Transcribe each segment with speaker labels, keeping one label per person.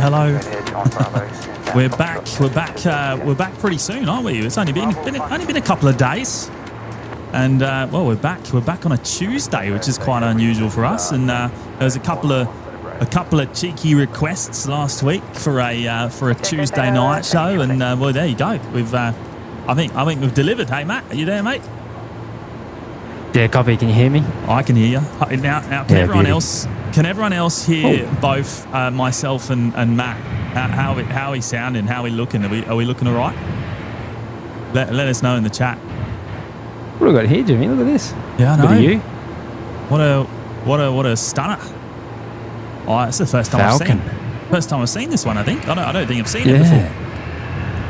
Speaker 1: Hello. We're back pretty soon, aren't we? It's only been a couple of days, and well, we're back on a Tuesday, which is quite unusual for us. And there was a couple of cheeky requests last week for a Tuesday night show, and well, there you go. I think we've delivered. Hey, Matt, are you there, mate?
Speaker 2: Yeah, copy. Can you hear me?
Speaker 1: I can hear you. Now, can everyone else hear both myself and Matt? How he sounding? How we looking? Are we looking all right? Let us know in the chat.
Speaker 2: What have we got here, Jimmy? Look at this.
Speaker 1: Yeah, I know.
Speaker 2: Look at you.
Speaker 1: What a stunner! Oh, it's the first time I've seen this one. I think. I don't think I've seen it before.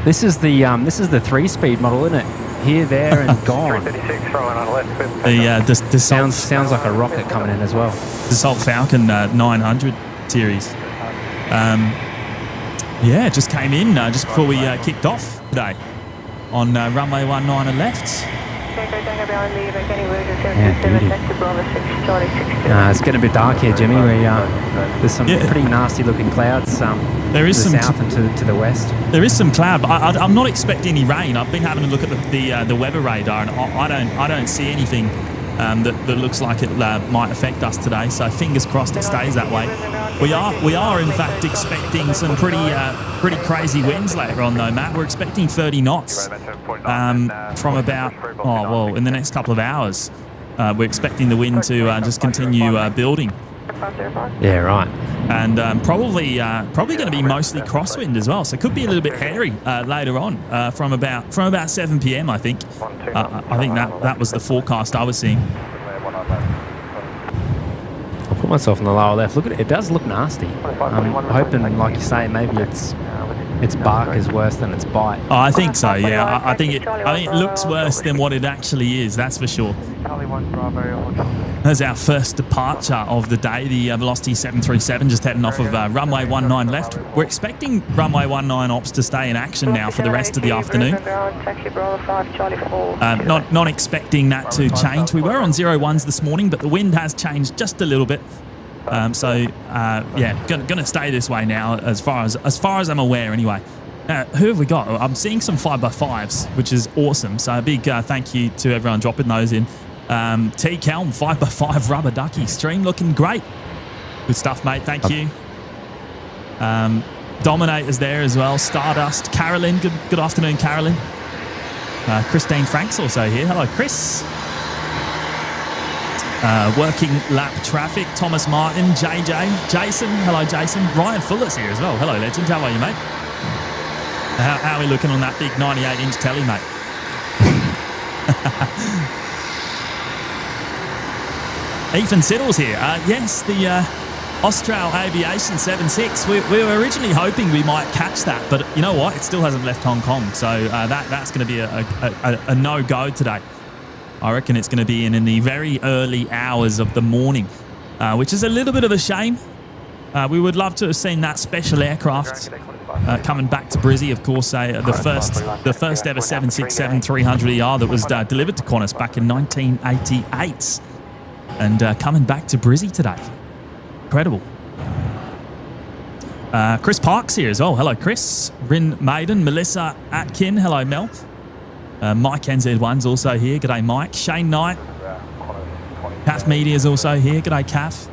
Speaker 2: This is the 3-speed model, isn't it? Here, there, and gone.
Speaker 1: The
Speaker 2: sounds like a rocket coming in as well.
Speaker 1: The Salt Falcon 900 series. Yeah, just came in just before we kicked off today on runway 19 left.
Speaker 2: It's getting a bit dark here, Jimmy. There's some pretty nasty looking clouds.
Speaker 1: There is
Speaker 2: to the
Speaker 1: some
Speaker 2: south and to the west.
Speaker 1: There is some cloud, but I'm not expecting any rain. I've been having a look at the weather radar, and I don't see anything that looks like it might affect us today. So fingers crossed it stays that way. We are in fact expecting some pretty crazy winds later on, though, Matt. We're expecting 30 knots from about in the next couple of hours. We're expecting the wind to just continue building.
Speaker 2: Yeah, right.
Speaker 1: And probably going to be mostly crosswind as well. So it could be a little bit hairy later on from about 7 p.m. I think. I think that was the forecast I was seeing.
Speaker 2: I'll put myself in the lower left. Look at it. It does look nasty. I'm hoping, like you say, maybe it's its bark is worse than its bite.
Speaker 1: Oh, I think so. Yeah, I think it looks worse than what it actually is. That's for sure. That's our first departure of the day. The Velocity 737 just heading off of runway 19 left. We're expecting runway 19 ops to stay in action now for the rest of the afternoon. Not expecting that to change. We were on 01s this morning, but the wind has changed just a little bit. Yeah, gonna stay this way now, as far as I'm aware, anyway. Who have we got? I'm seeing some 5x5s, which is awesome. So a big thank you to everyone dropping those in. T Kelm 5x5 rubber ducky stream looking great. Good stuff, mate. Thank you. Dominator's there as well. Stardust. Carolyn. Good afternoon, Carolyn. Christine Frank's also here. Hello, Chris. Working lap traffic. Thomas Martin. JJ. Jason. Hello, Jason. Ryan Fuller's here as well. Hello, legend. How are you, mate? How are we looking on that big 98-inch telly, mate? Ethan Siddle's here. Yes, the Austral Aviation 76. We were originally hoping we might catch that, but you know what? It still hasn't left Hong Kong, so that's going to be a no-go today. I reckon it's going to be in the very early hours of the morning, which is a little bit of a shame. We would love to have seen that special aircraft coming back to Brizzy, of course, the first ever 767-300ER that was delivered to Qantas back in 1988. And coming back to Brizzy today. Incredible. Chris Park's here as well. Hello, Chris. Rin Maiden. Melissa Atkin. Hello, Mel. Mike NZ1's also here. G'day, Mike. Shane Knight. Calf Media's also here. G'day, Calf.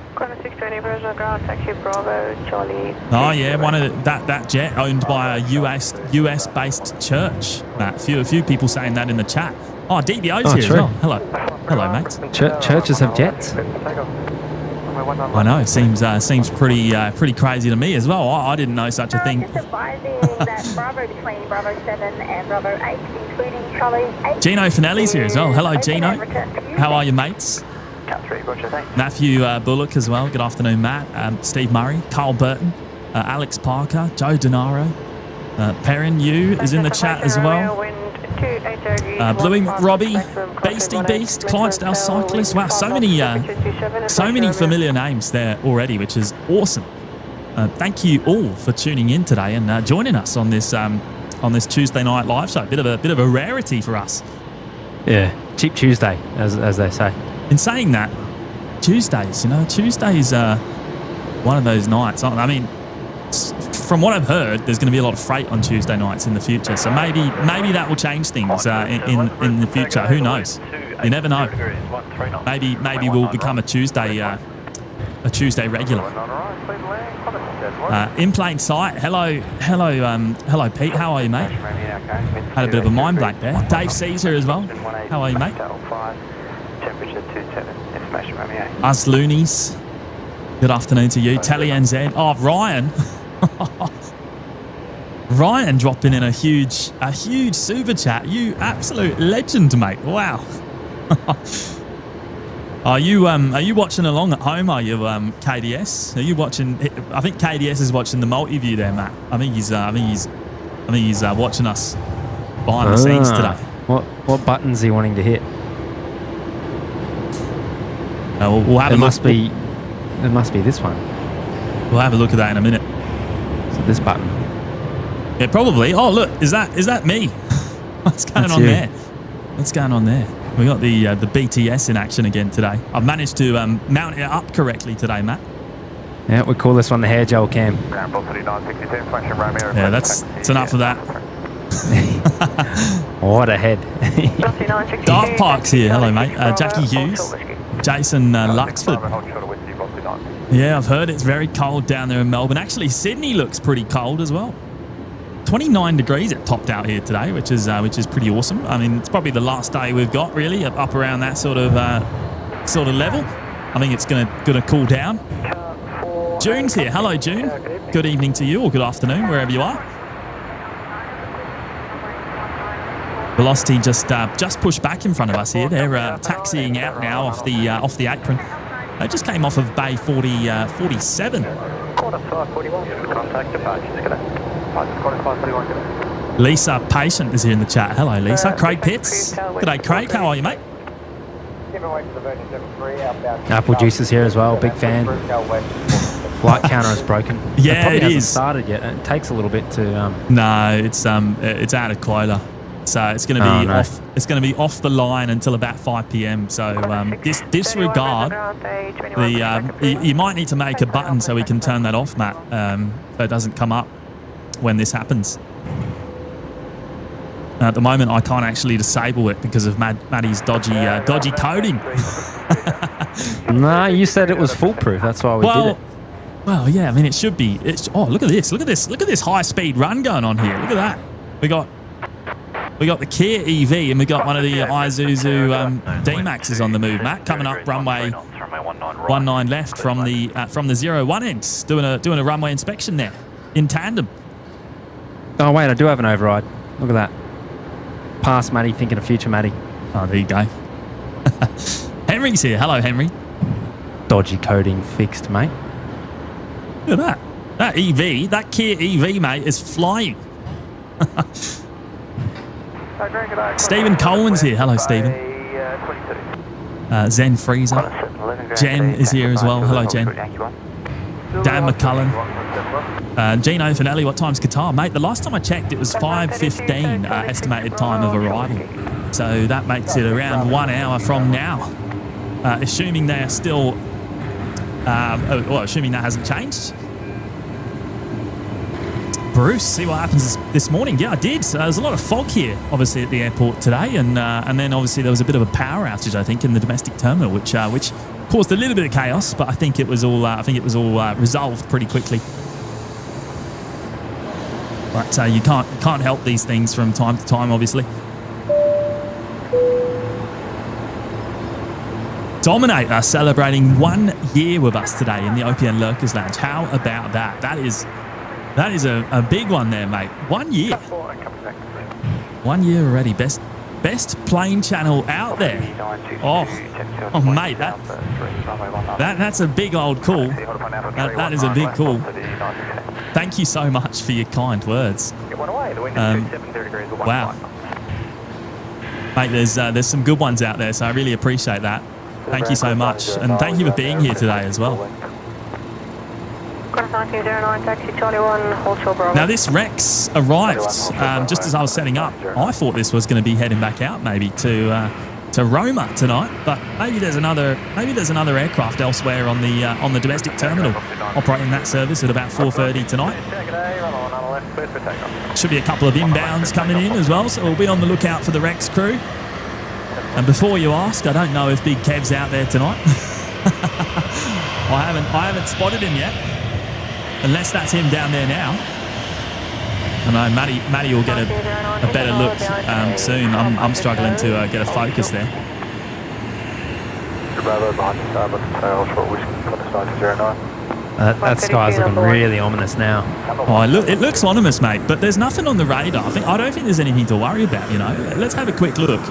Speaker 1: Oh yeah, one of that jet owned by a US based church. A few people saying that in the chat. Oh, DBO's here
Speaker 2: true.
Speaker 1: as well. Hello, mates.
Speaker 2: Churches have jets.
Speaker 1: I know. Seems pretty crazy to me as well. I didn't know such a thing. Gino Finelli's here as well. Hello, Gino. How are you, mates? Matthew Bullock as well. Good afternoon, Matt. Steve Murray, Carl Burton, Alex Parker, Joe Denaro, Perrin Yu is in the chat as well. Bluey Robbie, Beastie Beast, Clydesdale Cyclist. Wow, so many familiar names there already, which is awesome. Thank you all for tuning in today and joining us on this Tuesday night live show. Bit of a rarity for us.
Speaker 2: Yeah, cheap Tuesday, as they say.
Speaker 1: In saying that, Tuesdays are one of those nights. I mean, from what I've heard, there's going to be a lot of freight on Tuesday nights in the future. So maybe that will change things in the future. Who knows? You never know. Maybe we'll become a Tuesday regular. In plain sight. Hello, Pete. How are you, mate? Had a bit of a mind blank there. Dave Caesar as well. How are you, mate? Us loonies. Good afternoon to you. Telly NZ. Oh, Ryan. Ryan dropping in a huge super chat. You absolute legend, mate. Wow. Are you watching along at home? Are you KDS? Are you watching? I think KDS is watching the multi-view there, Matt. I think he's watching us behind the scenes today.
Speaker 2: What buttons is he wanting to hit?
Speaker 1: We'll have a look.
Speaker 2: It must be this one.
Speaker 1: We'll have a look at that in a minute.
Speaker 2: So this button.
Speaker 1: Yeah, probably. Oh, look, is that me? What's going on there? What's going on there? We got the BTS in action again today. I've managed to mount it up correctly today, Matt.
Speaker 2: Yeah, we call this one the hair gel cam.
Speaker 1: Yeah, that's enough of that.
Speaker 2: What a head.
Speaker 1: Darth Park's here. Hello, mate. Jackie Hughes. Jason Luxford. Yeah, I've heard it's very cold down there in Melbourne. Actually, Sydney looks pretty cold as well. 29 degrees it topped out here today, which is pretty awesome. I mean, it's probably the last day we've got really up around that sort of level. I think it's gonna cool down. June's here. Hello, June. Good evening to you, or good afternoon, wherever you are. Velocity just pushed back in front of us here. They're taxiing out now off the apron. They just came off of Bay 47. Lisa Patient is here in the chat. Hello, Lisa. Craig Pitts. G'day, Craig. How are you, mate?
Speaker 2: Apple Juice is here as well. Big fan. Light counter is broken.
Speaker 1: Yeah,
Speaker 2: probably
Speaker 1: it
Speaker 2: hasn't
Speaker 1: is.
Speaker 2: started yet. It takes a little bit to.
Speaker 1: No, it's out of quota. So it's going to be off. It's going to be off the line until about 5 p.m. So disregard the. You might need to make a button so we can turn that off, Matt. So it doesn't come up when this happens. At the moment, I can't actually disable it because of Matty's dodgy coding.
Speaker 2: No, you said it was foolproof. That's why we did it.
Speaker 1: Well, yeah. I mean, it should be. Look at this. Look at this. Look at this high-speed run going on here. Look at that. We got the Kia EV and we got one of the Isuzu D-Maxes on the move, Matt, coming up runway 19 left from the 01 ends, doing a runway inspection there in tandem.
Speaker 2: Oh wait, I do have an override. Look at that. Past Matty, thinking of future Matty.
Speaker 1: Oh, there you go. Henry's here. Hello, Henry.
Speaker 2: Dodgy coding fixed, mate.
Speaker 1: Look at that. That EV, that Kia EV, mate, is flying. Stephen Coleman's here. Hello, Stephen. Zen Freezer. Jen is here as well. Hello, Jen. Dan McCullen. Gino Finelli, what time's Qatar? Mate, the last time I checked, it was 5:15 estimated time of arrival. So that makes it around 1 hour from now. Assuming they are still... assuming that hasn't changed. Bruce, see what happens this morning. Yeah, I did. There's a lot of fog here, obviously, at the airport today, and then obviously there was a bit of a power outage, I think, in the domestic terminal, which caused a little bit of chaos, but I think it was all resolved pretty quickly. But you can't help these things from time to time, obviously. Dominator celebrating 1 year with us today in the OPN Lurkers Lounge. How about that? That is a big one there, mate. 1 year. 1 year already. Best plane channel out there. Oh mate, that's a big old call. That is a big call. Thank you so much for your kind words. Wow. Mate, there's some good ones out there, so I really appreciate that. Thank you so much, and thank you for being here today as well. Now this Rex arrived just as I was setting up. I thought this was going to be heading back out maybe to Roma tonight, but maybe there's another aircraft elsewhere on the domestic terminal operating that service at about 4:30 tonight. Should be a couple of inbounds coming in as well, so we'll be on the lookout for the Rex crew. And before you ask, I don't know if Big Kev's out there tonight. I haven't spotted him yet. Unless that's him down there now. I know Matty will get a better look soon. I'm struggling to get a focus there.
Speaker 2: That sky's looking really ominous now.
Speaker 1: Oh, it looks ominous, mate, but there's nothing on the radar. I don't think there's anything to worry about, you know. Let's have a quick look.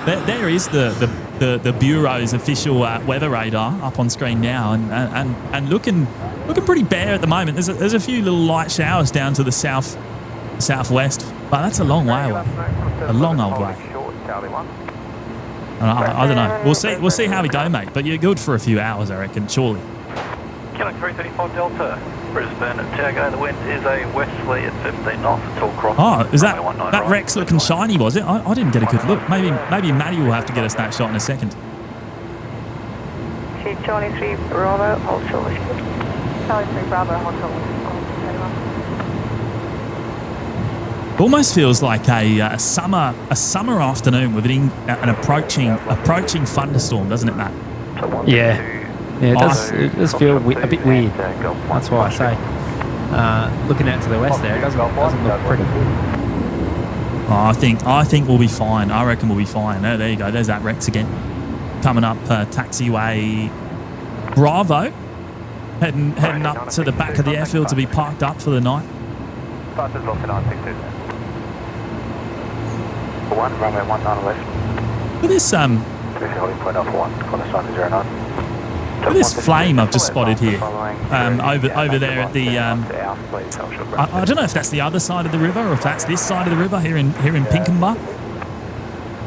Speaker 1: There is the Bureau's official weather radar up on screen now, and looking pretty bare at the moment. There's a few little light showers down to the southwest, but that's a long way away, a long old way. I don't know. We'll see how we go, mate. But you're good for a few hours, I reckon, surely.
Speaker 3: Kilo 335 Delta, Brisbane Tago. The wind is a westerly at 15 knots. It's all cross.
Speaker 1: Oh, is that Rex looking shiny? Was it? I didn't get a good look. Maybe Matty will have to get us that shot in a second.
Speaker 4: Charlie 3 Bravo, hold short. Charlie 3 Bravo, hold short.
Speaker 1: Almost feels like a summer afternoon with an approaching thunderstorm, doesn't it, Matt?
Speaker 2: Yeah, it does feel a bit weird. That's why I say. Looking out to the west there, it doesn't look pretty good.
Speaker 1: Oh, I think we'll be fine. I reckon we'll be fine. There you go. There's that Rex again. Coming up taxiway Bravo. Heading up to the back of the airfield to be parked up for the night.
Speaker 3: Runway 19 left.
Speaker 1: Look at this Look at this flame I've just spotted here, over there at the. I don't know if that's the other side of the river or if that's this side of the river here in Pinkenba.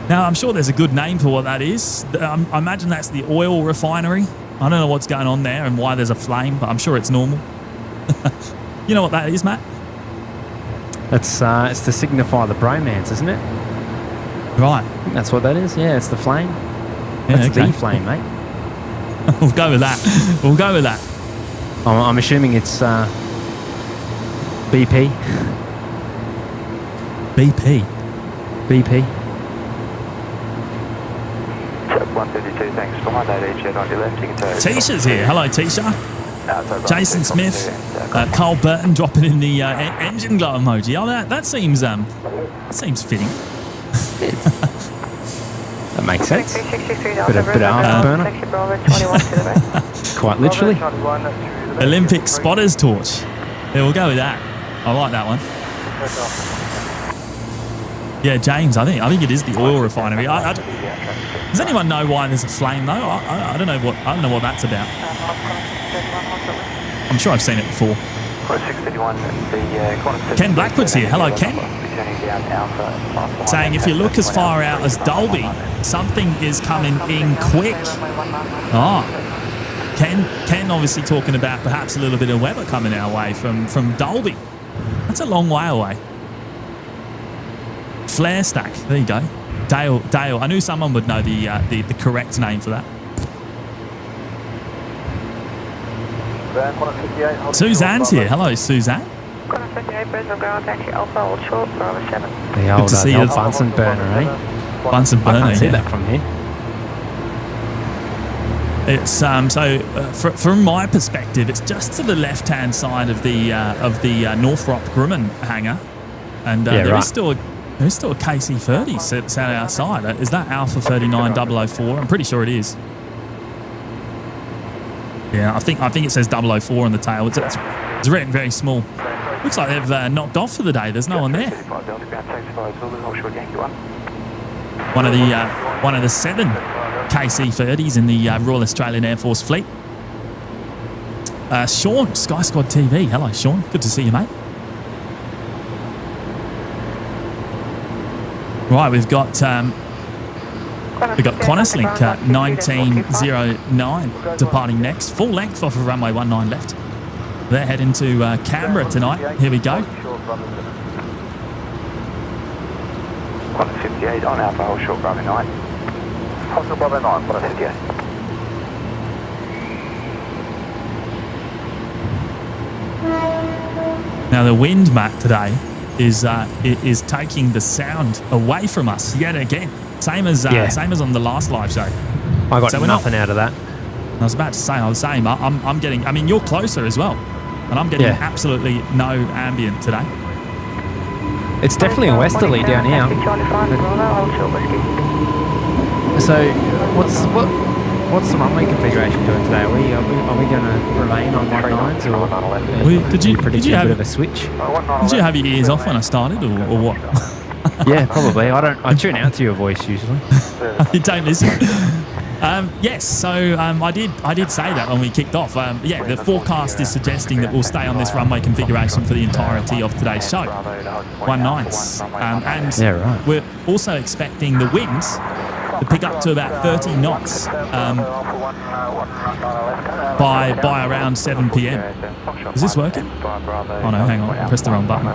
Speaker 1: Now I'm sure there's a good name for what that is. I imagine that's the oil refinery. I don't know what's going on there and why there's a flame, but I'm sure it's normal. You know what that is, Matt?
Speaker 2: It's to signify the bromance, isn't it?
Speaker 1: Right.
Speaker 2: I think that's what that is. Yeah, it's the flame.
Speaker 1: Yeah,
Speaker 2: That's
Speaker 1: okay.
Speaker 2: the flame, mate.
Speaker 1: We'll go with that. We'll go with that.
Speaker 2: I'm assuming it's BP.
Speaker 1: BP.
Speaker 2: BP.
Speaker 3: 152, thanks. Behind that edge, on your left, you can take.
Speaker 1: Tisha's here. Hello, Tisha. Jason Smith, Carl Burton dropping in the engine glow emoji. Oh, that seems fitting.
Speaker 2: That makes sense.
Speaker 4: 363
Speaker 2: Bit of afterburner. Quite literally.
Speaker 1: Olympic spotters torch. Yeah, we'll go with that. I like that one. Yeah, James, I think it is the oil refinery. Does anyone know why there's a flame though? I don't know what that's about. I'm sure I've seen it before. Ken Blackwood's here. Hello, Ken. Saying if you look as far out as Dalby, something is coming in quick. Ken obviously talking about perhaps a little bit of weather coming our way from Dalby. That's a long way away. Flare stack. There you go. Dale. I knew someone would know the correct name for that. Suzanne's here. Hello, Suzanne.
Speaker 2: The old Bunsen burner, eh?
Speaker 1: Bunsen burner.
Speaker 2: I can't see
Speaker 1: yeah.
Speaker 2: that from here.
Speaker 1: It's from my perspective, it's just to the left-hand side of the Northrop Grumman hangar, and there's still a KC-30 sat outside. Is that Alpha 39004? I'm pretty sure it is. Yeah, I think it says 004 on the tail. It's written very small. Looks like they've knocked off for the day. There's no one there. One of the 7 KC-30s in the Royal Australian Air Force fleet. Sean, Sky Squad TV. Hello, Sean. Good to see you, mate. Right, we've got Qantas Link 1909 departing next. Full length off of runway 19 left. They're heading to Canberra tonight. Here we go.
Speaker 3: 158 on Alpha, hold short Bravo 9. Hold short Bravo 9, 158.
Speaker 1: Now the wind, Matt, today is taking the sound away from us yet again. Same as on the last live show.
Speaker 2: I got nothing out of that.
Speaker 1: I was about to say, I'm getting. I mean, you're closer as well, and I'm getting absolutely no ambient today.
Speaker 2: It's definitely a westerly down here. So, what's the runway configuration doing today? Are we going to remain on 19s or
Speaker 1: did you have
Speaker 2: a bit of a switch?
Speaker 1: Did you have your ears off when I started, or what?
Speaker 2: Yeah, probably. I tune out to your voice usually.
Speaker 1: You don't listen. Yes, so I did say that when we kicked off. The forecast is suggesting that we'll stay on this runway configuration for the entirety of today's show. 19s. And we're also expecting the winds to pick up to about 30 knots by around 7 p.m. Is this working? Oh no, hang on, I pressed the wrong button.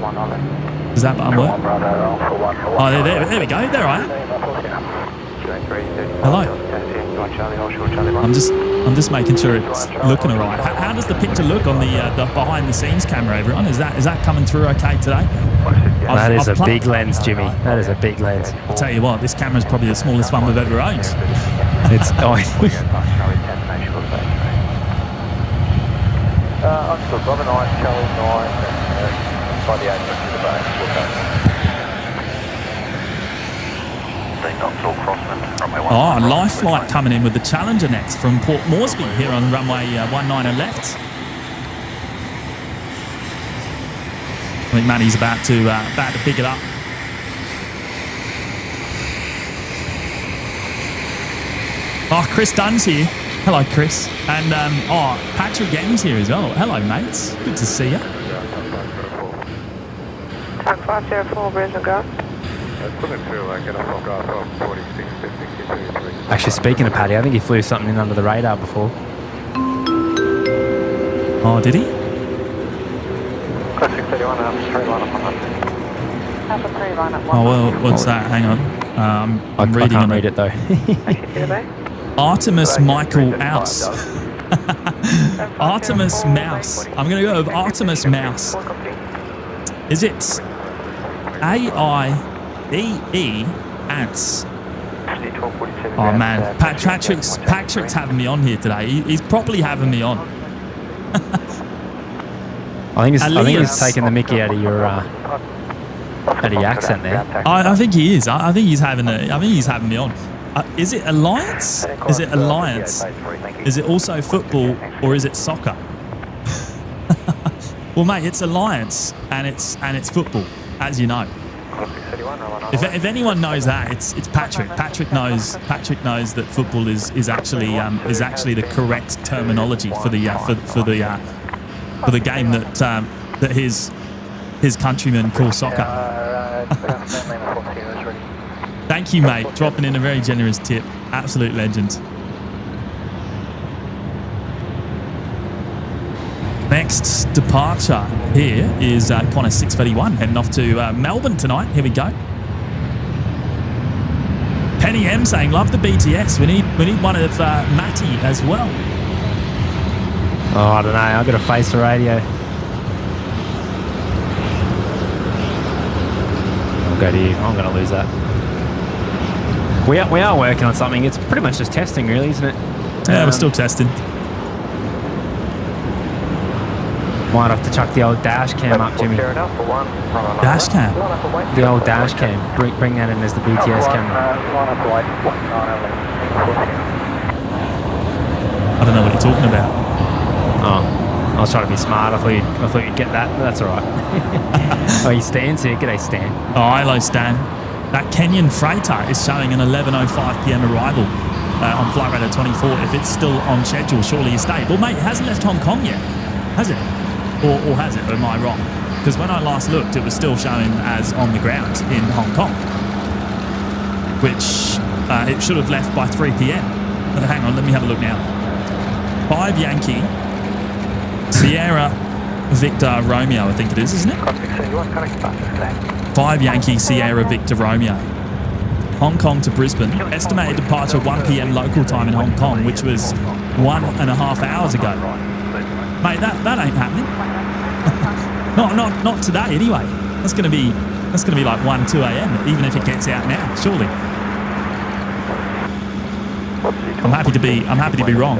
Speaker 1: Does that button work? Oh, there we go. There I am. Hello. I'm just making sure it's looking alright. How does the picture look on the behind the scenes camera, everyone? Is that coming through okay today?
Speaker 2: That is a big lens, Jimmy. That is a big lens.
Speaker 1: I'll tell you what, this camera's probably the smallest one we've ever owned.
Speaker 2: It's
Speaker 1: Oh, a live flight coming in with the Challenger next from Port Moresby here on runway 19 and left. I think Matty's about to pick it up. Oh, Chris Dunn's here. Hello, Chris. And, Patrick Getting's here as well. Hello, mates. Good to see you.
Speaker 4: Tank 504, Brisbane, go.
Speaker 2: Actually, speaking of Paddy, I think he flew something in under the radar before.
Speaker 1: Oh, did he?
Speaker 3: Classic 31 and 3 line up on
Speaker 4: Alpha 3 line up 1.
Speaker 1: Oh, well, what's that? Hang on. I'm reading
Speaker 2: I can't
Speaker 1: on
Speaker 2: read it though.
Speaker 1: Artemis Michael Aus. Artemis Mouse. I'm going to go with Artemis Mouse. Is it A-I-E-E Ants? Oh man, Patrick's having me on here today. He's properly having me on.
Speaker 2: I think he's taking the mickey out of your accent there.
Speaker 1: I think he is. I think he's having me on. Is it Alliance? Is it Alliance? Is it also football or is it soccer? Well, mate, it's Alliance and it's football, as you know. If anyone knows that, it's Patrick. Patrick knows that football is actually the correct terminology for the game that his countrymen call soccer. Thank you, mate. Dropping in a very generous tip. Absolute legend. Next departure here is Qantas 631 heading off to Melbourne tonight. Here we go. Penny M saying, love the BTS. We need one of Matty as well.
Speaker 2: Oh, I don't know. I've got to face the radio. I'll go to you. I'm going to lose that. We are working on something. It's pretty much just testing, really, isn't it?
Speaker 1: Yeah, we're still testing.
Speaker 2: Might have to chuck the old dash cam up, Jimmy.
Speaker 1: Dash cam?
Speaker 2: The old dash cam. Bring that in as the BTS camera.
Speaker 1: I don't know what you're talking about.
Speaker 2: Oh, I was trying to be smart. I thought you'd get that. But that's all right. Oh, you Stan's here. G'day, Stan.
Speaker 1: Oh, hello, Stan. That Kenyan freighter is showing an 11:05 p.m. arrival on flight radar 24. If it's still on schedule, surely you stay. Well, mate, it hasn't left Hong Kong yet, has it? Or has it? Or am I wrong? Because when I last looked, it was still showing as on the ground in Hong Kong, which it should have left by 3 p.m. But hang on, let me have a look now. 5 Yankee Sierra Victor Romeo, I think it is, isn't it? 5 Yankee Sierra Victor Romeo. Hong Kong to Brisbane. Estimated departure 1 p.m. local time in Hong Kong, which was 1.5 hours ago. Mate, that ain't happening. not today anyway. That's gonna be like 1-2 a.m. even if it gets out now, surely. I'm happy to be wrong.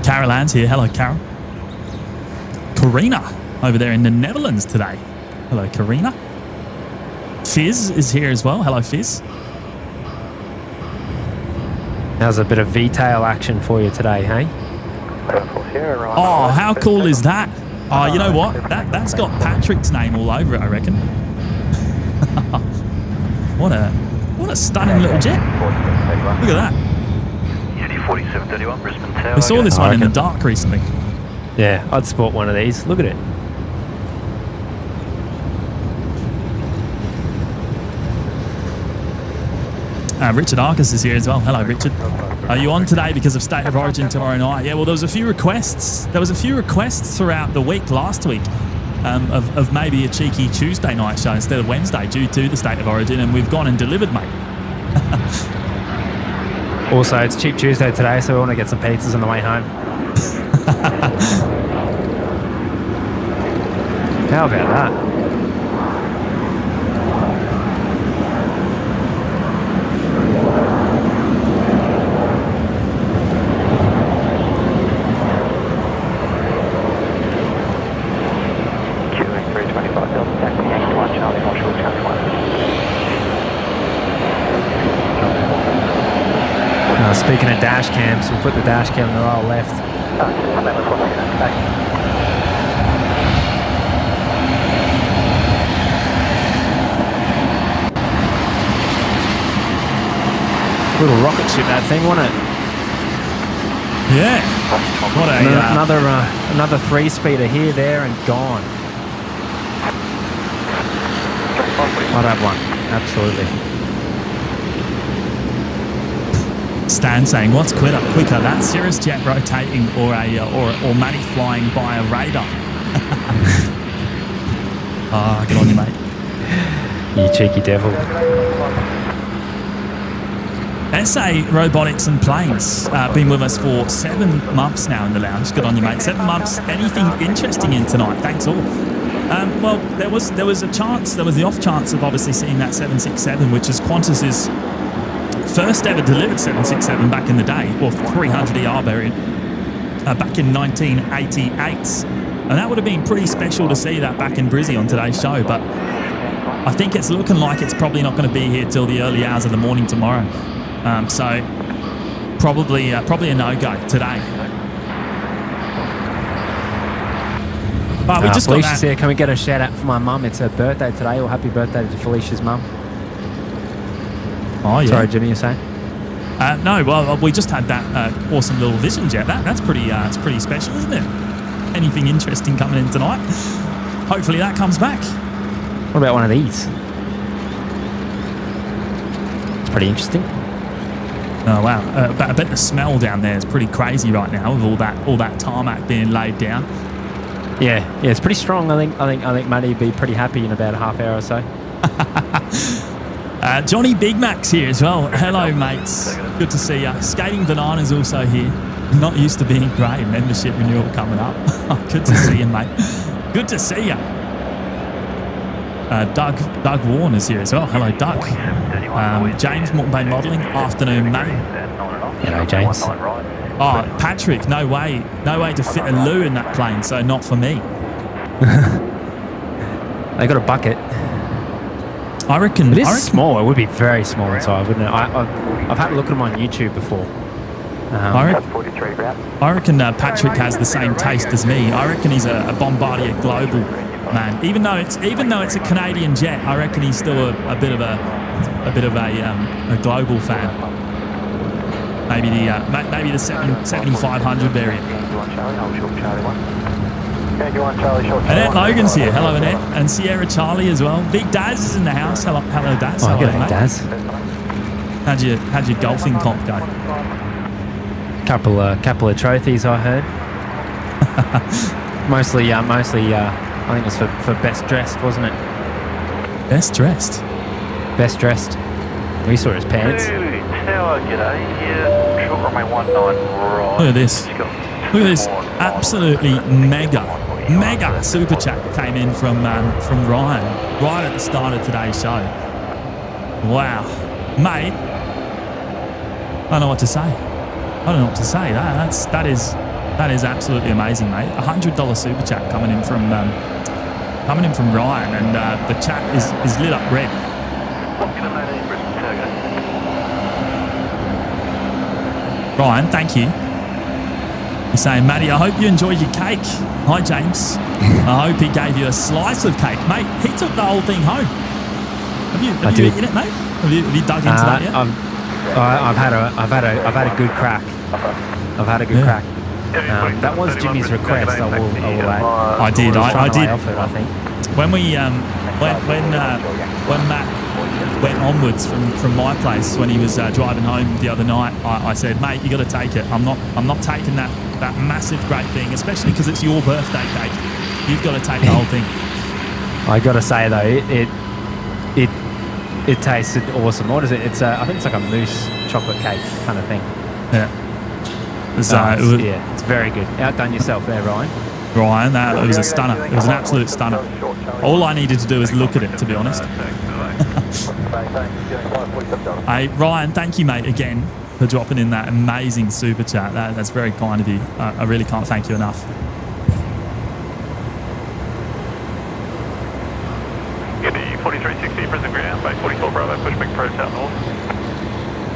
Speaker 1: Carol Ann's here. Hello, Carol. Karina over there in the Netherlands today. Hello, Karina. Fizz is here as well. Hello, Fizz.
Speaker 2: How's a bit of Vtail action for you today, hey?
Speaker 1: Oh, how cool is that? Oh, you know what? That's got Patrick's name all over it, I reckon. What a stunning little jet. Look at that.
Speaker 3: 4731 Brisbane Tower.
Speaker 1: We saw this one in the dark recently.
Speaker 2: Yeah, I'd sport one of these. Look at it.
Speaker 1: Richard Arcus is here as well. Hello, Richard. Are you on today because of State of Origin tomorrow night? Yeah, well, there was a few requests. There was a few requests throughout the week last week of maybe a cheeky Tuesday night show instead of Wednesday due to the State of Origin, and we've gone and delivered, mate.
Speaker 2: Also, it's Cheap Tuesday today, so we want to get some pizzas on the way home. How about that? Speaking of dash cams, we'll put the dash cam on the roll left. little rocket ship, that thing, wasn't it?
Speaker 1: Yeah. What a
Speaker 2: Another 3-speeder here, there, and gone. I'd have one, absolutely.
Speaker 1: Stan saying, what's quicker, that Cirrus jet rotating or Matty flying by a radar? Good on you, mate.
Speaker 2: You cheeky devil.
Speaker 1: SA Robotics and Planes, been with us for 7 months now in the lounge. Good on you, mate. 7 months. Anything interesting in tonight? Thanks all. Well, there was the off chance of obviously seeing that 767, which is Qantas's first ever delivered 767 back in the day, or 300 ER variant, back in 1988. And that would have been pretty special to see that back in Brizzy on today's show, but I think it's looking like it's probably not going to be here till the early hours of the morning tomorrow. So probably a no-go today. But we just
Speaker 2: Felicia's here. Can we get a shout out for my mum? It's her birthday today. Or happy birthday to Felicia's mum.
Speaker 1: Oh yeah.
Speaker 2: Sorry, Jimmy, you're saying?
Speaker 1: No, well, we just had that awesome little Vision jet. That's pretty special, isn't it? Anything interesting coming in tonight? Hopefully that comes back.
Speaker 2: What about one of these? It's pretty interesting.
Speaker 1: Oh wow! I bet the smell down there is pretty crazy right now with all that tarmac being laid down.
Speaker 2: Yeah, it's pretty strong. I think Matty would be pretty happy in about a half hour or so.
Speaker 1: Johnny Big Mac's here as well. Hello, mates. Good to see you. Skating Banana's also here. Not used to being grey. Membership renewal coming up. Good to see you, mate. Good to see you. Doug Warner's here as well. Hello, Doug. James, Mountain Bay Modelling. Afternoon, mate.
Speaker 2: Hello, James.
Speaker 1: Oh, Patrick, no way to fit a loo in that plane, so not for me.
Speaker 2: They got a bucket.
Speaker 1: I reckon
Speaker 2: it is small. It would be very small inside, wouldn't it? I've had a look at them on YouTube before.
Speaker 1: I reckon Patrick has the same taste as me. I reckon he's a Bombardier Global man. Even though it's a Canadian jet, I reckon he's still a bit of a Global fan. Maybe the 7500 variant. Annette Logan's here. Hello, Annette. And Sierra Charlie as well. Big Daz is in the house. Hello, Daz.
Speaker 2: Oh, good day, Daz.
Speaker 1: How'd your golfing comp go?
Speaker 2: Couple of trophies, I heard. mostly. I think it was for best dressed, wasn't it?
Speaker 1: Best dressed.
Speaker 2: Best dressed. We saw his pants.
Speaker 3: Tower, g'day. Yeah, short runway 19 right.
Speaker 1: Look at this. Look at this. Absolutely mega super chat came in from Ryan right at the start of today's show. Wow, mate. I don't know what to say. That is absolutely amazing, mate. $100 super chat coming in from Ryan, and the chat is lit up red. Ryan, thank you. He's saying, Matty, I hope you enjoyed your cake. Hi, James. I hope he gave you a slice of cake, mate. He took the whole thing home. Have you eaten it, mate? Have you dug into that yet?
Speaker 2: I've had a good crack. That was Jimmy's request. I will add.
Speaker 1: I did. I did.
Speaker 2: Offered, I think.
Speaker 1: When Matt went onwards from my place when he was driving home the other night, I said, mate, you got to take it. I'm not taking that massive great thing, especially because it's your birthday cake. You've got to take the whole thing.
Speaker 2: I got to say though, it tasted awesome. What is it? It's I think it's like a mousse chocolate cake kind of thing.
Speaker 1: Yeah. It's very good. Outdone yourself there, Ryan. It was a stunner. It was an absolute stunner. All I needed to do was look at it, to be honest. Hey, Ryan, thank you, mate, again, for dropping in that amazing super chat. That's very kind of you. I really can't thank you enough.
Speaker 3: Giddy 4360 Brisbane ground, base 44 Bravo, push back pro south north.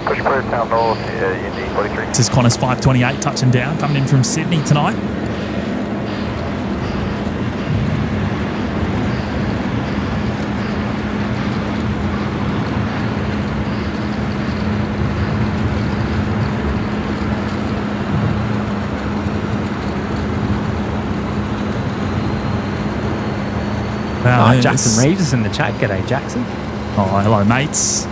Speaker 3: Push pro south north, Indy 43.
Speaker 1: This is Qantas 528 touching down, coming in from Sydney tonight. Wow,
Speaker 2: Oh, Jackson Reeves is in the chat. G'day, Jackson.
Speaker 1: Oh, hello, mates.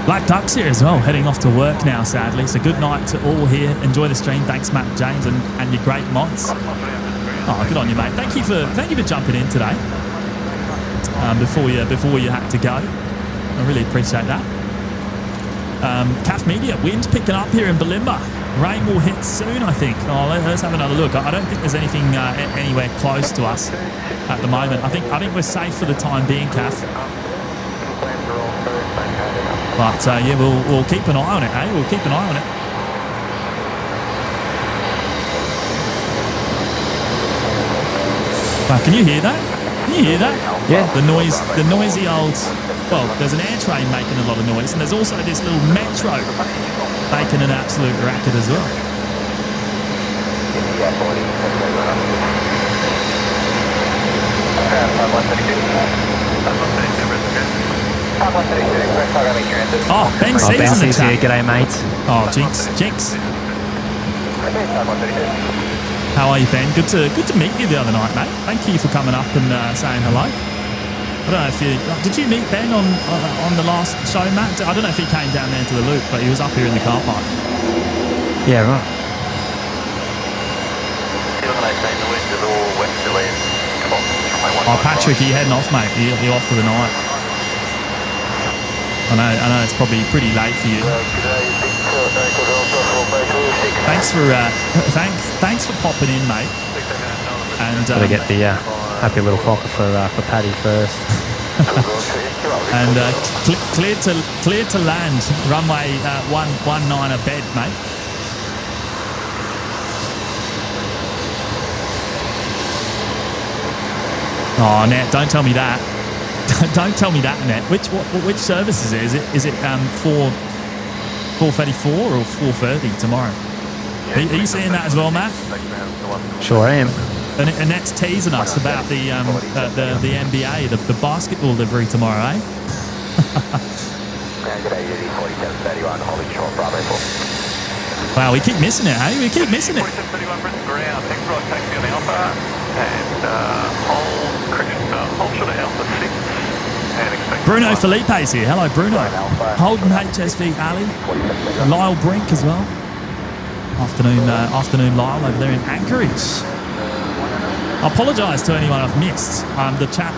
Speaker 1: Black Duck's here as well, heading off to work now, sadly. So good night to all here. Enjoy the stream. Thanks, Matt, James, and your great mods. Oh, good on you, mate. Thank you for jumping in today. Before you had to go, I really appreciate that. CAF Media, wind's picking up here in Bulimba. Rain will hit soon, I think. Oh, let's have another look. I don't think there's anything anywhere close to us at the moment. I think we're safe for the time being, CAF. But yeah, we'll keep an eye on it, eh? We'll keep an eye on it. Wow, can you hear that? Can you hear that?
Speaker 2: Yeah.
Speaker 1: The noisy old. Well, there's an air train making a lot of noise, and there's also this little metro making an absolute racket as well. Oh, Ben C's in the chat.
Speaker 2: Here. G'day, mate.
Speaker 1: Oh, Jinx. How are you, Ben? Good to meet you the other night, mate. Thank you for coming up and saying hello. I don't know if did you meet Ben on the last show, Matt? I don't know if he came down there to the loop, but he was up here in the car park.
Speaker 2: Yeah, right.
Speaker 1: Oh, Patrick, are you heading off, mate? You're off for the night. I know it's probably pretty late for you. Thanks for popping in, mate. And
Speaker 2: Gotta get the happy little focker for Paddy first.
Speaker 1: and clear to land. Runway 19 bed, mate. Oh, Nat, don't tell me that. Don't tell me that, Nat. Which service is it? Is it 4:34 or 4:30 tomorrow? Are you seeing that as well, Matt?
Speaker 2: Sure am.
Speaker 1: And that's teasing us about the NBA, the basketball livery tomorrow, eh? Wow, we keep missing it, eh? We keep missing it. Bruno Felipe's here. Hello, Bruno. Holden HSV Ali. Lyle Brink as well. Afternoon, Lyle over there in Anchorage. I apologise to anyone I've missed. The chat,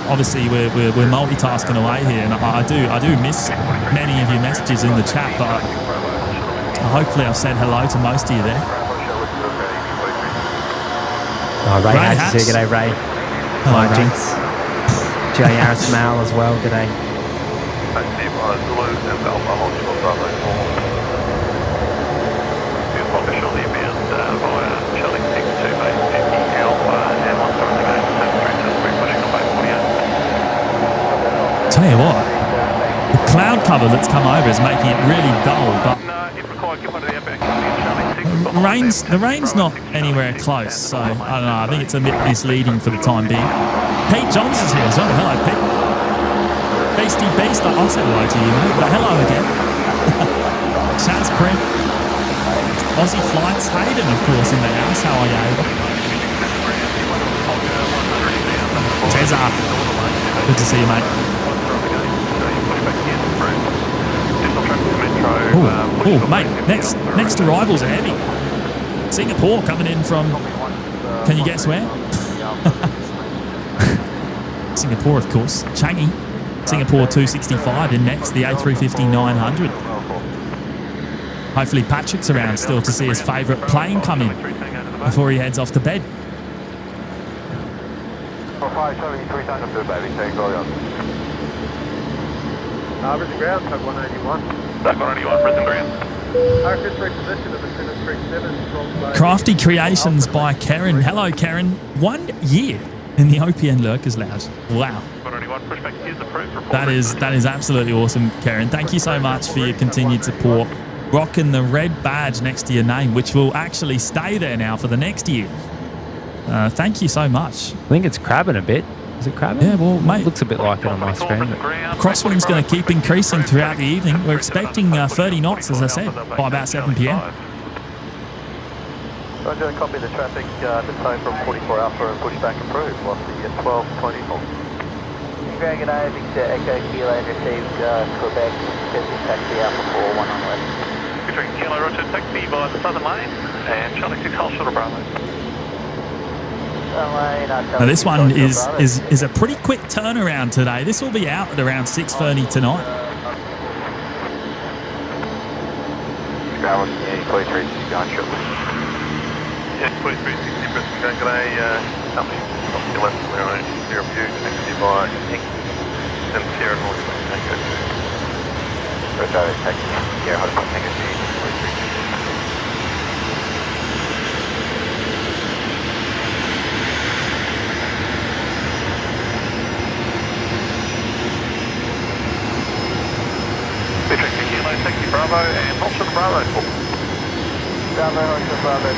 Speaker 1: obviously we're multitasking away here, and I do miss many of your messages in the chat, but hopefully I've said hello to most of you there.
Speaker 2: Oh, Ray Hatch is here. G'day, Ray.
Speaker 1: Hello, Ray.
Speaker 2: Jinx. JR Smile as well. G'day.
Speaker 1: Tell you what, the cloud cover that's come over is making it really dull, but the rain's not anywhere close, so I don't know, I think it's a bit misleading for the time being. Pete Johnson's here as well. Hello, Pete. Beastie Beast, I'll say hello to you, mate, but hello again. Chaz Print. Aussie Flights, Hayden, of course, in the house. How are you, Hayden? Tezza. Good to see you, mate. Oh, mate, next arrivals are heavy. Singapore coming in from, can you guess where? Singapore, of course. Changi. Singapore 265 in next, the A350-900. Hopefully Patrick's around still to see his favourite plane come in before he heads off to bed.
Speaker 3: Brisbane ground, tug 181. Tug 181, Brisbane ground. RFS reposition of the 737.
Speaker 1: Crafty Creations by Karen. Hello, Karen. 1 year in the OPN Lurkers Lounge. Wow. That is absolutely awesome, Karen. Thank you so much for your continued support. Rocking the red badge next to your name, which will actually stay there now for the next year. Thank you so much.
Speaker 2: I think it's crabbing a bit. Is it crabbing?
Speaker 1: Yeah, well, mate,
Speaker 2: Looks a bit like it on my screen. But
Speaker 1: crosswind's going to keep increasing throughout the evening. We're expecting 30 knots, as I said, by about 7 p.m.
Speaker 3: Roger, copy the traffic, detain from 44 Alpha and pushback approved, velocity at 1224.
Speaker 5: Very good day, Victor Echo Kilo received Quebec, scheduled taxi Alpha 4 1 on left.
Speaker 3: Victor Kilo, Roger, taxi by the southern lane, and Charlie 6 Hull Shuttle Bravo.
Speaker 1: Now this one is a pretty quick turnaround today. This will be out at around 6:30 tonight.
Speaker 3: Bravo, yeah, 43, going shortly. Yeah, 2360 Brisbane, going today, company, off the left, we're on Sierra View, taxi by Inc. and Sierra North, thank you. Roger, taxi, Sierra Hotel, thank you, 2360. Taxi Bravo and hold short Bravo 4.
Speaker 5: Bravo, hold short Bravo 4.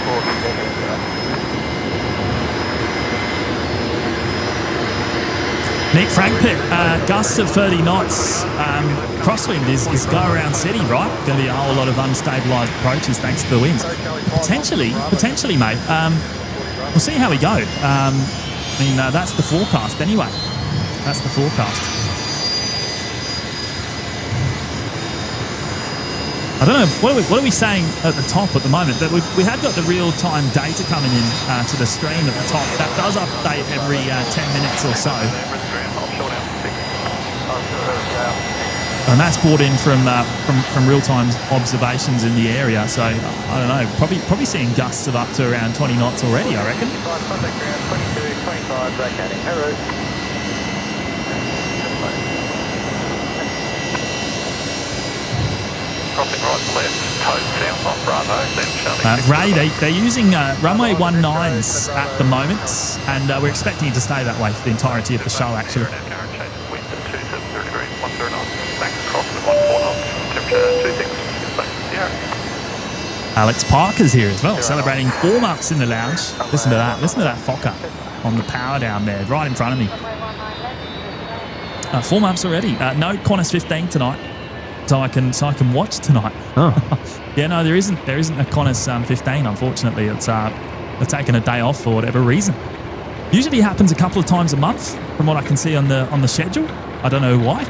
Speaker 1: Nick Frankpit, gusts of 30 knots. Crosswind is go around city, right? Going to be a whole lot of unstabilised approaches thanks to the winds. Potentially, mate. We'll see how we go. That's the forecast anyway. That's the forecast. I don't know, what are we saying at the top at the moment? That we have got the real-time data coming in to the stream at the top. That does update every 10 minutes or so. And that's brought in from real-time observations in the area. So, I don't know, probably seeing gusts of up to around 20 knots already, I reckon.
Speaker 5: 22, 25, vacating.
Speaker 3: Crossing right left, toe south on Bravo, then Charlie.
Speaker 1: Ray, they're using runway 19s at the moment, and we're expecting it to stay that way for the entirety of the show, actually. Alex Parker's here as well, celebrating 4 months in the lounge. Listen to that Fokker on the power down there, right in front of me. 4 months already. No Qantas 15 tonight. So I can watch tonight.
Speaker 2: Oh.
Speaker 1: Yeah, no, there isn't a Qantas 15. Unfortunately, it's they're taking a day off for whatever reason. Usually happens a couple of times a month, from what I can see on the schedule. I don't know why.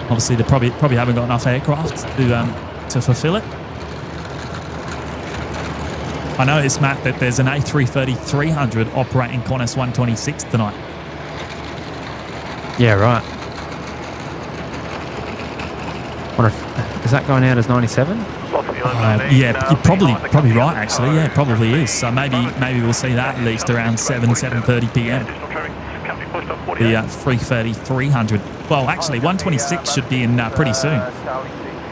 Speaker 1: Obviously, they probably haven't got enough aircraft to fulfil it. I noticed, Matt, that there's an A330-300 operating Qantas 126 tonight.
Speaker 2: Yeah, right. Is that going out as 97?
Speaker 1: Yeah, you're probably right, actually. Yeah, it probably is. So maybe we'll see that at least around 7:30 p.m. The 330-300. Well, actually, 126 should be in pretty soon.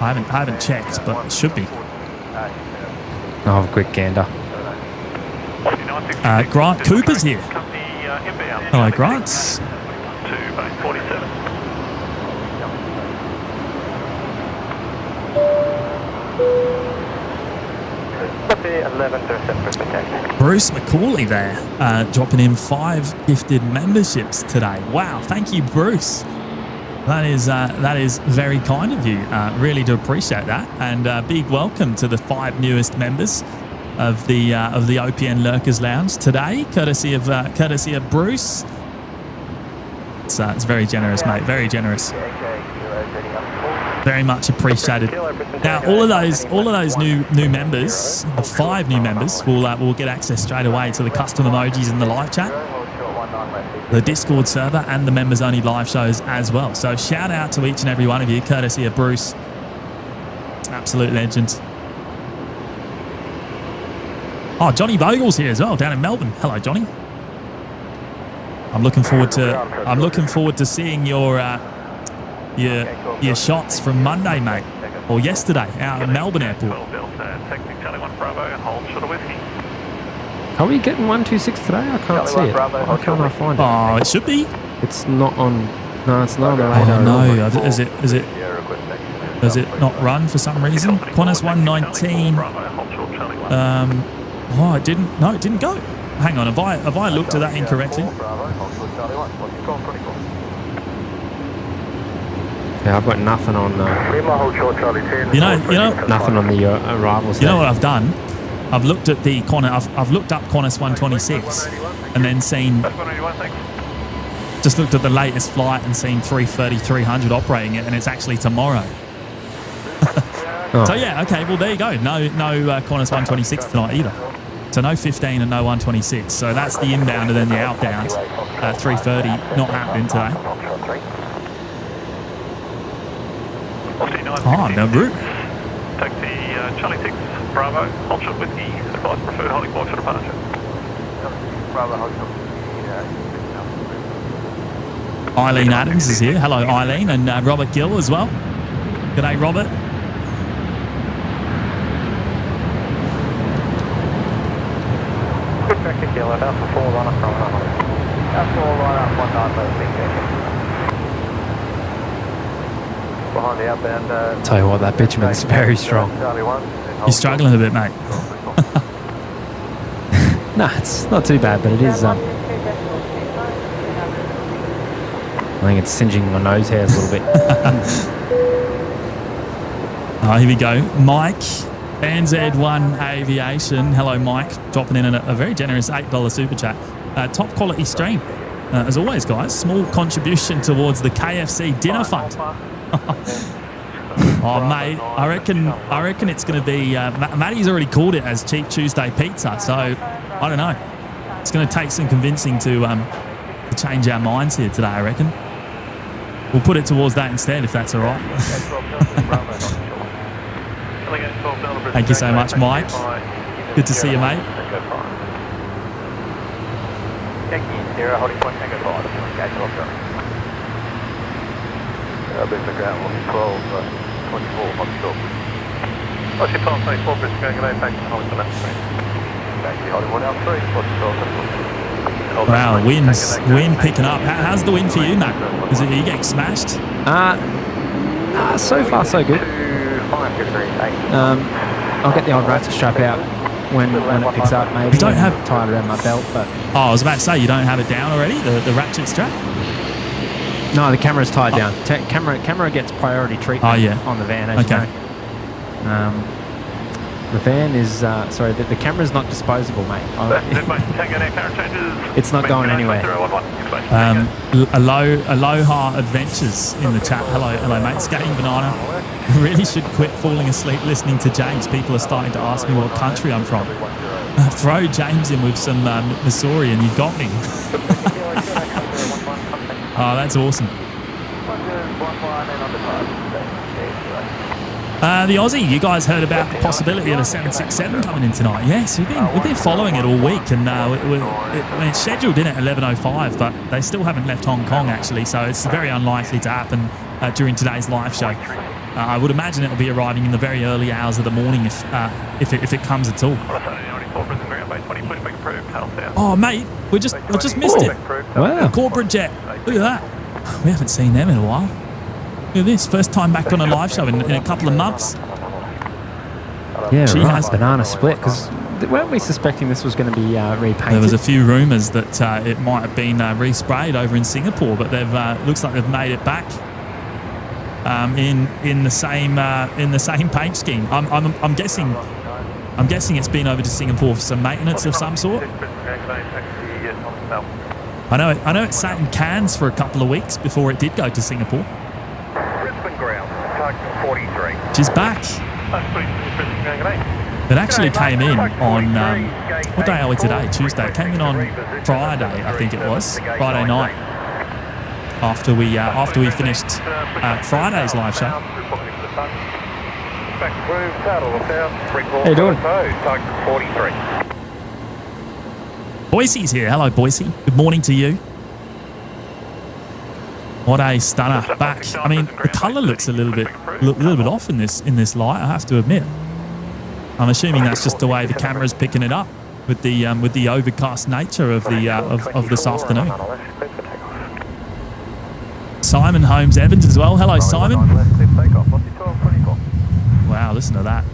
Speaker 1: I haven't checked, but it should be.
Speaker 2: I'll have a quick gander.
Speaker 1: Grant Cooper's here. Hello, Grant. Bruce McCauley there, dropping in 5 gifted memberships today. Wow, thank you, Bruce. That is very kind of you. Really do appreciate that, and big welcome to the 5 newest members of the OPN Lurkers Lounge today, courtesy of Bruce. It's very generous, mate. Very generous. Very much appreciated. Now, all of those new members, the 5 new members, will get access straight away to the custom emojis in the live chat, the Discord server, and the members-only live shows as well. So shout out to each and every one of you, courtesy of Bruce. Absolute legend. Oh, Johnny Vogel's here as well, down in Melbourne. Hello, Johnny. I'm looking forward to seeing your shots from Monday, mate, or yesterday out at Melbourne Airport.
Speaker 2: Are we getting 126 today? I can't see it. How can I find it?
Speaker 1: Oh, it should be.
Speaker 2: It's not on. No, it's not on the radar.
Speaker 1: Oh no, is it? Does it not run for some reason? Qantas 119. Oh, it didn't. No, it didn't go. Hang on, have I looked at that incorrectly?
Speaker 3: Charlie 1, what's your call, 24?
Speaker 2: Yeah, I've got nothing on.
Speaker 3: Lima, hold short, Charlie 10.
Speaker 1: You know,
Speaker 2: Nothing on the arrivals.
Speaker 1: you know what I've done? I've looked at the Qantas. I've looked up Qantas 126, and then seen.
Speaker 3: That's 181, thanks.
Speaker 1: Just looked at the latest flight and seen 330, 300 operating it, and it's actually tomorrow.
Speaker 2: Oh.
Speaker 1: So yeah, okay. Well, there you go. No Qantas 126 tonight either. So no 15 and no 126. So that's the inbound and then the outbound. 330 not happening today. Oh, no route.
Speaker 3: Taxi Charlie 6, Bravo, hold short whiskey, advise preferred holding port for departure. Bravo, hold short.
Speaker 1: Eileen Adams is here. Hello, Eileen, and Robert Gill as well. G'day, Robert.
Speaker 3: Good taxi Kilo, Alpha 4 runner from Runway. Alpha 4 runner 19, behind the outbound.
Speaker 2: Tell you what, that bitumen's very strong.
Speaker 3: Charlie 1.
Speaker 1: You're struggling a bit, mate.
Speaker 2: No, it's not too bad, but it is. I think it's singeing my nose hairs a little bit.
Speaker 1: Oh, here we go. Mike, NZ1 Aviation. Hello, Mike. Dropping in a very generous $8 super chat. Top quality stream. As always, guys, small contribution towards the KFC dinner fund. Oh, mate, I reckon it's going to be. Matty's already called it as Cheap Tuesday Pizza, so I don't know. It's going to take some convincing to change our minds here today. I reckon we'll put it towards that instead, if that's all right. Thank you so much, Mike. Good to see you, mate.
Speaker 3: Sierra holding point, Tango 5, engage Oscar. Brisbane ground, 12, 24, hot stop. What's your plan, 24, Brisbane going away, thanks for holding the left screen. Thank you, holding 1 out 3, what's the
Speaker 1: Wow, wind picking up. How's the wind for you, Matt? Are you getting smashed?
Speaker 2: So far so good. I'll get the old ratchet strap out when it picks up, maybe.
Speaker 1: You don't have
Speaker 2: tied around my belt, but
Speaker 1: I was about to say, you don't have it down already, the ratchet strap?
Speaker 2: no, the camera's tied down. Camera gets priority treatment on the van, as you know. The van is the camera's not disposable, mate. It's not going anywhere.
Speaker 1: Aloha Adventures in the chat. Hello, mate. Skating Banana. Really should quit falling asleep listening to James. People are starting to ask me what country I'm from. Throw James in with some Missouri and you got me. Oh, that's awesome. The Aussie, you guys heard about the possibility of a 767 coming in tonight. Yes, we've been following it all week, and it's scheduled in at 11:05, but they still haven't left Hong Kong actually, so it's very unlikely to happen during today's live show. I would imagine it'll be arriving in the very early hours of the morning if it comes at all. Oh, mate, we just missed it.
Speaker 2: Wow.
Speaker 1: Corporate jet. Look at that. We haven't seen them in a while. Look at this. First time back on a live show in a couple of months.
Speaker 2: Yeah, she has banana split, because weren't we suspecting this was going to be repainted?
Speaker 1: There was a few rumours that it might have been resprayed over in Singapore, but they've looks like they've made it back in the same paint scheme. I'm guessing it's been over to Singapore for some maintenance of some sort. I know it sat in Cairns for a couple of weeks before it did go to Singapore.
Speaker 3: Brisbane ground, target 43.
Speaker 1: She's back. It actually came in on what day are we today? Tuesday. It came in on Friday, I think it was. Friday night. After we finished Friday's live show.
Speaker 2: How you doing?
Speaker 1: Boise's here. Hello, Boise. Good morning to you. What a stunner back. I mean, the colour looks a little bit off in this light, I have to admit. I'm assuming that's just the way the camera's picking it up with the overcast nature of this afternoon. Simon Holmes Evans as well. Hello, Simon. Wow, listen to that.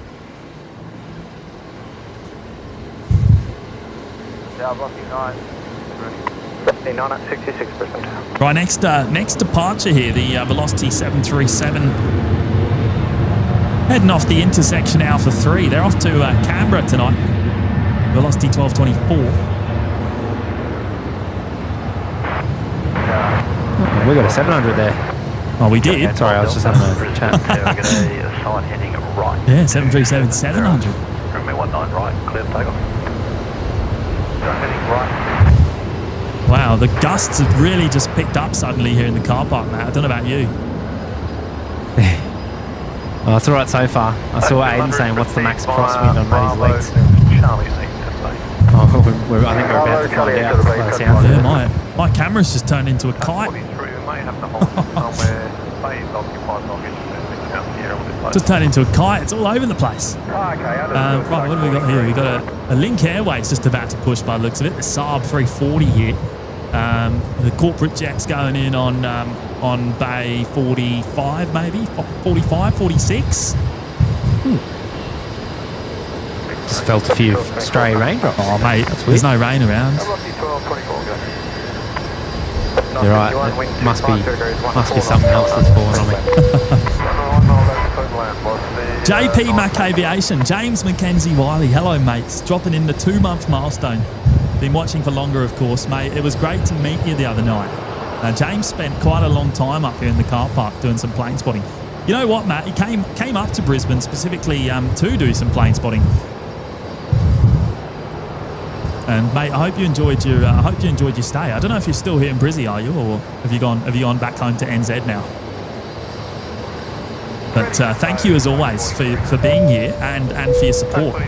Speaker 3: 9 at 66 Brisbane Tower.
Speaker 1: Right, next departure here, the Velocity 737. Heading off the intersection Alpha 3. They're off to Canberra tonight. Velocity 1224.
Speaker 2: We got a 700 there.
Speaker 1: Oh, we did?
Speaker 2: Sorry, I was just having a chat.
Speaker 3: Yeah, we're going to sign heading right.
Speaker 1: Yeah, 737 700.
Speaker 3: Runway 19 right, clear for takeoff. Heading right.
Speaker 1: Wow, the gusts have really just picked up suddenly here in the car park, Matt. I don't know about you.
Speaker 2: Oh, it's all right so far. I saw Aiden saying, what's the max crosswind on Matty's legs?
Speaker 3: Charlie's needs to play.
Speaker 2: Oh, I think we're about to find out by the sound of it.
Speaker 1: Yeah, my camera's just turned into a kite.
Speaker 3: 43, we may have to hold somewhere. Space occupied luggage.
Speaker 1: Just turned into a kite. It's all over the place.
Speaker 3: Okay,
Speaker 1: Right, what have we got here? We've got a Link Airways just about to push by the looks of it. The Saab 340 here. The corporate jet's going in on bay 45, maybe 45, 46.
Speaker 2: Just felt a few stray raindrops.
Speaker 1: Oh, mate, there's no rain around.
Speaker 2: You're right. It must be something else that's falling on me.
Speaker 1: JP Mac Aviation, James Mackenzie Wiley. Hello, mates. Dropping in the 2-month milestone. Been watching for longer, of course, mate. It was great to meet you the other night. James spent quite a long time up here in the car park doing some plane spotting. You know what, Matt? He came up to Brisbane specifically to do some plane spotting. And mate, I hope you enjoyed your stay. I don't know if you're still here in Brizzy, are you, or have you gone back home to NZ now? But thank you as always for being here and for your support.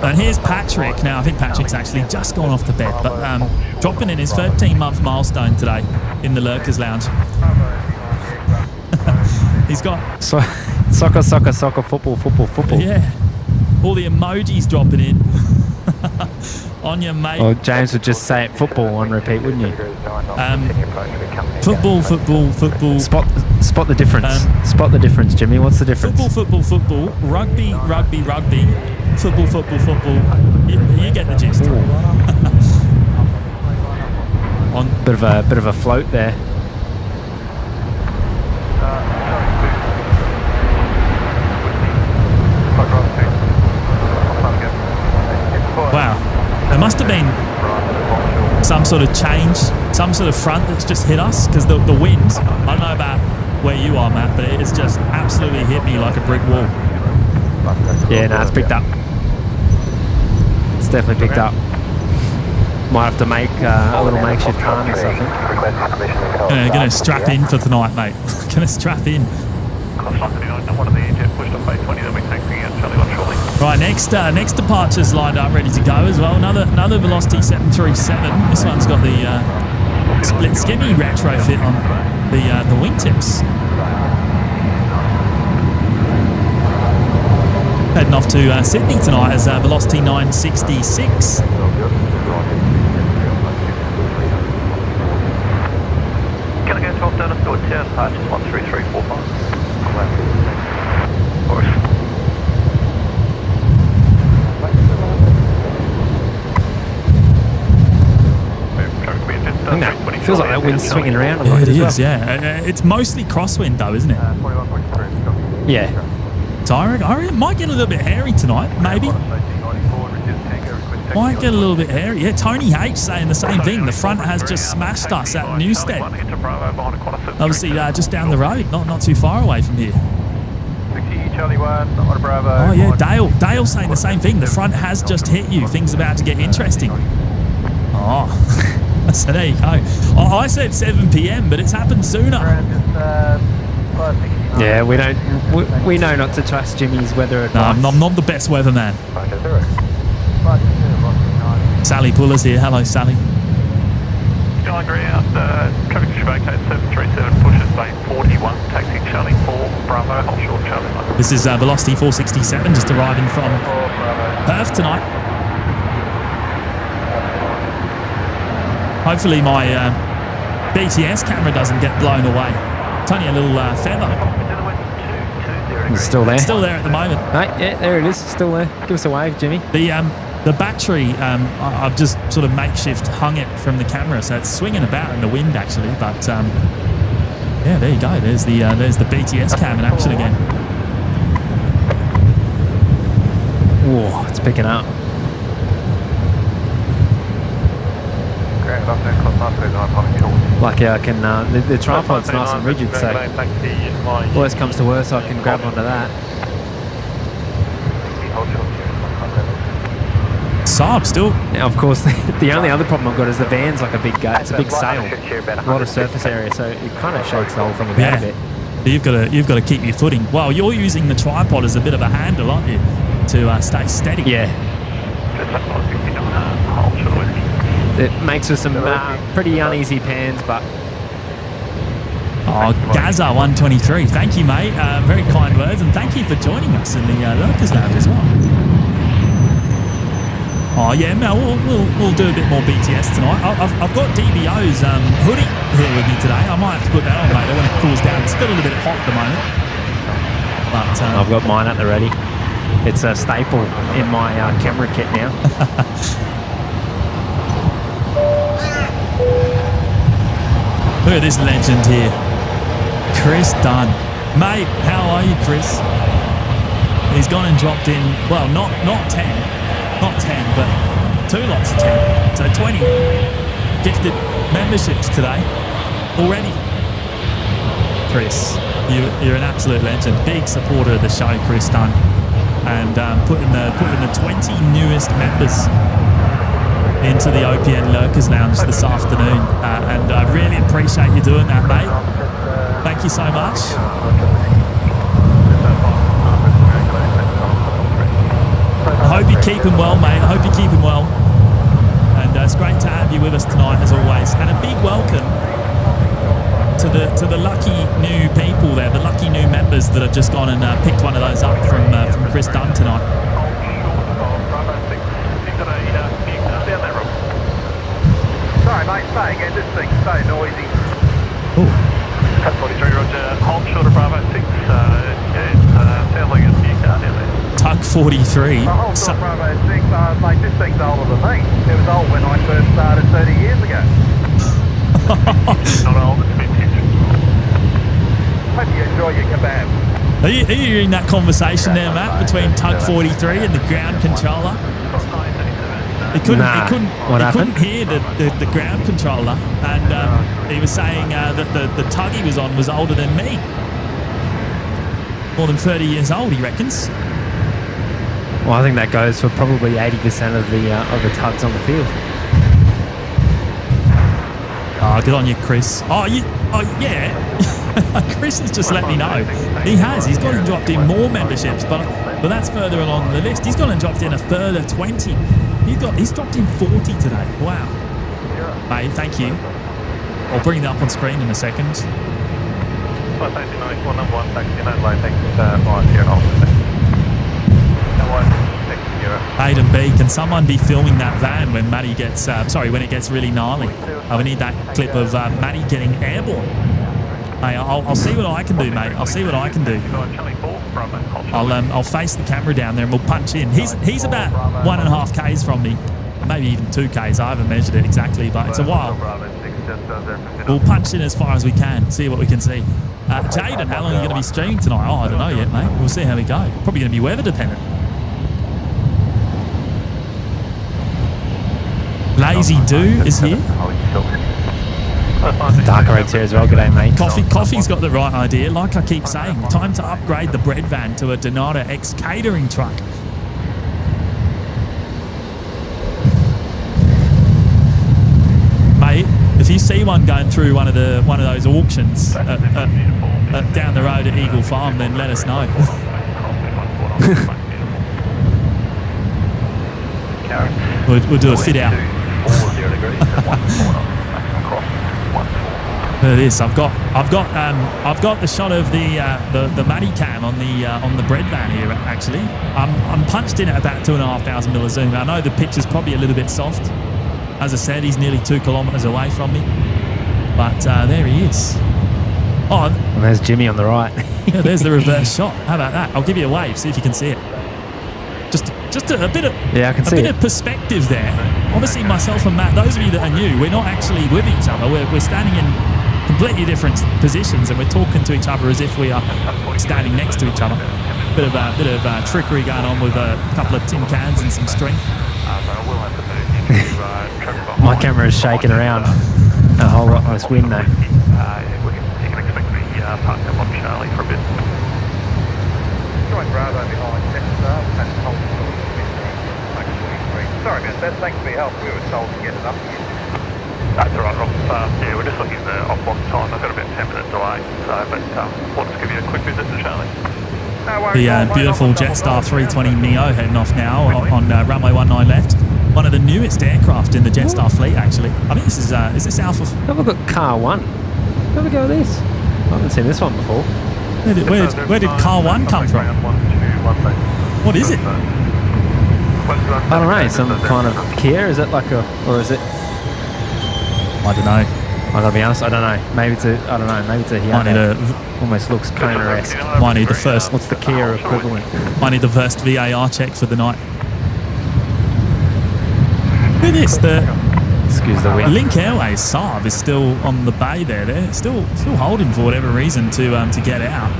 Speaker 1: And here's Patrick. Now I think Patrick's actually just gone off to bed, but dropping in his 13-month milestone today in the Lurkers Lounge. He's got
Speaker 2: soccer, football.
Speaker 1: Yeah, all the emojis dropping in. On your mate.
Speaker 2: Well, James would just say it football on repeat, wouldn't you?
Speaker 1: Football.
Speaker 2: Spot the difference. Spot the difference, Jimmy. What's the difference?
Speaker 1: Football. Rugby. Football. You get the gist. On
Speaker 2: bit of a float there.
Speaker 1: Wow, there must have been some sort of change, some sort of front that's just hit us, because the wind, I don't know about where you are, Matt, but it has just absolutely hit me like a brick wall.
Speaker 2: Yeah, no, it's picked up. It's definitely picked up. Might have to make a little makeshift harness, I think.
Speaker 1: Going to strap in for tonight, mate. Going to strap in. Right, next departure's lined up, ready to go as well. Another Velocity 737. This one's got the split skimmy retrofit on the wingtips. Heading off to Sydney tonight as Velocity 966.
Speaker 3: Gonna go 12 down to Ford Tower, departures 13345.
Speaker 2: Feels like that wind's swinging around a lot.
Speaker 1: Yeah, it is, yeah. It's mostly crosswind though, isn't it?
Speaker 2: Yeah.
Speaker 1: So I reckon it might get a little bit hairy tonight, maybe. Might get a little bit hairy. Yeah, Tony H saying the same thing. The front has just smashed us at Newstead. Obviously, just down the road, not too far away from here. Oh yeah, Dale saying the same thing. The front has just hit you. Things about to get interesting. Oh, so there you go. Oh, I said 7 p.m, but it's happened sooner.
Speaker 2: Yeah, we know not to trust Jimmy's weather advice.
Speaker 1: No, I'm not the best weatherman. Sally Pullers here. Hello, Sally.
Speaker 3: Skyline ground, traffic should vacate 737, pushes bay 41, taxi Charlie 4, Bravo, hold short Charlie 1.
Speaker 1: This is Velocity 467, just arriving from Perth tonight. Hopefully my BTS camera doesn't get blown away. It's only a little feather.
Speaker 2: It's still there.
Speaker 1: Still there at the moment.
Speaker 2: Right, yeah, there it is. Still there. Give us a wave, Jimmy.
Speaker 1: The The battery, I've just sort of makeshift hung it from the camera, so it's swinging about in the wind actually. But yeah, there you go. There's the BTS cam in action again.
Speaker 2: Whoa, it's picking up. Lucky I can, the tripod's nice and rigid, so worst comes to worst, I can grab onto that.
Speaker 1: Saab still.
Speaker 2: Now, of course, the only other problem I've got is the van's like a big it's a big sail, a lot of surface area, so it kind of shakes the whole thing about a bit.
Speaker 1: You've got to keep your footing. Well, you're using the tripod as a bit of a handle, aren't you, to stay steady?
Speaker 2: Yeah. It makes for some pretty uneasy pans, but...
Speaker 1: Oh, Gaza 123. Thank you, mate. Very kind words, and thank you for joining us in the Lurkers Lounge as well. Oh yeah, Mel, we'll do a bit more BTS tonight. I've got DBO's hoodie here with me today. I might have to put that on later when it cools down. It's got a little bit hot at the moment. But
Speaker 2: I've got mine at the ready. It's a staple in my camera kit now.
Speaker 1: Look at this legend here. Chris Dunn. Mate, how are you, Chris? He's gone and dropped in, well, not 10. Not 10, but 2 lots of 10. So 20 gifted memberships today already. Chris, you're an absolute legend. Big supporter of the show, Chris Dunn. And putting the 20 newest members into the OPN Lurkers Lounge this afternoon. And I really appreciate you doing that, mate. Thank you so much. I hope you're keeping well, mate. I hope you're keeping well. And it's great to have you with us tonight, as always. And a big welcome to the lucky new people there, the lucky new members that have just gone and picked one of those up from Chris Dunn tonight.
Speaker 3: Sorry, mate. Say again. This thing's so noisy.
Speaker 1: Oh.
Speaker 3: 43, Roger. Hold short of Bravo 6. Sounds like it's a new car down there.
Speaker 1: Tug 43.
Speaker 3: Hold short of Bravo 6. Mate, this thing's older than me. It was old when I first started 30 years ago. Not old, it's vintage. Hope you enjoy your kebab.
Speaker 1: Are you hearing that conversation there, Matt, between Tug 43 and the ground controller? He couldn't hear the ground controller, and he was saying that the tug he was on was older than me. More than 30 years old, he reckons.
Speaker 2: Well, I think that goes for probably 80% of the tugs on the field.
Speaker 1: Oh, good on you, Chris. Oh yeah. Chris has just let me know. He's gone and dropped in more memberships, but that's further along the list. He's gone and dropped in a further 20. He's dropped in 40 today. Wow. Mate, thank you. I'll bring that up on screen in a second. Aiden B, can someone be filming that van when Matty gets, when it gets really gnarly? I need that clip of Matty getting airborne. Hey, I'll see what I can do, mate. I'll see what I can do. I'll face the camera down there and we'll punch in. He's about 1.5 Ks from me, maybe even 2 Ks. I haven't measured it exactly, but it's a while. We'll punch in as far as we can, see what we can see. Jaden, how long are you going to be streaming tonight? Oh, I don't know yet, mate. We'll see how we go. Probably going to be weather dependent. Lazy Do is here.
Speaker 2: Darker Eggs here as well. G'day, mate.
Speaker 1: Coffee's got the right idea. Like I keep saying, time to upgrade the bread van to a Donata X catering truck. Mate, if you see one going through one of those auctions down the road at Eagle Farm, then let us know. We'll do a fit out. There it is. I've got the shot of the Matty cam on the bread van here. Actually, I'm punched in at about 2,500 mil of zoom. I know the picture's probably a little bit soft. As I said, he's nearly 2 kilometres away from me, but there he is. Oh,
Speaker 2: and there's Jimmy on the right.
Speaker 1: Yeah, there's the reverse shot. How about that? I'll give you a wave. See if you can see it. just a bit of
Speaker 2: Yeah, I can see
Speaker 1: bit
Speaker 2: it.
Speaker 1: of perspective there. Obviously, myself and Matt, those of you that are new, we're not actually with each other. We're standing in completely different positions, and we're talking to each other as if we are standing next to each other. Bit of trickery going on with a couple of tin cans and some string.
Speaker 2: My camera is shaking around a whole lot in this wind though.
Speaker 3: You can expect to be parked up on Charlie for a bit. Joint Bravo behind Jetstar, and hold sorry about that, thanks for your help. We were told to get it up again. That's all right, Rob. Yeah, we're just looking at the off-block time. I've got about 10-minute delay, so, but we'll just give you a quick visit to Charlie. No worries,
Speaker 1: The beautiful Jetstar 320 Neo heading off now on runway 19 left. One of the newest aircraft in the Jetstar fleet, actually. I think this is this Alpha.
Speaker 2: Have we got car 1? Have we go with this? I haven't seen this one before.
Speaker 1: Where did car 1 come from? What is it?
Speaker 2: I don't know, some kind of Kia? Is it like a, or is it?
Speaker 1: I don't know.
Speaker 2: I gotta be honest, I don't know. Maybe it's a, I don't know, maybe it's a Hyundai. Almost looks Kona-esque.
Speaker 1: Might need the first.
Speaker 2: What's the Kia equivalent?
Speaker 1: Might need the first VAR check for the night. Look at this. The
Speaker 2: Excuse the wind.
Speaker 1: Link Airways Saab is still on the bay there. They're still holding for whatever reason to get out.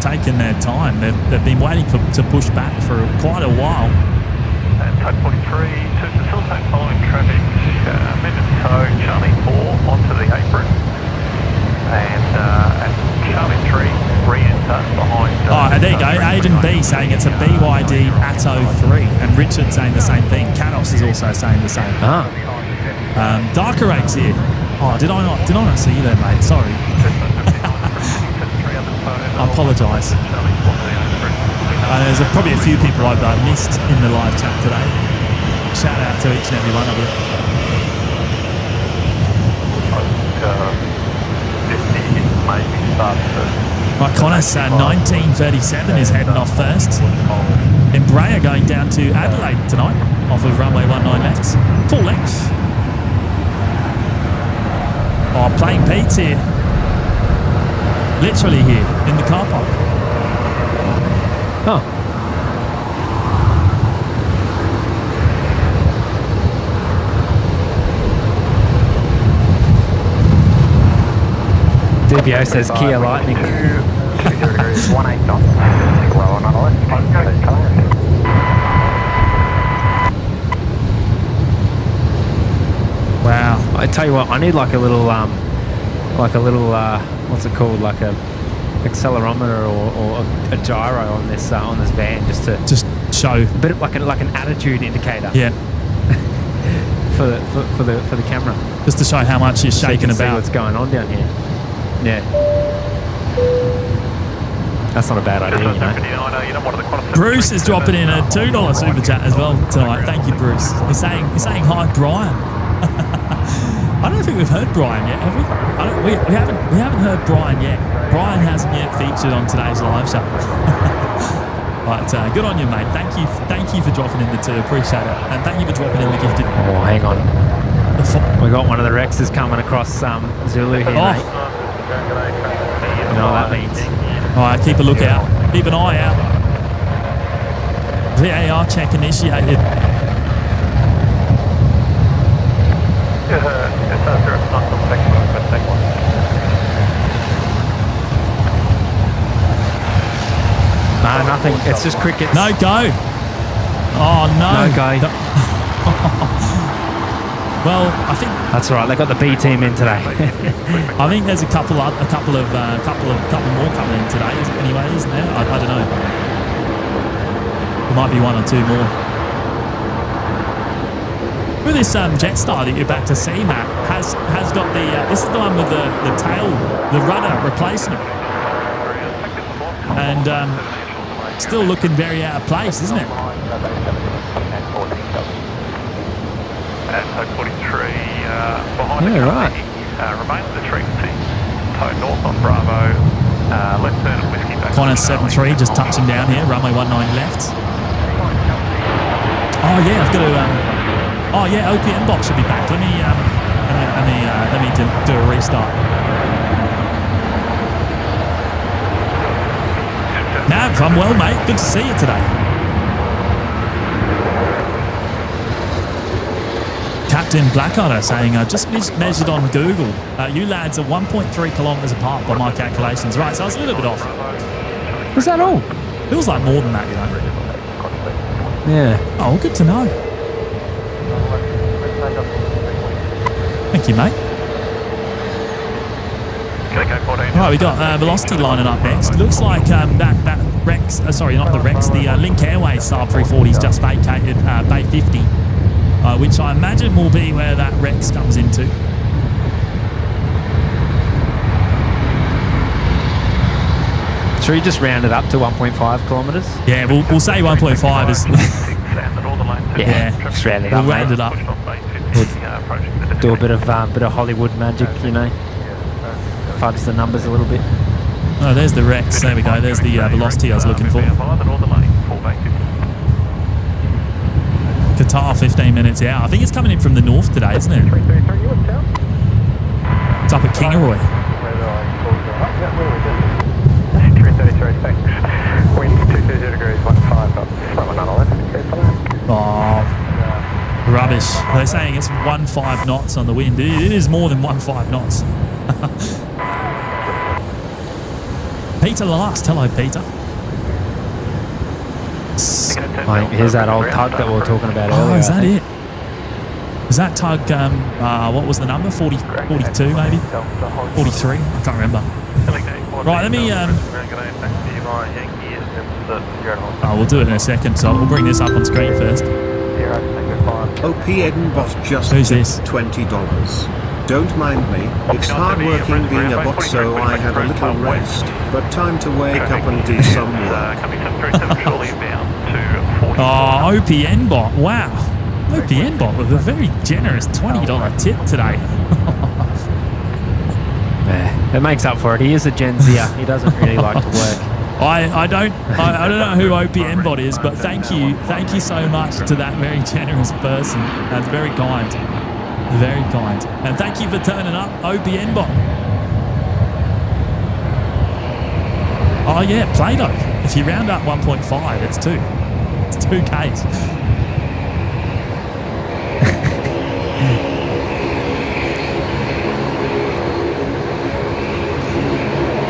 Speaker 1: Taking their time. They've been waiting to push back for quite a while.
Speaker 3: And type 43 to facilitate following traffic, minute tow Charlie 4 onto the apron, and Charlie 3 re-enter behind.
Speaker 1: There you go. Aiden B saying it's a BYD Atto 3, and Richard saying the same thing. Canos is also saying the same. Darker Eggs here. Oh, did I not see you there, mate? Sorry. I apologise. There's probably a few people I've missed in the live chat today. Shout out to each and every one of you. Right, Qantas 1937 is heading off first. Embraer going down to Adelaide tonight off of runway 19 left. Full length. Oh, Plain Pete's here. Literally here in the car park.
Speaker 2: Oh. DBO says Kia Lightning.
Speaker 5: 18 knots. Well, on the left.
Speaker 1: Wow.
Speaker 2: I tell you what, I need like a little what's it called, like a accelerometer or a gyro on this van, just to
Speaker 1: show
Speaker 2: a bit of like an attitude indicator.
Speaker 1: Yeah.
Speaker 2: for the camera,
Speaker 1: just to show how much you're shaking
Speaker 2: so you can
Speaker 1: about.
Speaker 2: see what's going on down here. Yeah. That's not a bad idea, you know.
Speaker 1: Bruce is dropping in a $2 super chat as well tonight. Thank you, Bruce. He's saying hi, Brian. I don't think we've heard Brian yet, have we? We haven't heard Brian yet. Brian hasn't yet featured on today's live show. Right, good on you, mate. Thank you for dropping in the 2. Appreciate it, and thank you for dropping in the gifted.
Speaker 2: Oh, hang on. We got one of the Rexes coming across Zulu here, mate. You know what that means.
Speaker 1: All right, keep a lookout. Keep an eye out. VAR check initiated.
Speaker 2: No, nothing. It's just crickets.
Speaker 1: No go. Oh no.
Speaker 2: No go.
Speaker 1: Well, I think
Speaker 2: that's all right. They got the B team in today.
Speaker 1: I think there's a couple more coming in today. Anyway, isn't there? I don't know. There might be 1 or 2 more. With this Jetstar that you're about to see, Matt, has got the this is the one with the tail, the rudder replacement, and still looking very out of place, isn't it?
Speaker 3: And so 43 behind
Speaker 2: yeah,
Speaker 3: the
Speaker 2: right.
Speaker 3: Remain with the frequency. Toe north on Bravo. Left turn of Whiskey back.
Speaker 1: Qantas 73 just touching down here. Runway 19 left. Oh yeah, I've got to. Oh yeah, OPM box should be back. Let me do a restart. Nav, I'm well, mate. Good to see you today. Captain Blackadder saying, just measured on Google. You lads are 1.3 kilometres apart by my calculations. Right, so I was a little bit off.
Speaker 2: Was that all?
Speaker 1: Feels like more than that, you know.
Speaker 2: Yeah.
Speaker 1: Oh, good to know. Thank you, mate. Right, we got Velocity lining up next. Looks like that Rex, sorry, not the Rex, the Link Airways Saab 340's just vacated Bay 50, which I imagine will be where that Rex comes into.
Speaker 2: Should we just round it up to 1.5 kilometres?
Speaker 1: Yeah, we'll say 1.5 is...
Speaker 2: yeah, just round it up.
Speaker 1: We'll round it up.
Speaker 2: We'll do a bit of Hollywood magic, you know. Fudge the numbers a little bit.
Speaker 1: Oh, there's the Rex. There we go. There's the Velocity I was looking for. Qatar 15 minutes out. I think it's coming in from the north today, isn't it? It's up at Kingaroy. Oh, rubbish. They're saying it's 15 knots on the wind. It is more than 15 knots. Peter last. Hello, Peter.
Speaker 2: Here's that old tug that we were talking about earlier.
Speaker 1: Oh, is that it? Is that tug, what was the number? 42 maybe? 43? I can't remember. Right, let me... we'll do it in a second, so we'll bring this up on screen first.
Speaker 6: OPN bot just
Speaker 1: Who's this?
Speaker 6: $20. Don't mind me, it's hard working being a bot, so I have a little rest, but time to wake up and do some work.
Speaker 1: Oh, OPN bot, wow. OPN bot with a very generous $20 tip today.
Speaker 2: Yeah, it makes up for it. He is a Gen Zer. He doesn't really like to work.
Speaker 1: I don't know who OPN bot is, but thank you so much to that very generous person. That's very kind. Very kind. And thank you for turning up, OPN bot. Oh yeah, Play-Doh. If you round up 1.5, it's 2. It's 2 Ks.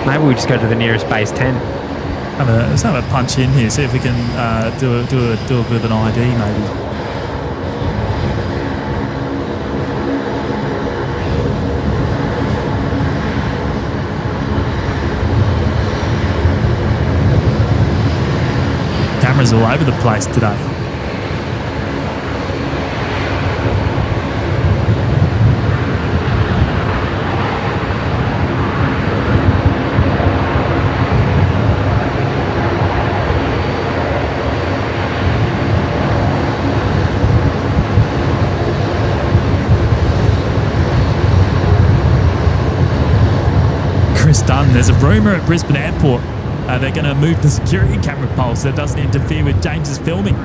Speaker 2: Maybe we just go to the nearest base 10.
Speaker 1: Let's have a punch in here. See if we can do a bit of an ID maybe. Cameras all over the place today. Chris Dunn, there's a rumour at Brisbane Airport they're going to move the security camera pole so it doesn't interfere with James's filming.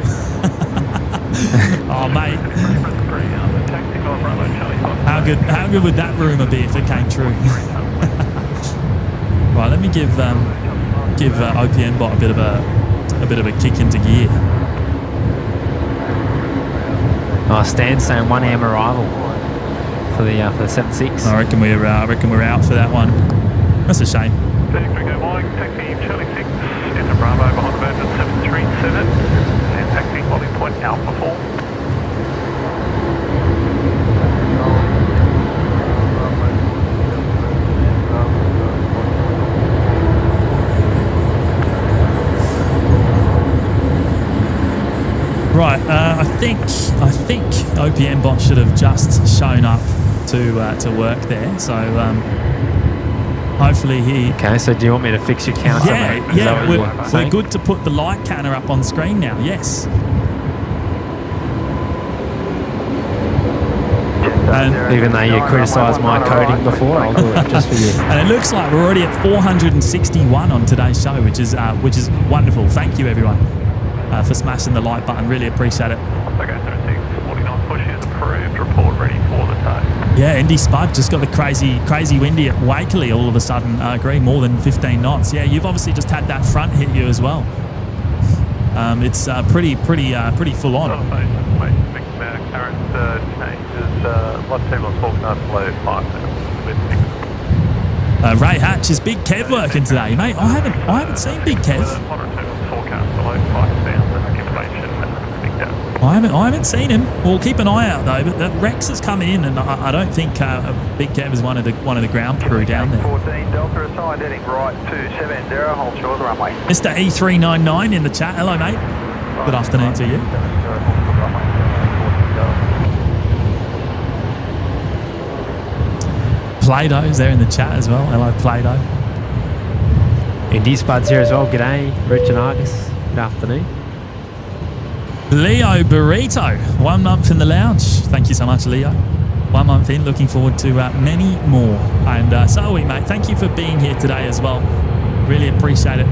Speaker 1: Oh, mate. How good would that rumour be if it came true? Right, let me give OPN bot a bit of a kick into gear.
Speaker 2: Oh, Stan's saying 1 AM arrival for the 7-6.
Speaker 1: I reckon we're out for that one. That's a shame.
Speaker 3: Taxi Charlie 6 into Bravo behind the Virgin 737 and taxi holding point Alpha 4.
Speaker 1: Right, I think OPN bot should have just shown up to work there. So hopefully he.
Speaker 2: Okay, so do you want me to fix your counter?
Speaker 1: Yeah. We're good to put the light counter up on screen now. Yes. And
Speaker 2: even though you criticised my coding before, I'll do it just for you.
Speaker 1: And it looks like we're already at 461 on today's show, which is wonderful. Thank you everyone for smashing the like button. Really appreciate it.
Speaker 3: Okay, 3649 push is approved. Report ready for the tow.
Speaker 1: Yeah, Indy Spud just got the crazy windy at Wakeley all of a sudden. I agree, more than 15 knots. Yeah, you've obviously just had that front hit you as well. It's pretty full on.
Speaker 3: current changes, lot 2 on 12 knots below 5 with 6.
Speaker 1: Ray Hatch, is Big Kev working today, mate? I haven't seen Big Kev.
Speaker 3: Forecast below 5,000 information.
Speaker 1: I haven't seen him. We'll keep an eye out though. But the Rex has come in, and I don't think Big Kev is one of the ground crew down there.
Speaker 5: 14 Delta assigned, heading right to 70, hold short of the runway.
Speaker 1: Mr. E399 in the chat. Hello, mate. Good afternoon to you. Play-Doh's there in the chat as well. Hello, Play-Doh.
Speaker 2: Indy Spud's here as well. G'day, Richard Argus. Good afternoon.
Speaker 1: Leo Burrito, 1 month in the lounge. Thank you so much, Leo. 1 month in, looking forward to many more. And so are we, mate. Thank you for being here today as well. Really appreciate it.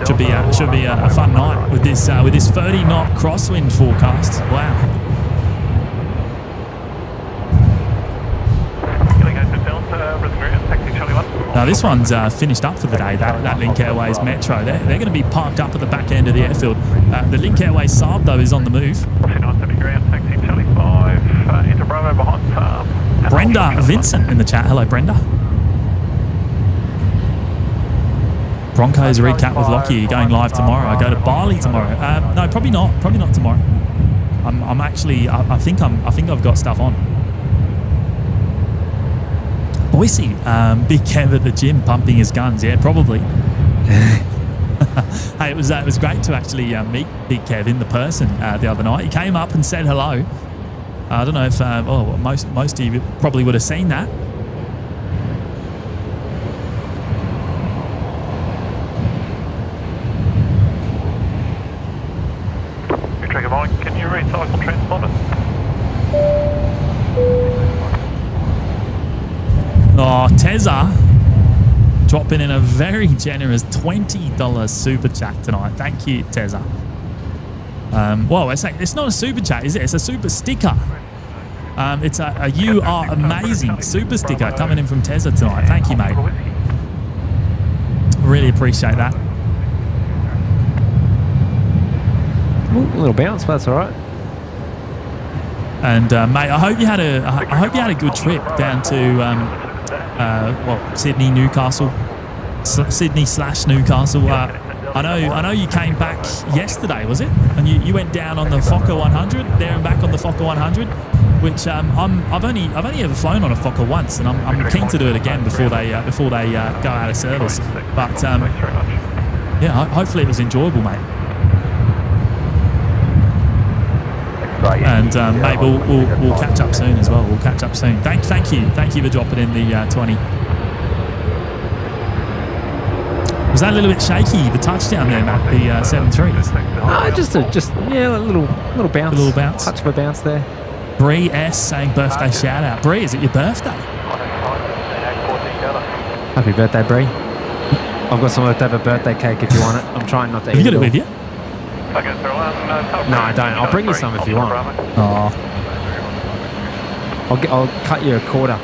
Speaker 1: Should be a fun night with this 30-knot crosswind forecast. Wow. Now this one's finished up for the day, that Link Airways Metro. They're going to be parked up at the back end of the airfield. The Link Airways Saab, though, is on the move. Brenda Vincent in the chat. Hello, Brenda. Broncos recap with Lockie going live tomorrow. I go to Bali tomorrow. No, probably not. Probably not tomorrow. I'm actually. I think I've got stuff on. Boise, Big Kev at the gym pumping his guns. Yeah, probably. Hey, it was great to actually meet Big Kev in the person the other night. He came up and said hello. I don't know if most of you probably would have seen that.
Speaker 3: Can you recycle transponder?
Speaker 1: Oh, Tezza dropping in a very generous $20 super chat tonight. Thank you, Tezza. Well, it's not a super chat, is it? It's a super sticker. It's a "You Are Amazing" super sticker coming in from Tezza tonight. Thank you, mate. Really appreciate that.
Speaker 2: Ooh, a little bounce, but that's all right.
Speaker 1: And mate, I hope you had a good trip down to Sydney, Newcastle, Sydney/Newcastle. I know you came back yesterday, was it? And you went down on the Fokker 100, there and back on the Fokker 100, which I've only ever flown on a Fokker once, and I'm keen to do it again before they go out of service. But yeah, hopefully it was enjoyable, mate. And mate, we'll catch up soon as well. We'll catch up soon. Thank you for dropping in the 20. Was that a little bit shaky, the touchdown there, Matt? The 7-3?
Speaker 2: Just a little bounce.
Speaker 1: A little bounce.
Speaker 2: Touch of a bounce there.
Speaker 1: Bree S saying birthday shout out. Bree, is it your birthday?
Speaker 2: Happy birthday, Bree. I've got some leftover birthday cake if you want it. I'm trying not to eat it.
Speaker 1: Have you got it with you?
Speaker 2: No, I don't. I'll bring you some if you want.
Speaker 1: Oh.
Speaker 2: I'll cut you a quarter.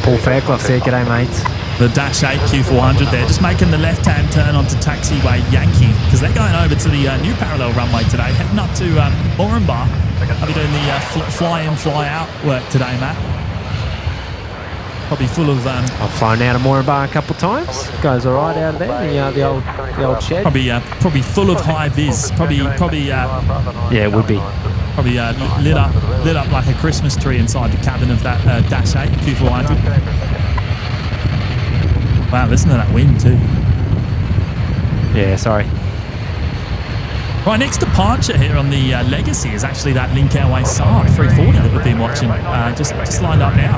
Speaker 2: Paul Fairclough's here. G'day, mates.
Speaker 1: The Dash 8 Q400 there, just making the left-hand turn onto taxiway Yankee, because they're going over to the new parallel runway today, heading up to Moranbah. I'll be doing the fly-in, fly-out work today, Matt. Probably full of...
Speaker 2: I've flown out of Moranbah a couple of times. Goes all right out of there, the old shed.
Speaker 1: Probably full of high-vis. Probably.
Speaker 2: Yeah, it would be.
Speaker 1: Probably lit up like a Christmas tree inside the cabin of that Dash 8 Q400. Wow, listen to that wind too.
Speaker 2: Yeah, sorry.
Speaker 1: Right, next departure here on the Legacy is actually that Link Airways Saab 340 that we've been watching. Just lined up now.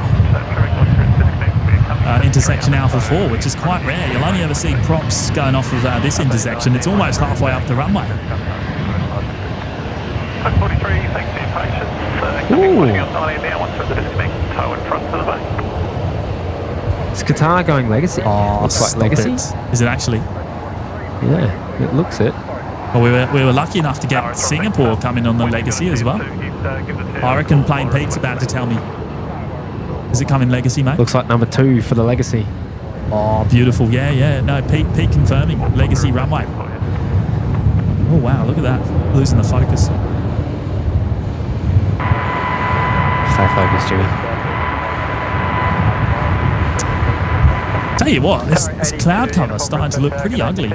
Speaker 1: Intersection Alpha 4, which is quite rare. You'll only ever see props going off of this intersection. It's almost halfway up the runway.
Speaker 3: 43, thanks for your patience.
Speaker 2: Ooh.
Speaker 3: Toe in front to the back.
Speaker 2: Is Qatar going Legacy?
Speaker 1: Oh,
Speaker 2: looks like Legacy.
Speaker 1: Is it actually?
Speaker 2: Yeah, it looks it.
Speaker 1: Well, we were lucky enough to get Singapore coming on the Legacy as well. I reckon Plain Pete's about to tell me. Is it coming Legacy, mate?
Speaker 2: Looks like number 2 for the Legacy.
Speaker 1: Oh, beautiful. Yeah. No, Pete confirming. Legacy runway. Oh, wow. Look at that. Losing the focus.
Speaker 2: Stay focused, Jimmy.
Speaker 1: Tell you what, this cloud cover is starting to look pretty ugly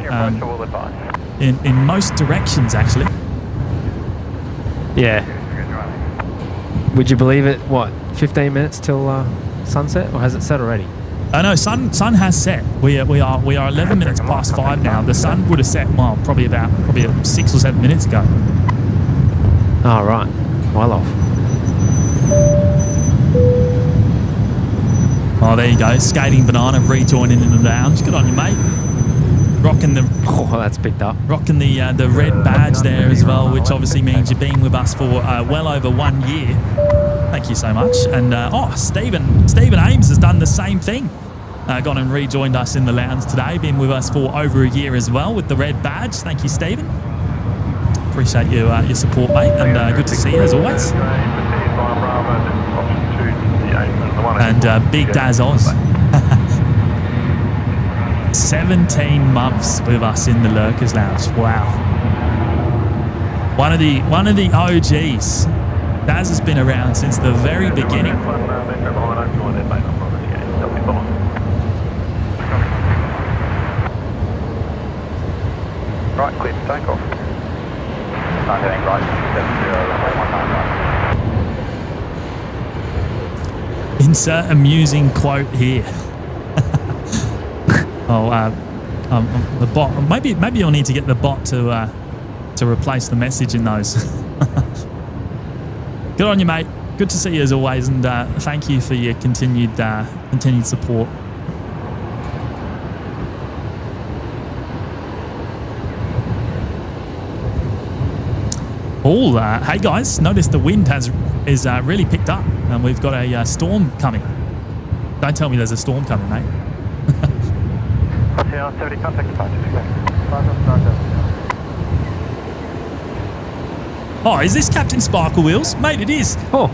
Speaker 1: in most directions, actually.
Speaker 2: Yeah. Would you believe it? What, 15 minutes till sunset, or has it set already?
Speaker 1: No, sun has set. We are 11 minutes past 5 now. The sun would have set probably 6 or 7 minutes ago.
Speaker 2: Oh right, well off.
Speaker 1: Oh, there you go. Skating Banana rejoining in the lounge. Good on you, mate. Rocking the
Speaker 2: that's picked up.
Speaker 1: Rocking the red badge there as well, which obviously means you've been with us for well over 1 year. Thank you so much. And Stephen Ames has done the same thing. Gone and rejoined us in the lounge today. Been with us for over a year as well with the red badge. Thank you, Stephen. Appreciate your support, mate, and good to see you as always. And Big Daz Oz. 17 months with us in the Lurkers Lounge. Wow. One of the OGs. Daz has been around since the very beginning.
Speaker 3: Right, clear to takeoff. Heading right, 70,
Speaker 1: Insert amusing quote here. The bot. Maybe you'll need to get the bot to replace the message in those. Good on you, mate. Good to see you as always, and thank you for your continued support. Hey guys, notice the wind is really picked up, and we've got a storm coming. Don't tell me there's a storm coming, mate. Oh, is this Captain Sparkle Wheels? Mate, it is.
Speaker 2: Oh,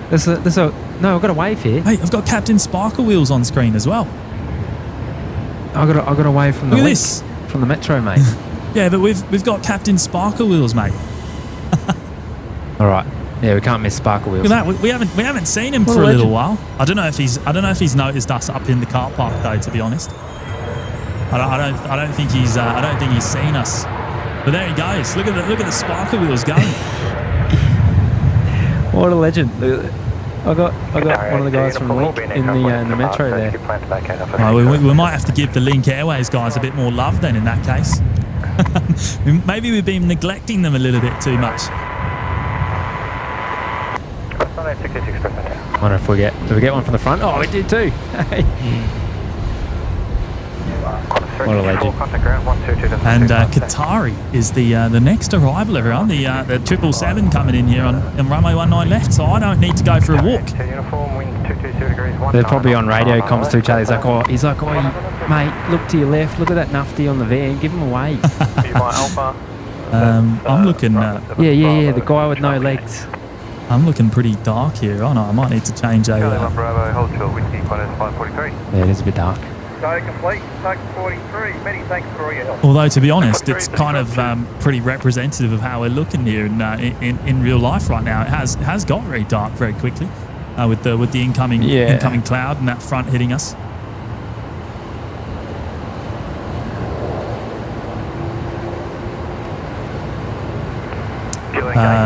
Speaker 2: no, I've got a wave here.
Speaker 1: Mate, I've got Captain Sparkle Wheels on screen as well.
Speaker 2: I got a wave from the
Speaker 1: Look at
Speaker 2: link,
Speaker 1: this.
Speaker 2: from the Metro, mate.
Speaker 1: Yeah, but we've got Captain Sparkle Wheels, mate.
Speaker 2: All right. Yeah, we can't miss Sparkle Wheels.
Speaker 1: Look at that. We haven't seen him for a little while. I don't know if he's noticed us up in the car park though. To be honest, I don't think he's seen us. But there he goes. Look at the Sparkle Wheels going.
Speaker 2: What a legend! I got one of the guys from Link in the Metro there.
Speaker 1: We might have to give the Link Airways guys a bit more love then. In that case, maybe we've been neglecting them a little bit too much.
Speaker 2: I wonder if did we get one from the front? Oh, we did too. What a legend.
Speaker 1: And Qatari is the next arrival, everyone. The 777 coming in here on runway 19 left, so I don't need to go for a walk.
Speaker 2: They're probably on radio comms to each other. He's like, mate, look to your left. Look at that nufty on the van. Give him a wave.
Speaker 1: I'm looking.
Speaker 2: Yeah. The guy with no legs.
Speaker 1: I'm looking pretty dark here. Oh no, I might need to change a.
Speaker 2: Yeah, it is a bit dark.
Speaker 3: Complete, take 43. Many thanks for all your help.
Speaker 1: Although to be honest, it's kind of pretty representative of how we're looking here in real life right now. It has got very dark very quickly with the incoming cloud and that front hitting us.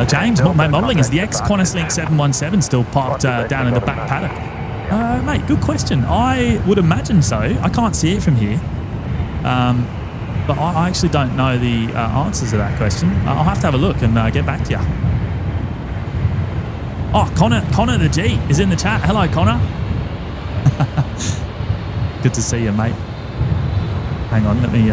Speaker 1: James, mate, modelling is the ex-Qantas Link 717 still parked down in the back paddock? Mate, good question. I would imagine so. I can't see it from here. But I actually don't know the answers to that question. I'll have to have a look and get back to you. Oh, Connor the G is in the chat. Hello, Connor. Good to see you, mate. Hang on, let me...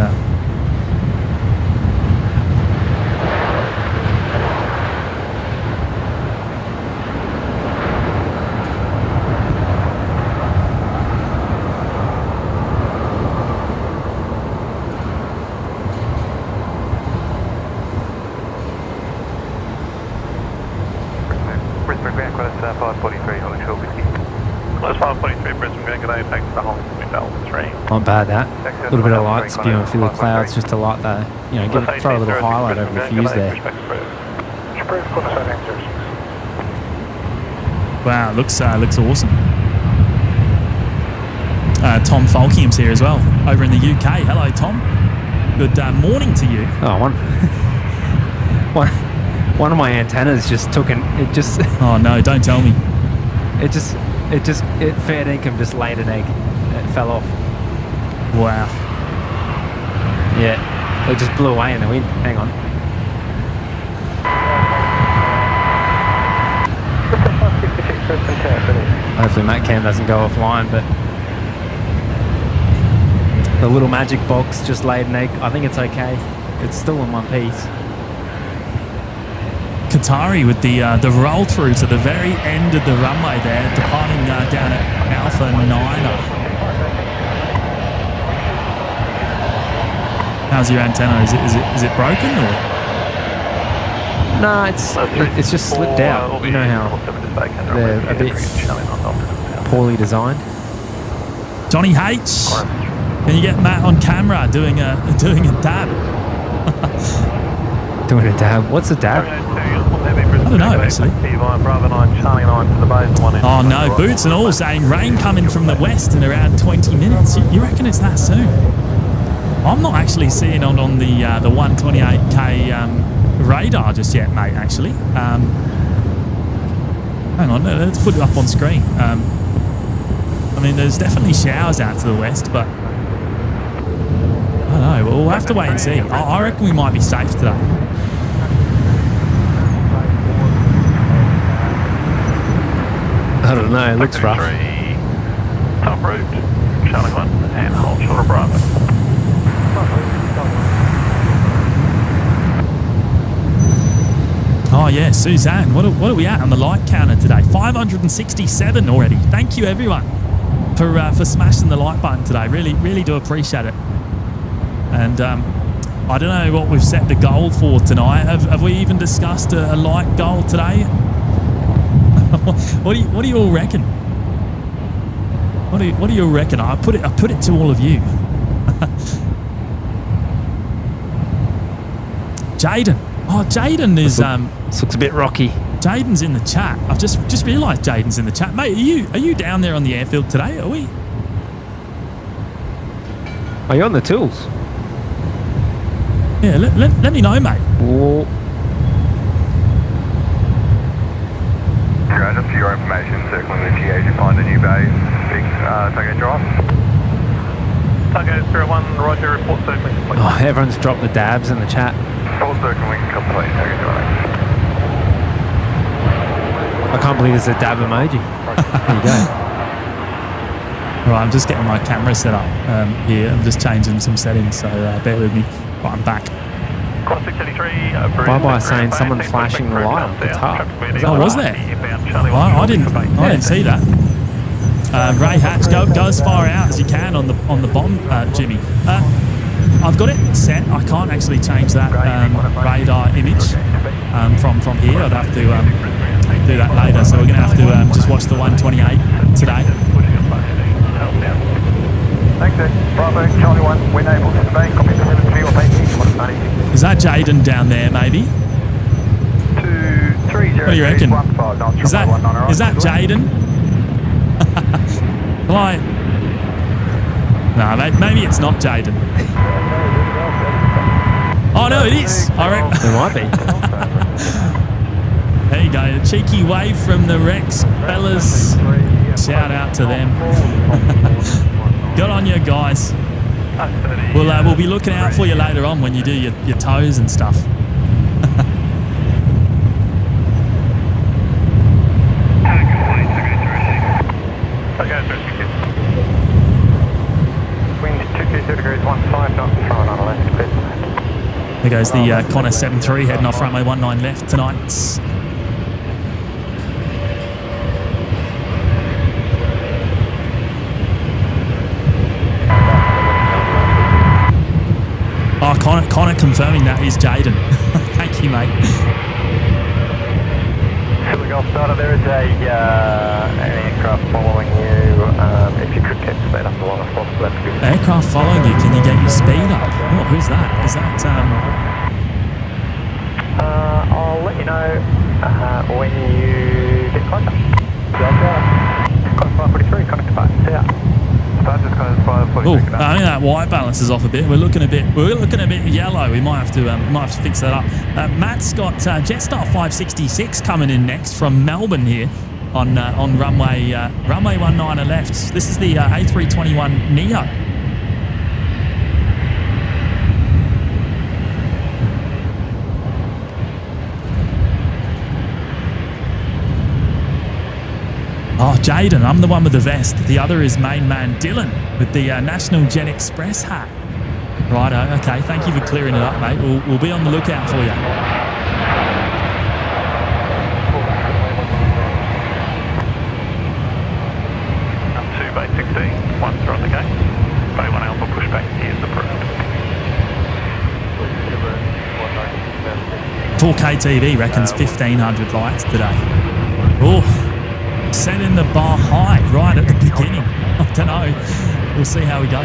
Speaker 3: 23 Brisbane, good day, thanks for holding Vtail 3.
Speaker 2: Not bad, that. A little bit of light spewing through the clouds just to light the, throw a little highlight over the fuse there.
Speaker 1: Wow, looks awesome. Tom Falkingham's here as well, over in the UK. Hello, Tom. Good morning to you.
Speaker 2: Oh, one of my antennas just took it just.
Speaker 1: Oh no! Don't tell me.
Speaker 2: It fair dinkum just laid an egg. It fell off.
Speaker 1: Wow.
Speaker 2: Yeah, it just blew away in the wind. Hang on. Hopefully Matt Cam doesn't go offline, but the little magic box just laid an egg. I think it's okay. It's still in one piece.
Speaker 1: Qatari with the roll through to the very end of the runway there, departing down at Alpha 9er. How's your antenna? Is it broken or?
Speaker 2: No, it's just slipped out. You know how they're a bit poorly designed.
Speaker 1: Johnny H, can you get Matt on camera doing a dab?
Speaker 2: Doing a dab? What's a dab?
Speaker 1: I don't know actually. Oh no, boots and all saying rain coming from the west in around 20 minutes. You reckon it's that soon? I'm not actually seeing on the 128k radar just yet, mate, actually. Hang on, let's put it up on screen. I mean, there's definitely showers out to the west, but I don't know. We'll have to wait and see. I reckon we might be safe today.
Speaker 2: I don't know, it looks rough.
Speaker 3: Top route, Charlie 1, and hold short of Bravo.
Speaker 1: Oh yeah, Suzanne, what are we at on the light counter today? 567 already. Thank you everyone for smashing the like button today. Really do appreciate it. And I don't know what we've set the goal for tonight. Have we even discussed a like goal today? What do you all reckon? What do you reckon? I put it to all of you. Jaden. Oh, Jaden is
Speaker 2: This looks a bit rocky.
Speaker 1: Jaden's in the chat. I've just realised Jaden's in the chat. Mate, are you down there on the airfield today? Are we?
Speaker 2: Are you on the tools?
Speaker 1: Yeah, let me know, mate.
Speaker 2: Whoa.
Speaker 3: Roger, for your information, circling the GA to find a new base. Big Tago drive. Tago 01, Roger, report circling complete.
Speaker 2: Oh, everyone's dropped the dabs in the chat.
Speaker 3: Full circling complete, Tago drive.
Speaker 2: I can't believe there's a dab emoji. There you go.
Speaker 1: Right, I'm just getting my camera set up here. I'm just changing some settings, so bear with me. Right, I'm back.
Speaker 2: Bye-bye saying someone flashing the light on the top.
Speaker 1: Oh, was there? I didn't see that. Ray Hatch, go as far out as you can on the bottom, Jimmy. I've got it set. I can't actually change that radar image from here. I'd have to do that later. So we're going to have to just watch the 128 today.
Speaker 3: Thanks, Bravo, Charlie 1, when able to survey, copy the 73 or 80.
Speaker 1: Is that Jaden down there, maybe?
Speaker 3: 230.
Speaker 1: What do you reckon? Is that Jaden? Like, no, maybe it's not Jaden. Oh no, it is. I reckon
Speaker 2: It might be.
Speaker 1: There you go, a cheeky wave from the Rex fellas. Shout out to them. Good on you guys. We'll be looking out for you later on when you do your toes and stuff. There goes the Qantas 73 heading off runway 19 left tonight. Oh, Connor confirming that is Jaden. Thank you, mate.
Speaker 3: Here we go, Golf Starter, there is an aircraft following you. If you could keep the speed up as long as possible, that'd be good.
Speaker 1: Aircraft following you. Can you get your speed up? Oh, who's that? Is that
Speaker 3: I'll let you know when you get closer. Qantas 543, connect to 5. Yeah. Qantas 543.
Speaker 1: Oh, I think that white balance is off a bit. We're looking a bit yellow. We might have to fix that up. Matt's got Jetstar 566 coming in next from Melbourne here on runway 19 left. This is the A321 Neo. Oh, Jaden, I'm the one with the vest. The other is main man Dylan with the National Jet Express hat. Righto, okay. Thank you for clearing it up, mate. We'll be on the lookout for you.
Speaker 3: Up to Bay 16, once they're on the gate. Bay 1 Alpha pushback is approved.
Speaker 1: 4K TV reckons 1,500 lights today. Oh. Setting the bar high right at the beginning. I don't know. We'll see how we go.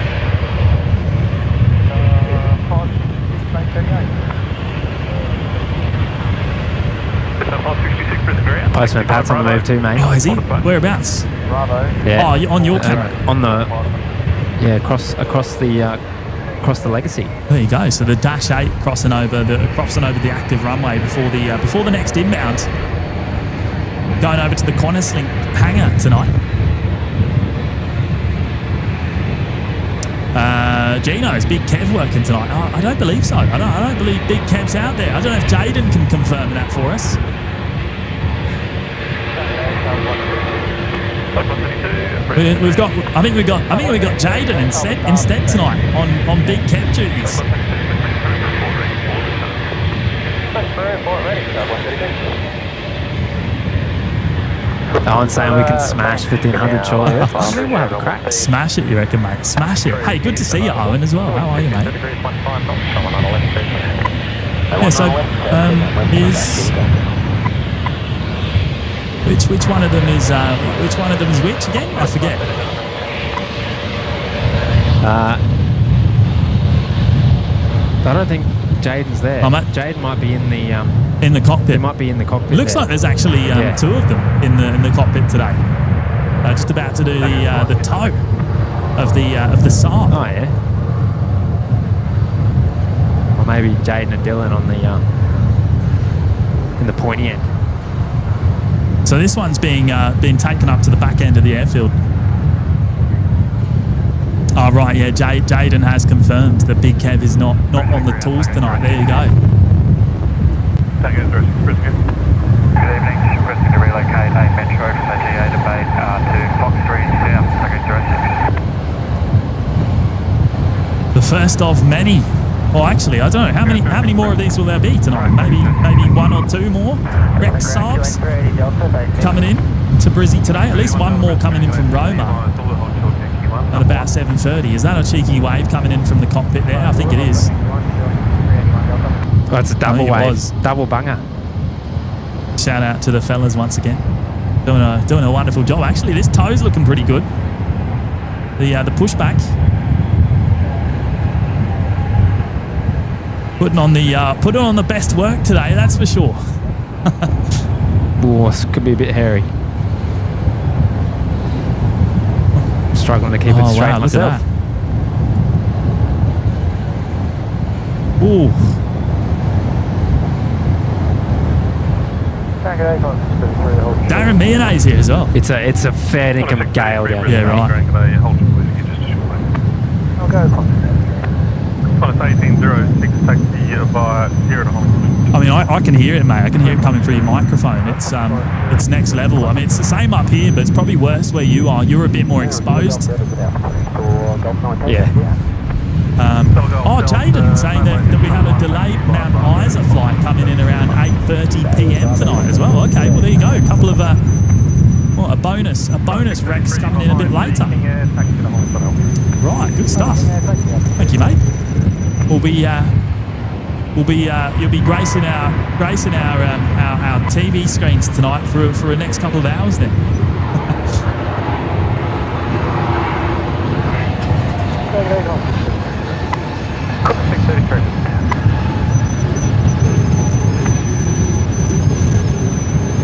Speaker 2: Postman Pat's on the move too, mate.
Speaker 1: Oh, is he? Whereabouts?
Speaker 2: Yeah.
Speaker 1: Oh, on your camera.
Speaker 2: On the across the legacy.
Speaker 1: There you go. So the Dash 8 crossing over the active runway before the next inbound. Going over to the Qantas Link hangar tonight. Gino, is Big Kev working tonight? Oh, I don't believe so. I don't believe Big Kev's out there. I don't know if Jaden can confirm that for us. I think we got Jaden instead tonight on Big Kev duties.
Speaker 2: Owen's saying we can smash 1,500 shortly. Maybe we'll have a crack.
Speaker 1: Smash it, you reckon, mate? Smash it. Hey, good to see you, Owen, as well. How are you, mate? Yeah, so which one of them is which again? I forget.
Speaker 2: I don't think Jaden's there.
Speaker 1: Oh, mate.
Speaker 2: Jaden might be in the
Speaker 1: cockpit.
Speaker 2: He might be in the cockpit.
Speaker 1: It looks like there's actually two of them in the cockpit today. Just about to do the tow of the Saab.
Speaker 2: Oh yeah. Or maybe Jaden and Dylan on the in the pointy end.
Speaker 1: So this one's being taken up to the back end of the airfield. Oh, right, yeah, Jaden has confirmed that Big Kev is not on the tools tonight. There you go.
Speaker 3: Good evening. Requesting to relocate a Metro from the GA to Bay to Fox 3 South.
Speaker 1: The first of many. Oh, actually, I don't know. How many more of these will there be tonight? Maybe one or two more Rex Saabs coming in to Brizzy today. At least one more coming in from Roma at about 7:30. Is that a cheeky wave coming in from the cockpit there? I think it is.
Speaker 2: Oh, it's a double wave. Double banger.
Speaker 1: Shout out to the fellas once again. Doing a wonderful job. Actually, this tow's looking pretty good. The pushback. Putting on the best work today, that's for sure.
Speaker 2: Ooh, this could be a bit hairy. Struggling to keep it straight myself.
Speaker 1: Look at that. Ooh. Darren Mayonnaise here as well.
Speaker 2: It's a fair dinkum gale down here.
Speaker 1: Yeah, right.
Speaker 3: I'll go Qantas 1806 taxi via 0 to Hong Kong.
Speaker 1: I mean, I can hear it, mate. I can hear it coming through your microphone. It's next level. I mean, it's the same up here, but it's probably worse where you are. You're a bit more exposed.
Speaker 2: Yeah.
Speaker 1: Jaden saying that we have a delayed Mount Isa flight coming in around 8:30 p.m. tonight as well. Okay, well there you go. A couple of a bonus Rex coming in a bit later. Right, good stuff. Thank you, mate. will be you'll be gracing our TV screens tonight for the next couple of hours then.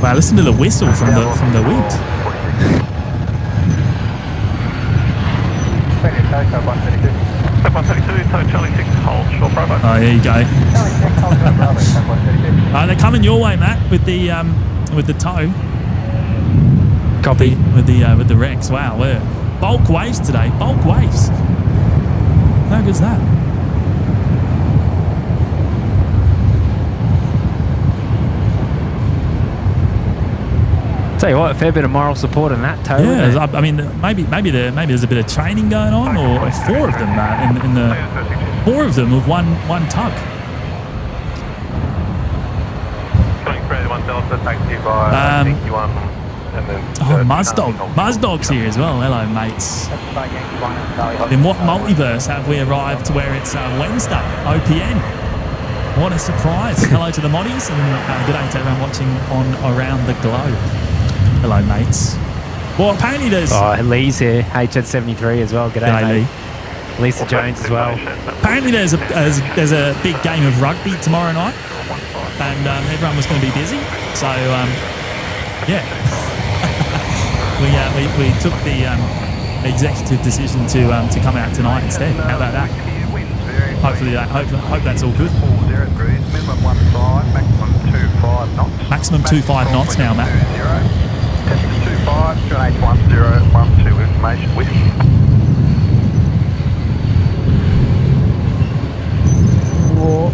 Speaker 1: Wow, listen to the whistle from the wind. Oh, there you go. They're coming your way, Matt, with the tow.
Speaker 2: Copy.
Speaker 1: With the Rex. Wow, we're bulk waves today. Bulk waves. How good's that?
Speaker 2: Tell you what, a fair bit of moral support in that tow.
Speaker 1: Yeah, I mean, maybe there's a bit of training going on, or four of them in the four of them with one tug. Muzdog's here as well. Hello, mates. In what multiverse have we arrived to where it's Wednesday, OPN? What a surprise. Hello to the moddies, and good day to everyone watching on around the globe. Hello, mates. Well, apparently there's...
Speaker 2: Oh, Lee's here. HN73 as well. G'day,
Speaker 1: Lee.
Speaker 2: mate. Lisa Jones as well.
Speaker 1: Apparently there's a big game of rugby tomorrow night, and everyone was going to be busy. So, yeah. we took the executive decision to come out tonight instead. How about that? Hopefully hope that's all good. Maximum 25 knots now, Matt.
Speaker 3: 25, 2H1012 information with you.
Speaker 2: Whoa.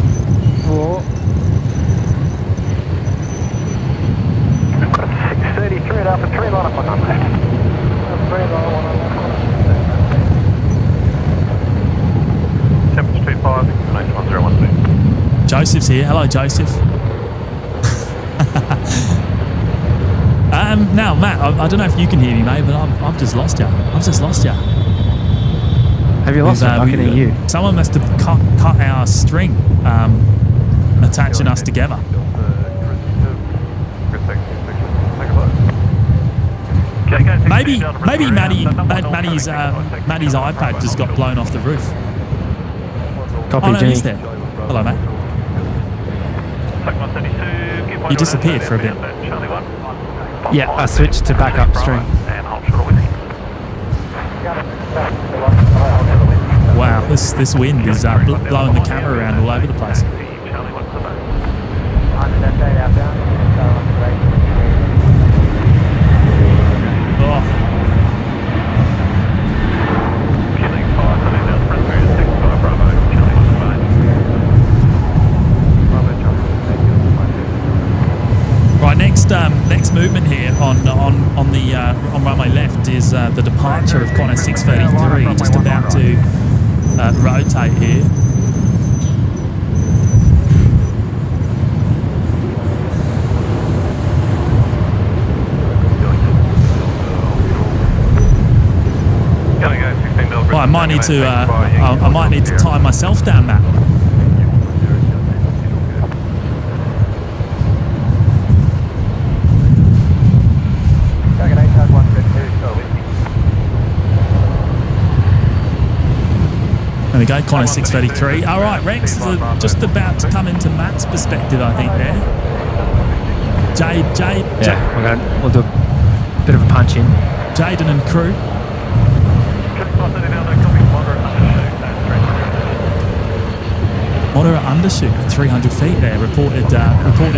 Speaker 3: 633 at Alpha 3 line up on left. 3 line on left. Temperature 25, 2H1012.
Speaker 1: Joseph's here. Hello, Joseph. Now, Matt, I don't know if you can hear me, mate, but I've just lost you. Have
Speaker 2: you lost me? I can hear you.
Speaker 1: Someone must have cut our string, attaching us together. Maybe Matty's iPad just got blown off the roof.
Speaker 2: Copy,
Speaker 1: Oh, no,
Speaker 2: G.
Speaker 1: he's there. Hello, mate. You disappeared for a bit.
Speaker 2: Yeah, I switched to backup string.
Speaker 1: Wow, this wind is blowing the camera around all over the place. Oh. Right, next movement here on runway left is the departure of Qantas 633, just about to rotate here. Well, I might need to tie myself down, Matt. There we go, Qantas 633. All right, Rex is just about to come into Matt's perspective, I think, there. Jade.
Speaker 2: Yeah, we'll do a bit of a punch in.
Speaker 1: Jaden and crew. Moderate undershoot at 300 feet there, reported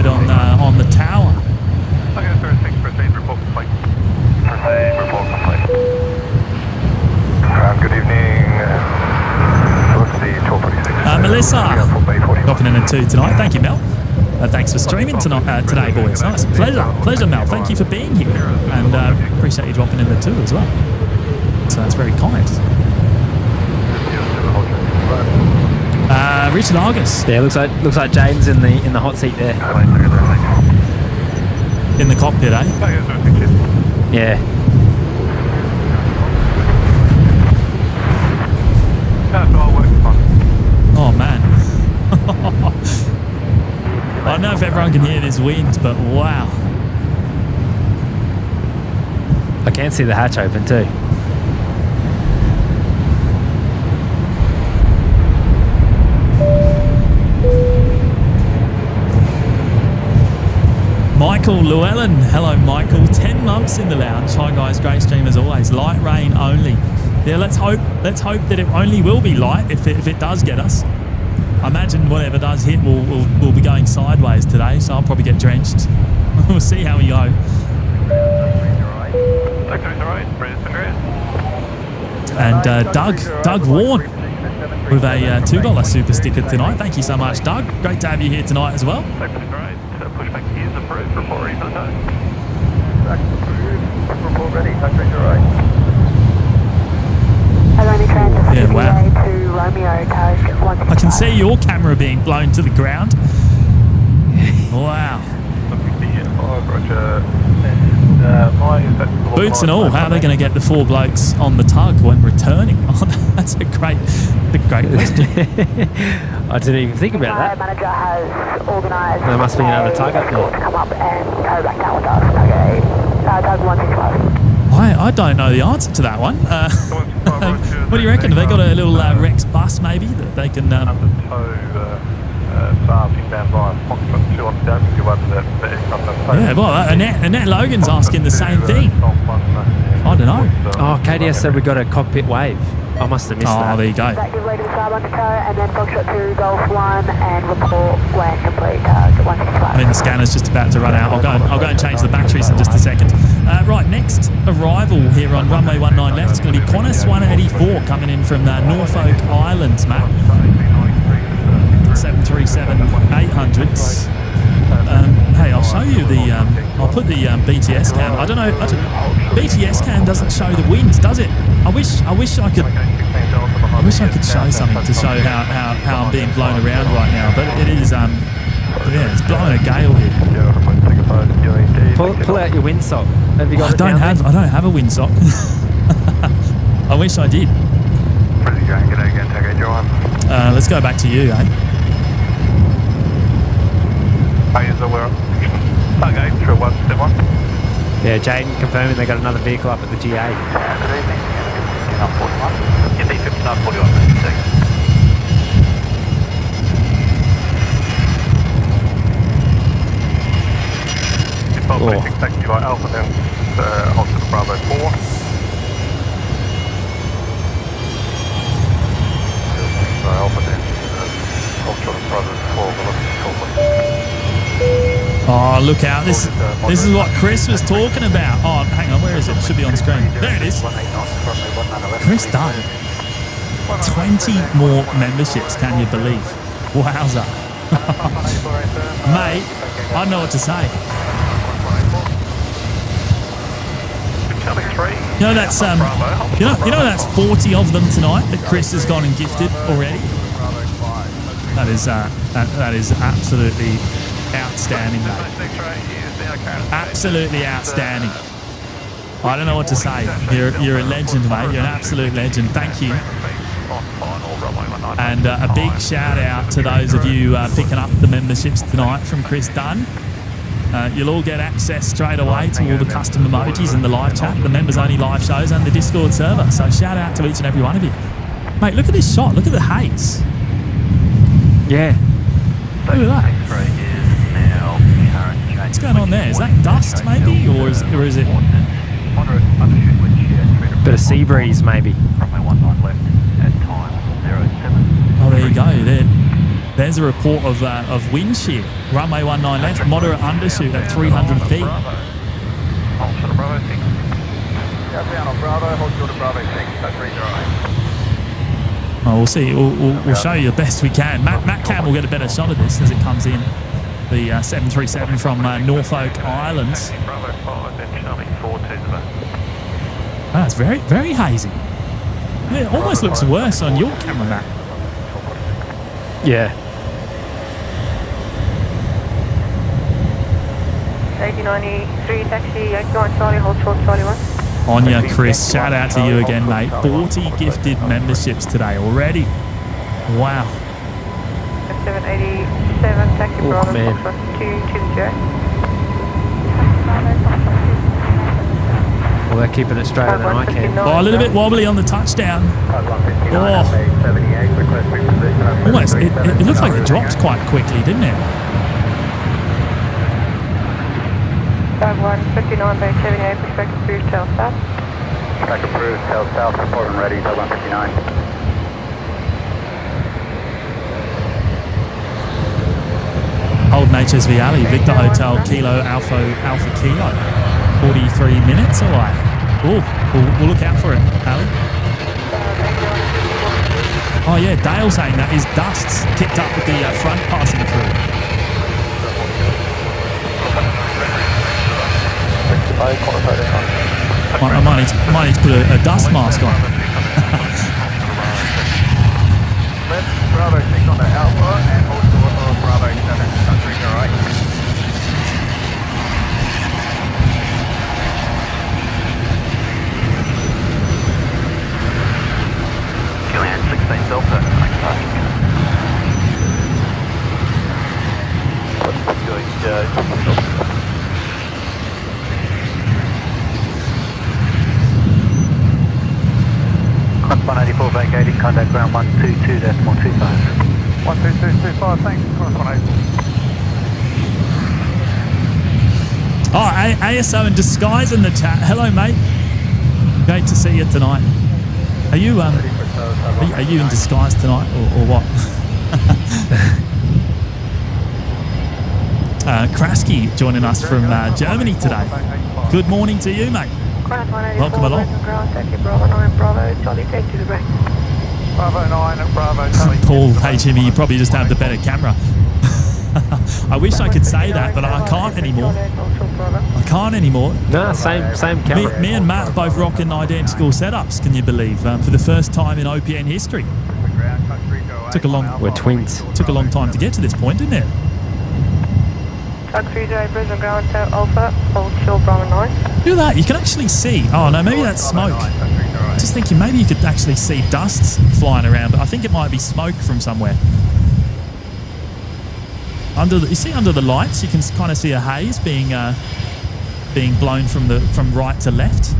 Speaker 1: on the tower.
Speaker 3: Okay, sir, 6 proceed, report complete. Proceed, report complete. Good evening. Let's see, 1246.
Speaker 1: Melissa, dropping in at 2 tonight. Thank you, Mel. Thanks for streaming today, boys. Nice. Pleasure, Mel. Thank you for being here. And appreciate you dropping in the 2 as well. So that's very kind. Richard Argus.
Speaker 2: Yeah, looks like James in the hot seat there.
Speaker 1: In the cockpit, eh?
Speaker 2: Yeah.
Speaker 1: Oh man. is wind, but wow.
Speaker 2: I can see the hatch open too.
Speaker 1: Michael Llewellyn. Hello, Michael. 10 months in the lounge. Hi, guys. Great stream as always. Light rain only. Yeah, let's hope that it only will be light if it does get us. I imagine whatever does hit will be going sideways today, so I'll probably get drenched. We'll see how we go. And Doug Warren with a $2 super sticker tonight. Thank you so much, Doug. Great to have you here tonight as well.
Speaker 3: Pushback is approved. Report ready for the tow.
Speaker 5: Report ready, touching to right.
Speaker 1: Yeah, wow.
Speaker 4: to Romeo, tag 165.
Speaker 1: I can see your camera being blown to the ground. Wow. Boots and all, how are they going to get the 4 blokes on the tug when returning? Oh, that's a great question.
Speaker 2: I didn't even think about that.
Speaker 4: Manager has organised.
Speaker 2: There must be another tug up there.
Speaker 4: To come up and tow back down with us. Okay. Tug 165.
Speaker 1: I don't know the answer to that one. What do you reckon? Have they got a little Rex bus maybe that they can...
Speaker 3: inbound by Foxtrot 2 on down to
Speaker 1: Yeah, well, Annette Logan's asking the same thing. I don't know.
Speaker 2: Oh, KDS said we got a cockpit wave. I must have missed that.
Speaker 1: Oh, there you go.
Speaker 4: Active lead to the starboard to tow, and then Foxtrot 2 Golf 1 and report when complete. Tug 165.
Speaker 1: I mean, the scanner's just about to run out. I'll go and change the batteries in just a second. Right, next arrival here on runway 19 left is going to be Qantas 184 coming in from Norfolk Islands, Matt. 737-800s. Hey, I'll show you the. I'll put the BTS cam. I don't know. BTS cam doesn't show the wind, does it? I wish I could. I wish I could show something to show how I'm being blown around right now. But it is. Yeah, it's blowing a gale here.
Speaker 2: Pull out your windsock. Have you got
Speaker 1: I don't have a windsock. I wish I did. Let's go back to you, eh?
Speaker 2: Yeah, Jaden confirming they got another vehicle up at the GA.
Speaker 3: Taxi by Alpha then hold to the Bravo 4. Alpha then hold to the Bravo 4.
Speaker 1: Oh, look out. This is what Chris was talking about. Oh, hang on. Where is it? It should be on screen. There it is. Chris Dunn. 20 more memberships, can you believe? Wowza. Mate, I don't know what to say. You know that's you know that's 40 of them tonight that Chris has gone and gifted already. That is absolutely outstanding, mate. Absolutely outstanding. I don't know what to say. You're a legend, mate. You're an absolute legend. Thank you. And a big shout out to those of you picking up the memberships tonight from Chris Dunn. You'll all get access straight away to all the custom emojis and the live chat, the members only live shows and the Discord server. So shout out to each and every one of you. Mate, look at this shot. Look at the haze.
Speaker 2: Yeah.
Speaker 1: Look at that. What's going on there? Is that dust maybe? Or is it...
Speaker 2: Bit of sea breeze maybe.
Speaker 1: Oh, there you go. There's a report of wind shear. Runway 19 left, moderate undershoot at 300 feet. Oh, we'll see. We'll show you the best we can. Matt Cam will get a better shot of this as it comes in. The 737 from Norfolk Islands. Oh, it's very, very hazy. It almost looks worse on your camera, Matt.
Speaker 2: Yeah.
Speaker 4: 8093 taxi, Yankee 1 Charlie, hold short Charlie 1.
Speaker 1: On ya, Chris. Shout out to you again, mate. 40 gifted memberships today already. Wow.
Speaker 7: 787, taxi
Speaker 2: Oh,
Speaker 7: Bravo,
Speaker 2: man.
Speaker 7: Foxtrot 2 to the J.
Speaker 2: Well, they're keeping it straighter than I can.
Speaker 1: Oh, a little bit wobbly on the touchdown. Oh. Almost, it looks like it dropped quite quickly, didn't it?
Speaker 7: 5159 by 78, respect approved, tail south.
Speaker 5: Respect approved, tail south, report and ready, 5159.
Speaker 1: Holden HSV Alley, Victor Hotel, Kilo, Alpha Kilo. 43 minutes away. Oh, we'll look out for it, Ali. Oh yeah, Dale saying that his dust's kicked up with the front passing through. I might need to put a dust mask on.
Speaker 3: Left Bravo 6 on the Alpha and also Bravo 7, country right. Julian 16 Delta, doing Joe. 184 vacating, contact ground 122.25. 122.25, thanks, cross 184.
Speaker 1: Oh, ASO in disguise in the chat. Hello, mate. Great to see you tonight. Are you in disguise tonight, or what? Krasky joining us from Germany today. Good morning to you, mate. Welcome along.
Speaker 7: Bravo 9, Bravo, Charlie, take to the break.
Speaker 3: Bravo 9 and Bravo Charlie.
Speaker 1: Paul, hey Jimmy, you probably just have the better camera. I wish I could say that, but I can't anymore. I can't anymore.
Speaker 2: No, same camera.
Speaker 1: Me and Matt both rocking identical setups, can you believe? For the first time in OPN history.
Speaker 2: We're twins.
Speaker 1: Took a long time to get to this point, didn't it?
Speaker 7: Tuck 30, Brisbane ground, Alpha, hold short Bravo 9.
Speaker 1: Look at that, you can actually see. Oh no, maybe that's smoke. Just thinking maybe you could actually see dust flying around, but I think it might be smoke from somewhere. You see under the lights, you can kind of see a haze being blown from right to left.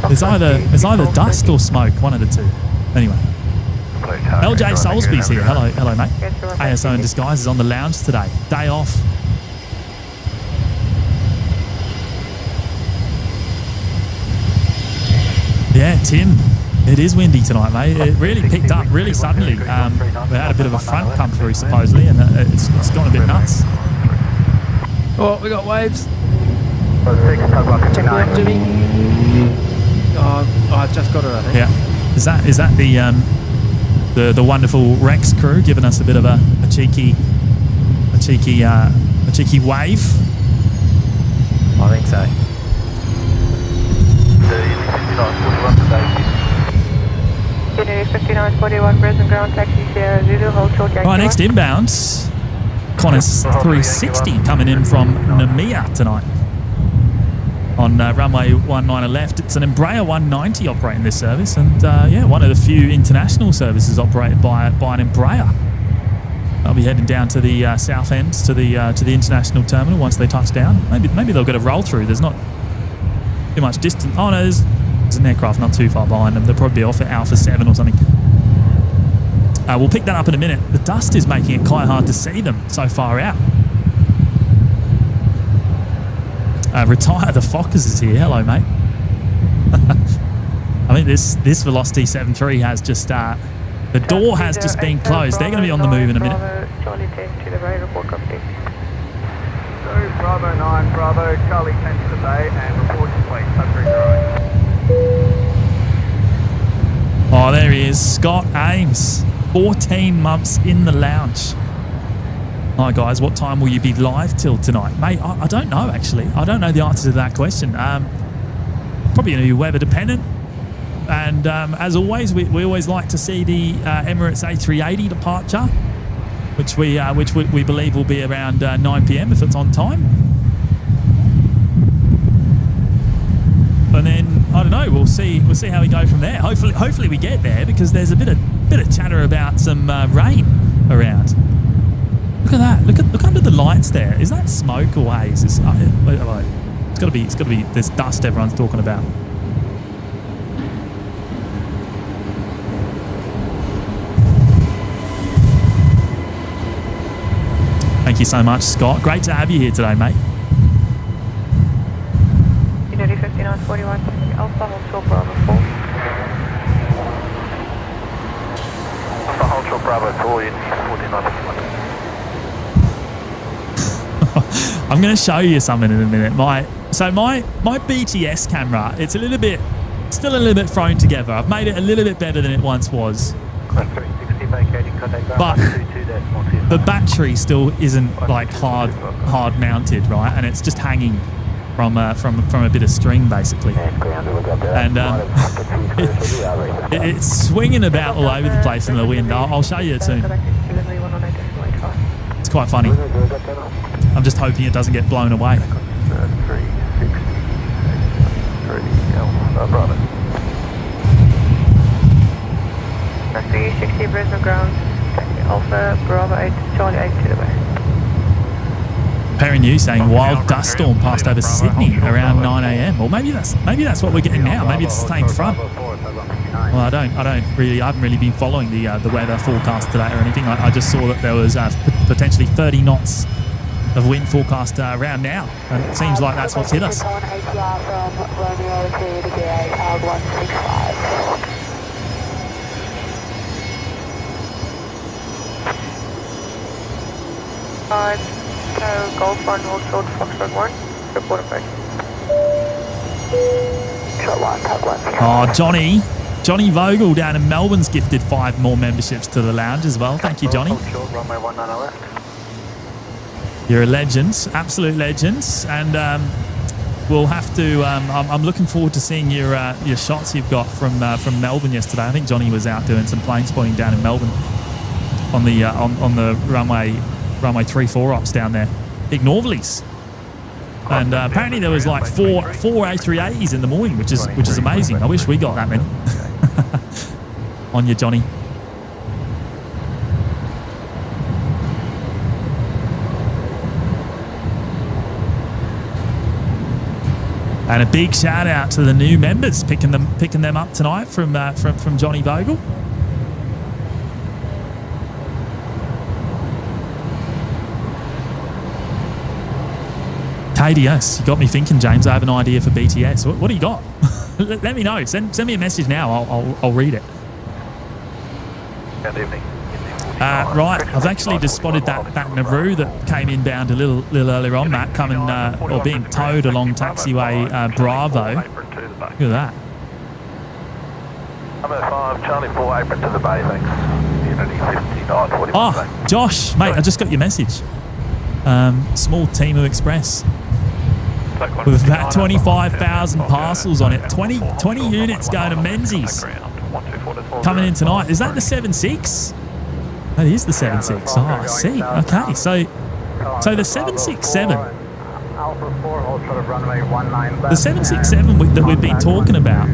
Speaker 1: It's either dust or smoke, one of the two. Anyway. LJ Soulsby's here. Hello, mate. ASO in disguise is on the lounge today. Day off. Yeah, Tim. It is windy tonight, mate. It really picked up really suddenly. We had a bit of a front come through, supposedly, and it's gone a bit nuts.
Speaker 2: Oh, we got waves.
Speaker 5: Check me out,
Speaker 2: Jimmy. Oh, I just got it, I think.
Speaker 1: Yeah. Is that the wonderful Rex crew giving us a bit of a cheeky wave?
Speaker 2: I think so.
Speaker 7: BNE 5941, Brisbane ground, taxi Sierra Zulu, hold short Jaguar.
Speaker 1: Right, next inbound, Qantas 360 coming in from Namia tonight. On runway 19 left, it's an Embraer 190 operating this service, and yeah, one of the few international services operated by an Embraer. They'll be heading down to the south end to the international terminal once they touch down. Maybe they'll get a roll through. There's not too much distance. Oh no, there's an aircraft not too far behind them. They'll probably be off at Alpha 7 or something. We'll pick that up in a minute. The dust is making it quite hard to see them so far out. Retire the Fockers is here. Hello, mate. I think this Velocity 73 has just the door has just been closed. They're going to be on the move in a minute.
Speaker 7: Charlie 10 to the bay, report copy.
Speaker 3: So Bravo 9, Bravo, Charlie 10 to the bay, and report to place, country right.
Speaker 1: Oh, there he is, Scott Ames. 14 months in the lounge. Hi guys, what time will you be live till tonight? Mate, I don't know actually. I don't know the answer to that question. Probably going to be weather dependent. And as always, we always like to see the Emirates A380 departure, which we believe will be around 9 p.m. if it's on time. And then I don't know. We'll see how we go from there. Hopefully we get there, because there's a bit of chatter about some rain around. Look at that. Look under the lights there. Is that smoke or haze? It's got to be. There's dust everyone's talking about. Thank you so much, Scott. Great to have you here today, mate.
Speaker 7: Unity 5941, Alpha, Hotel Bravo 4.
Speaker 3: Alpha, Hotel Bravo 4, Unity 4951.
Speaker 1: I'm going to show you something in a minute. My BTS camera, it's still a little bit thrown together. I've made it a little bit better than it once was.
Speaker 3: Class 360, vacating contact ground
Speaker 1: But
Speaker 3: 122.25.
Speaker 1: the battery still isn't like hard mounted, right? And it's just hanging from a bit of string, basically. And it's swinging about all over the place in the wind. I'll show you it soon. It's quite funny. I'm just hoping it doesn't get blown away.
Speaker 3: 360, Bravo.
Speaker 7: Class 360, Brisbane ground, taxi Alpha, Bravo 8, Charlie 8 to the west.
Speaker 1: Pairing you saying wild dust storm passed over Sydney around 9 a.m. Or maybe that's what we're getting now. Maybe it's the same front. Well, I haven't really been following the weather forecast today or anything. I just saw that there was potentially 30 knots of wind forecast around now, and it seems like that's what's hit us.
Speaker 4: ATR from Romeo to the GA 165.
Speaker 7: So Golf 1, hold short, Foxtrot 1, report approach.
Speaker 4: Short 1, tug 1.
Speaker 1: Oh, Johnny Vogel down in Melbourne's gifted 5 more memberships to the lounge as well. Thank you, Johnny.
Speaker 3: Short, runway 19 left.
Speaker 1: You're a legend, absolute legends, and we'll have to. I'm looking forward to seeing your shots you've got from Melbourne yesterday. I think Johnny was out doing some plane spotting down in Melbourne on the runway 34 ops down there, big Northerlies, and apparently there was like four A380s in the morning, which is amazing. I wish we got that many. On you, Johnny. And a big shout out to the new members picking them up tonight from Johnny Vogel. KDS, you got me thinking, James. I have an idea for BTS. What do you got? Let me know. Send me a message now. I'll read it.
Speaker 3: Good evening.
Speaker 1: Right, I've actually just spotted that Nauru that came inbound a little earlier on, Matt, coming or being towed along taxiway Bravo. Look at that.
Speaker 3: Number 5, Charlie 4, apron to the bay, thanks. Unity 5941.
Speaker 1: Oh, Josh, mate, I just got your message. Small Temu Express with about 25,000 parcels on it. 20 units going to Menzies. Coming in tonight. Is that the 7.6? That is the 7.6. Oh, I see. Okay, so the 767. The 767 that we've been talking about,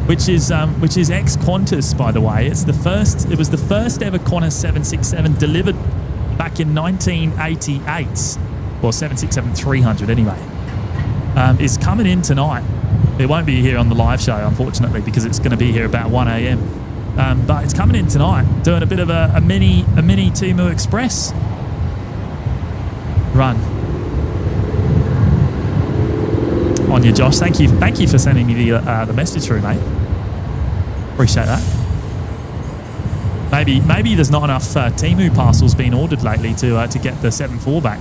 Speaker 1: which is ex-Qantas, by the way. It was the first ever Qantas 767 delivered back in 1988, or 767-300 anyway. Is coming in tonight. It won't be here on the live show, unfortunately, because it's going to be here about 1 a.m. But it's coming in tonight, doing a bit of a mini Temu Express run. On you, Josh. Thank you for sending me the message through, mate. Appreciate that. Maybe there's not enough Temu parcels being ordered lately to get the 7.4 back.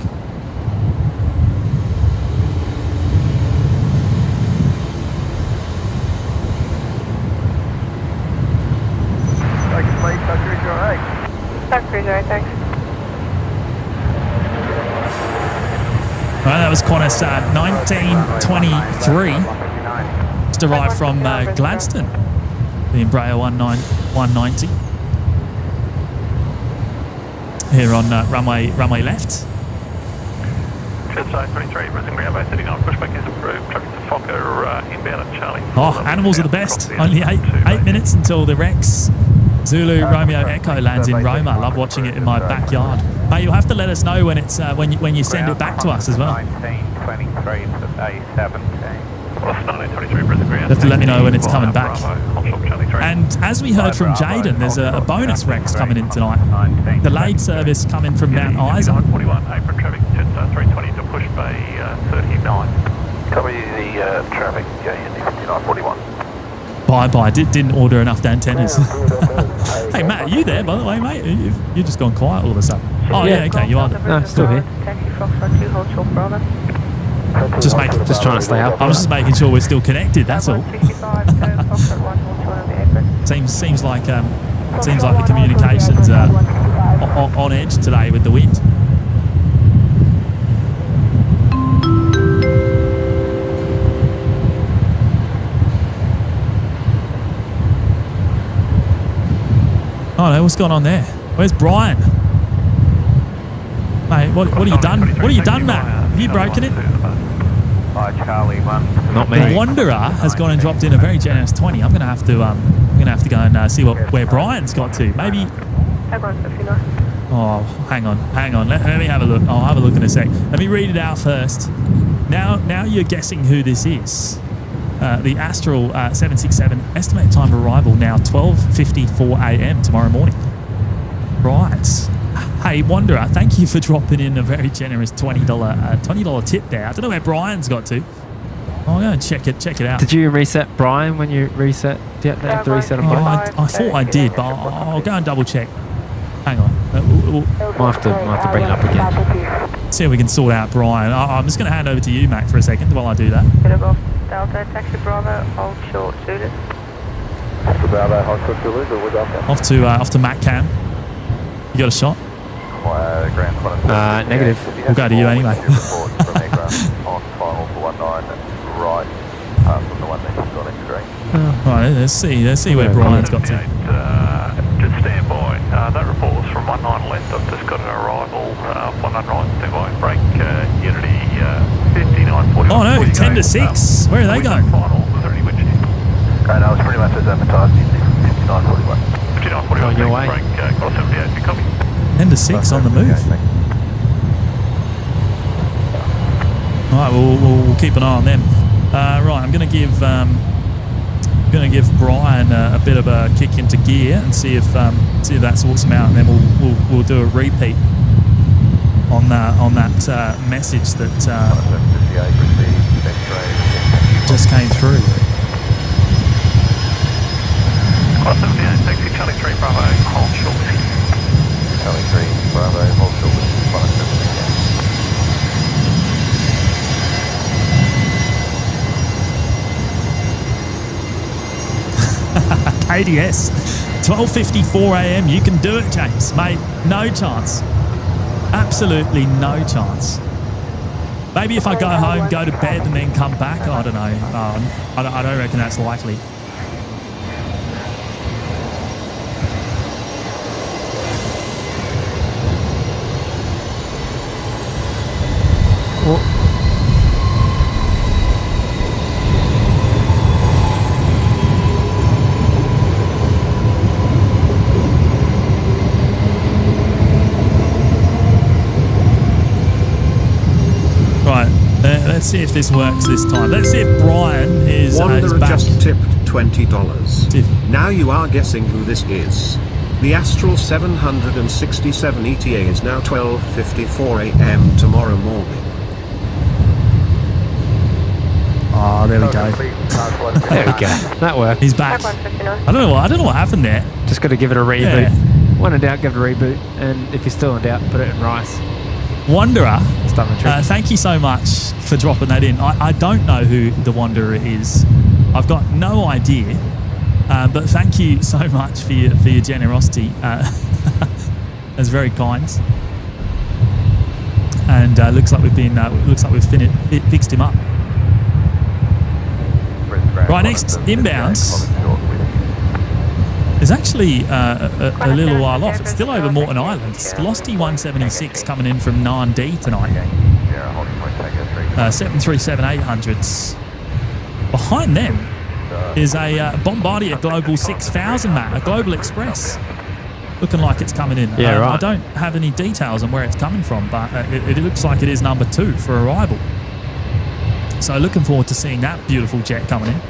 Speaker 7: Thanks, thanks.
Speaker 1: Right, that was Qantas 1923. Just arrived from Gladstone, the Embraer 190. Here on runway left.
Speaker 3: Jetstar 23, Brisbane Airport, sitting on pushback is approved.
Speaker 1: Oh, animals are the best. Only eight minutes until the Rex Zulu Romeo Echo lands in Roma. Love watching it in my backyard. Mate, you'll have to let us know when it's when you send it back to us as well.
Speaker 5: 1923 to A17.
Speaker 1: You have to let me know when it's coming back. And as we heard from Jaden, there's a bonus Rex coming in tonight. The Lade service coming from Mount Isa.
Speaker 3: 41, apron traffic, Jetstar 320 to push bay 39. Copy the traffic, in 5941.
Speaker 1: Bye. Didn't order enough antennas. Hey, Matt, are you there, by the way, mate? You've just gone quiet all of a sudden. Oh, yeah, okay, you are there.
Speaker 2: No, still here.
Speaker 7: Taxi Foxtrot 2, hold short Bravo.
Speaker 1: Just
Speaker 2: trying to stay up.
Speaker 1: I was just making sure we're still connected, that's all.
Speaker 7: 165, Foxtrot 1, hold short on the apron.
Speaker 1: Seems like the communications are on edge today with the wind. Oh no, what's going on there? Where's Brian? Mate, what have you done? What have you done, Matt? Have you broken it?
Speaker 5: Charlie 1.
Speaker 2: Not me.
Speaker 1: The Wanderer has gone and dropped in a very generous 20. I'm gonna have to go and see where Brian's got to. Maybe. Oh, hang on. Let me have a look. I'll have a look in a sec. Let me read it out first. Now you're guessing who this is. The Astral 767 estimated time of arrival now 12:54 a.m. tomorrow morning. Right. Hey, Wanderer, thank you for dropping in a very generous $20 tip there. I don't know where Brian's got to. I'll go and check it out.
Speaker 2: Did you reset Brian when you reset? Do you have to reset him?
Speaker 1: I thought I did, but I'll go and double check. Hang on.
Speaker 2: We'll have to bring it up again.
Speaker 1: See if we can sort out Brian. I'm just going to hand over to you, Mac, for a second while I do that.
Speaker 7: Delta, taxi Bravo, hold short Zulu.
Speaker 3: Bravo, hold short Zulu, or was after?
Speaker 1: Off to Mac Cam. You got a shot?
Speaker 2: Negative.
Speaker 1: We'll go to you anyway.
Speaker 3: On final for 19, right, from the one that you've got into green.
Speaker 1: Right, let's see where Brian's got to.
Speaker 3: Just stand by. That report was from 19 left. I've just got an arrival. 19 right, stand by. Break Unity 5941.
Speaker 1: Oh no, 10 to 6. Where are they going?
Speaker 3: Final, was there any wind shear? No, it's pretty much as advertised. 5941. 5941.
Speaker 2: On your way.
Speaker 3: Break, got a 78. Copy.
Speaker 1: 10 to 6 on the move. All right, we'll keep an eye on them. Right, I'm going to give Brian a bit of a kick into gear and see if that sorts him out, and then we'll do a repeat on that message that just came through.
Speaker 3: Taxi Charlie 3 Bravo, hold short. Charlie 3 Bravo, hold short.
Speaker 1: KDS, 12:54 a.m. You can do it, James, mate. No chance. Absolutely no chance. Maybe if I go home, go to bed, and then come back. I don't know. I don't reckon that's likely. Let's see if this works this time. Let's see if Brian is
Speaker 6: Wanderer
Speaker 1: back.
Speaker 6: just tipped $20. Now you are guessing who this is. The Astral 767 ETA is now 12:54 a.m. tomorrow morning.
Speaker 1: Oh, there we go.
Speaker 2: There we go. That worked.
Speaker 1: He's back. I don't know what happened there.
Speaker 2: Just got to give it a reboot.
Speaker 1: Yeah.
Speaker 2: When in doubt, give it a reboot. And if you're still in doubt, put it in rice.
Speaker 1: Wanderer,
Speaker 2: It's done the trick.
Speaker 1: thank you so much for dropping that in. I don't know who the Wanderer is. I've got no idea. But thank you so much for your generosity. That's very kind. And looks like we've fixed him up. Right, next inbound is actually a little while off. It's still over Moreton Island. It's Velocity 176 coming in from Nandi tonight. 737-800s. Behind them, is a Bombardier Global 6000, Matt, a Global Express. Looking like it's coming in.
Speaker 2: Yeah, right.
Speaker 1: I don't have any details on where it's coming from, but it looks like it is number 2 for arrival. So looking forward to seeing that beautiful jet coming in.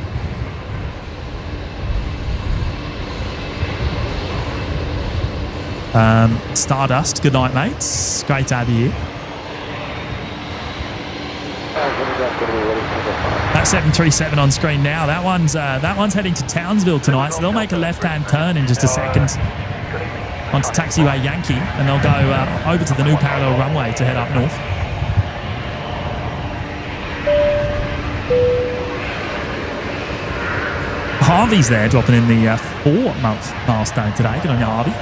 Speaker 1: Stardust, good night, mates. Great to have you here. That 737 on screen now. That one's heading to Townsville tonight, so they'll make a left-hand turn in just a second onto taxiway Yankee, and they'll go over to the new parallel runway to head up north. Harvey's there, dropping in the 4-month milestone today. Good on you, Harvey.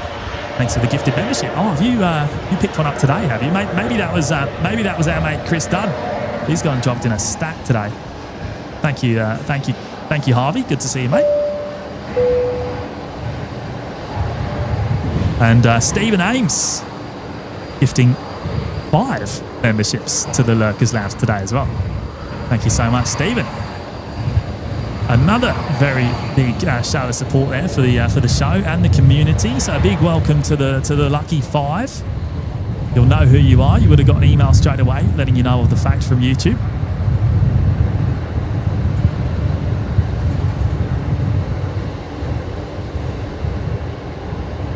Speaker 1: Thanks for the gifted membership. Oh, have you picked one up today? Have you? Maybe that was our mate Chris Dunn. He's gone and dropped in a stack today. Thank you, Harvey. Good to see you, mate. And Stephen Ames gifting 5 memberships to the Lurkers Lounge today as well. Thank you so much, Stephen. Another very big show of support there for the show and the community. So a big welcome to the lucky 5. You'll know who you are. You would have got an email straight away letting you know of the fact from YouTube.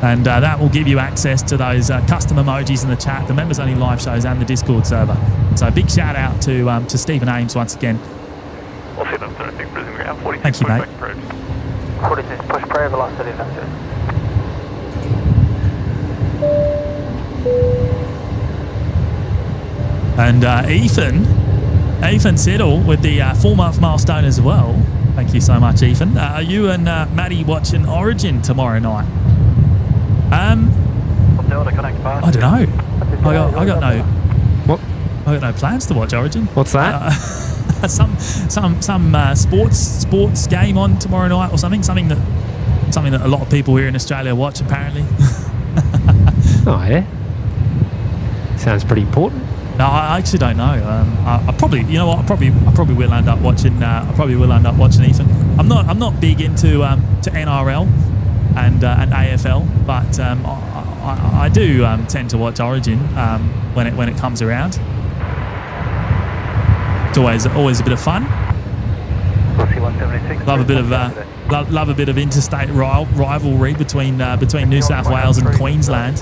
Speaker 1: And that will give you access to those custom emojis in the chat, the members only live shows, and the Discord server. So a big shout out to Stephen Ames once again. Thank you, mate.
Speaker 5: 46, push prayer velocity vector.
Speaker 1: And Ethan Siddle with the 4-month milestone as well. Thank you so much, Ethan. Are you and Matty watching Origin tomorrow night? I don't know. I got no.
Speaker 2: What?
Speaker 1: I got no plans to watch Origin.
Speaker 2: What's that?
Speaker 1: Some sports game on tomorrow night or something that a lot of people here in Australia watch apparently.
Speaker 2: Oh yeah, sounds pretty important.
Speaker 1: No, I actually don't know. I probably, you know what? I probably will end up watching. I probably will end up watching Ethan. I'm not big into to NRL and AFL, but I do tend to watch Origin when it comes around. It's always a bit of fun. Love a bit of interstate rivalry between New South Wales and Queensland.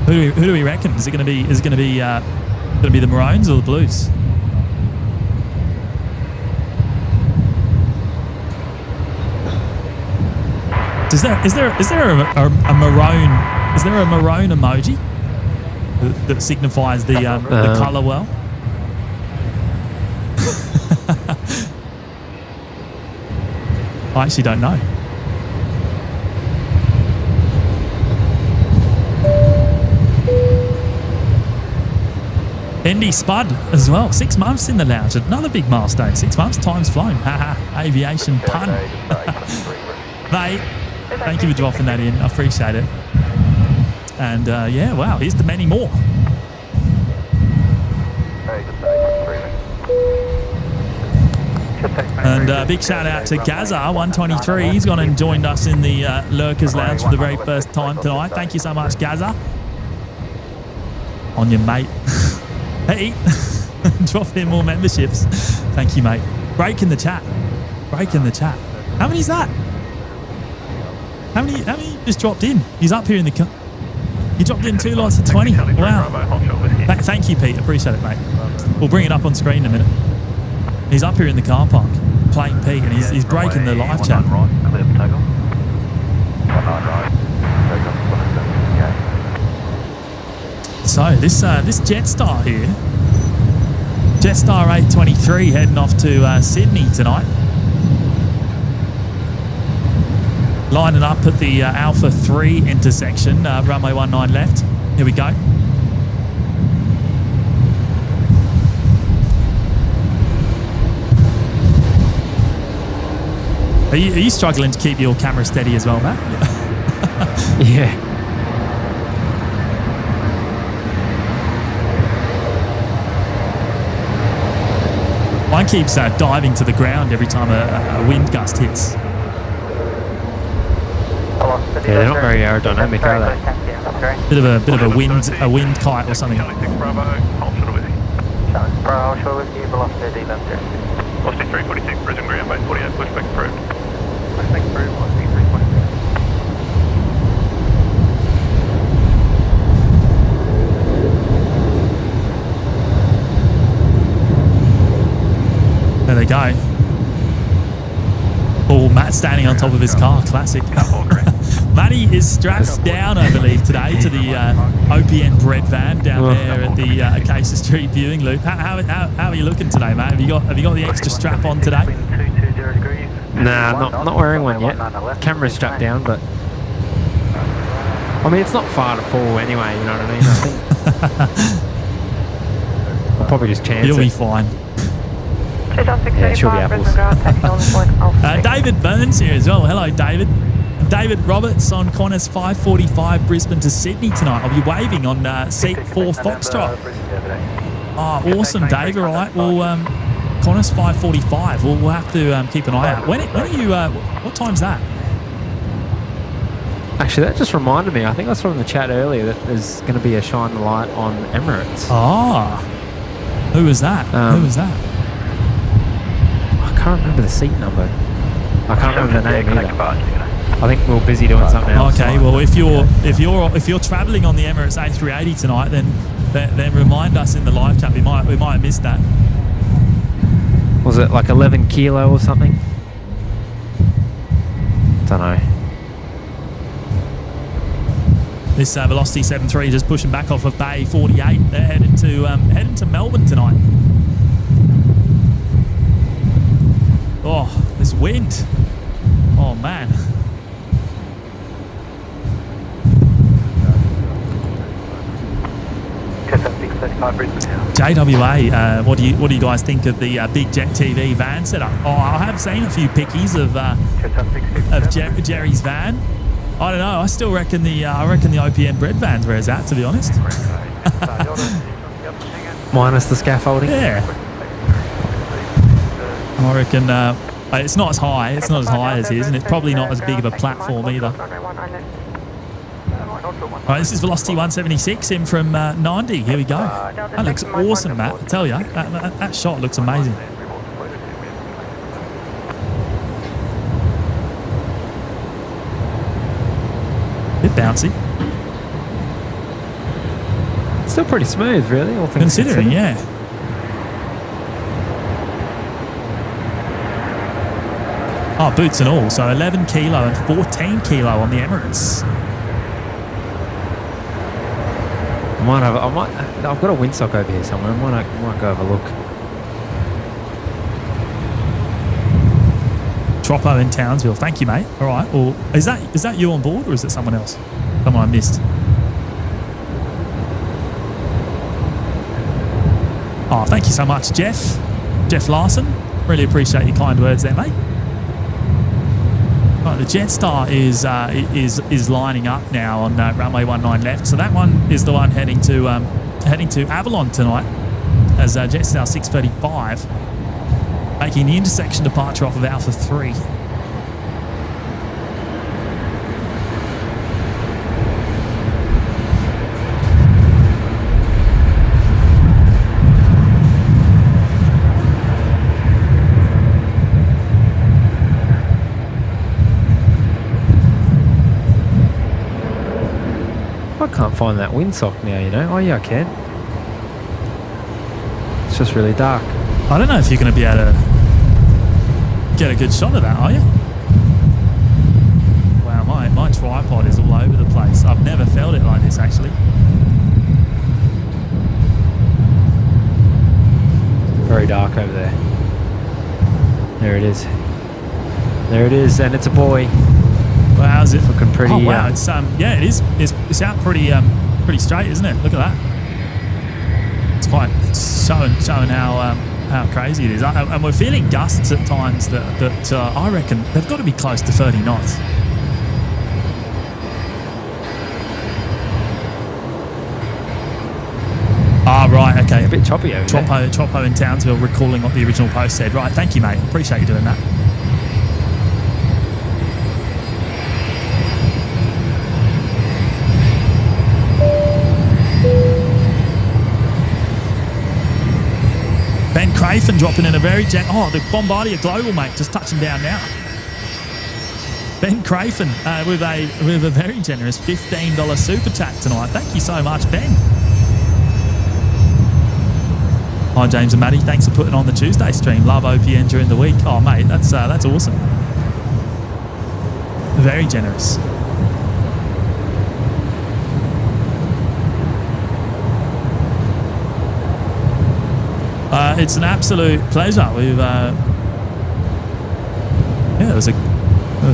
Speaker 1: Who do we reckon? Is it going to be the Maroons or the Blues? Is there a maroon? Is there a maroon emoji that signifies the colour well? I actually don't know. Andy Spud as well. 6 months in the lounge. Another big milestone. 6 months, time's flown. Haha, aviation pun. Mate, thank you for dropping that in. I appreciate it. And yeah, wow, here's to many more. And big shout out to Gaza123. He's gone and joined us in the Lurkers Lounge for the very first time tonight. Thank you so much, Gaza. On your mate. Hey, drop in more memberships. Thank you, mate. Breaking the chat. How many is that? How many just dropped in? He's up here in the. You dropped in 2 lots of 20. Wow. Thank you, Pete. Appreciate it, mate. We'll bring it up on screen in a minute. He's up here in the car park playing Pete, and he's breaking the live chat. So this Jetstar here, Jetstar A380 heading off to Sydney tonight. Lining up at the Alpha 3 intersection, runway 19 left. Here we go. Are you struggling to keep your camera steady as well, Matt?
Speaker 2: Yeah.
Speaker 1: Mine keeps diving to the ground every time a wind gust hits.
Speaker 2: Yeah, they're not very aerodynamic, are they?
Speaker 1: Bit of a wind kite or something.
Speaker 3: Bravo, hold short with you.
Speaker 5: Bravo, hold short with you, velocity left.
Speaker 3: Velocity 346, Brisbane ground base 48, pushback approved. Pushback approved, velocity 346.
Speaker 1: There they go. Oh, Matt standing on top of his car. Classic. Matty is strapped down, I believe, today to the OPN bread van down there at the Acacia Street viewing loop. How are you looking today, mate? Have you got the extra strap on today?
Speaker 2: Nah, not wearing one yet. Camera's strapped down, but I mean it's not far to fall anyway. You know what I mean? I think I'll probably just chance
Speaker 1: You'll
Speaker 2: it.
Speaker 1: be fine.
Speaker 2: Yeah, she'll be apples.
Speaker 1: David Burns here as well. Hello, David. David Roberts on Qantas 5:45 Brisbane to Sydney tonight. I'll be waving on seat 4 Foxtrot. Oh, awesome, Dave. All right. Well, Qantas 5:45. We'll have to keep an eye out. When are you? What time's that?
Speaker 2: Actually, that just reminded me. I think I saw in the chat earlier that there's going to be a shine the light on Emirates.
Speaker 1: Ah, who was that? Who was that?
Speaker 2: I can't remember the seat number. I can't remember the name either. I think we were busy doing something else.
Speaker 1: Okay, well, if you're travelling on the Emirates A380 tonight, then remind us in the live chat. We might have missed that.
Speaker 2: Was it like 11 kilo or something? Don't know.
Speaker 1: This Velocity 73 just pushing back off of Bay 48. They're heading to Melbourne tonight. Oh, this wind. Oh man. JWA, what do you guys think of the big Jet TV van setup? Oh, I have seen a few pickies of Jerry's van. I don't know. I still reckon the OPN bread van's where it's at, to be honest.
Speaker 2: Minus the scaffolding.
Speaker 1: Yeah. I reckon it's not as high. It's not as high as his, and it's probably not as big of a platform either. All right, this is Velocity 176 in from 90. Here we go. That looks awesome, Matt. I tell you, that shot looks amazing. Bit bouncy.
Speaker 2: Still pretty smooth, really, all things
Speaker 1: Considering, yeah. Oh, boots and all. So 11 kilo and 14 kilo on the Emirates.
Speaker 2: I've got a windsock over here somewhere. I might go have a look.
Speaker 1: Troppo in Townsville. Thank you, mate. All right. Well, is that you on board or is it someone else? Someone I missed. Oh, thank you so much, Jeff Larson. Really appreciate your kind words there, mate. Right, the Jetstar is lining up now on runway 19 left. So that one is the one heading to Avalon tonight as Jetstar 635 making the intersection departure off of Alpha 3.
Speaker 2: I can't find that windsock now, you know. Oh yeah, I can. It's just really dark.
Speaker 1: I don't know if you're going to be able to get a good shot of that, are you? Wow, my tripod is all over the place. I've never felt it like this, actually.
Speaker 2: Very dark over there. There it is. There it is, and it's a boy.
Speaker 1: Well, how's it
Speaker 2: looking? Pretty.
Speaker 1: Oh wow, it's yeah, it is. It's out pretty straight, isn't it? Look at that. It's quite showing how crazy it is, and we're feeling gusts at times that I reckon they've got to be close to 30 knots. Ah, right, okay.
Speaker 2: A bit choppy over there.
Speaker 1: Troppo in Townsville recalling what the original post said. Right, thank you, mate. Appreciate you doing that. Ben Crafen dropping in a very the Bombardier Global, mate, just touching down now. Ben Crafen with a very generous $15 super chat tonight. Thank you so much, Ben. Hi, James and Matty. Thanks for putting on the Tuesday stream. Love OPN during the week. Oh, mate, that's awesome. Very generous. It's an absolute pleasure. We've there was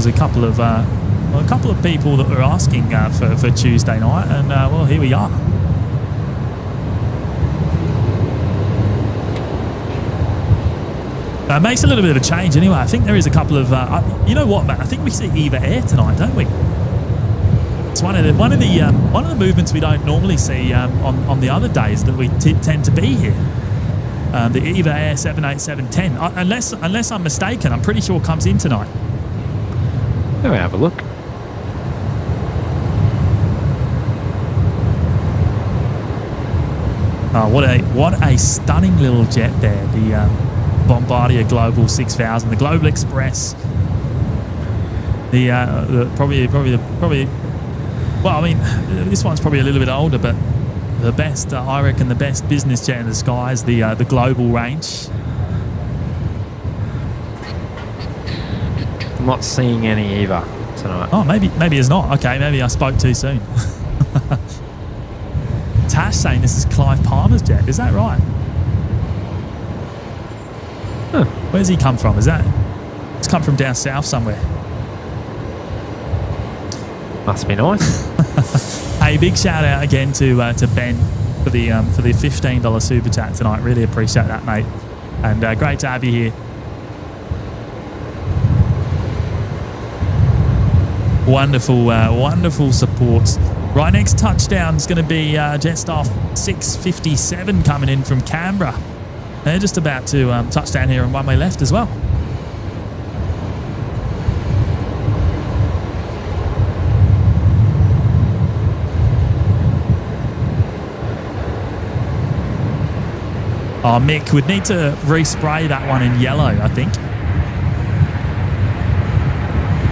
Speaker 1: a couple of people that were asking for Tuesday night, and well, here we are. Makes a little bit of a change anyway. I think there is a couple of you know what, Matt? I think we see Eva Air tonight, don't we? It's one of the movements we don't normally see on the other days that we tend to be here. The Eva Air 78710, unless I'm mistaken, I'm pretty sure comes in tonight.
Speaker 2: Let me have a look.
Speaker 1: Oh, what a stunning little jet there. The Bombardier Global 6000, the Global Express. Probably. Well, I mean, this one's probably a little bit older, but the best, I reckon, the best business jet in the sky is the Global range.
Speaker 2: I'm not seeing any Eva tonight.
Speaker 1: Oh, maybe it's not. Okay, maybe I spoke too soon. Tash saying this is Clive Palmer's jet. Is that right? Huh. Where's he come from? It's come from down south somewhere.
Speaker 2: Must be nice.
Speaker 1: Hey, big shout out again to Ben for the $15 super chat tonight. Really appreciate that, mate. And great to have you here. Wonderful support. Right, next touchdown is going to be Jetstar 657 coming in from Canberra. They're just about to touch down here on runway left as well. Oh, Mick, we'd need to respray that one in yellow, I think.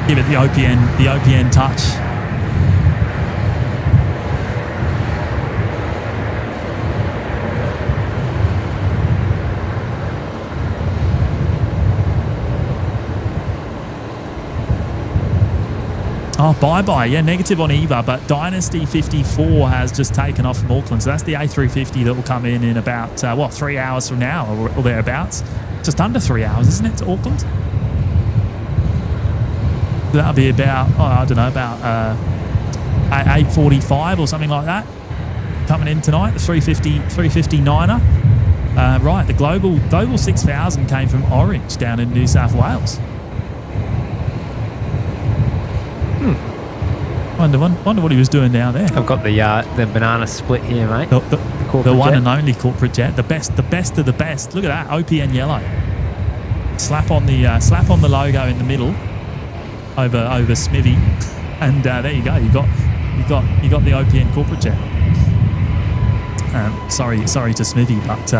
Speaker 1: Give it the OPN touch. Oh, bye-bye. Yeah, negative on Eva, but Dynasty 54 has just taken off from Auckland. So that's the A350 that will come in about, 3 hours from now or thereabouts. Just under 3 hours, isn't it, to Auckland? That'll be about, about 8:45 or something like that. Coming in tonight, the 359er. Right, the Global 6000 came from Orange down in New South Wales. Wonder what he was doing down there.
Speaker 2: I've got the banana split here, mate.
Speaker 1: The one and only corporate jet, the best of the best. Look at that, OPN yellow. Slap on the logo in the middle, over Smithy, and there you go. You got the OPN corporate jet. Sorry to Smithy, but.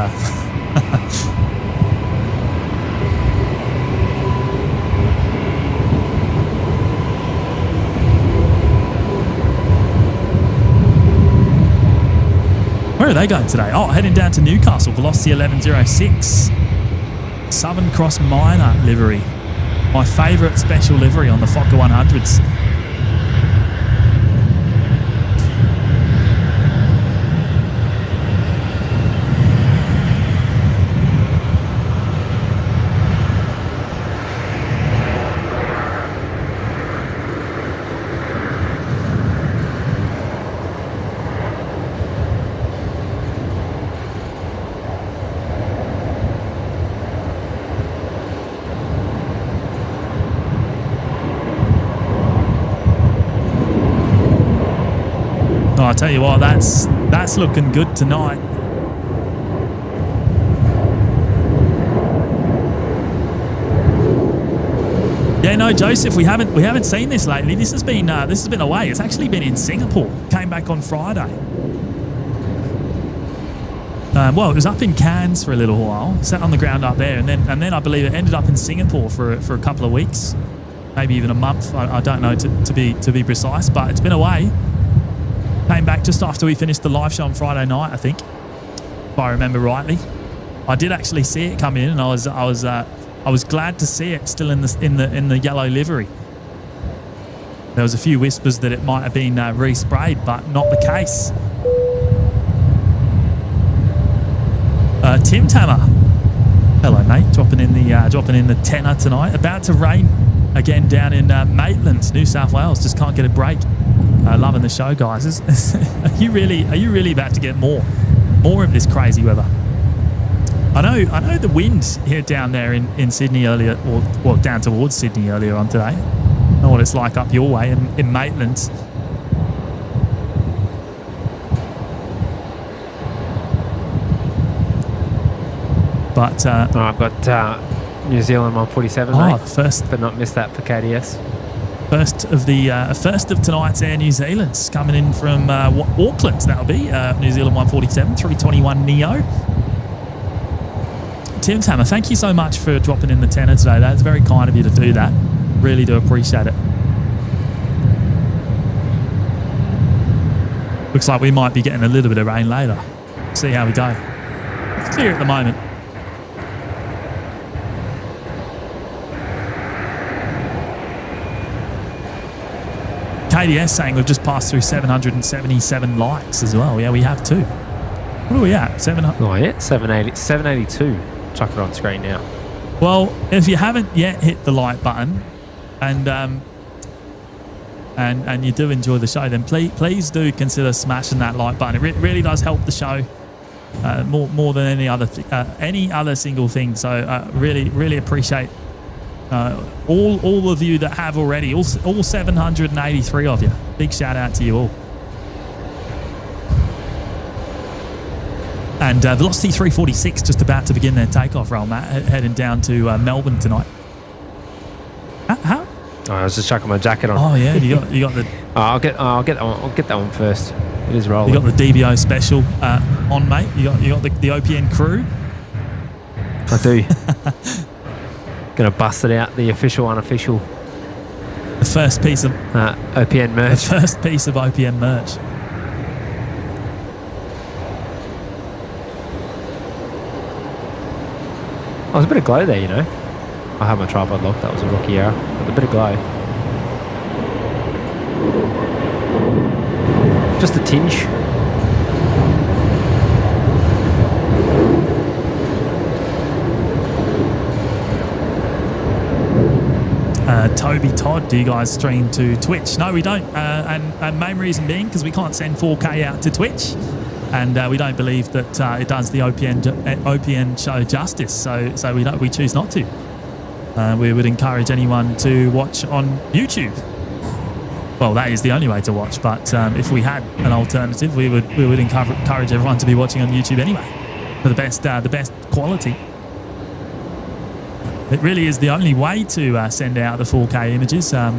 Speaker 1: Where are they going today? Oh, heading down to Newcastle, Velocity 1106. Southern Cross Minor livery. My favourite special livery on the Fokker 100s. I tell you what, that's looking good tonight. no, Joseph, we haven't seen this lately. This has been away. It's actually been in Singapore. Came back on Friday. Well, it was up in Cairns for a little while. Sat on the ground up there, and then I believe it ended up in Singapore for a couple of weeks, maybe even a month. I don't know to be precise, but it's been away. Came back just after we finished the live show on Friday night, I think, if I remember rightly. I did actually see it come in, and I was glad to see it still in the yellow livery. There was a few whispers that it might have been resprayed, but not the case. Tim Tammer, hello mate, dropping in the tenner tonight. About to rain again down in Maitland, New South Wales. Just can't get a break. Loving the show, guys. Are you really about to get more of this crazy weather? I know the wind here down there in Sydney earlier, or down towards Sydney earlier on today. I don't know what it's like up your way in Maitland. But
Speaker 2: I've got New Zealand 147, mate.
Speaker 1: First,
Speaker 2: but not miss that for KDS.
Speaker 1: First of tonight's Air New Zealand's coming in from Auckland. That'll be New Zealand 147, 321 Neo. Tim Tammer, thank you so much for dropping in the tenner today. That's very kind of you to do that. Really do appreciate it. Looks like we might be getting a little bit of rain later. See how we go. It's clear at the moment. KDS saying we've just passed through 777 likes as well. Yeah, we have too. What are we at? 700?
Speaker 2: Oh yeah, 782. Chuck it on screen now.
Speaker 1: Well, if you haven't yet hit the like button, and you do enjoy the show, then please do consider smashing that like button. It really does help the show more than any other single thing. So really appreciate all of you that have already, all 783 of you. Big shout out to you all. And Velocity 346 just about to begin their takeoff roll, Matt, heading down to Melbourne tonight. How?
Speaker 2: Oh, I was just chucking my jacket on.
Speaker 1: Oh yeah, you got the.
Speaker 2: I'll get that one first. It is rolling.
Speaker 1: You got the DBO special on, mate. You got the OPN crew.
Speaker 2: I do. Gonna bust it out, the official, unofficial.
Speaker 1: The first piece of
Speaker 2: OPN merch.
Speaker 1: The first piece of OPN merch.
Speaker 2: Oh, there's a bit of glow there, you know. I had my tripod locked. That was a rookie error. But a bit of glow. Just a tinge.
Speaker 1: Toby Todd, do you guys stream to Twitch? No, we don't. And main reason being because we can't send 4K out to Twitch. And we don't believe that it does the OPN show justice, so we choose not to. We would encourage anyone to watch on YouTube. Well, that is the only way to watch. But if we had an alternative, we would encourage everyone to be watching on YouTube anyway, for the best quality. It really is the only way to send out the 4K images to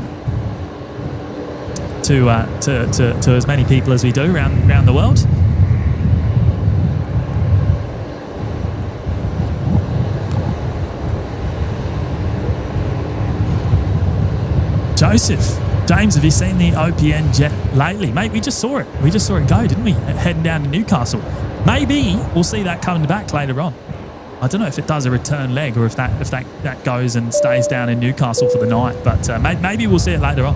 Speaker 1: as many people as we do around the world. Joseph, James, have you seen the OPN jet lately? Mate, we just saw it. We just saw it go, didn't we? Heading down to Newcastle. Maybe we'll see that coming back later on. I don't know if it does a return leg or if that goes and stays down in Newcastle for the night, but maybe we'll see it later on.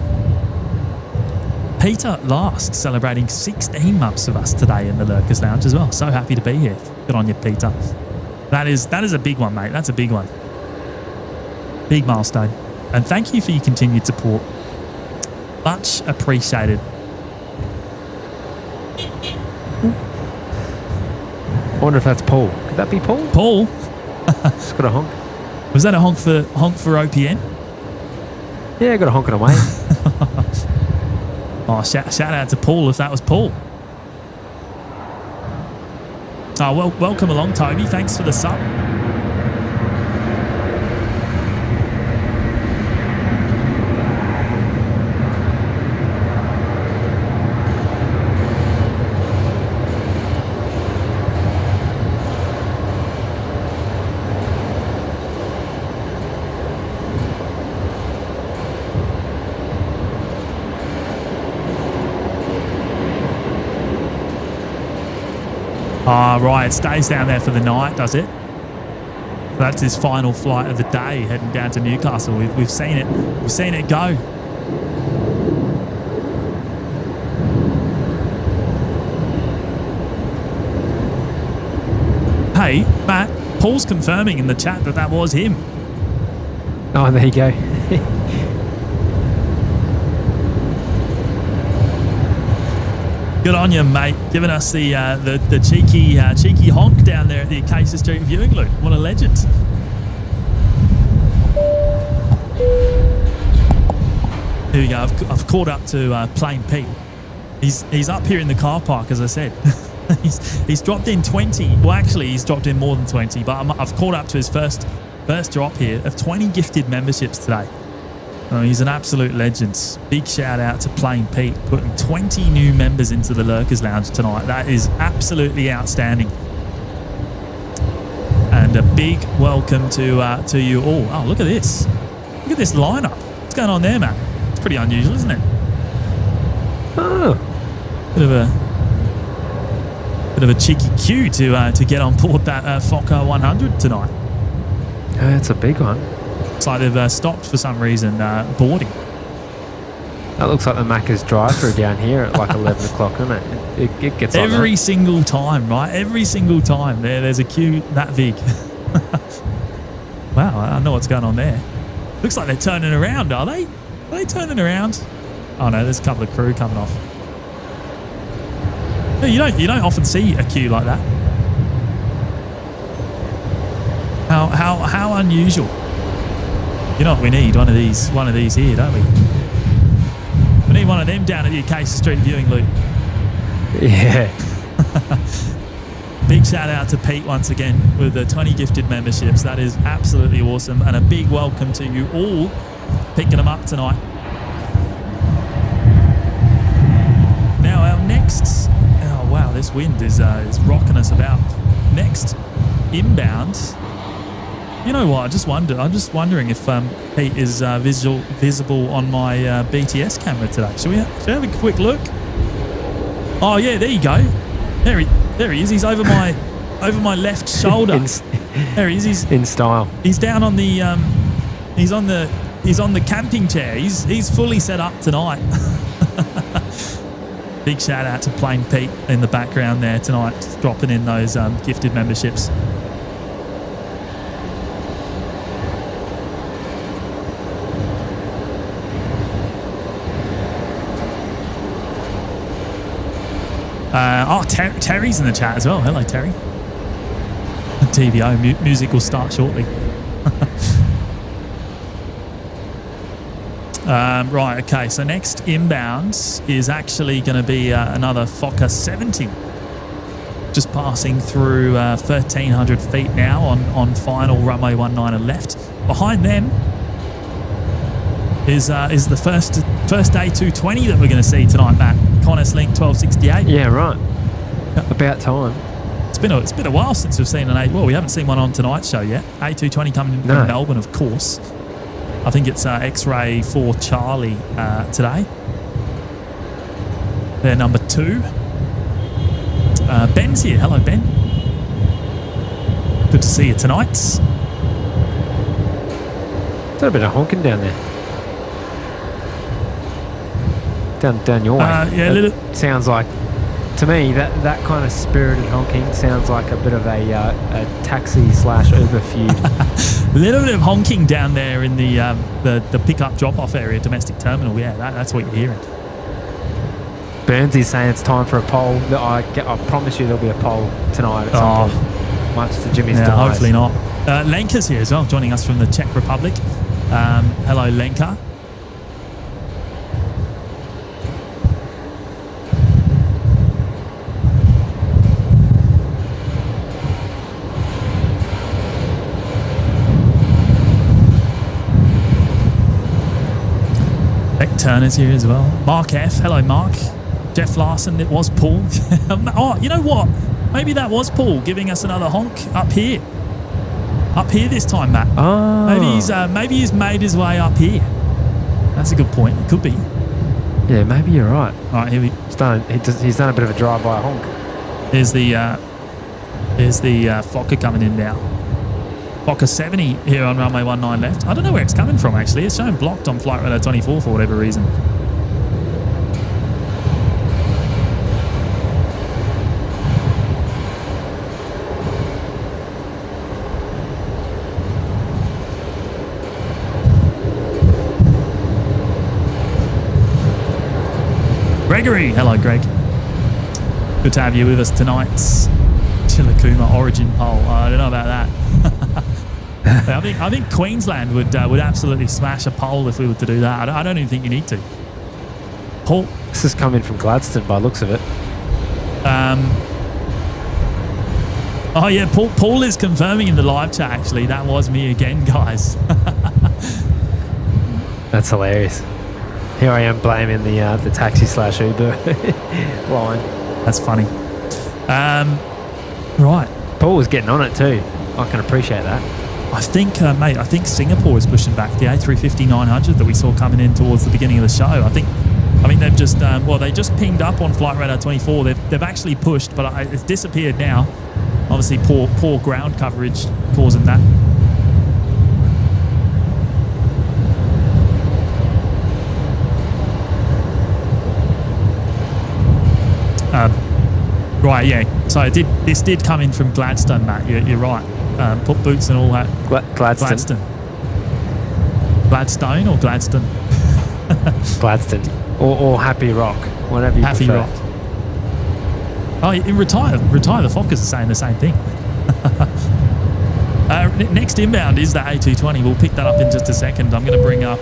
Speaker 1: Peter Last celebrating 16 months of us today in the Lurkers Lounge as well. So happy to be here. Good on you, Peter. That is a big one, mate. That's a big one. Big milestone. And thank you for your continued support. Much appreciated.
Speaker 2: I wonder if that's Paul. Could that be Paul?
Speaker 1: Paul?
Speaker 2: It's got a honk.
Speaker 1: Was that a honk for OPN?
Speaker 2: Yeah, I got a honk and away.
Speaker 1: Oh, shout out to Paul if that was Paul. Oh, well, welcome along, Toby. Thanks for the sub. Ah, right. It stays down there for the night, does it? That's his final flight of the day, heading down to Newcastle. We've seen it. We've seen it go. Hey, Matt, Paul's confirming in the chat that was him.
Speaker 2: Oh, there you go.
Speaker 1: Good on you, mate. Giving us the cheeky honk down there at the Acacia Street viewing loop. What a legend. Here we go. I've caught up to Plain Pete. He's up here in the car park, as I said. he's dropped in 20. Well, actually, he's dropped in more than 20. But I've caught up to his first drop here of 20 gifted memberships today. He's an absolute legend. Big shout out to Plain Pete, putting 20 new members into the Lurkers Lounge tonight. That is absolutely outstanding. And a big welcome to you all. Oh, look at this. Look at this lineup. What's going on there, Matt? It's pretty unusual, isn't it?
Speaker 2: Oh.
Speaker 1: Bit of a cheeky queue to get on board that Fokker 100 tonight.
Speaker 2: Yeah, it's a big one.
Speaker 1: It's like they've stopped for some reason boarding.
Speaker 2: That looks like the Macca's drive-through down here at like 11 o'clock, doesn't it? It gets like
Speaker 1: every
Speaker 2: that.
Speaker 1: single time, right? Every single time there's a queue that big. Wow, I don't know what's going on there. Looks like they're turning around, are they? Are they turning around? Oh no, there's a couple of crew coming off. No, you don't often see a queue like that. How unusual. You know what we need? One of these here, don't we? We need one of them down at the Acacia Street viewing loop.
Speaker 2: Yeah.
Speaker 1: Big shout out to Pete once again with the 20 gifted memberships. That is absolutely awesome. And a big welcome to you all picking them up tonight. Now our next... Oh wow, this wind is rocking us about. Next inbound... You know what? I'm just wondering if Pete is visible on my BTS camera today. Should we have a quick look? Oh yeah, there you go. There he is. He's over my left shoulder. There he is. He's
Speaker 2: in style.
Speaker 1: He's down on the he's on the camping chair. He's fully set up tonight. Big shout out to Plain Pete in the background there tonight, dropping in those gifted memberships. Terry's in the chat as well. Hello, Terry. TVO music will start shortly. Right, okay. So next inbound is actually going to be another Fokker 70. Just passing through 1,300 feet now on final runway 19 left. Behind them is the first A220 that we're going to see tonight, Matt. Qantas Link 1268.
Speaker 2: Yeah, right. About time.
Speaker 1: It's been a while since we've seen an A. Well, we haven't seen one on tonight's show yet. A220 coming in from Melbourne, of course. I think it's X-Ray 4 Charlie today. They're number 2. Ben's here. Hello, Ben. Good to see you tonight.
Speaker 2: There's a bit of honking down there. Down your way.
Speaker 1: Yeah,
Speaker 2: sounds like, to me, that kind of spirited honking sounds like a bit of a taxi/Uber feud.
Speaker 1: A little bit of honking down there in the pickup drop-off area, domestic terminal. Yeah, that's what you're hearing.
Speaker 2: Burnsy's saying it's time for a poll. I promise you there'll be a poll tonight at some point. Much to Jimmy's demise.
Speaker 1: Hopefully not. Lenka's here as well, joining us from the Czech Republic. Hello, Lenka. Beck Turner's here as well. Mark F. Hello, Mark. Jeff Larson. It was Paul. Oh, you know what? Maybe that was Paul giving us another honk up here. Up here this time, Matt.
Speaker 2: Oh.
Speaker 1: Maybe he's made his way up here. That's a good point. It could be.
Speaker 2: Yeah, maybe you're right.
Speaker 1: All right, here we.
Speaker 2: He's done a bit of a drive-by honk.
Speaker 1: Here's the There's the Fokker coming in now. Fokker 70 here on runway 19 left. I don't know where it's coming from, actually. It's showing blocked on flight radar 24 for whatever reason. Gregory, hello Greg. Good to have you with us tonight's Chilakuma Origin poll. I don't know about that. I think Queensland would absolutely smash a poll if we were to do that. I don't even think you need to. Paul,
Speaker 2: This has come in from Gladstone by the looks of it.
Speaker 1: Oh yeah, Paul is confirming in the live chat. Actually, that was me again, guys.
Speaker 2: That's hilarious. Here I am blaming the taxi/Uber line.
Speaker 1: That's funny. Right.
Speaker 2: Paul was getting on it too. I can appreciate that.
Speaker 1: I think, mate, I think Singapore is pushing back the A350-900 that we saw coming in towards the beginning of the show. I think they've just, they just pinged up on flight radar 24. They've actually pushed, but it's disappeared now. Obviously, poor ground coverage causing that. Right, yeah. So this did come in from Gladstone, Matt. You're right. Put boots and all that.
Speaker 2: Gladstone.
Speaker 1: Gladstone or Gladstone?
Speaker 2: Gladstone. Or Happy Rock. Whatever you
Speaker 1: Happy
Speaker 2: prefer.
Speaker 1: Rock. Oh, retire the Fokkers are saying the same thing. Next inbound is the A220. We'll pick that up in just a second. I'm going to bring up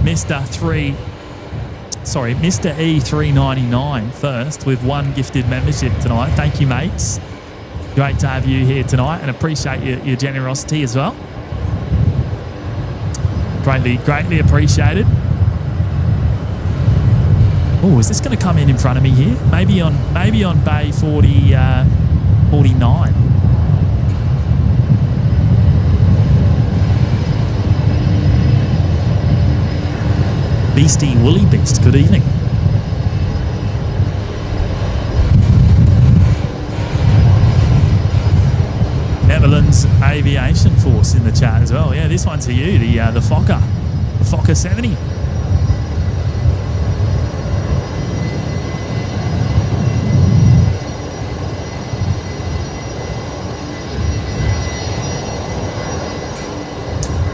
Speaker 1: Mr. E399 first with one gifted membership tonight. Thank you, mates. Great to have you here tonight and appreciate your generosity as well. Greatly appreciated. Oh, is this going to come in front of me here? Maybe on bay 49. Beastie Woolly Beast, good evening. Netherlands Aviation Force in the chat as well. Yeah, this one's for you, the Fokker. The Fokker 70.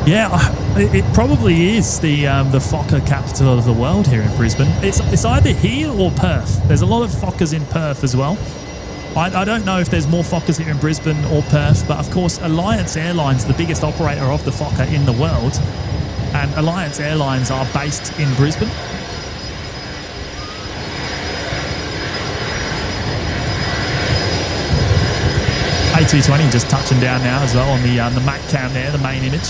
Speaker 1: Yeah, it probably is the Fokker capital of the world here in Brisbane. It's either here or Perth. There's a lot of Fokkers in Perth as well. I don't know if there's more Fokkers here in Brisbane or Perth, but of course Alliance Airlines, the biggest operator of the Fokker in the world, and Alliance Airlines are based in Brisbane. A220 just touching down now as well on the Mac cam there, the main image.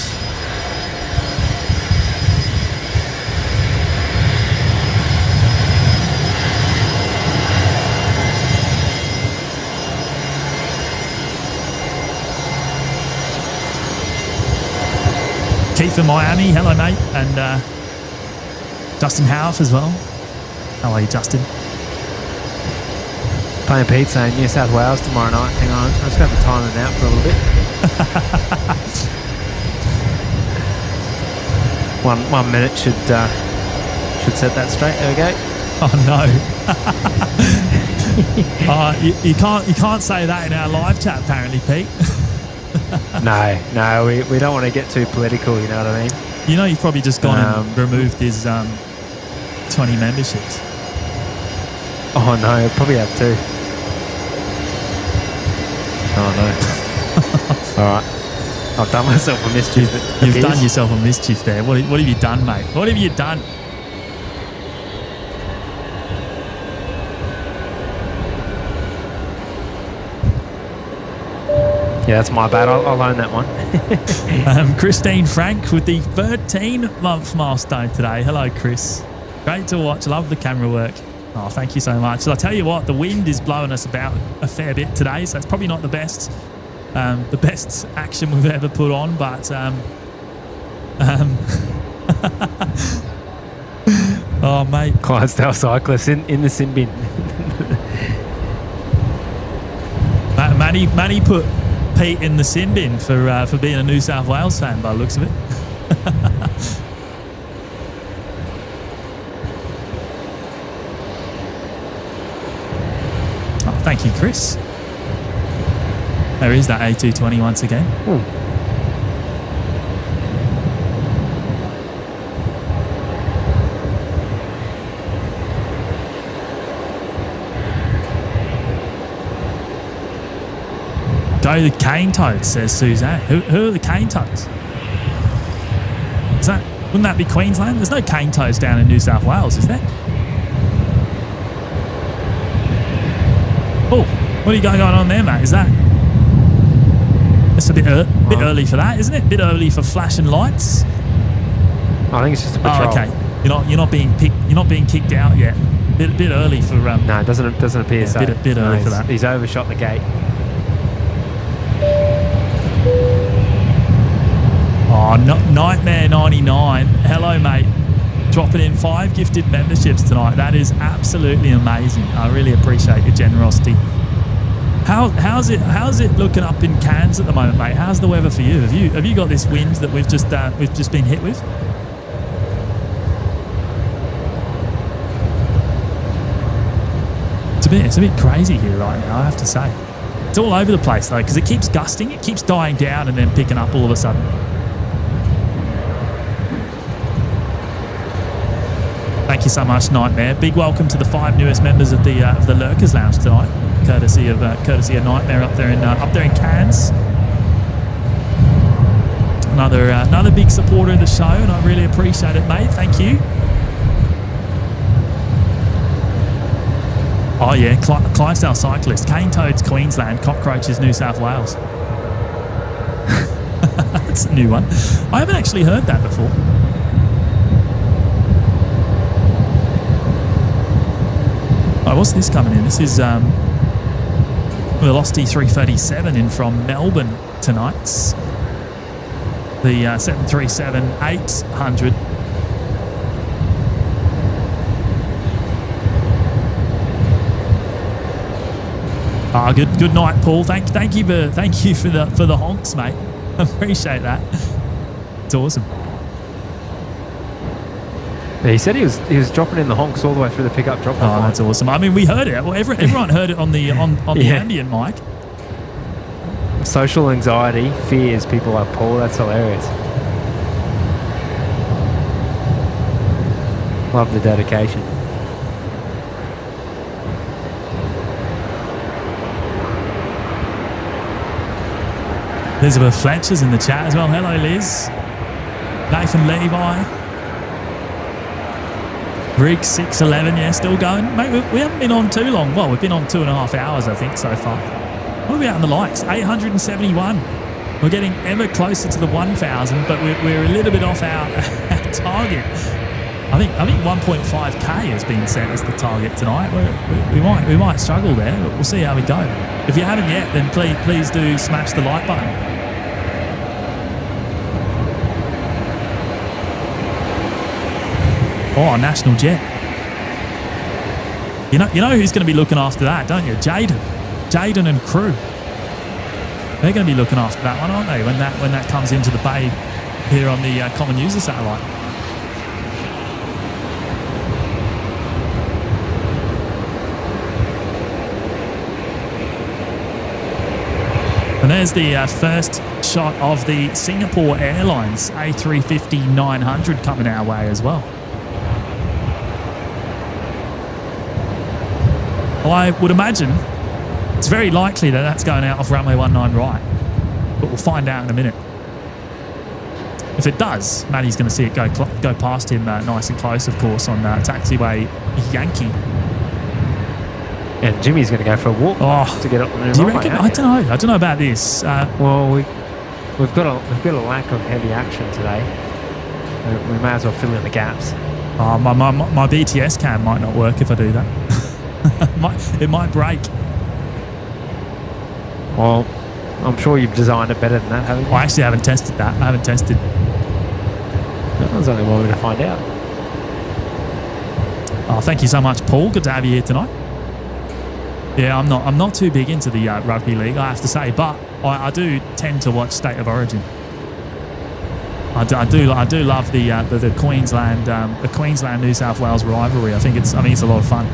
Speaker 1: Keith in Miami, hello mate, and Justin Howarth as well. How are you, Justin?
Speaker 2: Playing Pete saying New South Wales tomorrow night. Hang on, I'm just going to have to time it out for a little bit. 1 minute should set that straight. There we go.
Speaker 1: Oh no! You can't say that in our live chat apparently, Pete.
Speaker 2: No, we don't want to get too political, you know what I mean?
Speaker 1: You know, you've probably just gone and removed his 20 memberships.
Speaker 2: Oh no, I probably have to. Oh no. Alright. I've done myself a mischief.
Speaker 1: You've done yourself a mischief there. What have you done, mate? What have you done?
Speaker 2: Yeah, that's my bad. I'll own that one.
Speaker 1: Christine Frank with the 13-month milestone today. Hello, Chris. Great to watch. Love the camera work. Oh, thank you so much. So I'll tell you what, the wind is blowing us about a fair bit today, so it's probably not the best action we've ever put on, but oh, mate.
Speaker 2: Clydesdale cyclists in the sin bin.
Speaker 1: Matty put Pete in the sin bin for being a New South Wales fan by the looks of it. Oh, thank you, Chris. There is that A220 once again. Go the cane toads, says Suzanne. Who are the cane toads? Wouldn't that be Queensland? There's no cane toads down in New South Wales, is there? Oh, what are you going on there, mate? Is that? It's a bit early for that, isn't it? A bit early for flashing lights.
Speaker 2: I think it's just a patrol.
Speaker 1: Oh, okay. You're not being picked. You're not being kicked out yet. Bit early for.
Speaker 2: No, it doesn't appear so.
Speaker 1: Bit early for that.
Speaker 2: He's overshot the gate.
Speaker 1: Oh, Nightmare 99. Hello, mate. Dropping in 5 gifted memberships tonight. That is absolutely amazing. I really appreciate your generosity. How's it looking up in Cairns at the moment, mate? How's the weather for you? Have you got this wind that we've just been hit with? It's a bit crazy here right now, I have to say. It's all over the place though, because it keeps gusting, it keeps dying down and then picking up all of a sudden. Thank you so much, Nightmare. Big welcome to the 5 newest members of the Lurkers Lounge tonight, courtesy of Nightmare up there in Cairns. Another big supporter of the show, and I really appreciate it, mate. Thank you. Oh yeah, Clydesdale cyclist, cane toads Queensland, cockroaches New South Wales. That's a new one. I haven't actually heard that before. Oh, what's this coming in? This is Velocity 337 in from Melbourne tonight. The 737-800. Ah, good night, Paul. Thank you for the honks, mate. I appreciate that. It's awesome.
Speaker 2: Yeah, he said he was dropping in the honks all the way through the pickup drop off.
Speaker 1: Oh, that's awesome. I mean, we heard it. Well, everyone heard it on the ambient mic.
Speaker 2: Social anxiety, fears people like Paul. That's hilarious. Love the dedication.
Speaker 1: Elizabeth Fletcher's in the chat as well. Hello, Liz. Nathan Levi. Rig 611, yeah, still going. Mate, we haven't been on too long. Well, we've been on 2.5 hours, I think, so far. What are we out in the likes? 871. We're getting ever closer to the 1,000, but we're a little bit off our target. I think 1.5k has been set as the target tonight. We might struggle there, but we'll see how we go. If you haven't yet, then please do smash the like button. Oh, National Jet. You know who's going to be looking after that, don't you? Jaden and crew. They're going to be looking after that one, aren't they? When that comes into the bay here on the Common User satellite. And there's the first shot of the Singapore Airlines A350-900 coming our way as well. Well, I would imagine it's very likely that that's going out off runway 19 right, but we'll find out in a minute. If it does, Matty's going to see it go past him nice and close, of course, on taxiway Yankee.
Speaker 2: And Jimmy's going to go for a walk to get up the new
Speaker 1: do you
Speaker 2: runway.
Speaker 1: reckon? I don't know about this.
Speaker 2: Well, we've got a lack of heavy action today. We may as well fill in the gaps.
Speaker 1: My BTS cam might not work if I do that. It might break.
Speaker 2: Well, I'm sure you've designed it better than that, haven't you?
Speaker 1: I actually haven't tested that. I haven't tested.
Speaker 2: There's only one way to find out.
Speaker 1: Oh, thank you so much, Paul. Good to have you here tonight. Yeah, I'm not too big into the rugby league, I have to say, but I do tend to watch State of Origin. I do love the Queensland New South Wales rivalry. I think it's a lot of fun.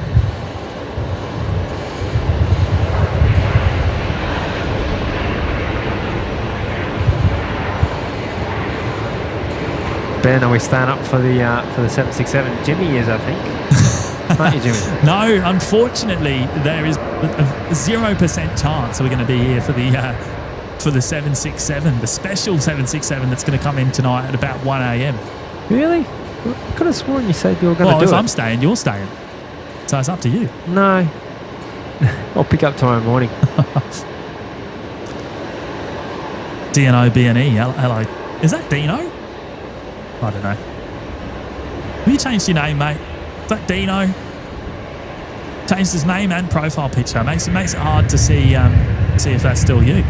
Speaker 2: Ben, are we staying up for the 767? Jimmy is, I think. Aren't you, Jimmy?
Speaker 1: No, unfortunately, there is a 0% chance we're going to be here for the 767, the special 767 that's going to come in tonight at about 1 a.m.
Speaker 2: Really? I could have sworn you said you were going to do it.
Speaker 1: Well, if I'm staying, you're staying. So it's up to you.
Speaker 2: No. I'll pick up tomorrow morning.
Speaker 1: DNO BNE, hello. Is that Dino? I don't know. Have you changed your name, mate? Is that Dino? Changed his name and profile picture. Makes it hard to see if that's still you.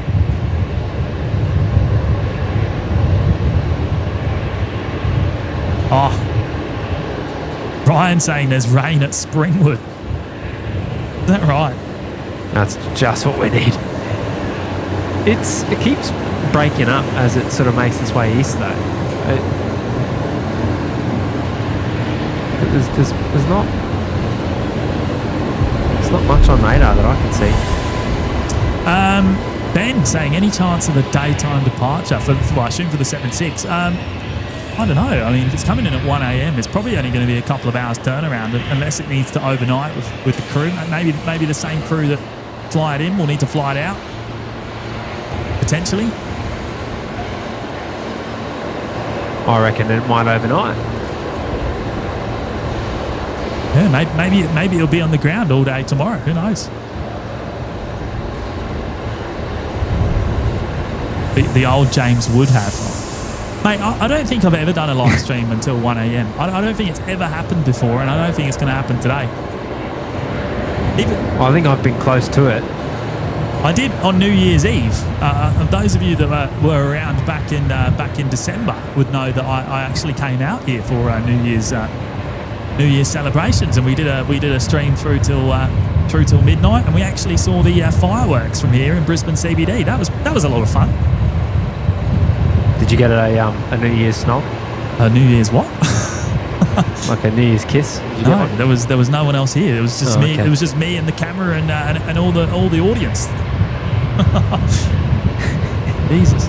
Speaker 1: Oh, Ryan saying there's rain at Springwood. Is that right?
Speaker 2: That's just what we need. It keeps breaking up as it sort of makes its way east, though. There's not much on radar that I can see.
Speaker 1: Ben saying any chance of a daytime departure I assume for the 7.6. I don't know. I mean, if it's coming in at 1 a.m, it's probably only going to be a couple of hours turnaround unless it needs to overnight with the crew. Maybe the same crew that fly it in will need to fly it out potentially.
Speaker 2: I reckon it might overnight.
Speaker 1: Yeah, maybe it'll be on the ground all day tomorrow. Who knows? The old James would have. Mate, I don't think I've ever done a live stream until 1 a.m. I don't think it's ever happened before, and I don't think it's going to happen today.
Speaker 2: I think I've been close to it.
Speaker 1: I did on New Year's Eve. Those of you that were around back in December would know that I actually came out here for New Year's celebrations, and we did a stream through till midnight, and we actually saw the fireworks from here in Brisbane CBD. That was a lot of fun.
Speaker 2: Did you get a New Year's snog?
Speaker 1: A New Year's what?
Speaker 2: Like a New Year's kiss? Did you get one?
Speaker 1: There was no one else here. It was just me.
Speaker 2: Okay.
Speaker 1: It was just me and the camera and all the audience. Jesus.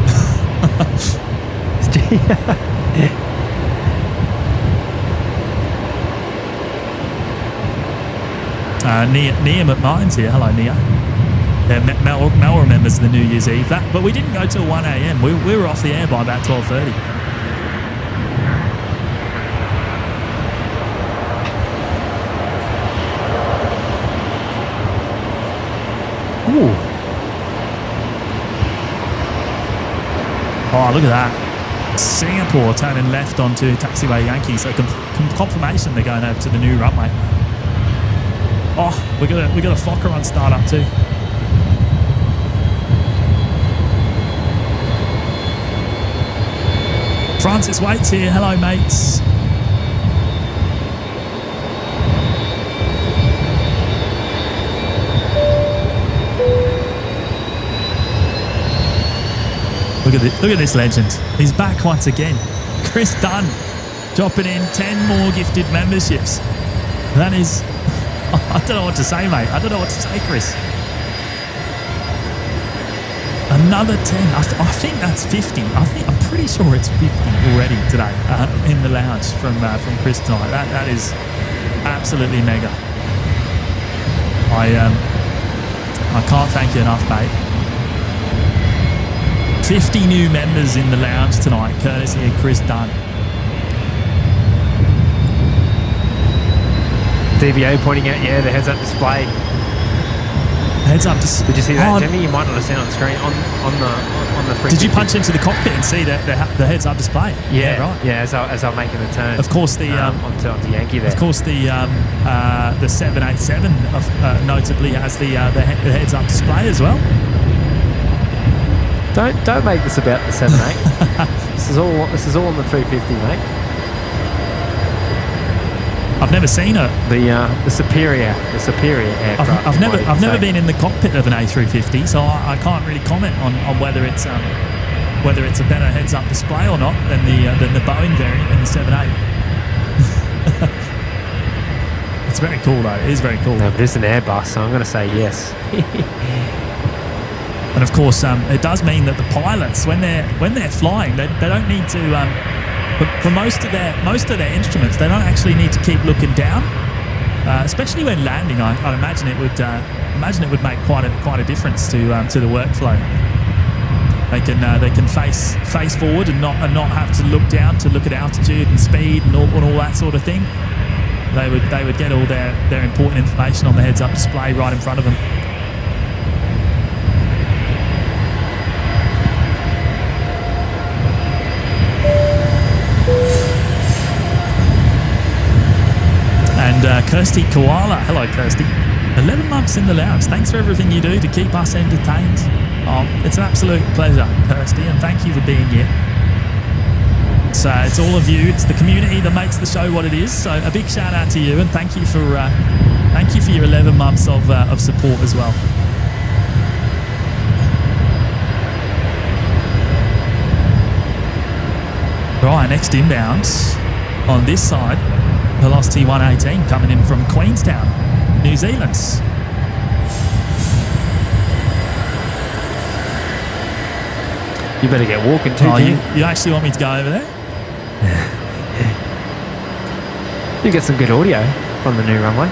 Speaker 1: Nia McMartin's here. Hello, Nia. Yeah, Mel remembers the New Year's Eve. But we didn't go till 1 a.m. We were off the air by about 12:30.
Speaker 2: Ooh.
Speaker 1: Oh, look at that. Singapore turning left onto taxiway Yankee. So confirmation they're going over to the new runway. Oh, we got a Fokker on startup too. Francis Waits here. Hello, mates. Look at this legend. He's back once again. Chris Dunn dropping in 10 more gifted memberships. That is... I don't know what to say, mate. I don't know what to say, Chris. Another 10. I think that's 50. I'm pretty sure it's 50 already today in the lounge from Chris tonight. That is absolutely mega. I can't thank you enough, mate. 50 new members in the lounge tonight, courtesy of Chris Dunn.
Speaker 2: DBA pointing out, yeah, the heads-up display.
Speaker 1: Heads up display.
Speaker 2: Did you see that, Jimmy? You might not have seen it on the screen on the 350.
Speaker 1: Did you punch into the cockpit and see the heads-up display?
Speaker 2: Yeah,
Speaker 1: right.
Speaker 2: Yeah, as I'm making the turn.
Speaker 1: Of course, the
Speaker 2: onto Yankee there.
Speaker 1: Of course, the 787 notably has the heads-up display as well.
Speaker 2: Don't make this about the 78. This is all on the 350, mate.
Speaker 1: I've never seen a.
Speaker 2: The superior aircraft.
Speaker 1: I've never been in the cockpit of an A350, so I can't really comment on whether it's a better heads-up display or not than the Boeing variant in the 787. It's very cool though. It is very cool.
Speaker 2: No, but it's an Airbus, so I'm going to say yes.
Speaker 1: And of course, it does mean that the pilots, when they're flying, they don't need to. But for most of their instruments, they don't actually need to keep looking down, especially when landing. I'd imagine it would make quite a difference to the workflow. They can face forward and not have to look down to look at altitude and speed and all that sort of thing. They would get all their important information on the heads-up display right in front of them. And Kirsty Koala, hello Kirsty, 11 months in the lounge. Thanks for everything you do to keep us entertained. Oh, it's an absolute pleasure, Kirsty, and thank you for being here. So it's all of you, it's the community that makes the show what it is. So a big shout out to you, and thank you for your 11 months of support as well. Right, next inbound on this side. Velocity 118 coming in from Queenstown, New Zealand.
Speaker 2: You better get walking too,
Speaker 1: you actually want me to go over there?
Speaker 2: You get some good audio from the new runway.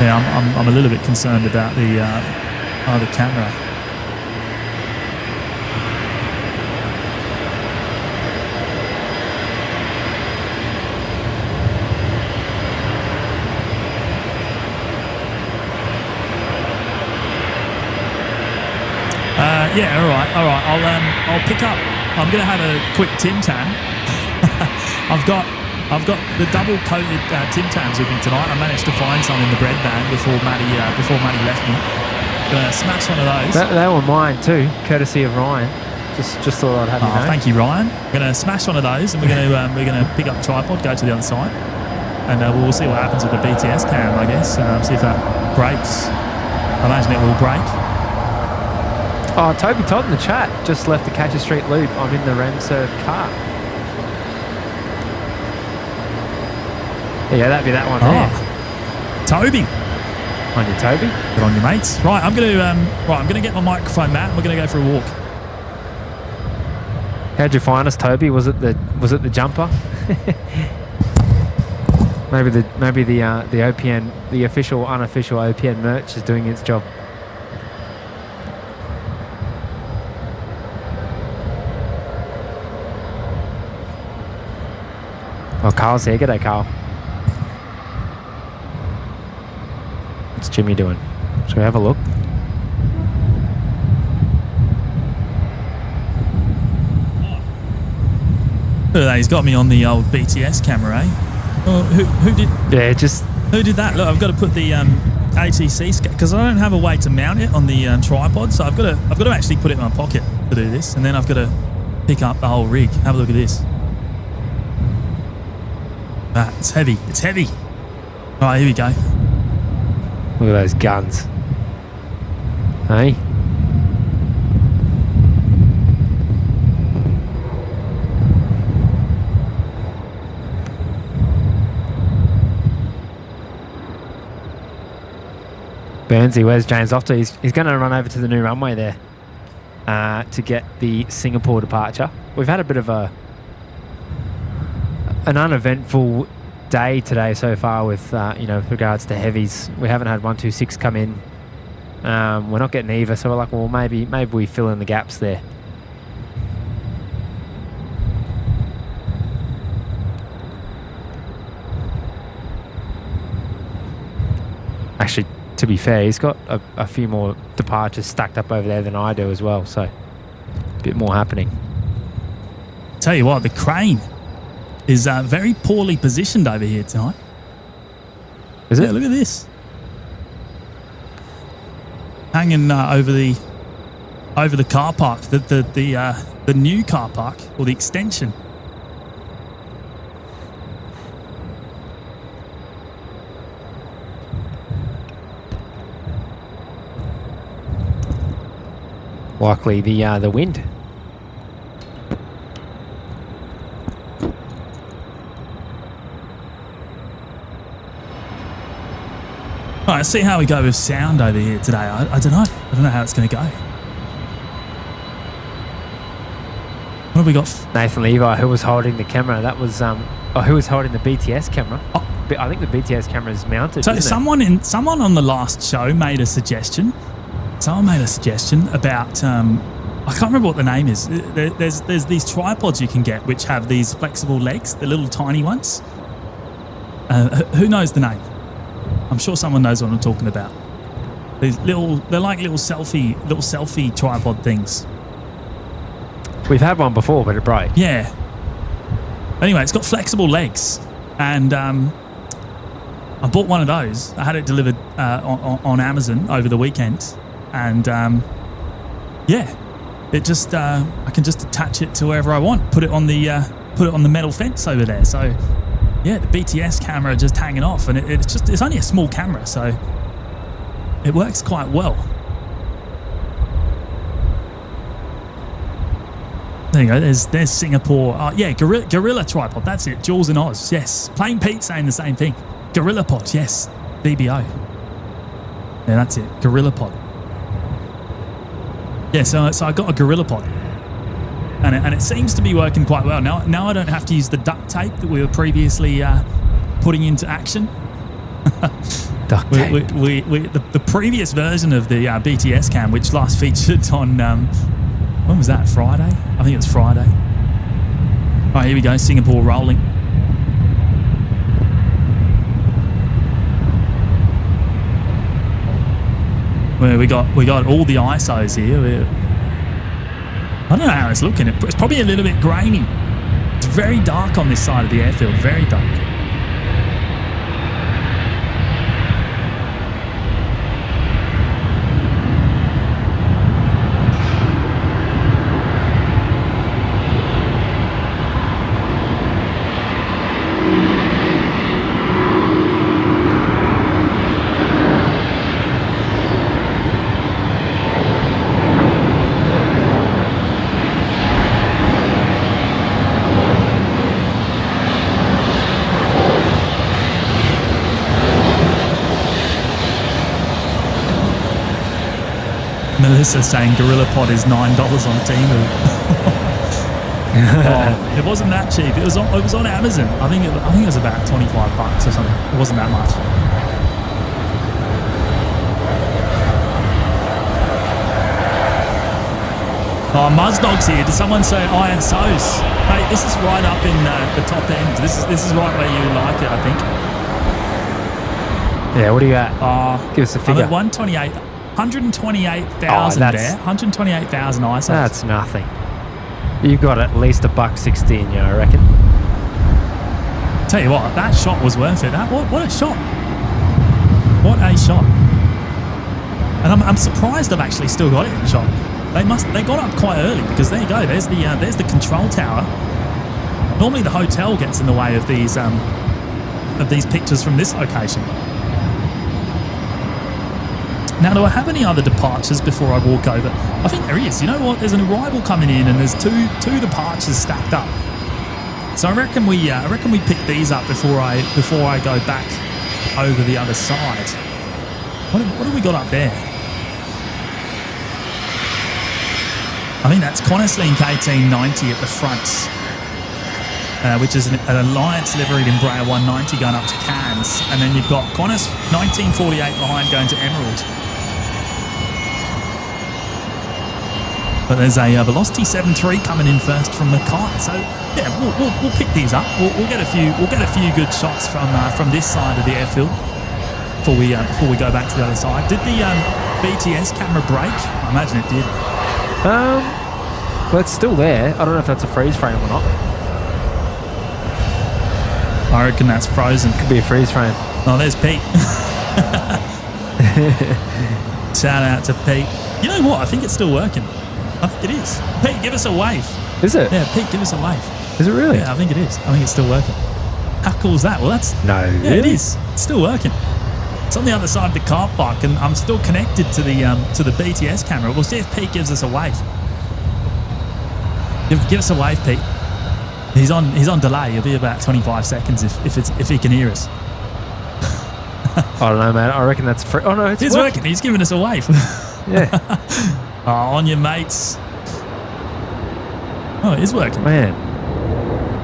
Speaker 1: Yeah, I'm a little bit concerned about the camera. Yeah, all right. I'll pick up. I'm going to have a quick Tim Tam. I've got the double coated Tim Tams with me tonight. I managed to find some in the bread van before Matty left me. Gonna smash one of those.
Speaker 2: They were mine too, courtesy of Ryan. Just thought I'd have you know.
Speaker 1: Thank you, Ryan. Gonna smash one of those, and we're gonna pick up the tripod, go to the other side, and we'll see what happens with the BTS cam. I guess see if that breaks. I imagine it will break.
Speaker 2: Oh, Toby Todd in the chat just left the Catcher Street loop. I'm in the Remserve car. Yeah, that'd be that one there.
Speaker 1: Toby.
Speaker 2: On you, Toby.
Speaker 1: Good on you, mates. Right, I'm gonna get my microphone, Matt, and we're gonna go for a walk.
Speaker 2: How'd you find us, Toby? Was it the jumper? maybe the OPN, the official unofficial OPN merch is doing its job. Oh, Carl's here. G'day, Carl. What's Jimmy doing? Shall we have a look?
Speaker 1: Look at that, he's got me on the old BTS camera, eh? Oh, who did?
Speaker 2: Yeah, just...
Speaker 1: Who did that? Look, I've got to put the ATC... Because I don't have a way to mount it on the tripod, so I've got to actually put it in my pocket to do this, and then I've got to pick up the whole rig. Have a look at this. It's heavy. It's heavy. All right, here we go.
Speaker 2: Look at those guns. Hey? Burnsy, where's James off to? He's going to run over to the new runway there to get the Singapore departure. We've had a bit of an uneventful day today so far with with regards to heavies. We haven't had 126 come in. We're not getting EVA, so we're like, well, maybe we fill in the gaps there. Actually, to be fair, he's got a few more departures stacked up over there than I do as well, so a bit more happening.
Speaker 1: Tell you what, the crane is very poorly positioned over here tonight.
Speaker 2: Is it?
Speaker 1: Yeah, look at this. Hanging over the car park, the new car park, or the extension.
Speaker 2: likely the wind.
Speaker 1: All right, let's see how we go with sound over here today. I don't know. I don't know how it's going to go. What have we got?
Speaker 2: Nathan Levi, who was holding the camera, that was who was holding the BTS camera. I think the BTS camera is mounted.
Speaker 1: So someone on the last show made a suggestion. Someone made a suggestion about I can't remember what the name is. There's these tripods you can get which have these flexible legs, the little tiny ones. Who knows the name? I'm sure someone knows what I'm talking about. They're like little selfie tripod things.
Speaker 2: We've had one before, but it broke.
Speaker 1: Yeah. Anyway, it's got flexible legs, and I bought one of those. I had it delivered on Amazon over the weekend, and yeah, it just I can just attach it to wherever I want. Put it on the metal fence over there. So yeah, the BTS camera just hanging off, and it's only a small camera, so it works quite well. There you go. There's Singapore. Yeah, Gorilla tripod. That's it. Jules and Oz. Yes. Plain Pete saying the same thing. Gorilla pod. Yes. DBO. Yeah, that's it. Gorilla pod. Yeah. So I got a Gorilla pod, and it seems to be working quite well. Now I don't have to use the duct tape that we were previously putting into action.
Speaker 2: Duct tape.
Speaker 1: The previous version of the BTS cam, which last featured on. When was that? Friday? I think it was Friday. All right, here we go. Singapore rolling. Well, we got all the ISOs here. I don't know how it's looking. It's probably a little bit grainy. It's very dark on this side of the airfield. Very dark. Melissa saying Gorilla Pod is $9 on Temu. Oh, it wasn't that cheap. It was on Amazon. I think it was about $25 or something. It wasn't that much. Oh, Muzdog's here. Did someone say ISOs? Hey, this is right up in the top end. This is right where you like it, I think.
Speaker 2: Yeah, what do you got? Give us a figure.
Speaker 1: I'm at 128. 128,000 there. 128,000 ISOs.
Speaker 2: That's nothing. You've got at least $1.16, I reckon.
Speaker 1: Tell you what, that shot was worth it. What a shot! What a shot! And I'm surprised I've actually still got it in shot. They got up quite early because there you go. There's the control tower. Normally the hotel gets in the way of these pictures from this location. Now, do I have any other departures before I walk over? I think there is. You know what? There's an arrival coming in, and there's two departures stacked up. So I reckon we pick these up before I go back over the other side. What have we got up there? I think that's Qantas Link 1890 at the front, which is an Alliance liveried Embraer 190 going up to Cairns, and then you've got Qantas 1948 behind going to Emerald. But there's a Velocity 7.3 coming in first from Mackay. So yeah, we'll pick these up. We'll get a few good shots from this side of the airfield before we go back to the other side. Did the BTS camera break? I imagine it did.
Speaker 2: Well, it's still there. I don't know if that's a freeze frame or not.
Speaker 1: I reckon that's frozen.
Speaker 2: Could be a freeze frame.
Speaker 1: Oh, there's Pete. Shout out to Pete. You know what? I think it's still working. I think it is. Pete, give us a wave.
Speaker 2: Is it?
Speaker 1: Yeah, Pete, give us a wave.
Speaker 2: Is it really?
Speaker 1: Yeah, I think it is. I think it's still working. How cool is that? Well, that's...
Speaker 2: No,
Speaker 1: yeah,
Speaker 2: really?
Speaker 1: it is. It's still working. It's on the other side of the car park, and I'm still connected to the BTS camera. We'll see if Pete gives us a wave. Give us a wave, Pete. He's on delay. He'll be about 25 seconds if he can hear us.
Speaker 2: I don't know, man. I reckon that's free. Oh no, it's
Speaker 1: working. He's giving us a wave.
Speaker 2: Yeah.
Speaker 1: Oh, on your mates. Oh, it is working.
Speaker 2: Man.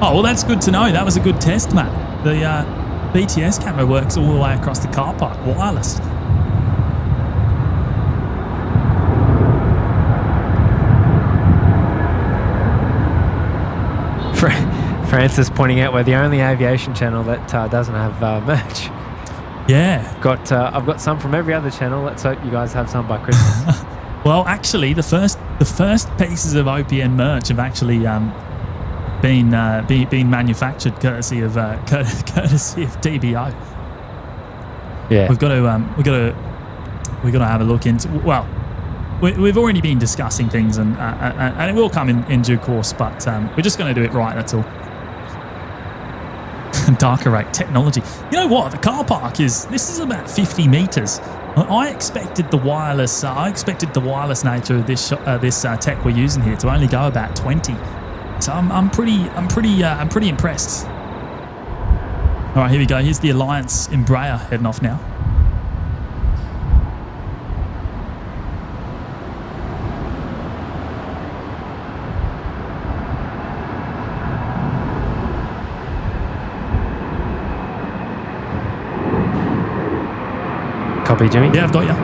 Speaker 1: Oh, well, that's good to know. That was a good test, Matt. The BTS camera works all the way across the car park, wireless.
Speaker 2: Francis pointing out we're the only aviation channel that doesn't have merch.
Speaker 1: Yeah.
Speaker 2: I've got some from every other channel. Let's hope you guys have some by Christmas.
Speaker 1: Well, actually, the first pieces of OPN merch have actually been manufactured courtesy of DBO.
Speaker 2: Yeah.
Speaker 1: We've got to have a look into. Well, we've already been discussing things, and it will come in due course. But we're just going to do it right. That's all. Darker rate technology. You know what? The car park this is about 50 meters. I expected the wireless. Nature of this tech we're using here to only go about 20. So I'm pretty impressed. All right, here we go. Here's the Alliance Embraer heading off now.
Speaker 2: Copy, Jimmy?
Speaker 1: Yeah, I've got you.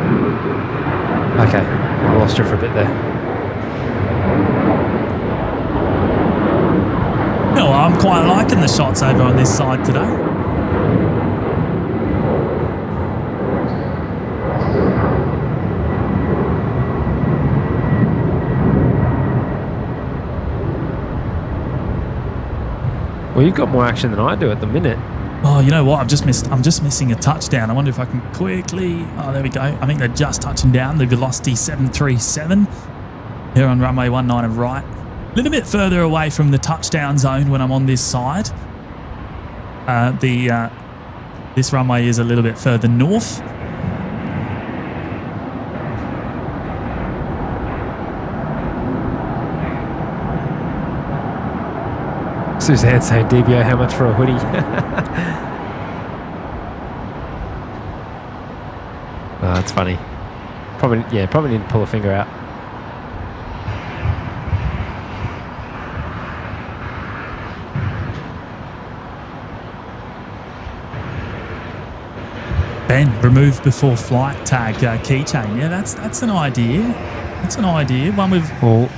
Speaker 2: Okay, I lost you for a bit there.
Speaker 1: No, I'm quite liking the shots over on this side today.
Speaker 2: Well, you've got more action than I do at the minute.
Speaker 1: Oh, you know what? I'm just missing a touchdown. I wonder if I can quickly. Oh, there we go. I think they're just touching down. The Velocity 737 here on runway 19 of right. A little bit further away from the touchdown zone when I'm on this side. This runway is a little bit further north.
Speaker 2: Suzanne saying, DBO, how much for a hoodie? Oh, that's funny. Probably need to pull a finger out.
Speaker 1: Ben, remove before flight tag keychain. Yeah, that's an idea. That's an idea. One with.
Speaker 2: Well,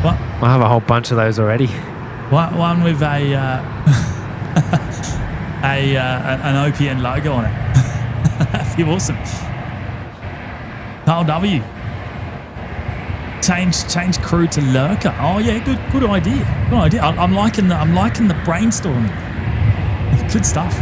Speaker 1: what?
Speaker 2: I have a whole bunch of those already.
Speaker 1: One with an OPN logo on it. That'd be awesome. Carl W. Change crew to lurker. Oh yeah, good idea. Good idea. I'm liking the brainstorming. Good stuff.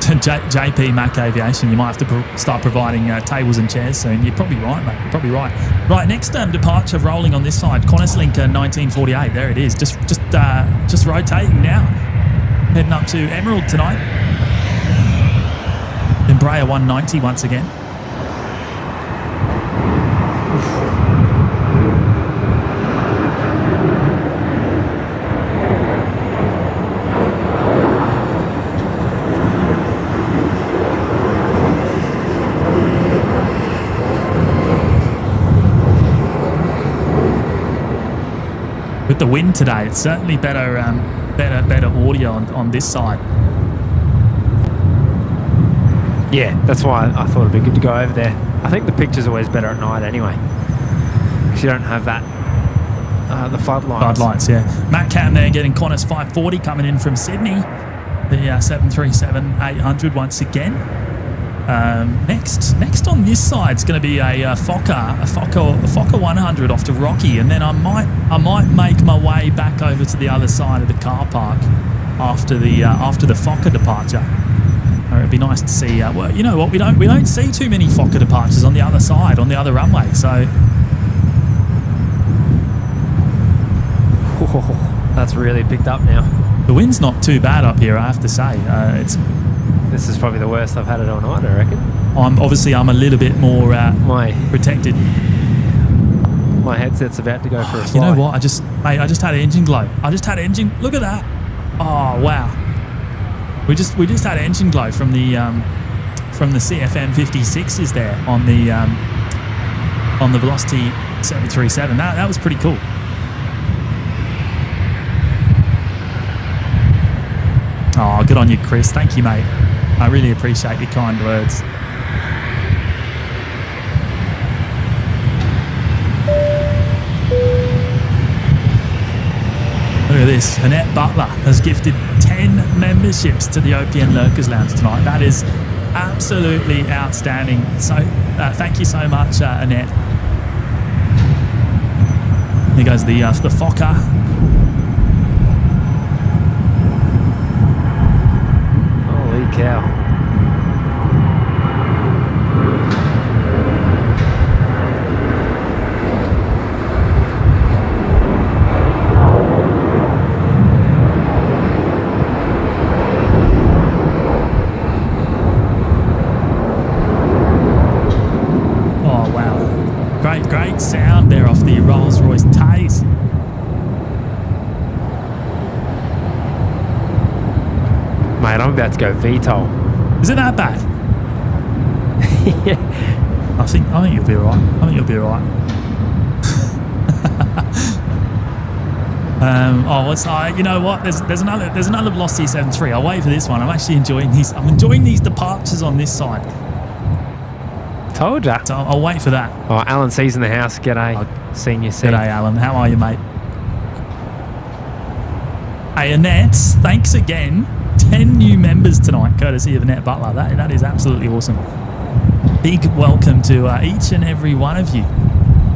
Speaker 1: JP Mac Aviation, you might have to start providing tables and chairs soon. You're probably right, mate. You're probably right. Right, next departure rolling on this side. Qantas Link 1948. There it is. Just rotating now. Heading up to Emerald tonight. Embraer 190 once again. With the wind today, it's certainly better audio on this side.
Speaker 2: Yeah, that's why I thought it'd be good to go over there. I think the picture's always better at night anyway, because you don't have that the floodlights.
Speaker 1: Floodlights, yeah. Matt Cam there getting Qantas 540 coming in from Sydney. The 737-800 once again. Next on this side is going to be a Fokker 100 off to Rocky, and then I might make my way back over to the other side of the car park after the Fokker departure. It'd be nice to see. Well, you know what? We don't see too many Fokker departures on the other side, on the other runway. So
Speaker 2: That's really picked up now.
Speaker 1: The wind's not too bad up here, I have to say.
Speaker 2: This is probably the worst I've had it all night, I reckon.
Speaker 1: I'm a little bit more protected.
Speaker 2: My headset's about to go for a fly.
Speaker 1: You know what? I just had engine glow. Look at that. Oh wow. We just had engine glow from the CFM 56s there on the Velocity 737. That was pretty cool. Oh, good on you, Chris. Thank you, mate. I really appreciate your kind words. Look at this. Annette Butler has gifted 10 memberships to the OPN Lurkers Lounge tonight. That is absolutely outstanding. So thank you so much, Annette. Here goes the Fokker.
Speaker 2: Holy cow.
Speaker 1: Great sound there off the Rolls-Royce Taze.
Speaker 2: Mate, I'm about to go Vtail.
Speaker 1: Is it that bad?
Speaker 2: Yeah.
Speaker 1: I think you'll be alright. You know what? There's another Velocity 73. I'll wait for this one. I'm actually enjoying these. I'm enjoying these departures on this side.
Speaker 2: Told ya.
Speaker 1: So I'll wait for that.
Speaker 2: Oh, Alan C's in the house. G'day, Senior C.
Speaker 1: G'day, Alan. How are you, mate? Hey, Annette, thanks again. 10 new members tonight, courtesy of Annette Butler. That is absolutely awesome. Big welcome to each and every one of you.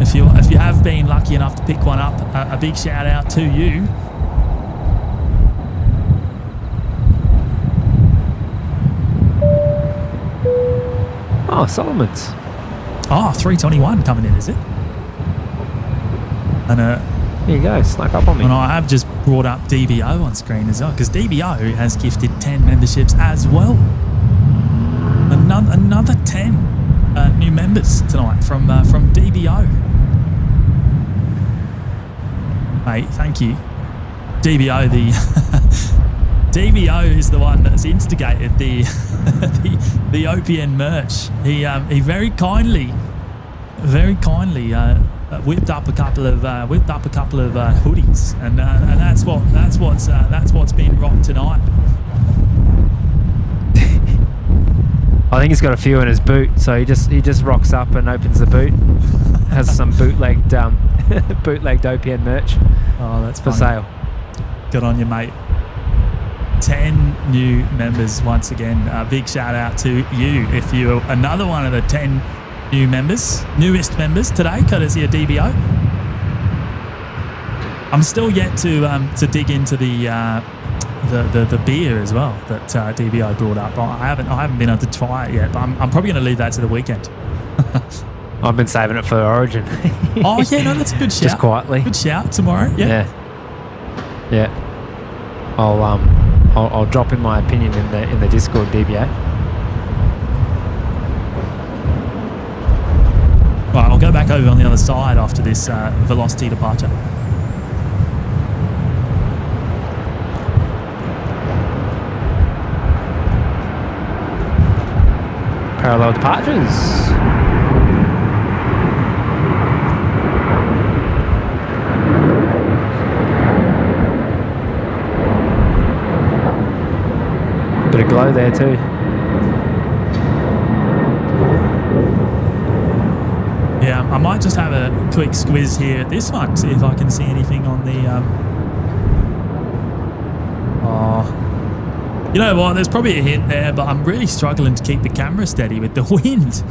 Speaker 1: If you have been lucky enough to pick one up, a big shout out to you.
Speaker 2: Oh, Solomon's.
Speaker 1: Oh, 321 coming in, is it? And
Speaker 2: here you go, snuck up on me.
Speaker 1: And I have just brought up DBO on screen as well, because DBO has gifted 10 memberships as well. Another 10 new members tonight from DBO. Mate, thank you. DBO, DBO is the one that's instigated the OPN merch. He very kindly whipped up a couple of hoodies, and that's what's been rocked tonight.
Speaker 2: I think he's got a few in his boot, so he just rocks up and opens the boot, has some bootlegged OPN merch.
Speaker 1: Oh, that's
Speaker 2: for
Speaker 1: funny.
Speaker 2: sale.
Speaker 1: Good on you, mate. 10 new members once again. Big shout out to you if you're another one of the 10 newest members today, courtesy of DBO. I'm still yet to dig into the beer as well that DBO brought up. I haven't been able to try it yet, but I'm probably going to leave that to the weekend.
Speaker 2: I've been saving it for Origin.
Speaker 1: Oh yeah, no, that's a good shout.
Speaker 2: Just quietly.
Speaker 1: Good shout tomorrow. Yeah.
Speaker 2: I'll drop in my opinion in the Discord, DBA.
Speaker 1: Right, I'll go back over on the other side after this Velocity departure.
Speaker 2: Parallel departures. Bit of glow there too.
Speaker 1: Yeah, I might just have a quick squiz here at this one, see if I can see anything on the... You know what, there's probably a hint there, but I'm really struggling to keep the camera steady with the wind.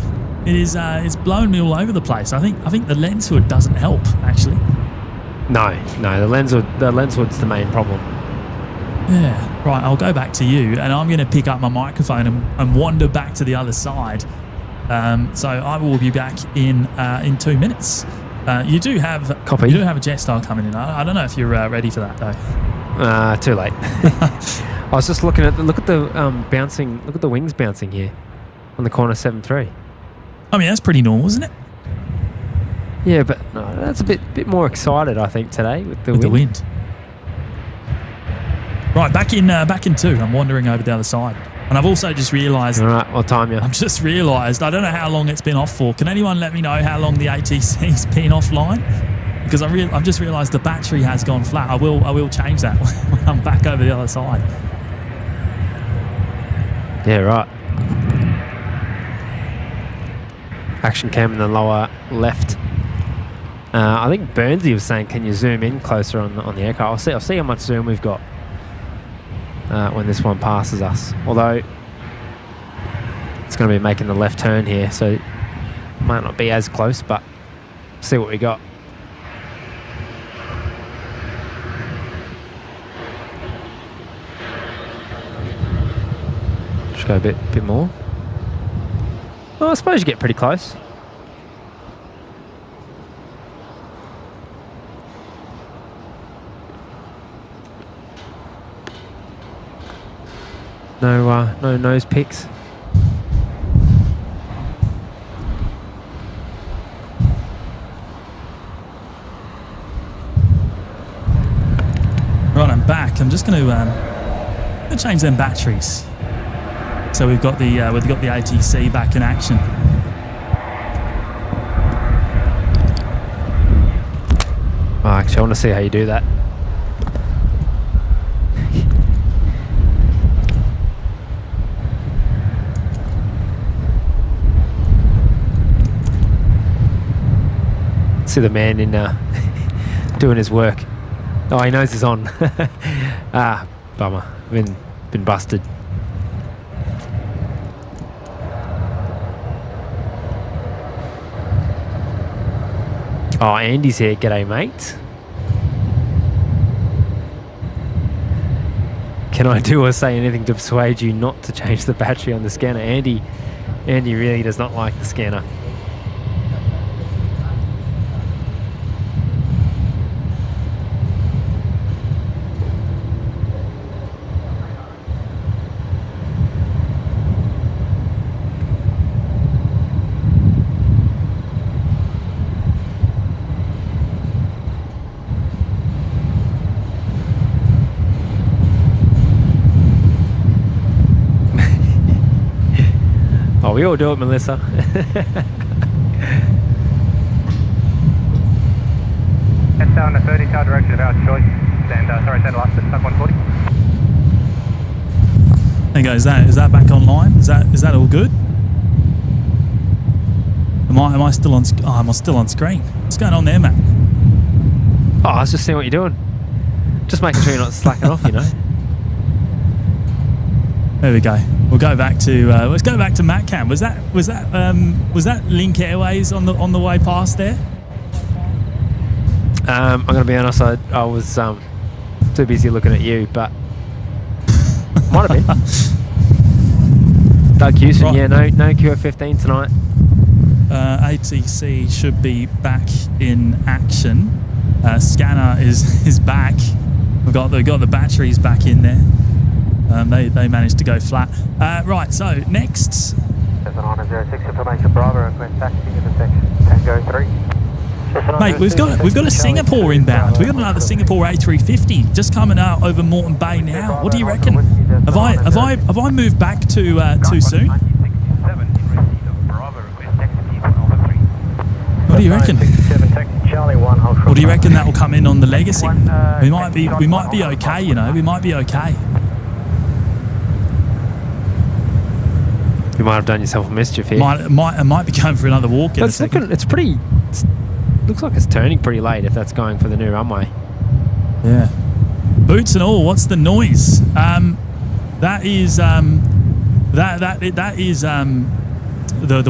Speaker 1: It's blowing me all over the place. I think the lens hood doesn't help, actually.
Speaker 2: No, the lens hood's the main problem.
Speaker 1: Yeah, right, I'll go back to you, and I'm going to pick up my microphone and wander back to the other side. So I will be back in 2 minutes. You do have
Speaker 2: Copy.
Speaker 1: You do have a Jetstar coming in. I don't know if you're ready for that though.
Speaker 2: Too late. I was just looking at look at the bouncing. Look at the wings bouncing here on the corner 7-3.
Speaker 1: I mean, that's pretty normal, isn't it?
Speaker 2: Yeah, but no, that's a bit more excited, I think, today with the
Speaker 1: wind. Right, back in 2. I'm wandering over the other side. And I've also just realised...
Speaker 2: All right, I'll time you.
Speaker 1: I've just realised, I don't know how long it's been off for. Can anyone let me know how long the ATC's been offline? Because I've just realised the battery has gone flat. I will change that when I'm back over the other side.
Speaker 2: Yeah, right. Action cam in the lower left. I think Burnsy was saying, can you zoom in closer on the aircraft? I'll see how much zoom we've got when this one passes us. Although it's going to be making the left turn here, so it might not be as close, but see what we got. Just go a bit more. Well, I suppose you get pretty close. No nose picks.
Speaker 1: Right, I'm back. I'm just going to change them batteries. So we've got the ATC back in action.
Speaker 2: Oh, actually, I want to see how you do that. See the man in doing his work. Oh, he knows he's on. Ah, bummer. Been busted. Oh, Andy's here. G'day, mate. Can I do or say anything to persuade you not to change the battery on the scanner? Andy really does not like the scanner. Oh, we all do it, Melissa.
Speaker 3: That's on the 30 car direction of our choice. And sorry, stand last at 140.
Speaker 1: There you go. Is that back online? Is that all good? Am I still on? Oh, I'm still on screen. What's going on there, Matt?
Speaker 2: Oh, I was just seeing what you're doing. Just making sure you're not slacking off, you know.
Speaker 1: There we go. We'll go back to let's go back to MatCam. Was that Link Airways on the way past there?
Speaker 2: I'm going to be honest. I was too busy looking at you, but might have been. Doug Houston, right. Yeah, no QF15 tonight.
Speaker 1: ATC should be back in action. Scanner is back. We've got the batteries back in there. They managed to go flat. Right, so next.
Speaker 5: 706 information Bravo, request taxi intersection Tango 3.
Speaker 1: Mate, we've got a Singapore inbound. We've got another Singapore A380 just coming out over Moreton Bay now. What do you reckon? Have I moved back too soon? What do you reckon? What do you reckon that will come in on the Legacy? We might be okay, you know. We might be okay.
Speaker 2: You might have done yourself a mischief here.
Speaker 1: I might be going for another walk in a second.
Speaker 2: Looks like it's turning pretty late if that's going for the new runway.
Speaker 1: Yeah. Boots and all, what's the noise? That is the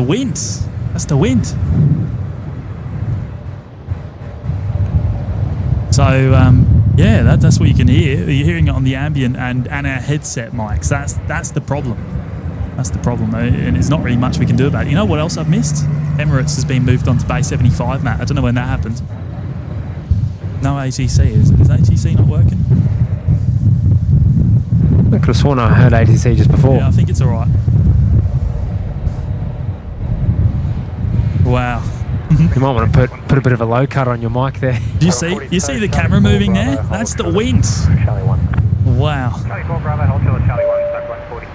Speaker 1: wind. That's the wind. So yeah, that's what you can hear. You're hearing it on the ambient and our headset mics. That's the problem. That's the problem, and there's not really much we can do about it. You know what else I've missed? Emirates has been moved on to base 75, Matt. I don't know when that happened. No ATC. Is ATC not working?
Speaker 2: I could have sworn I heard ATC just before.
Speaker 1: Yeah, I think it's all right. Wow.
Speaker 2: You might want to put a bit of a low cut on your mic there.
Speaker 1: Do you see the camera moving there? That's the wind. Wow.
Speaker 5: Charlie 4 Bravo, hold till Charlie 1, stuck 140.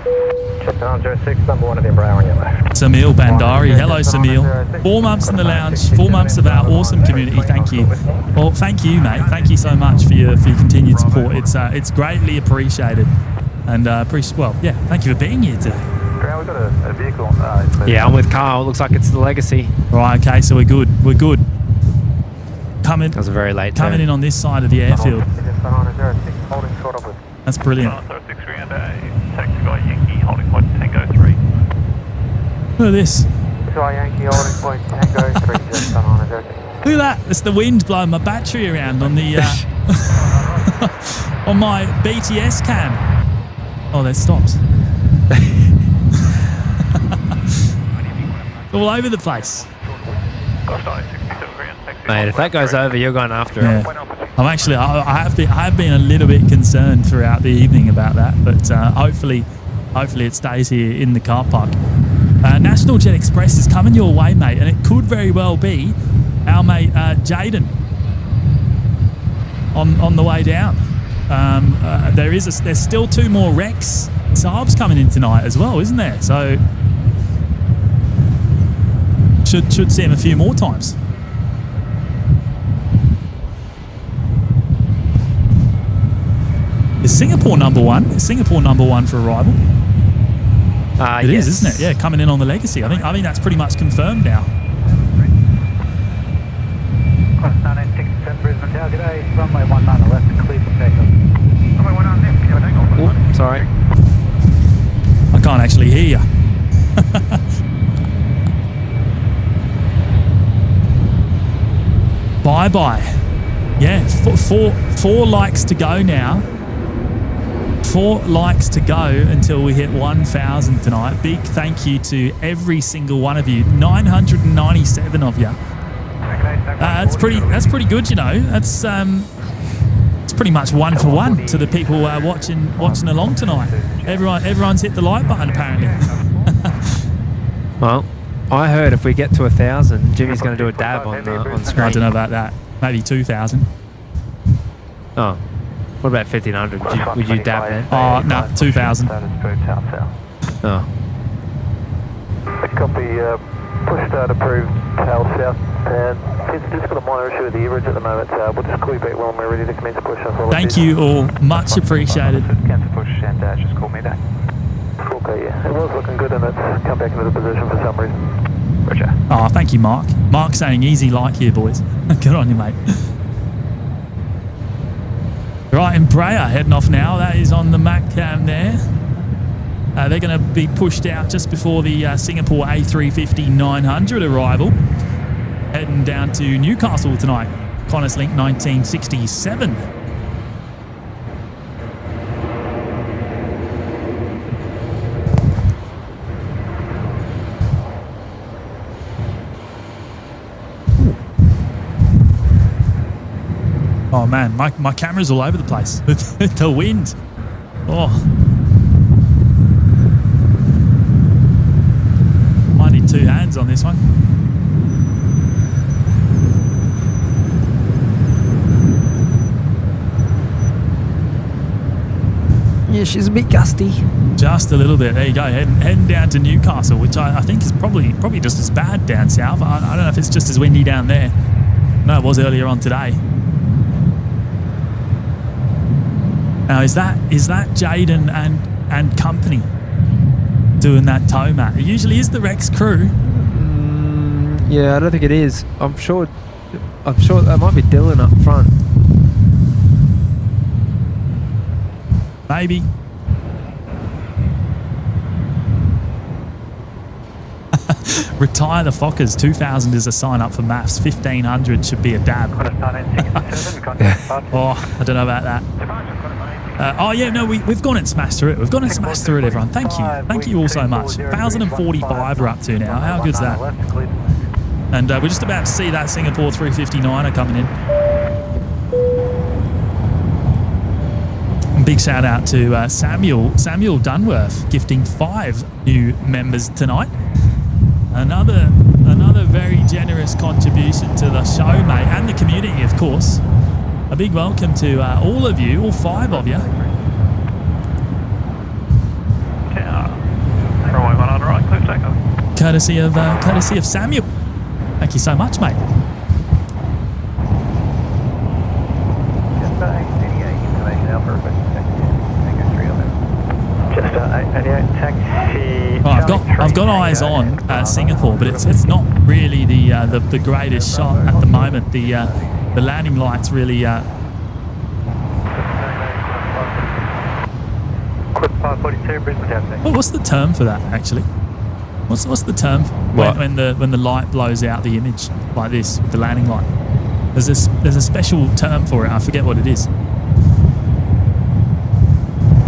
Speaker 5: Jetstar 06, number 1 of the Embraer on your left.
Speaker 1: Samil Bandari. Hello, Samil. 4 months in the lounge, 4 months of our awesome community. Thank you. Well, thank you, mate. Thank you so much for your continued support. It's greatly appreciated. And thank you for being here today.
Speaker 3: We've got a vehicle.
Speaker 2: Yeah, I'm with Carl. Looks like it's the Legacy.
Speaker 1: Right, okay, so we're good. We're good. Coming.
Speaker 2: That was a very late
Speaker 1: Coming
Speaker 2: turn.
Speaker 1: in on this side of the airfield. That's brilliant.
Speaker 3: Taxi by Yankee, holding point Tango 3.
Speaker 1: Look at this.
Speaker 5: Yankee, holding point Tango 3, Jetstar on 06.
Speaker 1: Look at that. It's the wind blowing my battery around on the on my BTS cam. Oh, that stopped. All over the place.
Speaker 2: Mate, if that goes over, you're going after it.
Speaker 1: I'm actually, I have been a little bit concerned throughout the evening about that, but hopefully it stays here in the car park. National Jet Express is coming your way, mate, and it could very well be our mate Jaden on the way down. There's still 2 more Rex Saabs coming in tonight as well, isn't there? So should see him a few more times. Is Singapore number 1? Is Singapore number 1 for arrival? It is, isn't it? Yeah, coming in on the Legacy. I think that's pretty much confirmed now.
Speaker 5: Class 1967 Brisbane Tower, g'day. Runway 19 on the left, clear for takeoff. Runway 19 on left, clear for takeoff.
Speaker 2: Oh, sorry.
Speaker 1: I can't actually hear you. Bye-bye. Yeah, 4 likes to go now. 4 likes to go until we hit 1,000 tonight. Big thank you to every single one of you. 997 of you. That's pretty good, you know. That's it's pretty much 1 for 1 to the people watching along tonight. Everyone's hit the like button apparently.
Speaker 2: Well, I heard if we get to 1,000, Jimmy's going to do a dab on screen.
Speaker 1: I don't know about that. Maybe 2,000.
Speaker 2: Oh, what about 1,500? Would you dab then?
Speaker 1: Oh no, 2,000.
Speaker 2: Oh.
Speaker 5: Copy. Push start approved. Tail south. And it's just got a minor issue with the average at the moment. We'll just call you back when we're ready to commence push.
Speaker 1: Thank you all, much appreciated.
Speaker 5: Cancel push and just call me back. Okay, yeah. It was looking good and it's come back into the position for some reason. Roger.
Speaker 1: Oh, thank you, Mark. Mark saying easy like here, boys. Good on you, mate. Right, Embraer heading off now. That is on the Mac cam there. They're going to be pushed out just before the Singapore A350-900 arrival. Heading down to Newcastle tonight. Qantas Link 1967. Oh man, my camera's all over the place with the wind. Oh. Might need 2 hands on this one.
Speaker 2: Yeah, she's a bit gusty.
Speaker 1: Just a little bit. There you go. Heading down to Newcastle, which I think is probably just as bad down south. I don't know if it's just as windy down there. No, it was earlier on today. Now, is that Jaden and company doing that tow, Matt? It usually is the Rex crew.
Speaker 2: Yeah, I don't think it is. I'm sure that might be Dylan up front.
Speaker 1: Maybe. Retire the Fockers. 2,000 is a sign up for maths. 1,500 should be a dab. Oh, I don't know about that. Oh yeah, no, we've gone and smashed through it. We've gone and smashed through it, everyone. Thank you all so much. 1,045 we're up to now. How good's that? And we're just about to see that Singapore 359er coming in. And big shout out to Samuel Dunworth gifting 5 new members tonight. Another very generous contribution to the show, mate, and the community, of course. A big welcome to all of you, all 5 of you.
Speaker 3: Runway 1 on right, clear takeoff.
Speaker 1: Courtesy of Samuel. Thank you so much, mate.
Speaker 5: Jetstar 888 information Alpha, Jetstar 888 taxi.
Speaker 1: Oh, I've got eyes on Singapore, but it's not really the greatest shot at the moment. The landing lights really.
Speaker 5: Quick 542, Brisbane taxi.
Speaker 1: What's the term for that actually? What's the term when the light blows out the image like this with the landing light? There's a special term for it. I forget what it is.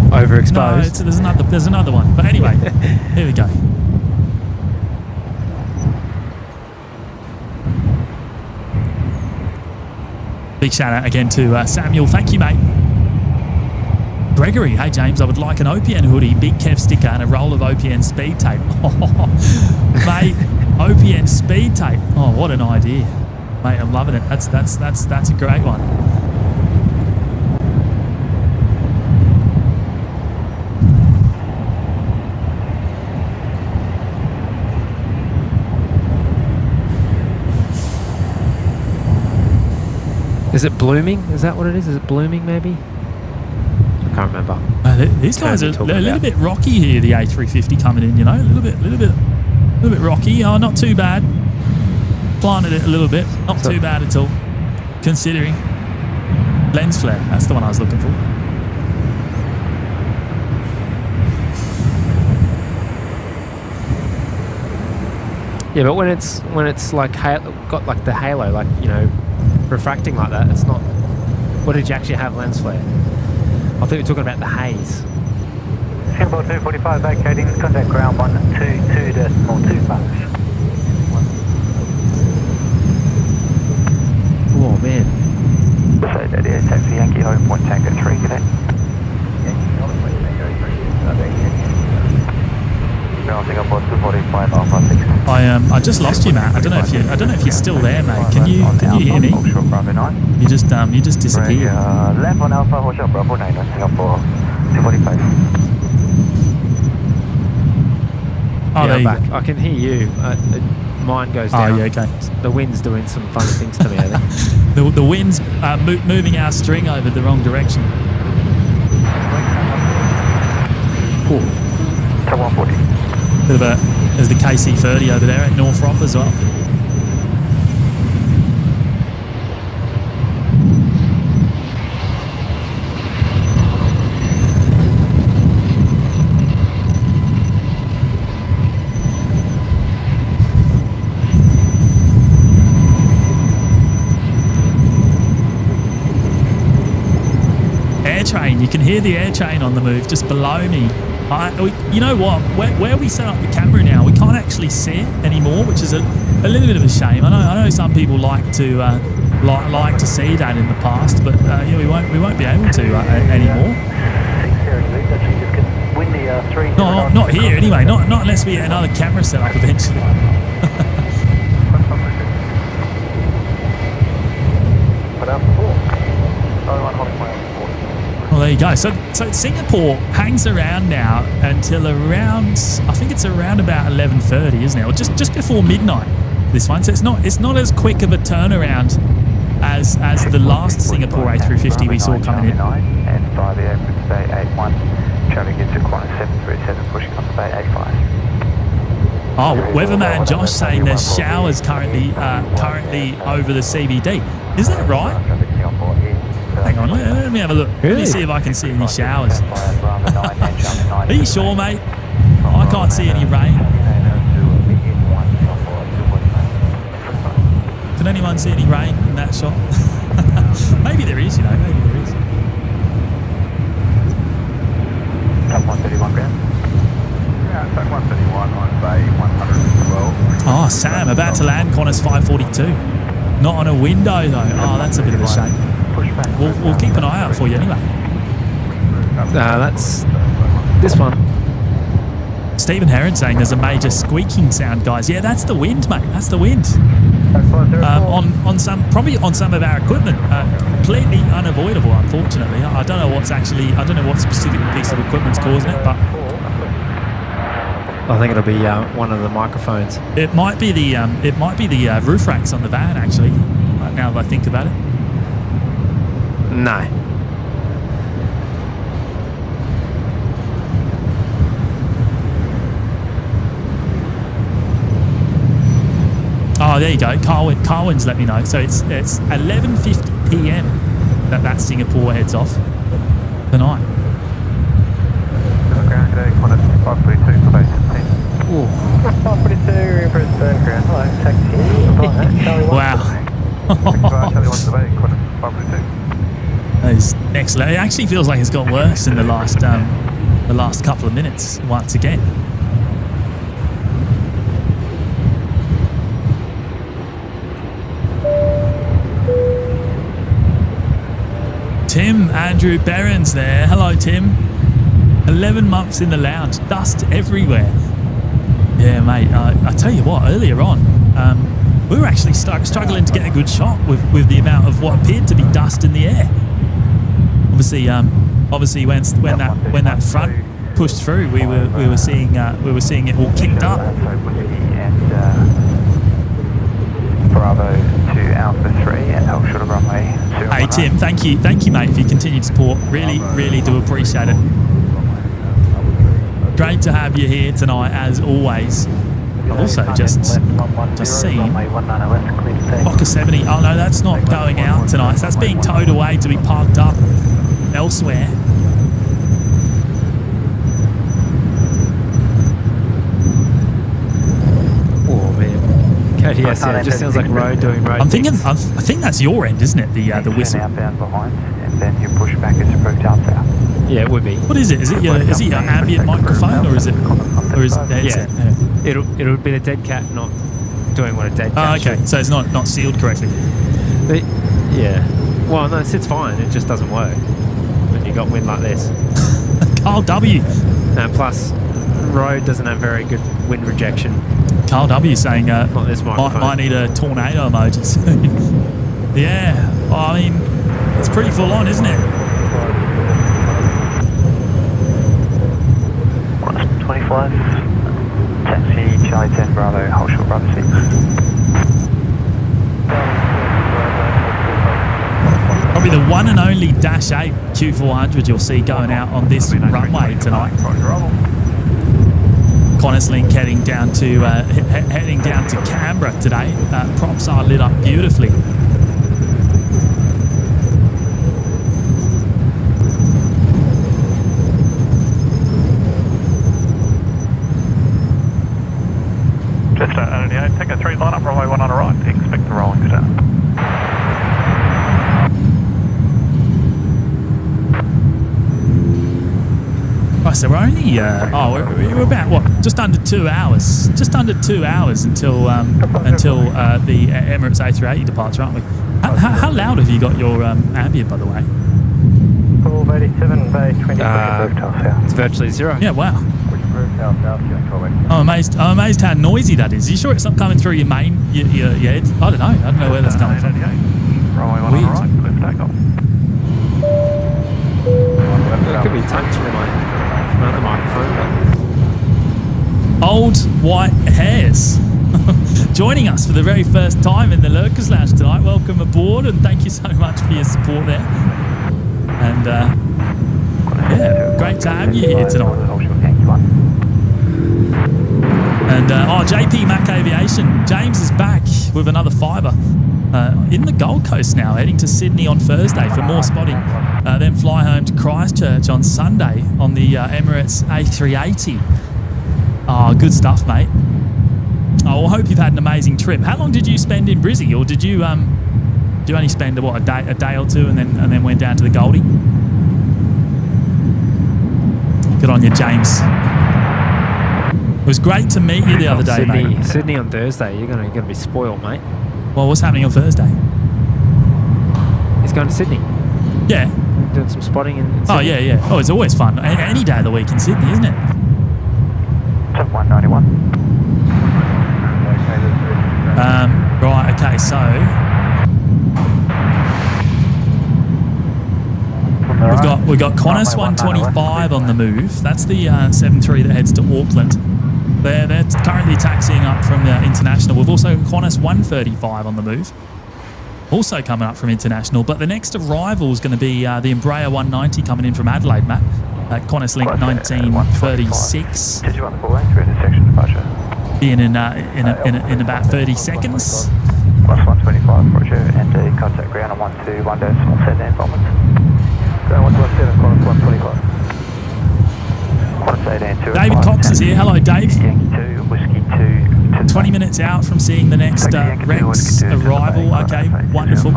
Speaker 2: Overexposed.
Speaker 1: No, there's another one. But anyway, here we go. Big shout out again to Samuel. Thank you, mate. Gregory, hey James, I would like an OPN hoodie, big Kev sticker, and a roll of OPN speed tape. Oh, mate, OPN speed tape. Oh, what an idea, mate! I'm loving it. That's a great one.
Speaker 2: Is it blooming? Is that what it is? Is it blooming maybe? I can't remember.
Speaker 1: These guys are a little bit rocky here. The A350 coming in, you know, a little bit rocky. Oh, not too bad. Planted it a little bit. Not too bad at all, considering. Lens flare. That's the one I was looking for.
Speaker 2: Yeah, but when it's like got like the halo, like, you know, refracting like that, it's not. What did you actually have lens flare? I think we're talking about the haze.
Speaker 5: Singapore 245 vacating, contact ground 122.25.
Speaker 2: Oh man.
Speaker 5: So that is taxi Yankee home point Tango 3, good day. Singapore 245 Alpha 6.
Speaker 1: I just lost you, Matt. I don't know if you're still there, mate. Can you hear me? You just disappeared.
Speaker 5: Left on Alpha, Hotel Bravo 9 on Singapore 245.
Speaker 1: Oh, there you
Speaker 2: back.
Speaker 1: go.
Speaker 2: I can hear you. Mine goes down.
Speaker 1: Oh, yeah, okay.
Speaker 2: The wind's doing some funny things to me, I think.
Speaker 1: The wind's moving our string over the wrong direction.
Speaker 2: Cool.
Speaker 5: 140.
Speaker 1: There's the KC-30 over there at Northrop as well. Air train, you can hear the air train on the move just below me. You know what? Where we set up the camera now, we can't actually see it anymore, which is a little bit of a shame. I know some people like to see that in the past, but yeah, we won't be able to anymore. No, not here anyway. Not unless we get another camera set up eventually. Well, there you go. So Singapore hangs around now until around, I think it's around about 11:30, isn't it? Or just before midnight. This one. So it's not as quick of a turnaround as the last Singapore A350 we saw coming in.
Speaker 5: And by the Emirates A380, traffic into Qantas 737, pushing on the Bay A5.
Speaker 1: Oh, Weatherman Josh saying there's showers currently over the CBD. Is that right? Hang on, let me have a look. Let me see if I can see any showers. Are you sure, mate? I can't see any rain. Can anyone see any rain in that shot? Maybe there is, you know, maybe there is.
Speaker 5: Top 131 ground.
Speaker 3: Yeah, take 131 on bay 112.
Speaker 1: Oh, Sam, about to land Qantas 542. Not on a window, though. Oh, that's a bit of a shame. We'll keep an eye out for you anyway.
Speaker 2: That's this one.
Speaker 1: Stephen Heron saying there's a major squeaking sound, guys. Yeah, that's the wind, mate. That's the wind. On some of our equipment, completely unavoidable, unfortunately. I don't know what specific piece of equipment's causing it, but
Speaker 2: I think it'll be one of the microphones.
Speaker 1: it might be the roof racks on the van, actually. Now that I think about it.
Speaker 2: No.
Speaker 1: Oh, there you go. Carwin's let me know. So it's 11:50 p.m. that Singapore heads off tonight.
Speaker 3: Ground today, Qantas 542 for base 10.
Speaker 2: Ooh.
Speaker 5: 542 Brisbane ground. Hello, taxi.
Speaker 1: Wow.
Speaker 3: Charlie 1 to bay, Qantas 542.
Speaker 1: That is excellent. It actually feels like it's got worse in the last couple of minutes once again. Tim Andrew Berens there. Hello, Tim. 11 months in the lounge. Dust everywhere. Yeah, mate. I tell you what, earlier on, we were actually struggling to get a good shot with the amount of what appeared to be dust in the air. Obviously, when that front pushed through, we were seeing it all kicked up.
Speaker 5: Bravo to Alpha 3 and hold short of runway 2.
Speaker 1: Hey Tim, thank you mate for your continued support. Really do appreciate it. Great to have you here tonight as always. I've also just seen Fokker 70. Oh no, that's not going out tonight. So that's being towed away to be parked up elsewhere.
Speaker 2: Oh man. Yes, yeah, it just sounds like road doing road.
Speaker 1: I think that's your end, isn't it? The whistle.
Speaker 5: Outbound behind, and then your pushback is approved south.
Speaker 2: Yeah, it would be.
Speaker 1: What is it? Is it your ambient microphone or is it the headset?
Speaker 2: Yeah. It'll be the dead cat not doing what a dead cat
Speaker 1: okay.
Speaker 2: should.
Speaker 1: So it's not sealed correctly.
Speaker 2: Yeah. Well, no, it sits fine. It just doesn't work when you got wind like this.
Speaker 1: Carl W.
Speaker 2: And plus, road doesn't have very good wind rejection.
Speaker 1: Carl W saying,
Speaker 2: Not this microphone.
Speaker 1: might need a tornado emoji soon. Yeah, well, I mean, it's pretty full on, isn't it?
Speaker 5: 25, taxi Charlie 10 Bravo, hold short Bravo 6.
Speaker 1: Probably the one and only Dash 8 Q400 you'll see going out on this runway tonight. Qantas Link heading down to Canberra today. Props are lit up beautifully.
Speaker 3: Jetstar 88, take a 3 line up, runway 1 on the right. Expect the rolling start.
Speaker 1: Right, so we're only we're about what, just under 2 hours until the Emirates A380 departure, aren't we? How loud have you got your ambient, by the way?
Speaker 5: 487 bay 20
Speaker 2: It's virtually zero.
Speaker 1: Yeah, wow. I'm amazed how noisy that is. Are you sure it's not coming through your main your head? I don't know where that's coming from.
Speaker 3: Runway 1 on the right, clear for takeoff.
Speaker 2: It could be touch from the microphone.
Speaker 1: Old white hairs joining us for the very first time in the Lurkers Lounge tonight. Welcome aboard and thank you so much for your support there. And yeah, great to have you here tonight. And JP Mac Aviation, James is back with another fibre in the Gold Coast now, heading to Sydney on Thursday for more spotting. Then fly home to Christchurch on Sunday on the Emirates A380. Oh, good stuff, mate. Oh, well, hope you've had an amazing trip. How long did you spend in Brizzy, or did you only spend a day or two and then went down to the Goldie? Good Good on you, James. It was great to meet you the other day, mate.
Speaker 2: Sydney on Thursday. You're gonna be spoiled, mate.
Speaker 1: Well, what's happening on Thursday?
Speaker 2: He's going to Sydney.
Speaker 1: Yeah.
Speaker 2: Doing some spotting in Sydney.
Speaker 1: Oh, yeah. Oh, it's always fun. Any day of the week in Sydney, isn't it?
Speaker 3: 191.
Speaker 1: Right, okay, so we've got Qantas 125 on the move. That's the 73 that heads to Auckland. They're currently taxiing up from International. We've also got Qantas 135 on the move, also coming up from International. But the next arrival is going to be the Embraer 190 coming in from Adelaide, Matt. Qantas Link 1936.
Speaker 3: Did you run the full length through intersection departure?
Speaker 1: Being in about 30 seconds.
Speaker 3: Plus 125, Roger, and contact ground on 121.7 bombers. Ground 117, Qantas 125. Qantas 18, 2.
Speaker 1: David Cox is here. Hello, Dave.
Speaker 3: Yankee 2, Whiskey 2.
Speaker 1: 20 minutes out from seeing the next Rex arrival. Okay, wonderful.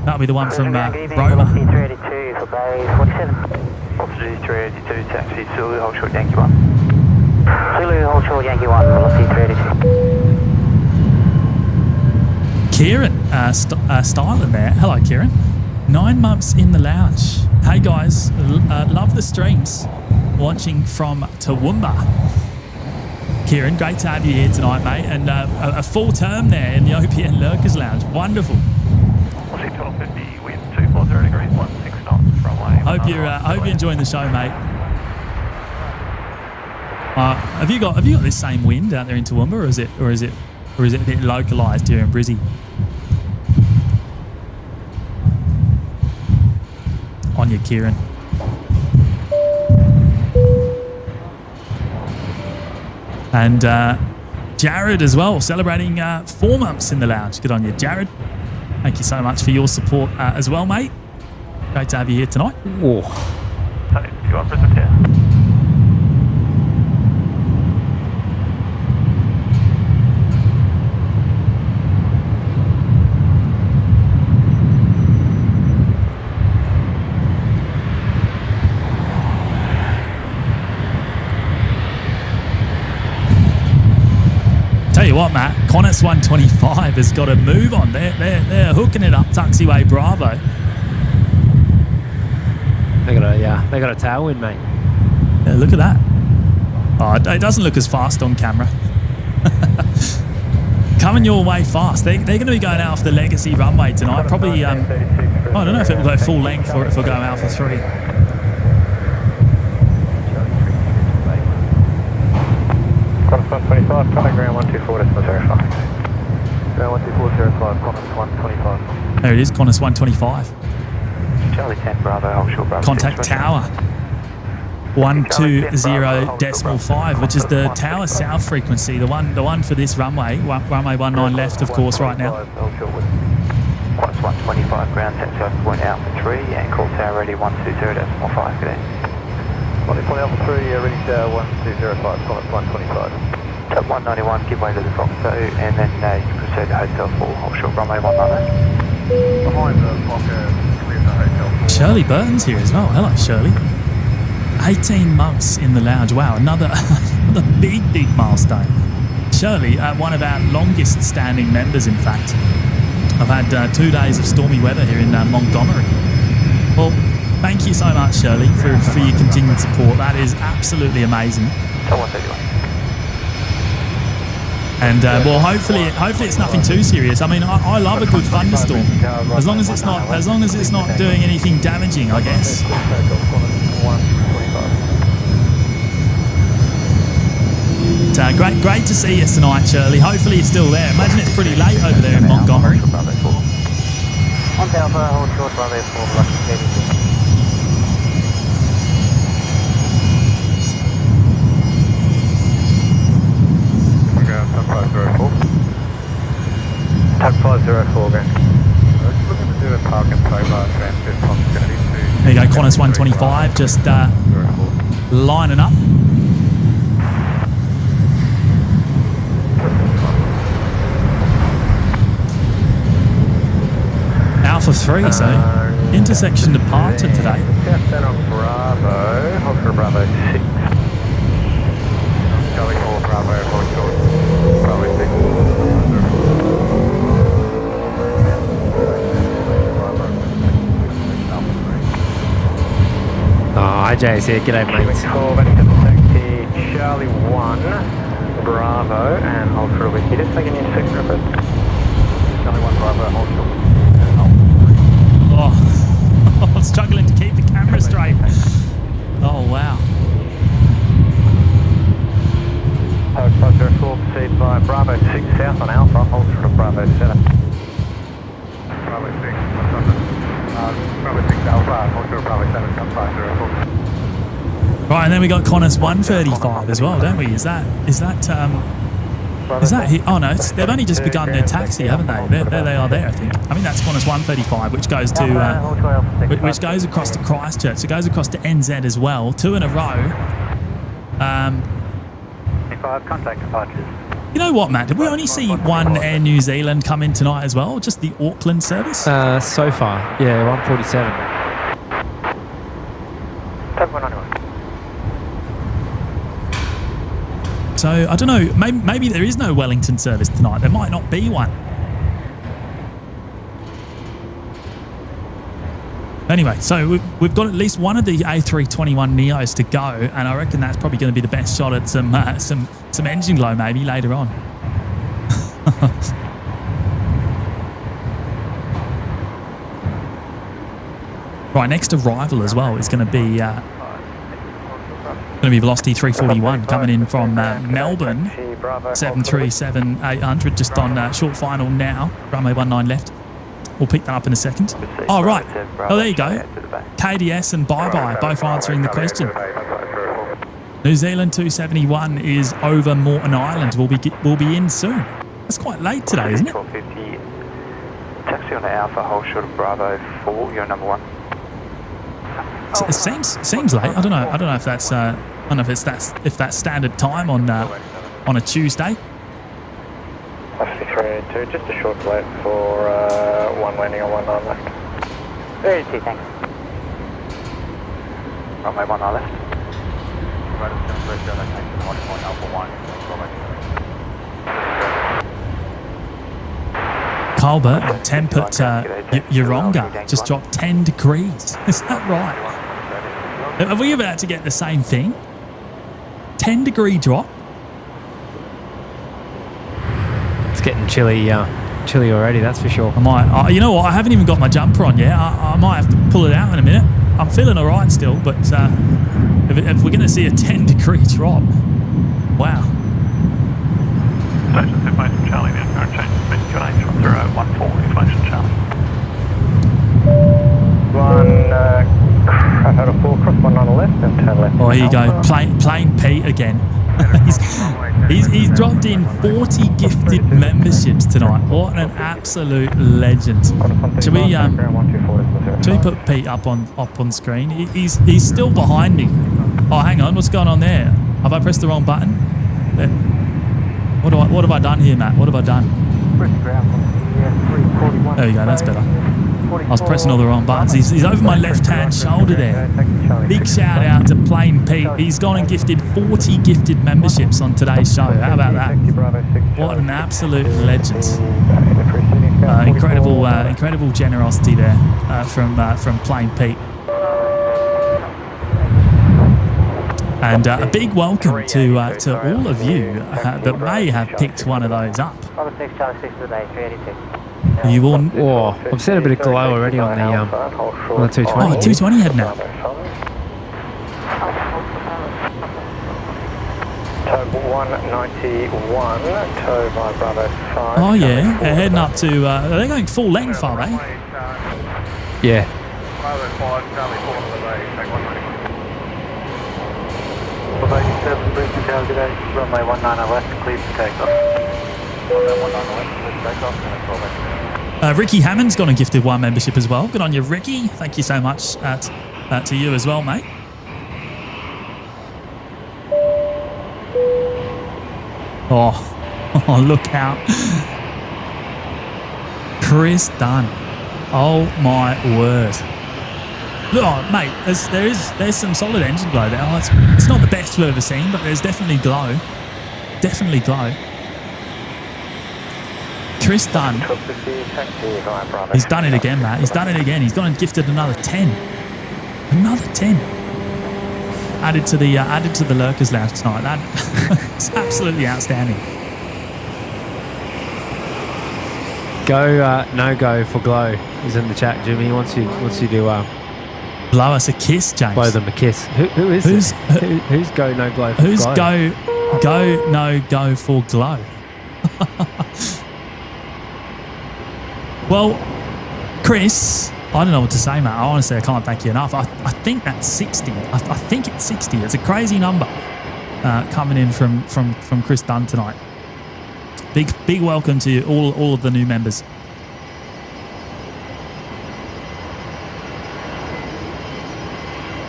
Speaker 1: That'll be the one from Roma.
Speaker 5: A382 for bay 47.
Speaker 3: Altitude 382, taxi Zulu, hold short Yankee 1.
Speaker 5: Zulu, hold short Yankee 1, velocity 382.
Speaker 1: Kieran Styling there. Hello, Kieran. 9 months in the lounge. Hey, guys. Love the streams. Watching from Toowoomba. Kieran, great to have you here tonight, mate. And a full term there in the OPN Lurkers Lounge. Wonderful.
Speaker 3: 1250, wind 240 degrees, 16 knots, runway.
Speaker 1: Hope you're enjoying the show, mate. Have you got this same wind out there in Toowoomba, or is it a bit localised here in Brizzy? On you, Kieran. And Jared as well, celebrating 4 months in the lounge. Good on you, Jared. Thank you so much for your support as well, mate. Great to have you here tonight.
Speaker 2: Whoa.
Speaker 3: You want Brisbane here?
Speaker 1: Tell you what, Matt, Qantas 125 has got a move on. They're hooking it up taxiway Bravo.
Speaker 2: They got a tailwind, mate.
Speaker 1: Yeah, look at that. Oh, it doesn't look as fast on camera. Coming your way fast. They're going to be going out for the Legacy runway tonight. Probably, I don't know if it will go full length or if it'll go out for 3.
Speaker 3: Qantas 125, contact ground 124.05. Ground 124.05, Qantas 125.
Speaker 1: There it is, Qantas 125.
Speaker 3: Charlie 10, Bravo, hold short Bravo.
Speaker 1: Contact tower 120.5, which is the tower south frequency, the one for this runway 19 left, of course, right now.
Speaker 3: Qantas 125, ground taxi off point Alpha 3 and call tower ready 120.5. Good day. Point Alpha 3, ready tower 1205, Qantas 125. Top 191, give way to the Foxo, and then you can proceed to Hotel 4, hold short runway 19. Behind the Fokker, clear to Hotel 4.
Speaker 1: Shirley Burton's here as well. Hello, Shirley. 18 months in the lounge. Wow, another big milestone. Shirley, one of our longest standing members, in fact. I've had 2 days of stormy weather here in Montgomery. Well, thank you so much, Shirley, for your continued support. That is absolutely amazing. And well, hopefully it's nothing too serious. I mean, I love a good thunderstorm, as long as it's not doing anything damaging, I guess. Great to see you tonight, Shirley. Hopefully you're still there. Imagine it's pretty late over there in Montgomery.
Speaker 5: On Delta, hold short Bravo 4, velocity 32.
Speaker 3: Tug 504, going. Just looking to do a park and tow bar transfer from Kennedy to...
Speaker 1: There you go, Qantas 125, just lining up. Alpha 3, so Intersection departure today.
Speaker 5: Southbound on Bravo, hold for Bravo 6. Charlie 4 Bravo, hold short. Bravo 6.
Speaker 2: Oh, IJ's here. G'day, mates.
Speaker 5: Call back to the taxi, Charlie 1 Bravo, and hold for with you. Just taking in 6 rapid. Charlie 1 Bravo, hold short.
Speaker 1: Oh, I'm struggling to keep the camera straight. Oh, wow.
Speaker 5: Post 504, proceed by Bravo 6 south on Alpha, hold for Bravo 7. Bravo 6, what's on Bravo 6 Alpha, hold for Bravo 7, come 504.
Speaker 1: Right, and then we got Qantas 135 as well, don't we? Is that here? Oh no, they've only just begun their taxi, haven't they? There they are there, I think. I mean, that's Qantas 135, which goes to which goes across to Christchurch. It goes across to NZ as well, 2 in a row.
Speaker 5: 5 contact departures.
Speaker 1: You know what, Matt? Did we only see one Air New Zealand come in tonight as well? Just the Auckland service?
Speaker 2: So far, yeah, 147.
Speaker 5: Type 191.
Speaker 1: So, I don't know, maybe there is no Wellington service tonight. There might not be one. Anyway, so we've got at least one of the A321 Neos to go, and I reckon that's probably going to be the best shot at some engine glow maybe later on. Right, next arrival as well is going to be Velocity 341 coming in from Melbourne, 737-800, just on short final now. Runway 19 left. We'll pick that up in a second. Oh, right. Oh, there you go. KDS and Bye Bye both answering the question. New Zealand 271 is over Moreton Island. We'll be in soon. It's quite late today, isn't it?
Speaker 5: Taxi on Alpha, hold short of Bravo 4, you're number 1.
Speaker 1: It seems late. I don't know if that's if that's standard time on a Tuesday.
Speaker 5: 382, just a short late for one landing on 19 left. 32, thanks. Runway 19 left.
Speaker 1: Colbert, temp at Yeronga just dropped 10 degrees. Is that right? Are we about to get the same thing? 10-degree drop?
Speaker 2: It's getting chilly already, that's for sure.
Speaker 1: I might. You know what? I haven't even got my jumper on yet. I might have to pull it out in a minute. I'm feeling all right still, but if we're going to see a 10-degree drop, wow.
Speaker 3: Station information Charlie, now current change of speed QNH from 014 information Charlie.
Speaker 5: Crap out of 4, cross 1 on the left and turn left.
Speaker 1: Oh, here you go. Plain Pete again. he's dropped in 40 gifted memberships tonight. What an absolute legend. Should we put Pete up on screen? He's still behind me. Oh, hang on. What's going on there? Have I pressed the wrong button? What have I done here, Matt? What have I done? There you go. That's better. I was pressing all the wrong buttons. He's over my left-hand shoulder there. Big shout out to Plain Pete. He's gone and gifted 40 gifted memberships on today's show. How about that? What an absolute legend. Incredible generosity there from Plain Pete. And a big welcome to all of you that may have picked one of those up. You all.
Speaker 2: Oh, I've seen a bit of glow already on the 220.
Speaker 1: Oh, 220 head now.
Speaker 5: Tow 191, tow by Bravo 5.
Speaker 1: Oh yeah, they're heading up to. Are they going full length? Are they?
Speaker 2: Yeah.
Speaker 3: Bravo 5, Charlie 4 on the way, take 191.
Speaker 5: Bravo 7, Brisbane Tower, good day. Runway 19 left, clear for takeoff. Runway 19 left, clear for takeoff, and it's all back.
Speaker 1: Ricky Hammond's got a gifted one membership as well. Good on you, Ricky. Thank you so much to you as well, mate. Oh, look out. Chris Dunn. Oh, my word. Oh, mate, there's some solid engine glow there. Oh, it's not the best we've ever seen, but there's definitely glow. Definitely glow. Chris Dunn. He's done it again, Matt. He's done it again. He's gone and gifted another 10. Another 10. Added to the Lurkers Lounge tonight. That's absolutely outstanding.
Speaker 2: Go no go for glow is in the chat, Jimmy. Wants you to
Speaker 1: blow us a kiss, James.
Speaker 2: Blow them a kiss. Who is this? Who's go no glow for
Speaker 1: who's
Speaker 2: glow?
Speaker 1: go no go for glow? Well, Chris, I don't know what to say, mate. Honestly, I can't thank you enough. I think that's 60. I think it's 60. It's a crazy number coming in from Chris Dunn tonight. Big welcome to all of the new members.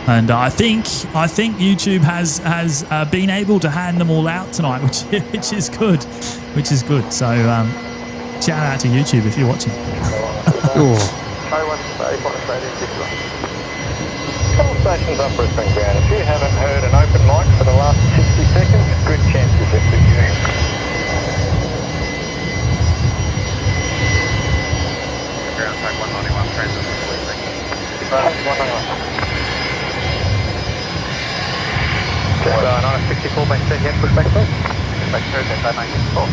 Speaker 1: And I think YouTube has been able to hand them all out tonight, which is good, So shout out to YouTube if you're watching.
Speaker 5: All stations up Brisbane ground. If you haven't heard an open mic for the last 60 seconds, good chances it's for you. Ground take 191, transit 191. Jetstar 964 back to push back first. Back to Jetstar 964.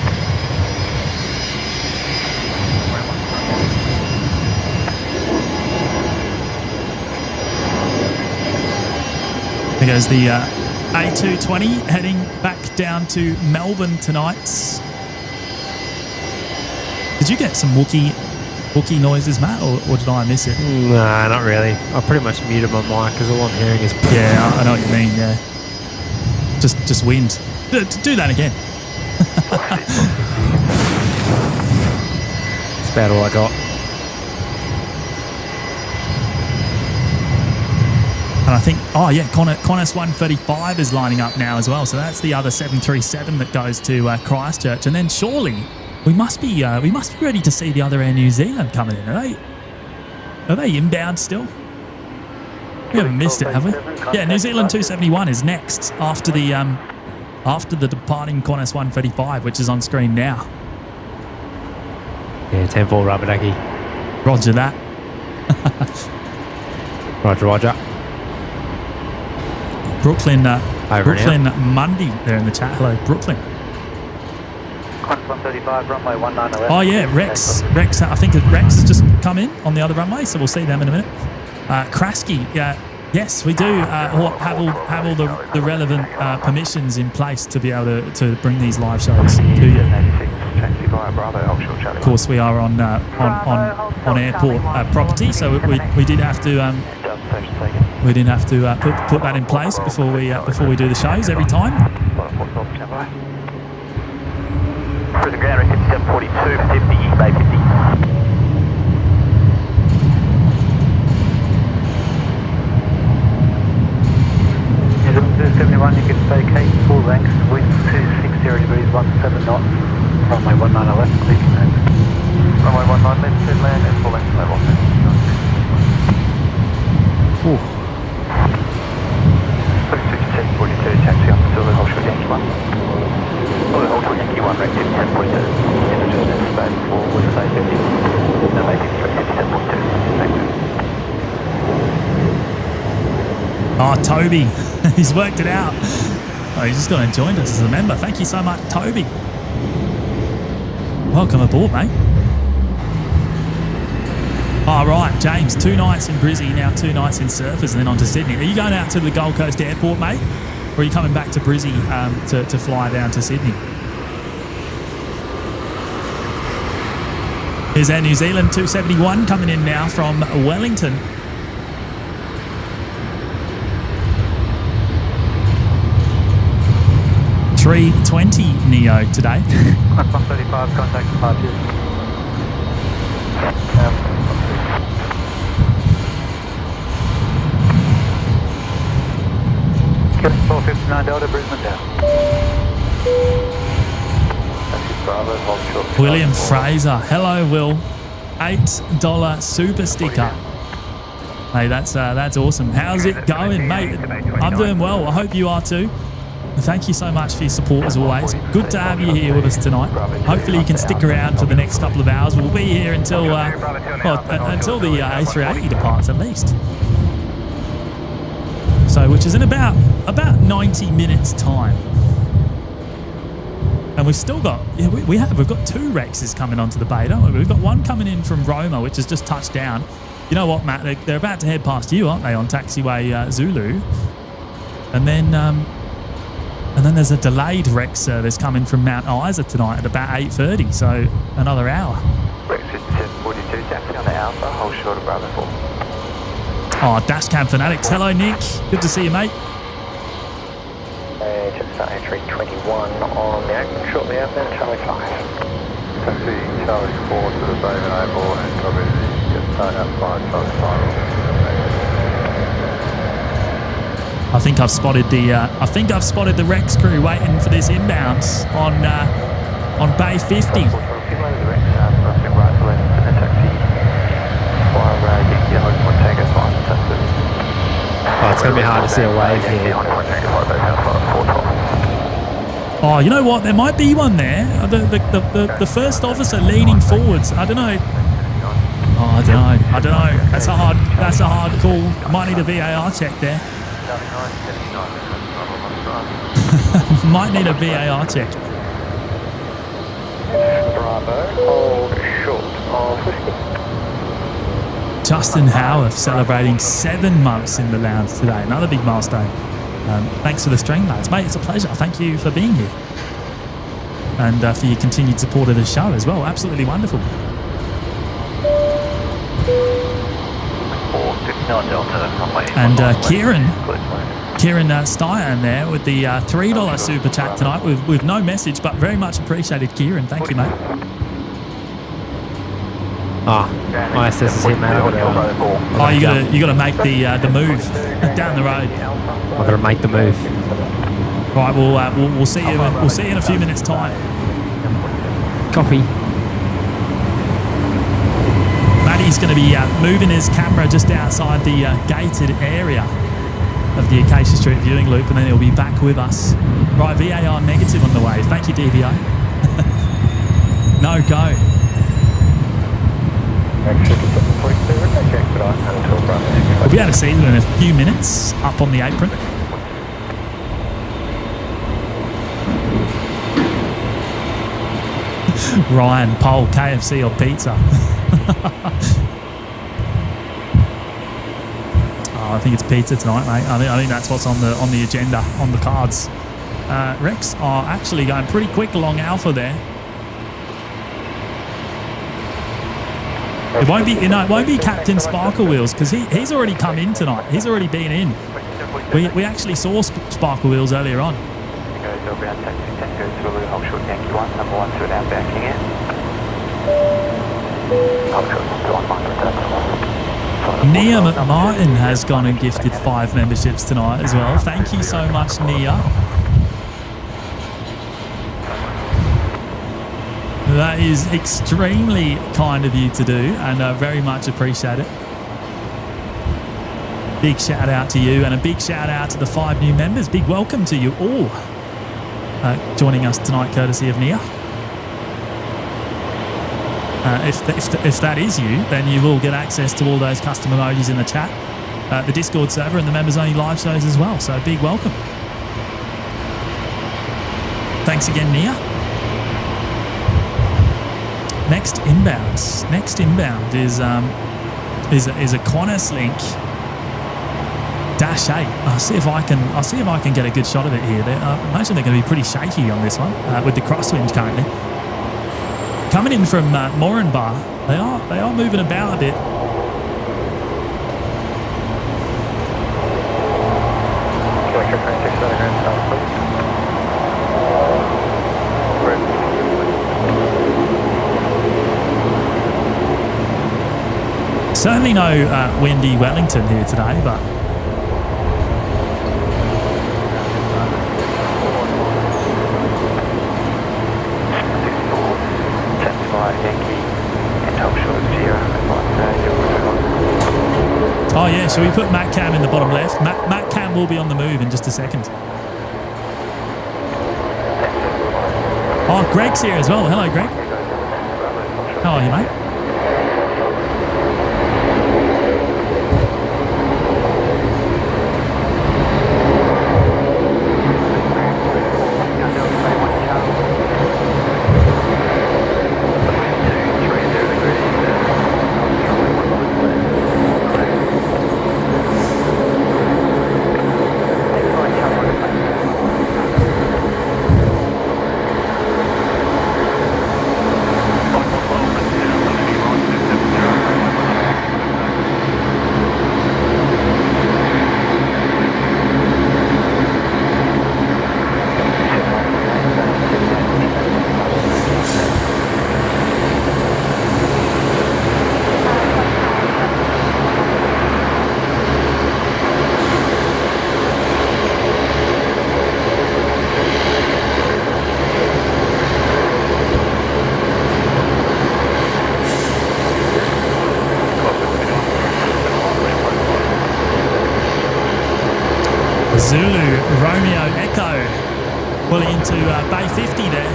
Speaker 1: There goes the A220 heading back down to Melbourne tonight. Did you get some Wookiee noises, Matt, or did I miss it?
Speaker 2: Nah, not really. I pretty much muted my mic because all I'm hearing is...
Speaker 1: Yeah, I know what you mean, yeah. Just wind. Do that again.
Speaker 2: That's about all I got.
Speaker 1: And I think, Qantas 135 is lining up now as well. So that's the other 737 that goes to Christchurch. And then surely we must be ready to see the other Air New Zealand coming in. Are they inbound still? We haven't missed it, have we? Yeah, New Zealand 271 is next after the departing Qantas 135, which is on screen now.
Speaker 2: Yeah, 10-4 rubber ducky.
Speaker 1: Roger that.
Speaker 2: Roger.
Speaker 1: Brooklyn
Speaker 2: Monday
Speaker 1: there in the chat. Hello, Brooklyn.
Speaker 5: Qantas 135, runway 19 left.
Speaker 1: Oh yeah, Rex. I think Rex has just come in on the other runway, so we'll see them in a minute. Krasky, yes, we do have all the relevant permissions in place to be able to bring these live shows to you. Of course, we are on airport property, so we did have to put that in place before we do the shows every time.
Speaker 5: Brisbane ground, 5742, 50, Bay 50. Is it 271, you can vacate full length, wind 260 degrees, 17 knots, runway 19 left, clear to land. Runway 19 left, to land, and full length level.
Speaker 2: Ooh.
Speaker 5: 42, taxi up to the Holshwood Yankee 1. The Holshwood Yankee 1, range 10.2. Images in space 4 with a 50. No, maybe 57.2.
Speaker 1: Oh, Toby, he's worked it out. Oh, he's just gone and joined us as a member. Thank you so much, Toby. Welcome aboard, mate. All right, James, 2 nights in Brizzy, now 2 nights in Surfers, and then on to Sydney. Are you going out to the Gold Coast Airport, mate? Or are you coming back to Brizzy to fly down to Sydney? Here's Air New Zealand 271 coming in now from Wellington. $320 Neo today.
Speaker 5: 135, contact departures. Kevin 459 Delta, Brisbane down.
Speaker 1: William Fraser. Hello, Will. $8 super sticker. Hey, that's awesome. How's it going, mate? I'm doing well. I hope you are too. Thank you so much for your support as always. Good to have you here with us tonight. Hopefully you can stick around for the next couple of hours. We'll be here until until the A380 departs at least. So, which is in about 90 minutes time. And we've still got we've got 2 Rexes coming onto the bay, don't we? We've got one coming in from Roma, which has just touched down. You know what, Matt? They're about to head past you, aren't they, on taxiway Zulu? And then there's a delayed Rex service coming from Mount Isa tonight at about 8:30, so another hour.
Speaker 5: Rex 5742, taxi on the Alpha, hold short of Bravo 4.
Speaker 1: Oh, Dashcam Fanatics. Hello, Nick. Good to see you, mate.
Speaker 5: Jetstar A321 on the open, shortly outbound, Charlie 5. Taxi Charlie 4 to the Brisbane Airport and copy the Jetstar outside Charlie 5.
Speaker 1: I think I've spotted the Rex crew waiting for this inbound on Bay 50.
Speaker 2: Oh, it's going to be hard to see a wave here.
Speaker 1: Oh, you know what? There might be one there. The first officer leaning forwards. I don't know. Oh, I don't know. That's a hard call. Might need a VAR check there. Might need a VAR check.
Speaker 5: Bravo, hold short of 50.
Speaker 1: Justin Howarth celebrating 7 months in the lounge today. Another big milestone. Thanks for the stream, lads. Mate, it's a pleasure. Thank you for being here. And for your continued support of the show as well. Absolutely wonderful. And Kieran Steyer there with the $3 super chat tonight with no message, but very much appreciated, Kieran. Thank you, mate.
Speaker 2: ISS has hit, mate.
Speaker 1: You got to make the move down the road.
Speaker 2: I've got to make the move.
Speaker 1: Right, we'll see you. We'll see you in a few minutes' time.
Speaker 2: Copy.
Speaker 1: Matty's going to be moving his camera just outside the gated area of the Acacia Street viewing loop, and then he'll be back with us. Right, VAR negative on the way. Thank you, DVO. No go. We'll be able to see them in a few minutes up on the apron. Ryan, poll, KFC or pizza? I think it's pizza tonight, mate. I think that's what's on the agenda, on the cards. Rex are actually going pretty quick along Alpha there. It won't be Captain Sparkle Wheels because he's already come in tonight. He's already been in. We actually saw Sparkle Wheels earlier on. Nia McMartin has gone and gifted 5 memberships tonight as well. Thank you so much, Nia. That is extremely kind of you to do, and very much appreciate it. Big shout out to you, and a big shout out to the 5 new members. Big welcome to you all joining us tonight, courtesy of Nia. If that is you, then you will get access to all those custom emojis in the chat, the Discord server, and the members-only live shows as well. So big welcome. Thanks again, Nia. Next inbound is a Qantas link -8. I'll see if I can get a good shot of it here. I imagine they're going to be pretty shaky on this one with the crosswind currently. Coming in from Moranbah, they are moving about a bit. Certainly no windy Wellington here today, but oh yeah, shall we put Matt Cam in the bottom left? Matt Cam will be on the move in just a second. Oh, Greg's here as well. Hello, Greg. How are you, mate? Zulu, Romeo, Echo, pulling into Bay 50 there.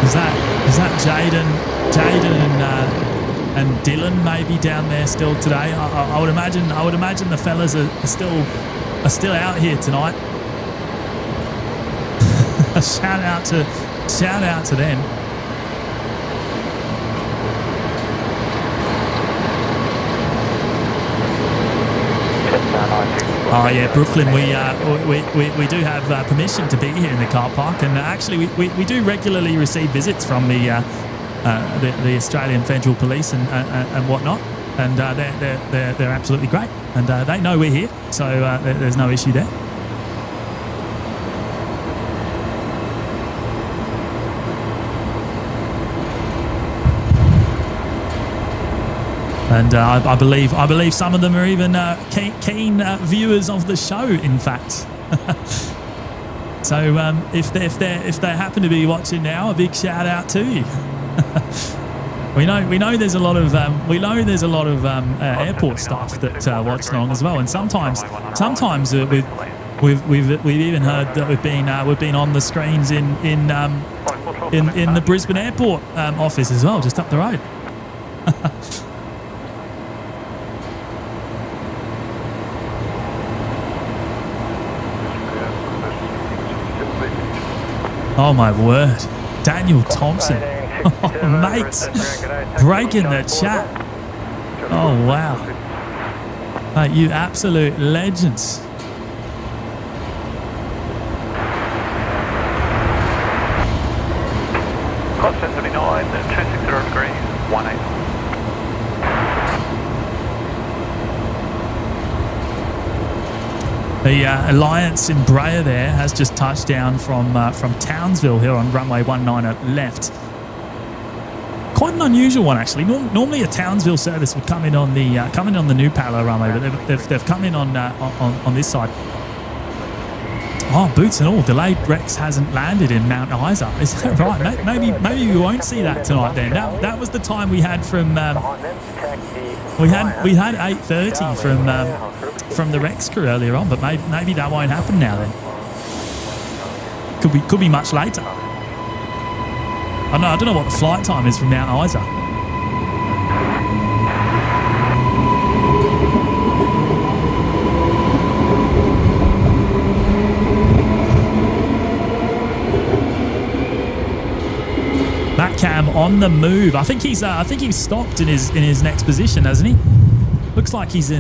Speaker 1: Is that Jaden and Dylan maybe down there still today? I would imagine the fellas are still out here tonight. shout out to them. Oh yeah, Brooklyn. We do have permission to be here in the car park, and actually we do regularly receive visits from the Australian Federal Police and whatnot, and they're absolutely great, and they know we're here, so there's no issue there. And I believe some of them are even keen viewers of the show. In fact, so if they happen to be watching now, a big shout out to you. we know there's a lot of airport staff that watch along as well, and sometimes we've even heard that we've been on the screens in the Brisbane Airport office as well, just up the road. Oh my word, Daniel Thompson, oh mate, breaking the chat. Oh wow, mate, you absolute legends.
Speaker 3: Cost 79, 260 degrees, 18.
Speaker 1: The Alliance in Brea there has just touched down from Townsville here on runway 19 left. Quite an unusual one actually. Normally a Townsville service would come in on the new Palo runway, but they've come in on this side. Oh, boots and all, delayed Rex hasn't landed in Mount Isa. Is that right? Maybe we won't see that tonight then. That was the time we had from we had 8:30 from the Rex crew earlier on, but maybe that won't happen now then. Could be much later. I don't know what the flight time is from Mount Isa. Matt Cam on the move. I think he's stopped in his next position, hasn't he? Looks like he's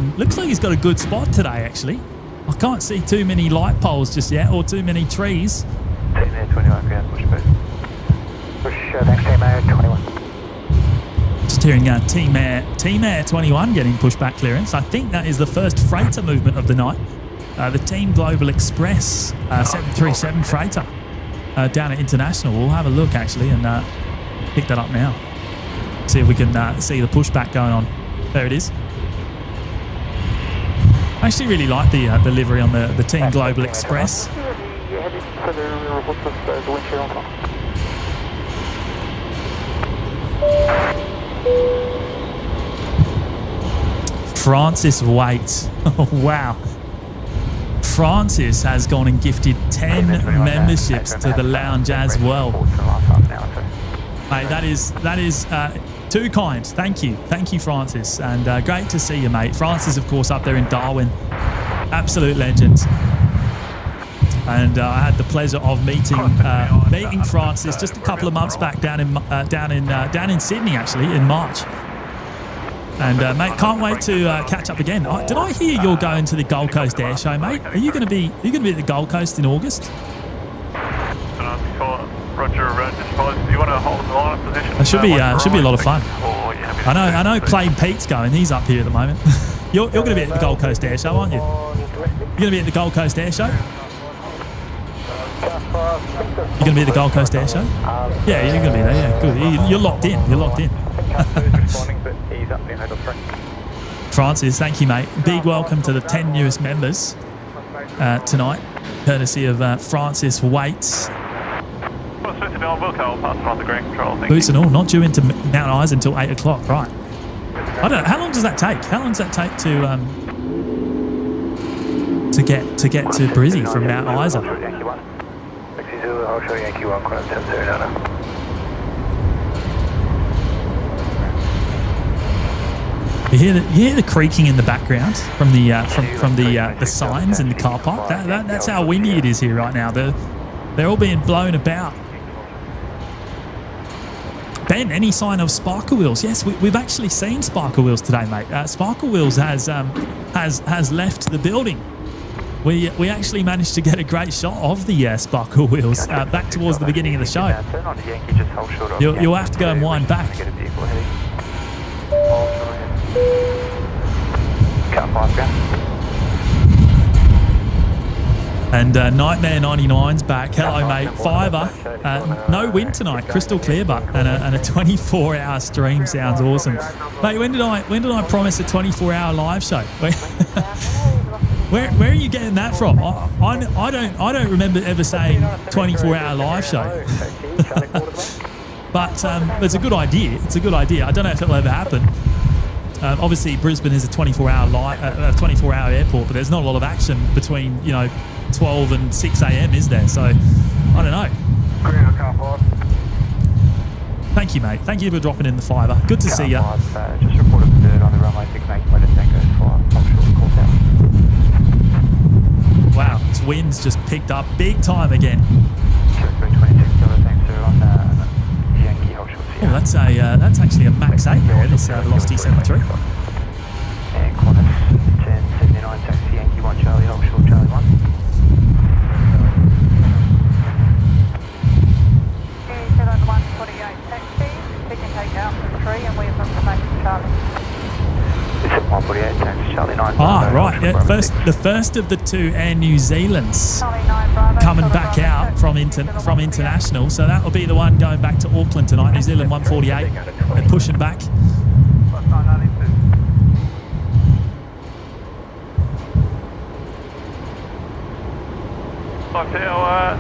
Speaker 1: got a good spot today actually. I can't see too many light poles just yet, or too many trees.
Speaker 5: Team Air 21, ground push boost. Push, thanks Team Air 21.
Speaker 1: Just hearing Team Air 21 getting pushback clearance. I think that is the first freighter movement of the night. The Team Global Express 737 freighter down at International. We'll have a look actually and pick that up now. See if we can see the pushback going on. There it is. I actually really like the livery on the Team Global Express. Francis waits. Oh, wow. Francis has gone and gifted 10 memberships to the lounge as well. Mate, that is too kind. Thank you, Francis, and great to see you, mate. Francis, of course, up there in Darwin, absolute legend. And I had the pleasure of meeting Francis just a couple of months back down in Sydney, actually, in March. And mate, can't wait to catch up again. Did I hear you're going to the Gold Coast Air Show, mate? Are you going to be at the Gold Coast in August?
Speaker 3: Roger, do you want to hold the line position?
Speaker 1: It should be a lot of fun. I know Plain Pete's going. He's up here at the moment. You're going to be at the Gold Coast Air Show, aren't you? You're going to be at the Gold Coast Air Show? You're going to be at the Gold Coast Air Show? Yeah, you're going to be there. Yeah, good. You're locked in. Francis, thank you, mate. Big welcome to the 10 newest members tonight, courtesy of Francis Waits. Boots and all, not due into Mount Isa until 8 o'clock, right? I don't know. How long does that take? How long does that take to get to Brizzy from Mount Isa? You hear the creaking in the background from the signs in the car park. That's how windy it is here right now. They're all being blown about. Ben, any sign of Sparkle Wheels? Yes, we've actually seen Sparkle Wheels today, mate. Sparkle Wheels has left the building. We actually managed to get a great shot of the Sparkle Wheels back towards the beginning of the show. You'll have to go and wind back. And Nightmare 99's back. Hello, mate. Fiver. No wind tonight. Crystal clear, but and a 24-hour stream sounds awesome, mate. When did I promise a 24-hour live show? Where are you getting that from? I don't remember ever saying 24-hour live show. But it's a good idea. It's a good idea. I don't know if it'll ever happen. Obviously, Brisbane is a 24-hour airport, but there's not a lot of action between 12 and 6 a.m. is there? So I don't know. Thank you, mate. Thank you for dropping in the fiver. Good to see you.
Speaker 5: Just reported the bird on the runway 68 weather tango for offshore call out.
Speaker 1: Wow, this wind's just picked up big time again. Oh, that's actually a max 8 there, this Velocity 73.
Speaker 5: And Qantas 1079 taxi Yankee 1 Charlie offshore Charlie 1.
Speaker 7: on 148 taxi, we can take out for 3 and we have information Charlie.
Speaker 5: It's at 148 taxi Charlie 9.
Speaker 1: Ah, right. Yeah, the first of the two Air New Zealands coming back out from international. So that will be the one going back to Auckland tonight. New Zealand 148. They're pushing back.
Speaker 3: Vtail,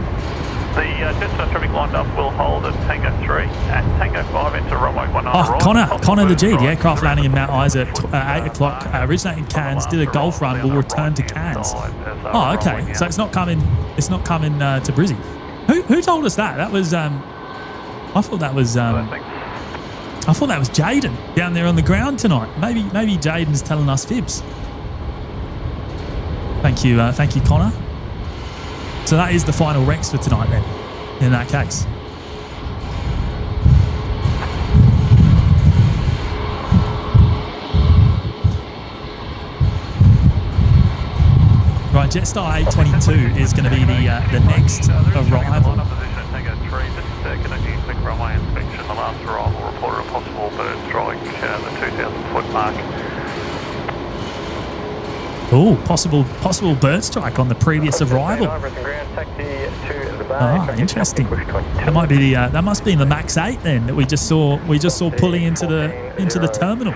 Speaker 3: the Jetstar traffic lined up will hold at Tango 3 and Tango 5 into runway 19.
Speaker 1: Oh, Connor the G, the aircraft landing in Mount Isa at 8 o'clock, originated in Cairns, did a Gulf run, will return to Cairns. Oh, okay. So it's not coming to Brizzy. Who told us that? That was I thought that was Jaden down there on the ground tonight. Maybe Jaden's telling us fibs. Thank you, Connor. So that is the final Rex for tonight then, in that case. Right, Jetstar 822 is going to be the next arrival.
Speaker 3: Connecting quick runway inspection. The last arrival reported a possible bird strike the 2,000-foot mark.
Speaker 1: Oh, possible bird strike on the previous arrival. Ah, interesting. That might be that must be the Max 8 then that we just saw pulling into the terminal.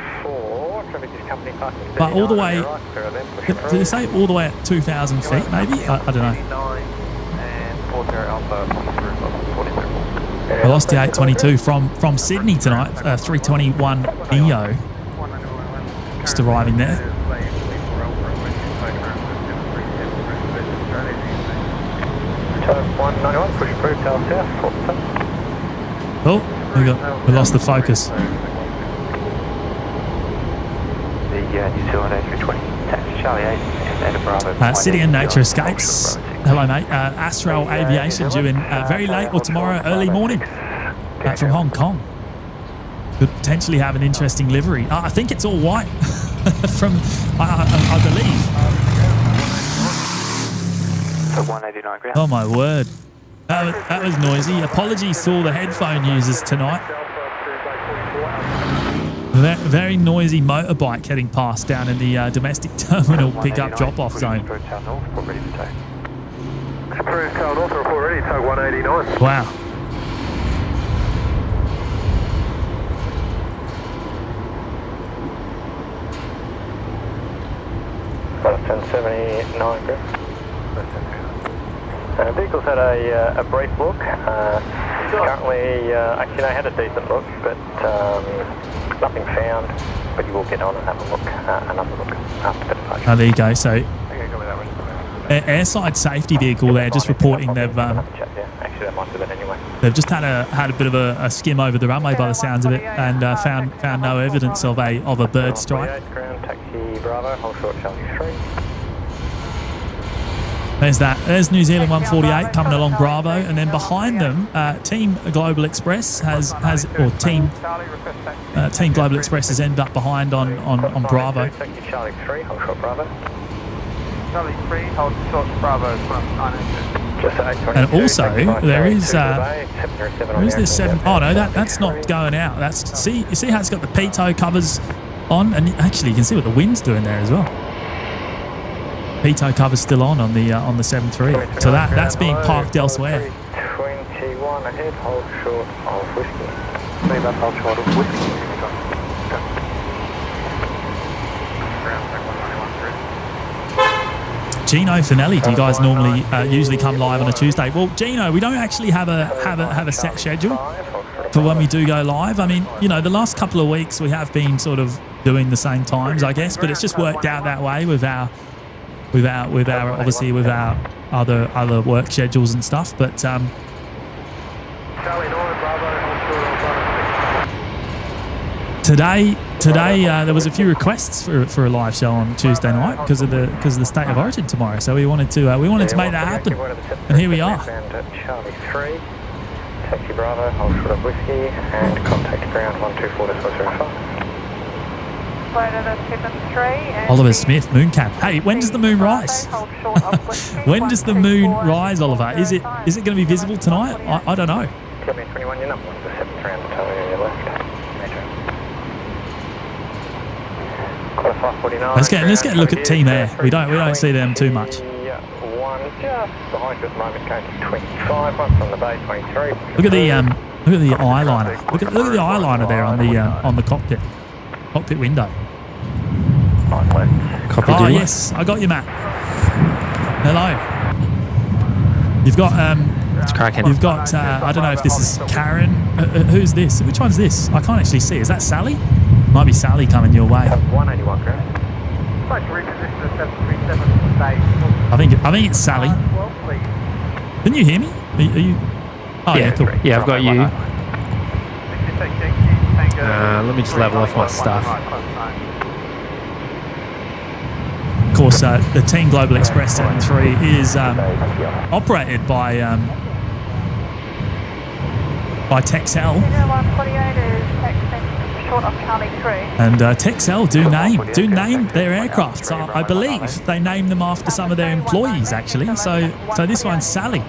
Speaker 1: But all the way, did they say all the way at 2,000 feet? Maybe I don't know. I lost the 822 from Sydney tonight, 321 NEO. Just arriving there.
Speaker 5: Turn 191, push approved, tail south, 4%.
Speaker 1: Oh, we lost the focus.
Speaker 5: The New Zealand A320, taxi Charlie 8, and Bravo.
Speaker 1: City and Nature Escapes. Hello, mate. Astral Aviation due in very late or tomorrow early morning from Hong Kong. Could potentially have an interesting livery. I think it's all white from, I believe.
Speaker 5: So 189 ground.
Speaker 1: Oh, my word. That was noisy. Apologies to all the headphone users tonight. Very noisy motorbike heading past down in the domestic terminal pickup drop-off zone.
Speaker 5: Approved tail north, report ready, tug 189.
Speaker 1: Wow.
Speaker 5: About 1079 ground. Vehicle's had a brief look. Currently, actually I had a decent look, but nothing found. But you will get on and have a look, another look after the departure.
Speaker 1: Oh, there you go. So, airside safety vehicle there, just reporting they've
Speaker 5: Actually, that might have been anyway.
Speaker 1: they've just had a bit of a skim over the runway by the sounds of it, and found no evidence of a bird strike.
Speaker 5: Ground, taxi Bravo, hold short Charlie 3.
Speaker 1: There's New Zealand 148 coming along Bravo, and then behind them, Team Global Express Team Global Express has ended up behind on Bravo.
Speaker 5: Taxi Charlie 3, hold short Bravo.
Speaker 3: Charlie 3, hold short Bravo, front 982.
Speaker 1: And also there is this 7. Oh no, that's not going out. You see how it's got the pitot covers on, and actually you can see what the wind's doing there as well. Pitot cover's still on the 7.3, so that's being parked elsewhere.
Speaker 5: 21 ahead, hold short of whiskey. Hold short of whiskey.
Speaker 1: Gino Finelli, do you guys normally usually come live on a Tuesday? Well, Gino, we don't actually have a set schedule for when we do go live. I mean, the last couple of weeks we have been sort of doing the same times, I guess, but it's just worked out that way with our other work schedules and stuff. But today there was a few requests for a live show on Tuesday night because of the State of Origin tomorrow. So we wanted to make that happen, and here we are.
Speaker 5: Charlie 3, taxi Bravo, hold short of whiskey, and contact ground 124.05.
Speaker 1: Oliver Smith, Mooncap. Hey, when does the moon rise? When does the moon rise, Oliver? Is it going to be visible tonight? I don't know.
Speaker 5: Kilometre 21, your number 1 to 7 round to tell you your left. Quarter 549.
Speaker 1: Let's get a look at Team Air. We don't see them too much.
Speaker 5: One just behind you at the moment, going to 25. One from the bay, 23.
Speaker 1: Look at the eyeliner. Look at the eyeliner there on the cockpit window.
Speaker 2: Copy,
Speaker 1: Oh yes, I got you, Matt. Hello. You've got
Speaker 2: It's cracking.
Speaker 1: You've got I don't know if this is Karen. Who's this? Which one's this? I can't actually see. Is that Sally? Might be Sally coming your way.
Speaker 5: 181 ground.
Speaker 1: I think it's Sally. Can you hear me? Are you? Oh yeah, cool.
Speaker 2: Yeah, I've got you. Let me just level off my stuff.
Speaker 1: Of course, the Team Global Express 73 is operated by Texel, and Texel do name their aircraft. So I believe they name them after some of their employees, actually. So this one's Sally.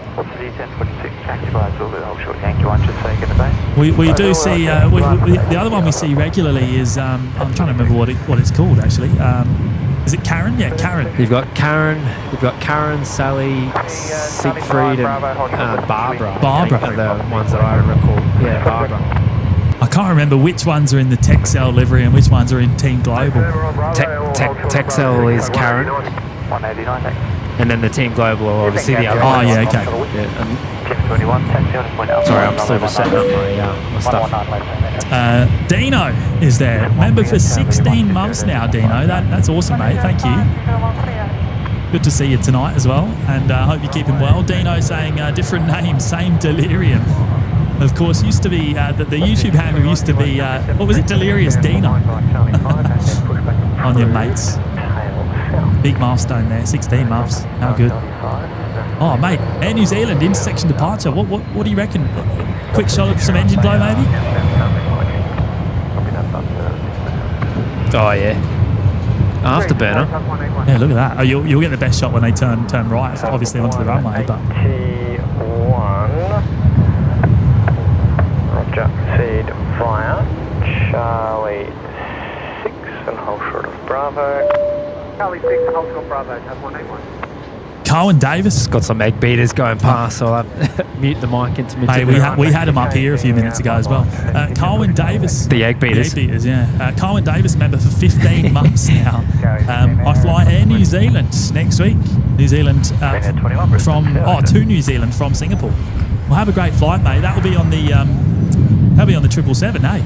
Speaker 1: We do see the other one we see regularly is I'm trying to remember what it's called actually. Is it Karen? Yeah, Karen.
Speaker 2: You've got Karen, Sally, Siegfried, and Barbara.
Speaker 1: Barbara
Speaker 2: are the ones that I recall. Yeah, Barbara.
Speaker 1: I can't remember which ones are in the Texel livery and which ones are in Team Global.
Speaker 2: Texel is Karen, and then the Team Global are obviously the other ones.
Speaker 1: Oh yeah, okay.
Speaker 2: Yeah,
Speaker 5: 21, taxi on point Alpha.
Speaker 2: Sorry, I'm still just setting up my stuff.
Speaker 5: 119 left.
Speaker 1: Dino is there. Member for 16 months now, Dino. That's awesome, mate. Thank you. Good to see you tonight as well. And I hope you're keeping well. Dino saying different name, same delirium. Of course, used to be, the YouTube handle used to be, what was it? Delirious Dino. On your mates. Big milestone there, 16 months. How good. Oh, mate, Air New Zealand intersection departure. What do you reckon? Quick shot of some engine glow, maybe?
Speaker 2: Oh, yeah. Afterburner.
Speaker 1: Yeah, look at that. Oh, you'll get the best shot when they turn right, obviously onto the runway. But
Speaker 5: Roger, proceed via Charlie 6 and hold short of Bravo. Charlie 6 and hold short of Bravo, have 181.
Speaker 1: Cohen Davis.
Speaker 2: Got some egg beaters going past, so I'll mute the mic intermittently.
Speaker 1: Hey, we had him up here a few minutes ago as well. Cohen Davis.
Speaker 2: The egg beaters.
Speaker 1: The egg beaters, yeah. Cohen Davis, member for 15 months now. I fly Air New Zealand next week. New Zealand to New Zealand from Singapore. Well, have a great flight, mate. That'll be on the 777, eh?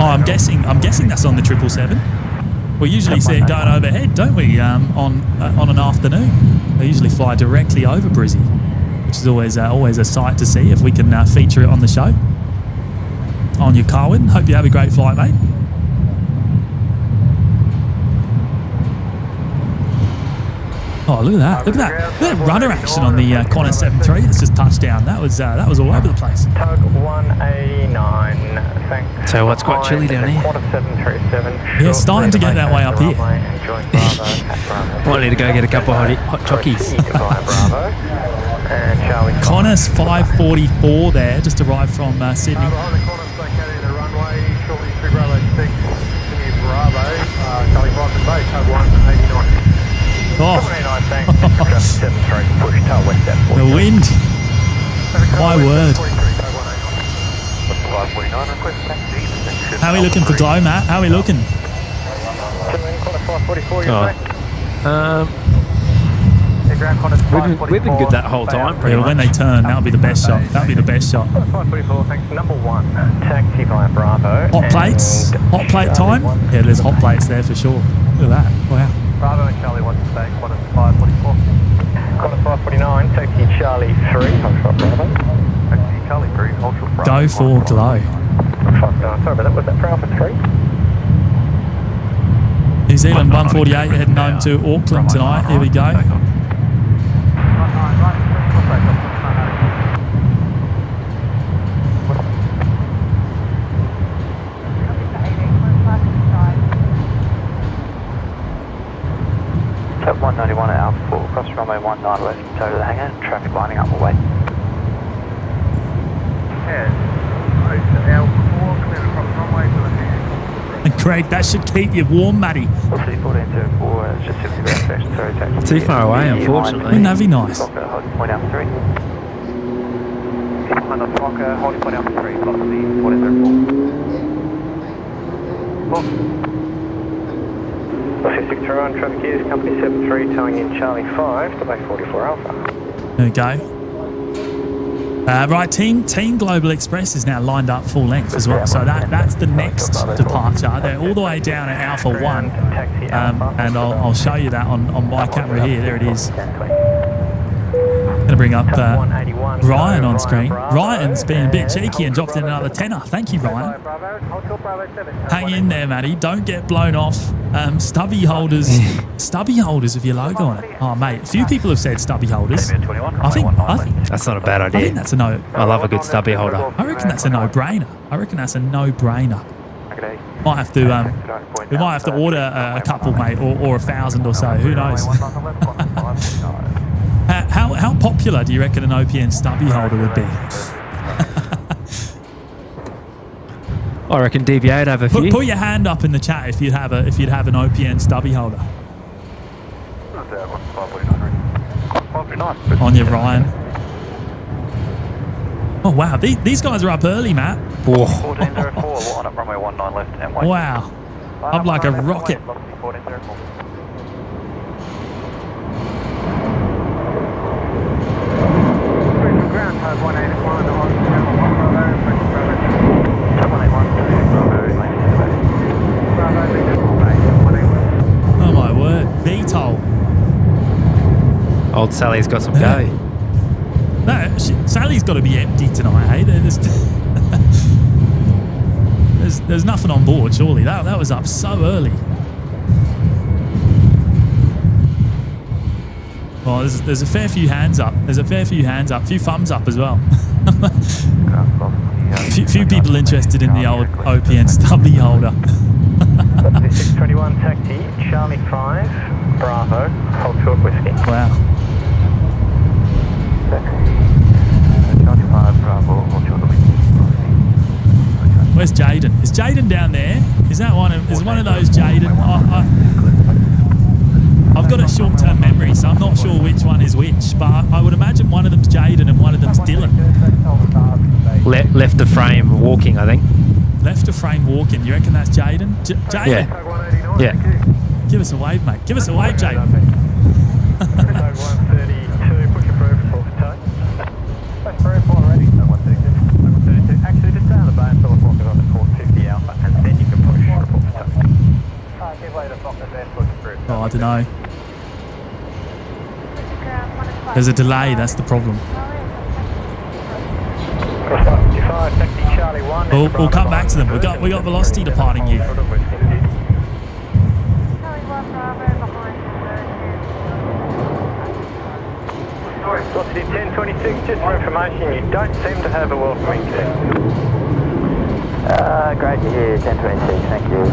Speaker 1: Oh, I'm guessing that's on the 777. We usually see it going overhead, don't we? On an afternoon, they usually fly directly over Brizzy, which is always a sight to see. If we can feature it on the show. On your Carwin, hope you have a great flight, mate. Oh, look at that! Look at that runner action on the Qantas 73 that's just touched down. That was all over the place.
Speaker 5: Tug 189, thanks.
Speaker 2: So it's quite chilly down here.
Speaker 5: Qantas 737.
Speaker 1: Yeah, it's starting to get that way up here.
Speaker 2: Might need to go get a couple of hot chockies.
Speaker 1: Qantas 544 there, just arrived from Sydney. Oh, the wind. My word. How are we looking for glow, Matt? How are we looking?
Speaker 2: We've been good that whole time.
Speaker 1: Yeah, when they turn, that'll be the best shot. That'll be the best shot.
Speaker 5: Number 1, taxi via Bravo.
Speaker 1: Hot plates? Hot plate time? Yeah, there's hot plates there for sure. Look at that. Wow.
Speaker 5: Bravo and Charlie 1 to stay, Qantas 544. Qantas 549, taxi Charlie 3, hold short Bravo. Taxi Charlie 3, hold short Bravo.
Speaker 1: Go for glow.
Speaker 5: Sorry about that, was that for Alpha 3?
Speaker 1: New Zealand 148 heading home to Auckland tonight. Here we go.
Speaker 5: Tap 191 at Alpha 4, cross runway 19 left, toe to the hangar, traffic lining up, we'll wait.
Speaker 1: And Craig, that should keep you warm, Matty.
Speaker 2: Too far away, unfortunately.
Speaker 1: Wouldn't that be nice?
Speaker 5: Point out 3. On the Fokker, holding point out 3, block the 4. 6 on traffic is company 73 towing in Charlie 5 to bay 44 Alpha.
Speaker 1: There we go. Right, Team Global Express is now lined up full length as well. So that's the next departure. They're all the way down at Alpha 1. And I'll show you that on my camera here. There it is. Going to bring up Ryan on screen. Ryan's being a bit cheeky and dropped in another tenner. Thank you, Ryan. Hang in there, Matty. Don't get blown off. Stubby holders with your logo on it. Oh, mate, a few people have said stubby holders. I think
Speaker 2: That's not a bad idea.
Speaker 1: I think that's a no.
Speaker 2: I love a good stubby holder.
Speaker 1: I reckon that's a no-brainer. Might have to we might have to order a couple, mate, or 1,000 or so. Who knows? How popular do you reckon an OPN stubby holder would be?
Speaker 2: I reckon DBA would have a few.
Speaker 1: Put your hand up in the chat if you'd have an OPN stubby holder. On your Ryan. Oh wow, these guys are up early, Matt.
Speaker 2: Whoa.
Speaker 1: Wow, up like a rocket.
Speaker 5: Tug 181 on channel 1 Bravo, Bravo. Tug 181 to Bravo, landing to the base. Bravo, Victor, 181.
Speaker 1: Oh my word, Vtail.
Speaker 2: Old Sally's got some go.
Speaker 1: No, Sally's got to be empty tonight, hey? There's nothing on board, surely. That was up so early. Well, there's a fair few hands up. There's a fair few hands up. A few thumbs up as well. few people interested in the old OPN stubby holder.
Speaker 5: 621 taxi, Charlie 5, Bravo, hold short whiskey.
Speaker 1: Wow.
Speaker 5: Charlie 5, Bravo, hold short whiskey.
Speaker 1: Where's Jaden? Is Jaden down there? Is one of those Jaden? I've got a short-term memory, so I'm not sure which one is which, but I would imagine one of them's Jaden and one of them's Dylan.
Speaker 2: Left the frame walking, I think.
Speaker 1: Left of frame walking. You reckon that's Jaden? Jaden?
Speaker 2: Yeah.
Speaker 1: Give us a wave, mate. Give us a wave, Jaden.
Speaker 5: 132, push approved for tow. That's very far already. 132. Actually, just down the bay until the Fokker on the 450 Alpha, and then you can push report for tow. Give later, Fokker, then push approved.
Speaker 1: Oh, I don't know. There's a delay. That's the problem. We'll come back to them. We got velocity departing here.
Speaker 5: Velocity 1026, just for information, you don't seem to have a welcoming key. Great to hear, 1026, thank you.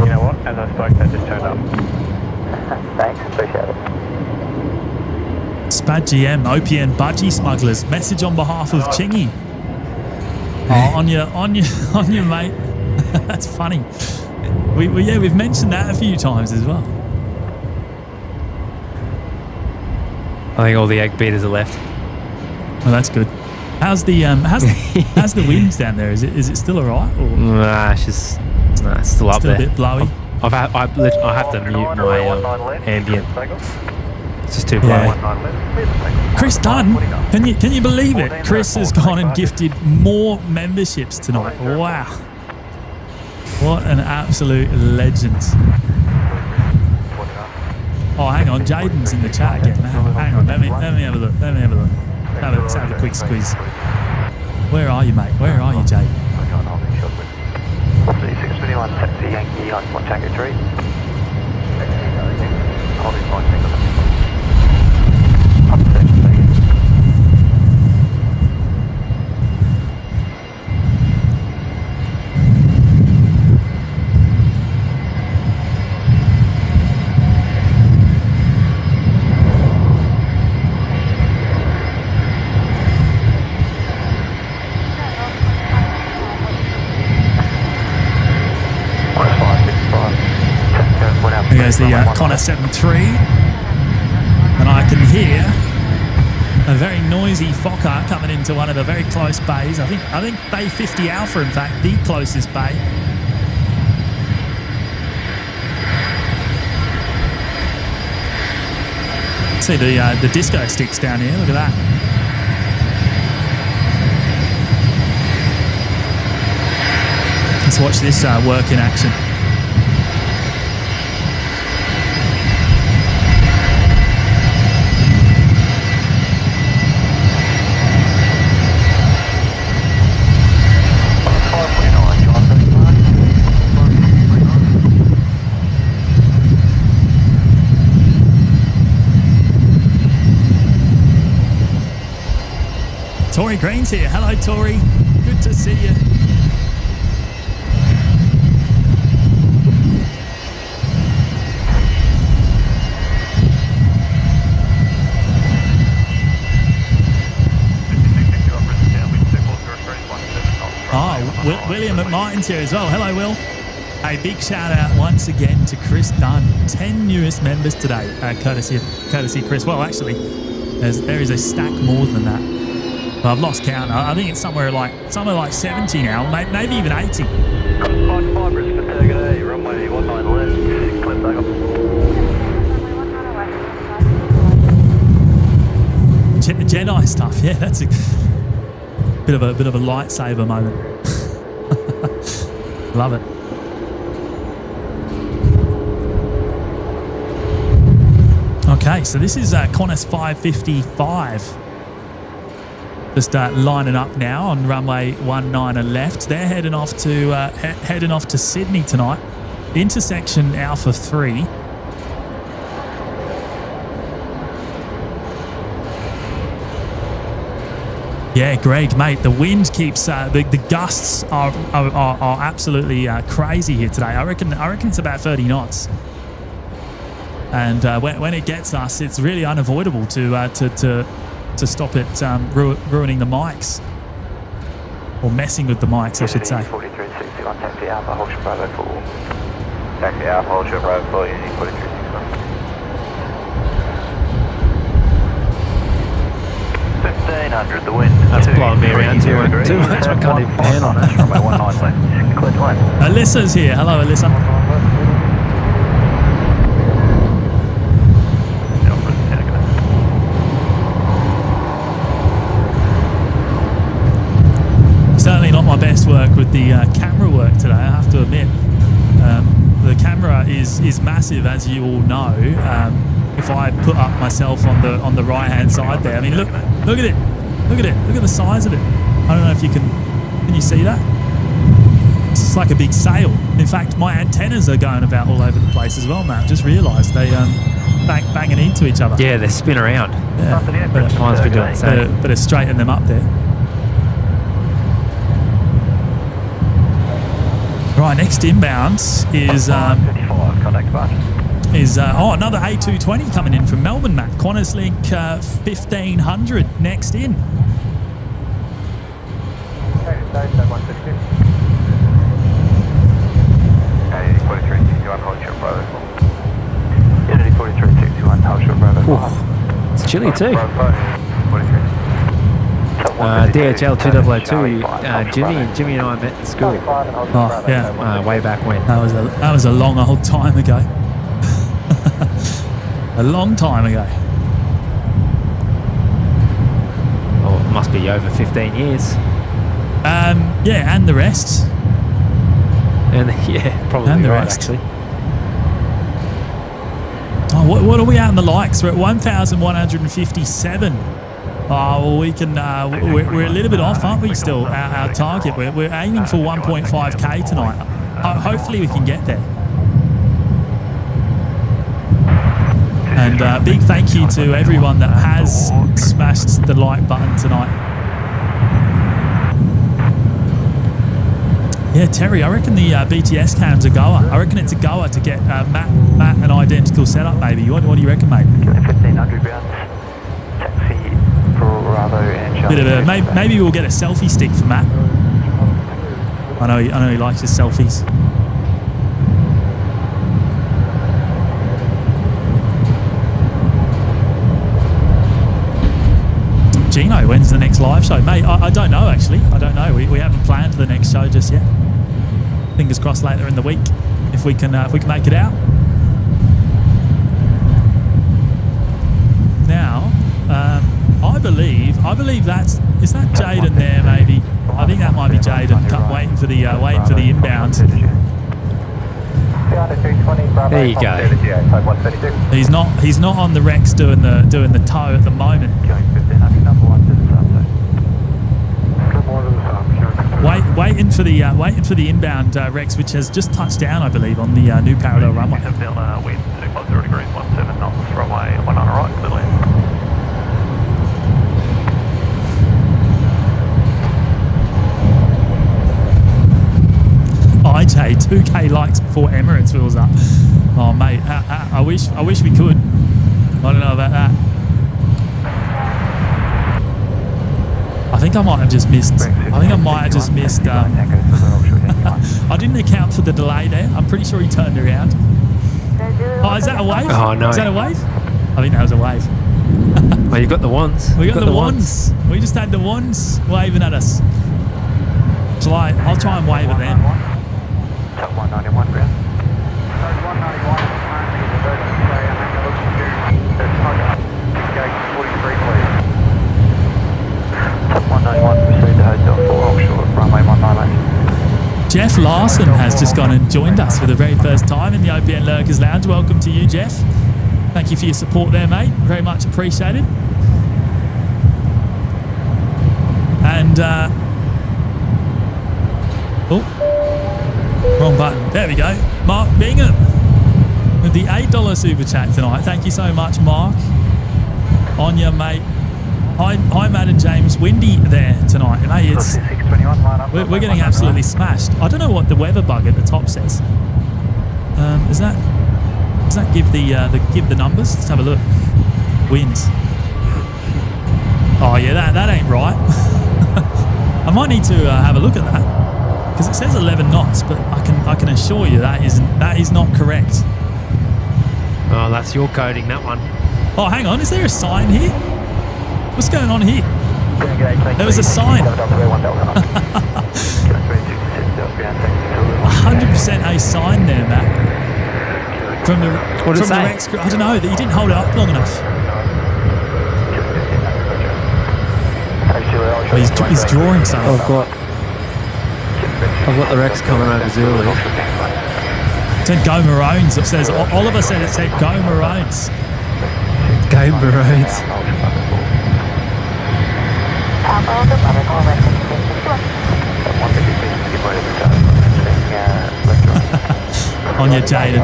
Speaker 5: You know what, as I spoke, that just turned up. Thanks, appreciate it.
Speaker 1: Spad GM, OPN budgie smugglers. Message on behalf of Chingy. Oh, on your mate. That's funny. We've mentioned that a few times as well.
Speaker 2: I think all the egg beaters are left.
Speaker 1: Well, that's good. How's the how's the winds down there? Is it still alright?
Speaker 2: Nah, it's still up there.
Speaker 1: A bit blowy.
Speaker 2: I have to mute my ambient. It's just too blowy.
Speaker 1: Chris Dunn, can you believe it? Chris has gone and gifted more memberships tonight. Wow, what an absolute legend. Oh, hang on, Jaden's in the chat again. Hang on, let me have a look. Let's have a quick squeeze. Where are you, mate? Where are you, Jaden?
Speaker 5: 621 taxi Yankee on Tango 3. Holding line single. Up to 7 seconds.
Speaker 1: There's the Qantas 73, and I can hear a very noisy Fokker coming into one of the very close bays. I think Bay 50 Alpha, in fact, the closest bay. See the disco sticks down here. Look at that. Let's watch this work in action. Tory Green's here. Hello, Tory. Good to see you. Oh, William McMartin's here as well. Hello, Will. Hey, big shout out once again to Chris Dunn. 10 newest members today, courtesy Chris. Well, actually, there is a stack more than that. Well, I've lost count. I think it's somewhere like 70 now, maybe even 80.
Speaker 5: Runway 19 left, clear takeoff.
Speaker 1: Jedi stuff. Yeah, that's a bit of a lightsaber moment. Love it. Okay, so this is Qantas 555. Just lining up now on runway 19 left. They're heading off to Sydney tonight. Intersection Alpha 3. Yeah, Greg, mate. The wind keeps the gusts are absolutely crazy here today. I reckon it's about 30 knots. And when it gets us, it's really unavoidable to stop it ruining the mics or messing with the mics, I should say.
Speaker 5: 4361, taxi Alpha, hold short Bravo 4. Taxi Alpha, hold short Bravo 4, using 4361. 1500, the wind.
Speaker 2: That's blowing me around too much. I can't even pan on it.
Speaker 5: Runway 19 left. Clear to land.
Speaker 1: Alyssa's here. Hello, Alyssa. Certainly not my best work with the camera work today, I have to admit. The camera is massive, as you all know. If I put up myself on the right hand side there, I mean look at it, look at the size of it. I don't know if you can you see that? It's just like a big sail. In fact, my antennas are going about all over the place as well, Matt. Just realised they banging into each other.
Speaker 2: Yeah, they spin around.
Speaker 1: Yeah,
Speaker 2: Mine's been doing the same.
Speaker 1: Better straighten them up there. Right, next inbound is another A220 coming in from Melbourne, Matt. Qantas Link 1500 next in.
Speaker 2: It's chilly too. DHL 2002. Jimmy and I met in school.
Speaker 1: Oh yeah,
Speaker 2: way back when.
Speaker 1: That was a long old time ago. A long time ago.
Speaker 2: Oh, it must be over 15 years.
Speaker 1: Yeah, and the rest.
Speaker 2: And yeah, probably
Speaker 1: and the
Speaker 2: right,
Speaker 1: rest.
Speaker 2: actually.
Speaker 1: Oh, what are we at in the likes? We're at 1,157. Oh, well, we can. We're a little bit off, aren't we? Still, our target. We're aiming for 1.5k tonight. Hopefully, we can get there. And big thank you to everyone that has smashed the like button tonight. Yeah, Terry, I reckon the BTS cam's a goer. I reckon it's a goer to get Matt an identical setup, maybe. What do you reckon, mate?
Speaker 5: 1500 rounds. Taxi Bravo and
Speaker 1: Bit of a, maybe we'll get a selfie stick for Matt. I know he likes his selfies. Gino, when's the next live show? Mate, I don't know, actually. I don't know. We haven't planned the next show just yet. Fingers crossed later in the week if we can make it out. Now, I believe is that Jaden there? Maybe I think that might be Jaden waiting for the inbound.
Speaker 2: There you go.
Speaker 1: He's not on the Rex doing the tow at the moment. Waiting for the inbound Rex, which has just touched down, I believe, on the new parallel runway.
Speaker 3: Wind 250 degrees, 17 knots, runway 19 right, clear land.
Speaker 1: IJ, 2k likes before Emirates fills up. Oh mate, I wish we could. I don't know about that. I think I might have just missed. I didn't account for the delay there. I'm pretty sure he turned around. Oh, is that a wave?
Speaker 2: Oh no.
Speaker 1: Is that a wave? I think that was a wave.
Speaker 2: Oh, you got the wands.
Speaker 1: We got the wands. We just had the wands waving at us. I'll try and wave at them.
Speaker 5: Top 191 ground.
Speaker 3: 191, gate 43 please.
Speaker 1: Jeff Larson has just gone and joined us for the very first time in the OPN Lurkers Lounge. Welcome to you, Jeff. Thank you for your support there, mate. Very much appreciated. And, wrong button. There we go. Mark Bingham with the $8 super chat tonight. Thank you so much, Mark. On your mate. Hi, Matt and James. Windy there tonight. Mate, we're getting absolutely smashed. I don't know what the weather bug at the top says. Does that give the numbers? Let's have a look. Winds. Oh yeah, that ain't right. I might need to have a look at that because it says 11 knots, but I can assure you that is not correct.
Speaker 2: Oh, that's your coding, that one.
Speaker 1: Oh, hang on. Is there a sign here? What's going on here? There was a sign. 100% a sign there, Matt. From the Rex. I don't know, that you didn't hold it up long enough. Oh, he's drawing something.
Speaker 2: Oh, I've got the Rex coming over Zulu.
Speaker 1: It said Go Maroons. It says, Oliver said it said Go Maroons.
Speaker 2: Go Maroons.
Speaker 1: On your Jaden.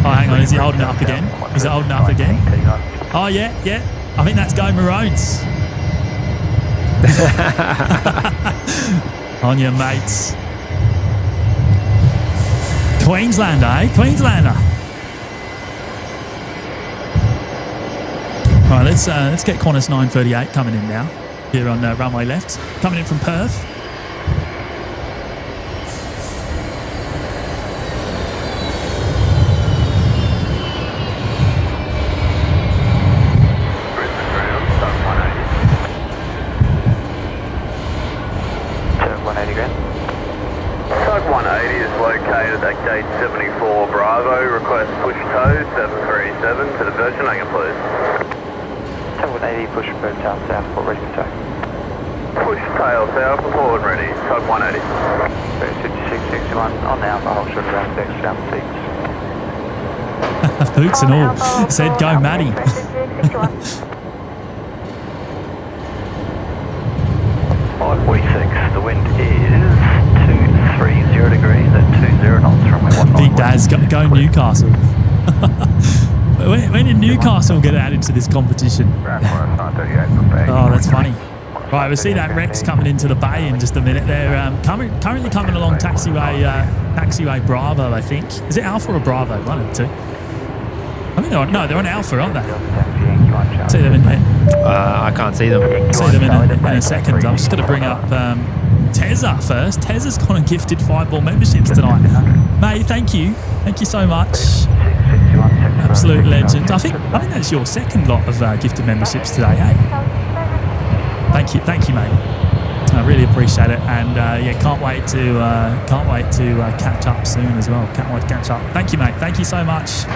Speaker 1: Oh, hang on. Is he holding it up again? Is it holding it up again? Oh, yeah. I think that's Go Maroons. On your mates. Queenslander, eh? Queenslander. All right, let's get Qantas 938 coming in now. Here on runway left. Coming in from Perth. Boots and all. Said Go Matty.
Speaker 5: 546. The wind is 230 degrees at 20 knots from 1.
Speaker 1: Big Daz, go Newcastle. When did Newcastle get added to this competition? Oh, that's funny. Right, we'll see that Rex coming into the bay in just a minute. They're currently coming along taxiway Bravo, I think. Is it Alpha or Bravo? One of the two. I think they're on Alpha, aren't they? See them in
Speaker 2: I can't see them.
Speaker 1: See them in a second. I'm just going to bring up Tezza first. Tezza's gone and gifted 5 more memberships tonight. Mate, thank you so much. Absolute legend. I think that's your second lot of gifted memberships today, hey? Thank you, mate. I really appreciate it, and can't wait to catch up soon as well. Can't wait to catch up. Thank you, mate. Thank you so much.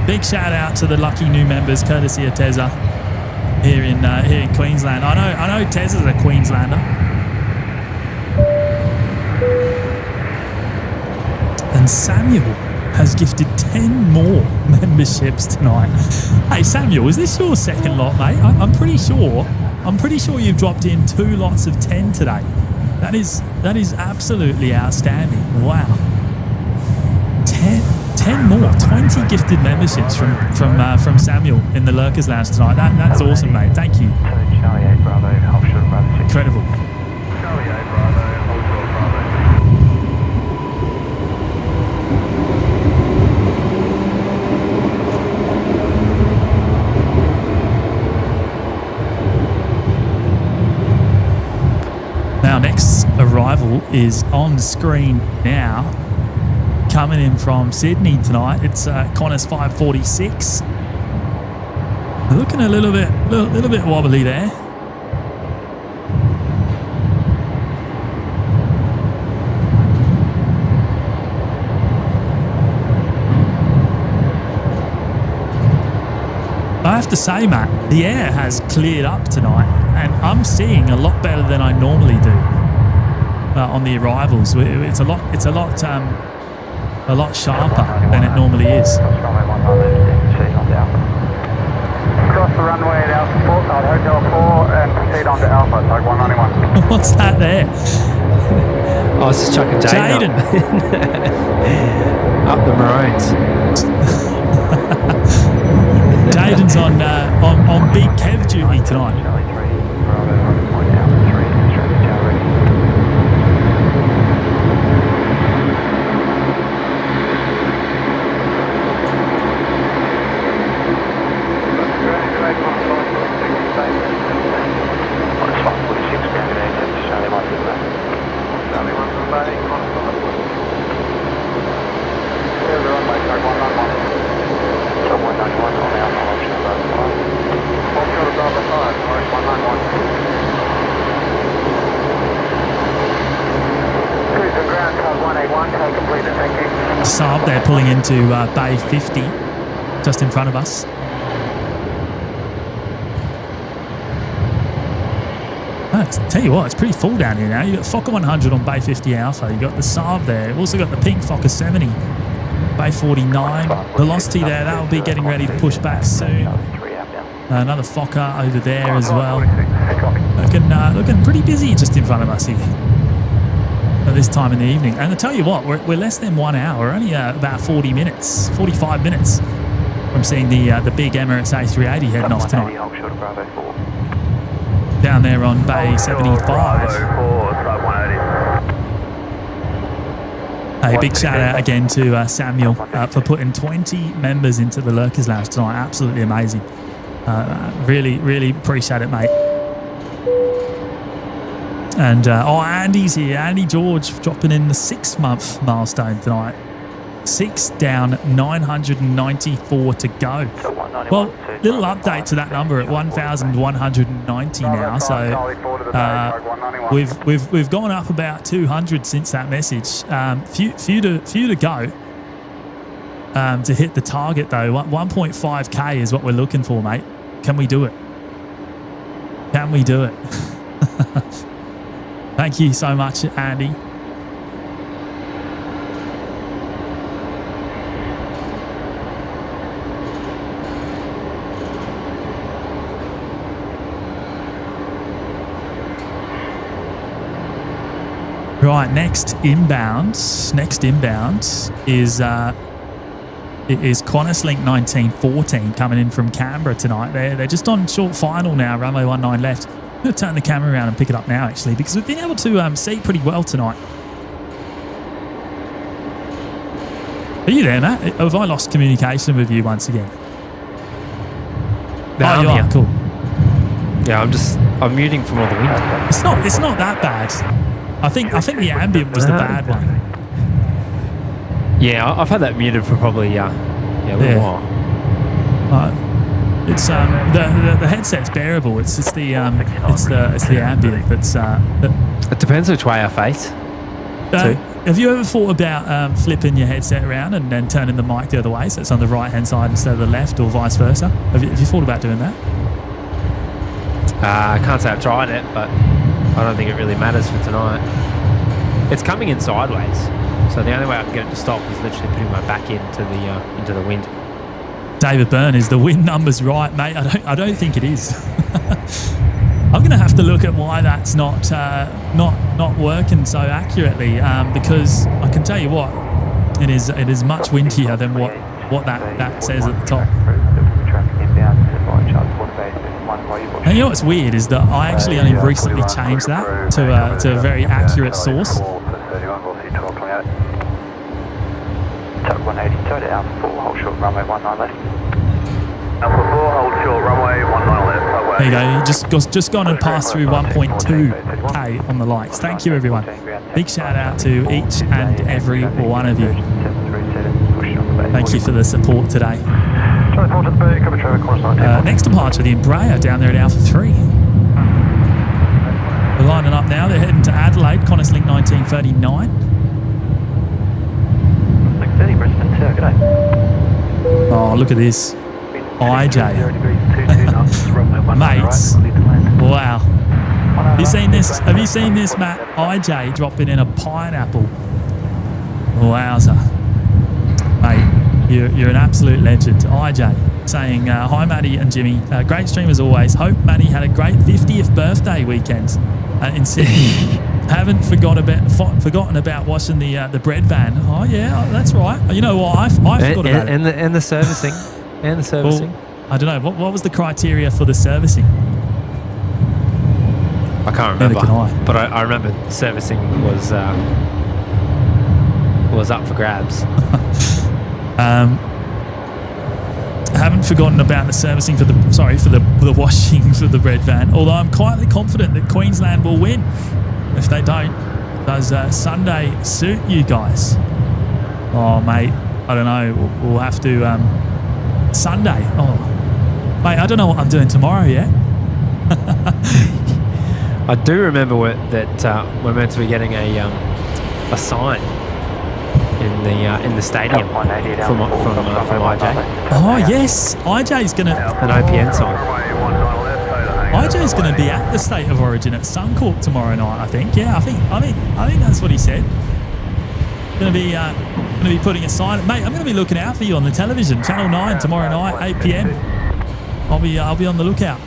Speaker 1: Big shout out to the lucky new members, courtesy of Tezza here in Queensland. I know Tezza's a Queenslander. And Samuel has gifted 10 more memberships tonight. Hey Samuel, is this your second lot, mate? I'm pretty sure you've dropped in 2 lots of 10 today. That is absolutely outstanding. Wow. 10 more, 20 gifted memberships from Samuel in the Lurkers Lounge tonight. That's awesome, mate. Thank you. Incredible. Now, next arrival is on screen now. Coming in from Sydney tonight, it's Qantas 546. They're looking a little bit wobbly there. I have to say, Matt, the air has cleared up tonight, and I'm seeing a lot better than I normally do on the arrivals. It's a lot sharper than it normally is.
Speaker 5: Cross the runway at Alpha 4, Hotel 4, and proceed on to Alpha, tug 191.
Speaker 1: What's that there?
Speaker 2: I was just chucking Jaden up the Maroons.
Speaker 1: Jaden's on Big Kev duty tonight. Saab there pulling into Bay 50, just in front of us. Tell you what, it's pretty full down here now. You've got Fokker 100 on Bay 50 Alpha. You've got the Saab there. You've also got the pink Fokker 70, Bay 49. Velocity there, that'll be getting ready to push back soon. Another Fokker over there as well. Looking pretty busy just in front of us here at this time in the evening. And I tell you what, we're less than 1 hour. We're only about 45 minutes from seeing the big Emirates A380 heading off tonight. Down there on Bay 75. A big shout out again to Samuel for putting 20 members into the Lurkers Lounge tonight. Absolutely amazing. Really appreciate it, mate. And Andy's here. Andy George dropping in the 6-month milestone tonight. 6 down, 994 to go. Well, little update to that number at 1,190 now. So we've gone up about 200 since that message. Few to go to hit the target though. 1.5k is what we're looking for, mate. Can we do it? Can we do it? Thank you so much, Andy. Right, next inbound is Qantas Link 1914 coming in from Canberra tonight. They're just on short final now, runway 19 left. I'm going to turn the camera around and pick it up now, actually, because we've been able to see pretty well tonight. Are you there, Matt? Have I lost communication with you once again?
Speaker 2: No,
Speaker 1: you are. Cool.
Speaker 2: Yeah, I'm muting from all the wind.
Speaker 1: It's not that bad. I think the ambient was the bad one.
Speaker 2: Yeah, I've had that muted for probably a little while.
Speaker 1: It's the headset's bearable. It's the ambient that's.
Speaker 2: It depends which way I face.
Speaker 1: Have you ever thought about flipping your headset around and then turning the mic the other way, so it's on the right hand side instead of the left, or vice versa? Have you thought about doing that?
Speaker 2: I can't say I've tried it, but I don't think it really matters for tonight. It's coming in sideways, so the only way I can get it to stop is literally putting my back into the wind.
Speaker 1: David Byrne, is the wind numbers right, mate? I don't think it is. I'm going to have to look at why that's not working so accurately, because I can tell you what, it is much windier than what that says at the top. And you know what's weird is that I actually only recently changed that to a very accurate source.
Speaker 5: Tuck 180, turn it Alpha 4, hold short, runway 19 left.
Speaker 3: Alpha 4, hold short, runway 19 left.
Speaker 1: There you go, you just gone and passed through 1.2k on the likes. Thank you, everyone. Big shout out to each and every one of you. Thank you for the support today. Next departure, the Embraer down there at Alpha 3. They're lining up now. They're heading to Adelaide, Qantas Link 1939.
Speaker 5: Link 30, Brisbane, g'day.
Speaker 1: Oh, look at this.
Speaker 5: Wind
Speaker 1: IJ.
Speaker 5: 0 degrees 22 knots, runway 19
Speaker 1: Mates.
Speaker 5: right, clear to land.
Speaker 1: Wow. Have you seen this? Have you seen this, Matt? IJ dropping in a pineapple. Wowza. Mate, you're an absolute legend. IJ saying, hi, Matty and Jimmy. Great stream as always. Hope Matty had a great 50th birthday weekend in Sydney. Haven't forgotten about washing the bread van. Oh, yeah, that's right. You know what? I forgot about it.
Speaker 2: And the servicing. And the servicing.
Speaker 1: Well, I don't know. What was the criteria for the servicing?
Speaker 2: I can't remember.
Speaker 1: Neither can I.
Speaker 2: But I remember servicing was up for grabs.
Speaker 1: Haven't forgotten about the servicing for the washings of the bread van. Although I'm quietly confident that Queensland will win. If they don't, does Sunday suit you guys? Oh, mate, I don't know. We'll have to Sunday. Oh, mate, I don't know what I'm doing tomorrow yet.
Speaker 2: I do remember that we're meant to be getting a sign in the stadium from IJ.
Speaker 1: Oh yes, IJ's gonna
Speaker 2: an OPN sign.
Speaker 1: IJ's gonna be at the State of Origin at Suncorp tomorrow night. I think. Yeah, I think that's what he said. Gonna be putting a sign. Mate, I'm gonna be looking out for you on the television, Channel 9 tomorrow night, 8 p.m. I'll be on the lookout.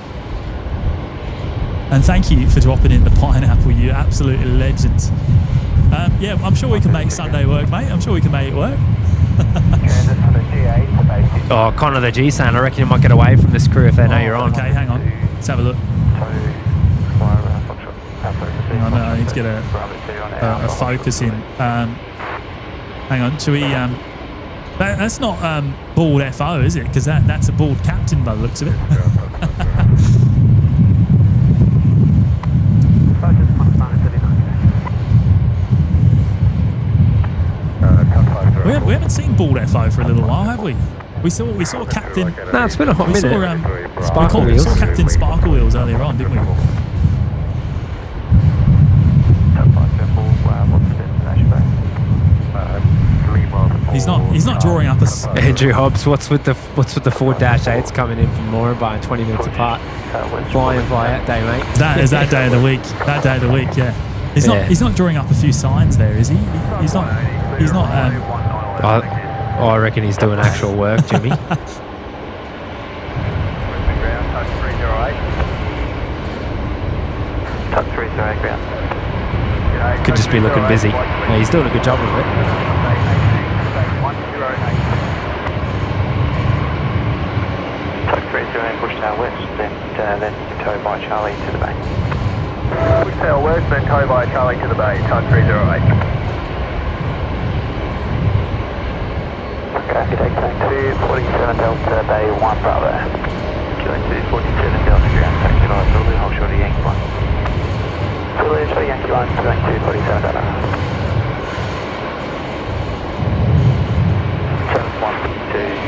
Speaker 1: And thank you for dropping in the pineapple. You absolutely legends. Yeah, I'm sure we can make Sunday work, mate. I'm sure we can make it work.
Speaker 2: Oh, Connor the G saying, I reckon you might get away from this crew if they know you're on.
Speaker 1: Okay, hang on. Let's have a look. Hang on, I need to get a focus in. Hang on, should we... that's not bald FO, is it? Because that's a bald captain by the looks of it. We haven't seen bald FO for a little while, have we? We saw Captain...
Speaker 2: No, it's been a hot minute.
Speaker 1: We saw Captain Sparkle Wheels earlier on, didn't we? He's not drawing up a...
Speaker 2: Andrew Hobbs, what's with the 4-8s coming in from Moranbah 20 minutes apart? Fly in, fly out day, mate.
Speaker 1: That day of the week. That day of the week, yeah. He's not drawing up a few signs there, is he? He's not.
Speaker 2: I reckon he's doing actual work, Jimmy. Could just be looking busy. Yeah, he's doing a good job of it.
Speaker 5: Push tail west, then tow by Charlie to the bay. Push tail west, then tow by Charlie to the bay, type 308. Okay, take 247 Delta Bay 1 Bravo. Kilo 247 Delta ground, taxi right, Zulu, hold short of Yankee 1. Zulu, short of Yankee 1, going 247 Delta.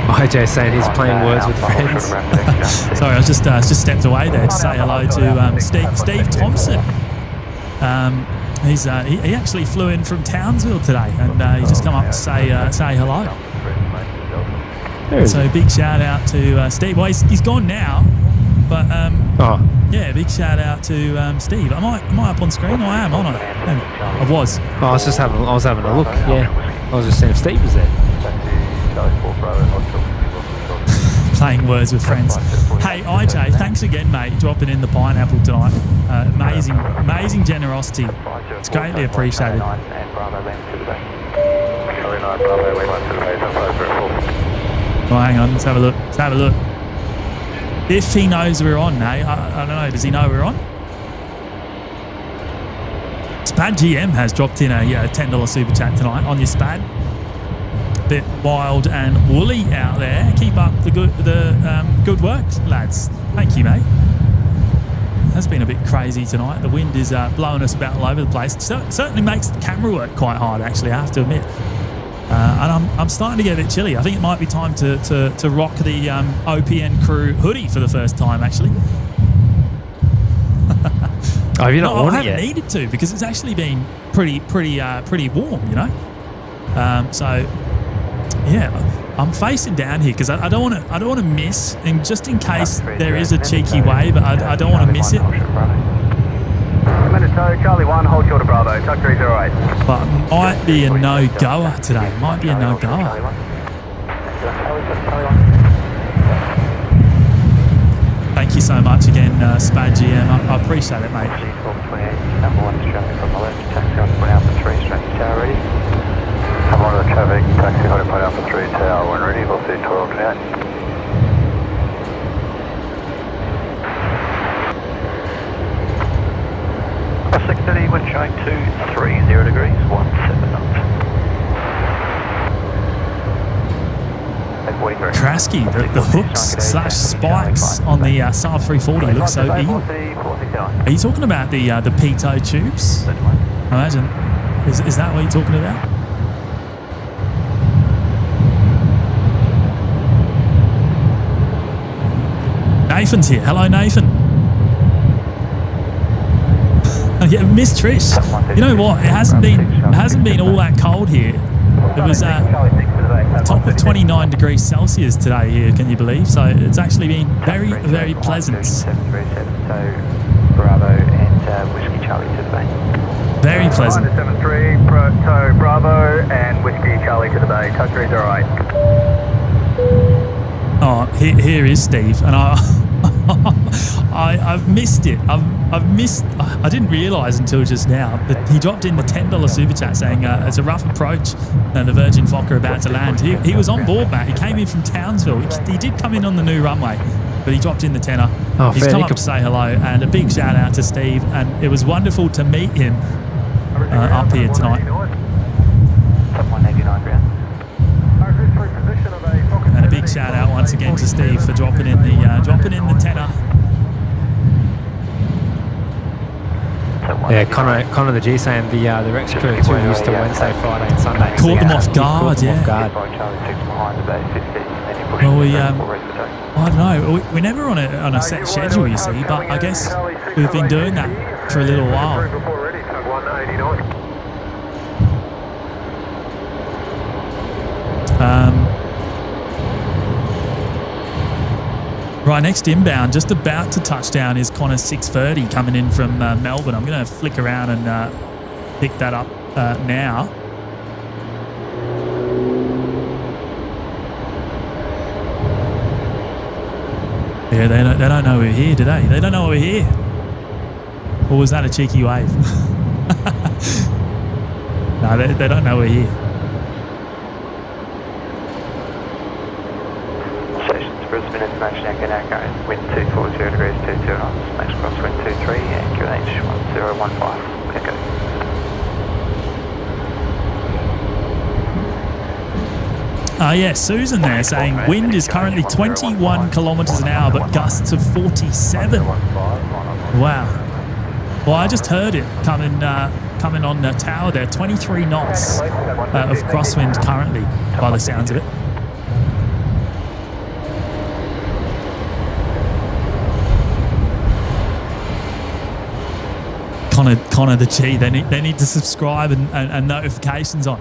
Speaker 2: IJ saying he's playing words with friends.
Speaker 1: Sorry, I was just stepped away there to say hello to Steve Thompson. He actually flew in from Townsville today, and he just come up to say hello. So big shout out to Steve. Well, he's gone now, but yeah, big shout out to Steve. Am I up on screen? I am, aren't I? I was.
Speaker 2: I was having a look. Yeah, I was just seeing if Steve was there.
Speaker 1: Playing words with friends. Hey IJ, thanks again, mate, dropping in the pineapple tonight. Amazing generosity. It's greatly appreciated.
Speaker 2: Oh,
Speaker 1: hang on, let's have a look. If he knows we're on, I don't know. Does he know we're on? Spad GM has dropped in a $10 super chat tonight on your Spad. Bit wild and woolly out there. Keep up the good work, lads. Thank you, mate. It has been a bit crazy tonight. The wind is blowing us about all over the place. Certainly makes the camera work quite hard, actually, I have to admit. And I'm starting to get a bit chilly. I think it might be time to rock the OPN crew hoodie for the first time, actually.
Speaker 2: Oh, have you not worn it yet?
Speaker 1: I haven't needed to, because it's actually been pretty warm, you know. So. Yeah, I'm facing down here because I don't want to miss, and just in case there is a cheeky wave, I don't want to miss it.
Speaker 5: Charlie 1, hold short of Bravo, tuck 308.
Speaker 1: But might be a no-goer today. Might be a no-goer. Thank you so much again, Spad GM. I appreciate it, mate.
Speaker 5: Number 1 is traffic from the left, taxi on point Alpha 3, straight tower ready. Number 1 of the traffic, taxi on point Alpha 3, tower 1 ready, we'll see 12 tonight. Six 30, wind showing 230 degrees, 17 knots.
Speaker 1: Krasky, the hooks / spikes on the Saab 340 look so evil. Are you talking about the pitot tubes? I imagine. Is that what you're talking about? Nathan's here. Hello, Nathan. Yeah, Miss Trish. You know what? It hasn't been all that cold here. It was top of 29 degrees Celsius today here. Can you believe? So it's actually been very, very pleasant.
Speaker 5: Bravo and Whiskey Charlie to the bay.
Speaker 1: Very pleasant.
Speaker 5: 73, Bravo and Whiskey Charlie to the bay. Tuck 308.
Speaker 1: Oh, here is Steve, and I've missed it. I've missed. I didn't realise until just now that he dropped in the $10 super chat saying it's a rough approach. The Virgin Fokker about to land. He was on board, Matt. He came in from Townsville. He did come in on the new runway, but he dropped in the tenner.
Speaker 2: Oh,
Speaker 1: he's come up to say hello, and a big shout out to Steve. And it was wonderful to meet him up here tonight.
Speaker 5: 189 ground.
Speaker 1: And a big shout out once again to Steve for dropping in the tenner.
Speaker 2: Yeah, Connor the G saying the Rex crew too used to Wednesday, Friday, and Sunday.
Speaker 1: Caught them off guard, yeah. Well, I don't know. We're never on a set schedule, you see, but I guess we've been doing that for a little while. Right, next inbound, just about to touch down, is Qantas 630 coming in from Melbourne. I'm going to flick around and pick that up now. Yeah, they don't know we're here today. They don't know we're here. Or was that a cheeky wave? No, they don't know we're here.
Speaker 5: Brisbane International Airport, wind 240 degrees, 22 knots, next crosswind 23, and QNH 1015, echo.
Speaker 1: Yeah, Susan there saying wind is currently 21 kilometres an hour, but gusts of 47. Wow. Well, I just heard it coming on the tower there, 23 knots of crosswind currently, by the sounds of it. Connor the G, they need to subscribe and notifications on.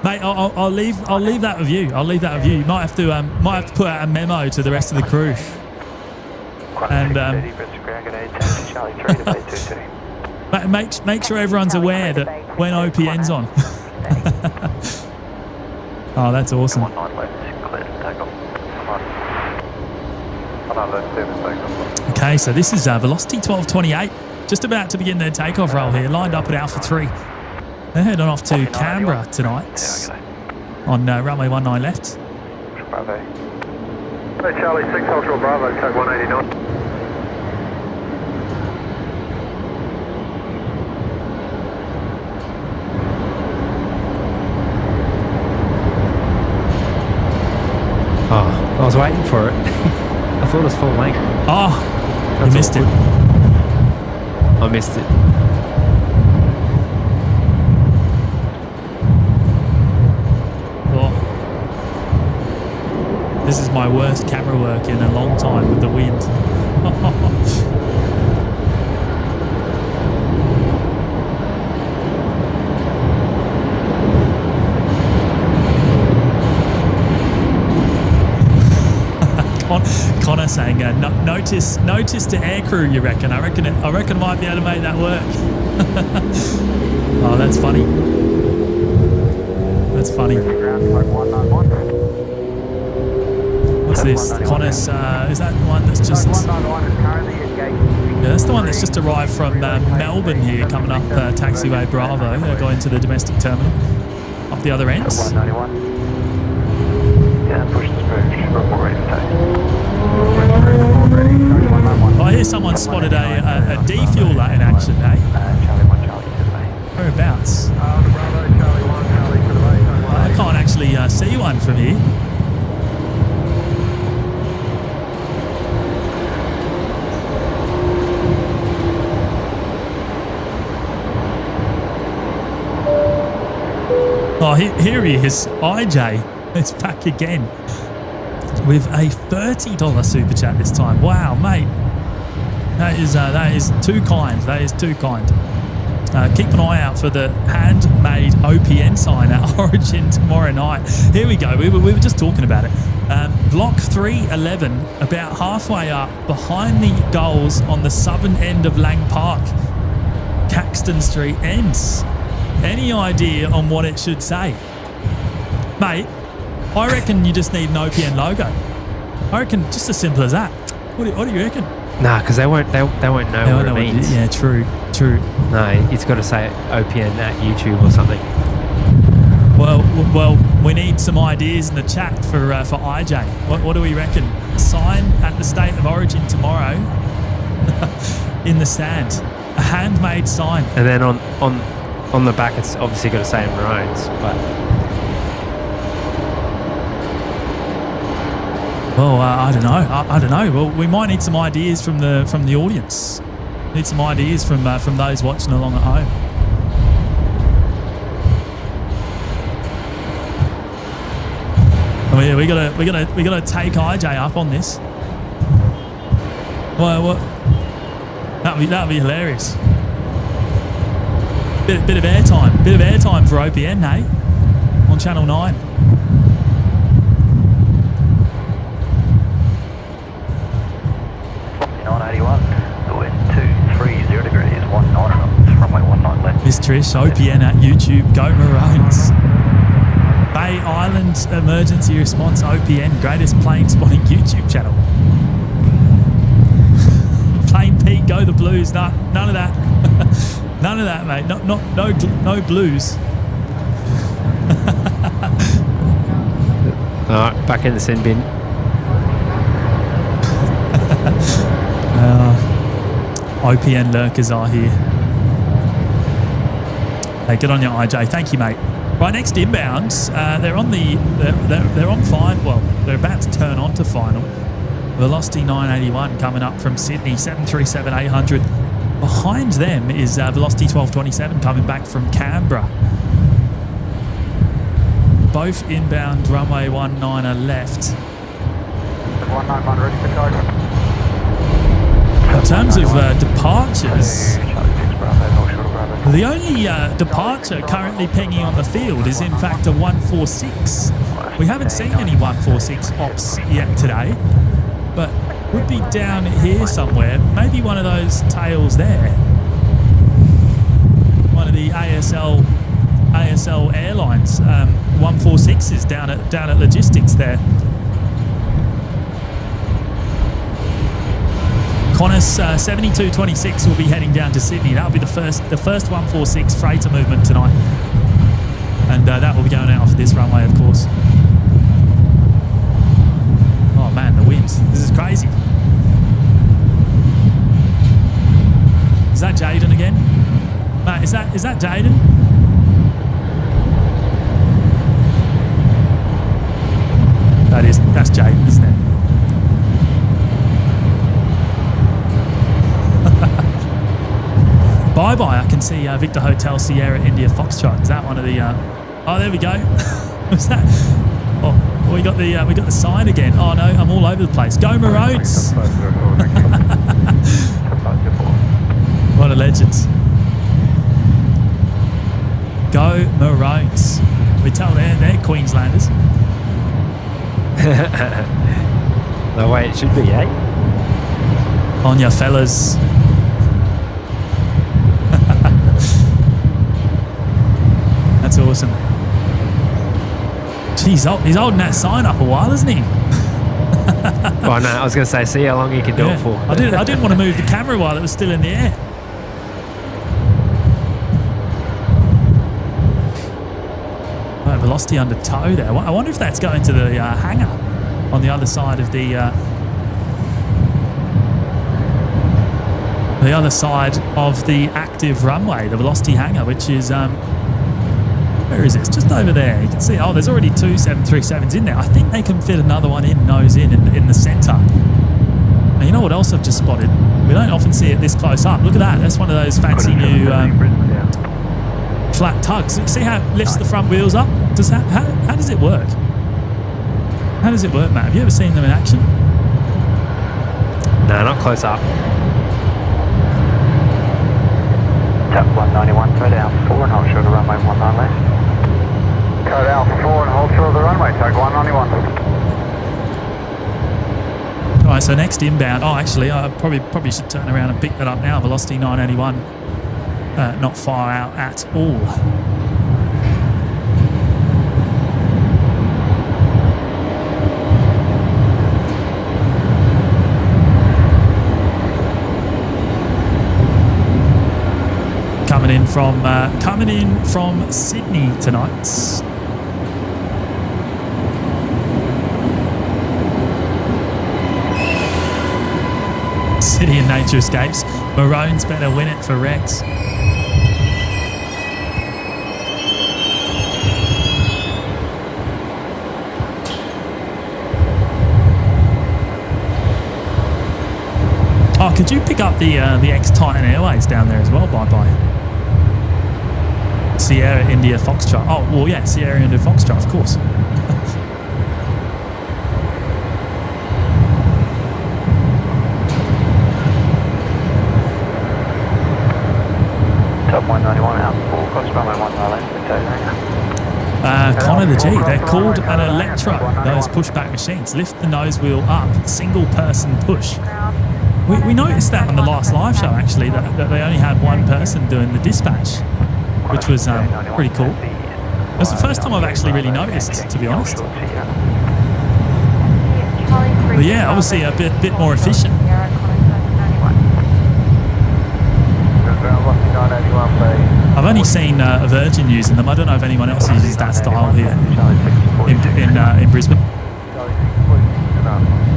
Speaker 1: Mate, I'll leave that with you. I'll leave that with you. You might have to put out a memo to the rest of the crew. And make sure everyone's aware that when OPN's on. Oh, that's awesome. Okay, so this is Velocity 1228. Just about to begin their takeoff roll here, lined up at Alpha 3. They're heading off to Canberra tonight on runway 19 left.
Speaker 5: Bravo. Hey, Charlie 6 Ultra Bravo, code 189.
Speaker 2: Oh, I was waiting for it. I thought it was full length.
Speaker 1: Oh, you missed it.
Speaker 2: I missed it.
Speaker 1: Oh. This is my worst camera work in a long time with the wind. saying, notice to aircrew, you reckon? I reckon I might be able to make that work. Oh, that's funny. That's funny. What's this? Qantas, is that the one that's just... Yeah, that's the one that's just arrived from Melbourne here, coming up taxiway Bravo. They're going to the domestic terminal. Up the other end.
Speaker 5: Yeah, push the bridge. Report ready to take.
Speaker 1: I hear someone spotted a defueler in action, eh?
Speaker 5: Charlie 1, Charlie 2, mate.
Speaker 1: Whereabouts?
Speaker 5: Bravo, Charlie 1, Charlie to the base.
Speaker 1: I can't actually see one from here. Oh, here he is. IJ is back again with a $30 super chat this time. Wow, mate. That is too kind. That is too kind. Keep an eye out for the handmade OPN sign at Origin tomorrow night. Here we go. We were just talking about it. Block 311, about halfway up behind the goals on the southern end of Lang Park. Caxton Street ends. Any idea on what it should say? Mate, I reckon you just need an OPN logo. I reckon just as simple as that. What do you reckon?
Speaker 2: Nah, because they won't know what it means.
Speaker 1: Yeah, true.
Speaker 2: No, it's got to say OPN at YouTube or something.
Speaker 1: Well, we need some ideas in the chat for IJ. What do we reckon? A sign at the State of Origin tomorrow in the stand. A handmade sign.
Speaker 2: And then on the back, it's obviously got to say Maroons, but...
Speaker 1: Well, I don't know. I don't know. Well, we might need some ideas from the audience. Need some ideas from those watching along at home. Oh, yeah, we gotta take IJ up on this. Well, what? That'd be hilarious. Bit of airtime for OPN, hey? On Channel 9.
Speaker 5: The wind 230 degrees, 19 knots, runway 19 left.
Speaker 1: Miss Trish, OPN at YouTube, go Maroons. Bay Island Emergency Response OPN, greatest plane spotting YouTube channel. Plane Pete, go the Blues. No, none of that. None of that, mate. No blues.
Speaker 2: Alright, back in the sin bin.
Speaker 1: OPN lurkers are here. Hey, good on you, IJ. Thank you, mate. Right, next inbound, they're on final. Well, they're about to turn on to final. Velocity 981 coming up from Sydney, 737-800. Behind them is Velocity 1227 coming back from Canberra. Both inbound runway 19 are left.
Speaker 5: 191 ready for target.
Speaker 1: In terms of departures, the only departure currently pinging on the field is in fact a 146. We haven't seen any 146 ops yet today, but would be down here somewhere. Maybe one of those tails there. One of the ASL Airlines 146s down at logistics there. Qantas 7226 will be heading down to Sydney. That'll be the first 146 freighter movement tonight, and that will be going out for this runway, of course. Oh man, the wind! This is crazy. Is that Jaden again? Mate, is that Jaden? That's Jaden, isn't it? Bye-bye, I can see Victor Hotel Sierra India Foxtrot. Is that one of the... Oh, there we go. Was that... Oh, we got the sign again. Oh, no, I'm all over the place. Go Maroons! What a legends. Go Maroons. We tell they're Queenslanders.
Speaker 2: The way it should be, eh?
Speaker 1: On ya, fellas. That's awesome. Jeez, he's holding that sign up a while, isn't he?
Speaker 2: Oh no, I was going to say, see how long you can do it for.
Speaker 1: I didn't want to move the camera while it was still in the air. Right, velocity under tow there. I wonder if that's going to the hangar on the other side of the active runway, the velocity hangar, which is where is it? It's just over there. You can see, oh, there's already 2 737s in there. I think they can fit another one in, nose in the centre. And you know what else I've just spotted? We don't often see it this close up. Look at that. That's one of those fancy new flat tugs. See how it lifts the front wheels up? How does it work? How does it work, Matt? Have you ever seen them in action?
Speaker 2: No, not close up.
Speaker 5: Tap 191, throw down 4 and hold short of runway 19 left. Code Alpha 4 and hold short of the runway, tug 191.
Speaker 1: All right, so next inbound. Oh, actually, I probably should turn around and pick that up now. Velocity 981, not far out at all. Coming in from Sydney tonight. City and Nature Escapes. Maroons better win it for Rex. Oh, could you pick up the ex-Titan Airways down there as well? Bye-bye. Sierra India Foxtrot. Oh, well, yeah, Sierra India Foxtrot, of course.
Speaker 5: Top 191 out, 4 cross runway 19 left.
Speaker 1: Connor the G, they're called an Electro, those pushback machines. Lift the nose wheel up, single person push. We noticed that on the last live show, actually, that they only had one person doing the dispatch, which was pretty cool. It was the first time I've actually really noticed, to be honest. But yeah, obviously a bit more efficient. I've only seen Virgin using them. I don't know if anyone else uses that style here in Brisbane.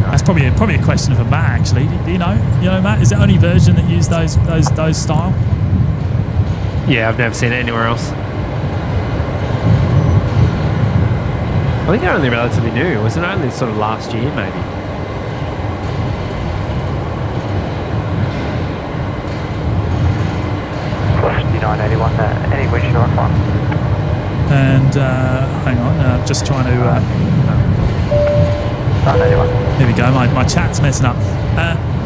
Speaker 1: That's probably a question for Matt, actually. Do you know, Matt? Is it only Virgin that use those style?
Speaker 2: Yeah, I've never seen it anywhere else. I think they're only relatively new. Was it only sort of last year, maybe?
Speaker 5: Velocity 981, any wind shear on one.
Speaker 1: And hang on, just trying to.
Speaker 5: 981.
Speaker 1: There we go. My chat's messing up.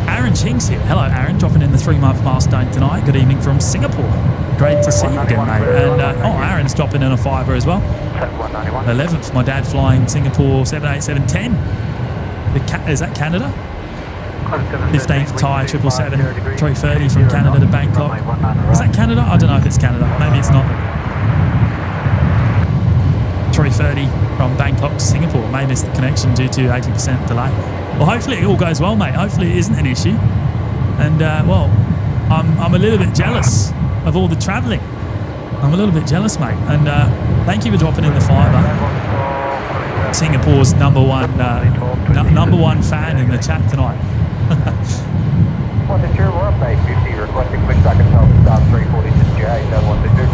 Speaker 1: Aaron Ching's here. Hello, Aaron. Dropping in the 3-month milestone tonight. Good evening from Singapore. Great to see you again, mate. And Aaron's dropping in a fiver as well. 11th. My dad flying Singapore 787-10. Is that Canada? 15th Thai 777 330 from Canada to Bangkok. Is that Canada? I don't know if it's Canada. Maybe it's not. 330 from Bangkok to Singapore. May miss the connection due to 80% delay. Well, hopefully it all goes well, mate. Hopefully it isn't an issue. And I'm a little bit jealous of all the travelling. I'm a little bit jealous, mate. And thank you for dropping in the fiver. Singapore's number one fan in the chat tonight.
Speaker 5: What's your world base 50 requesting pushback and stop 340 to J 7122.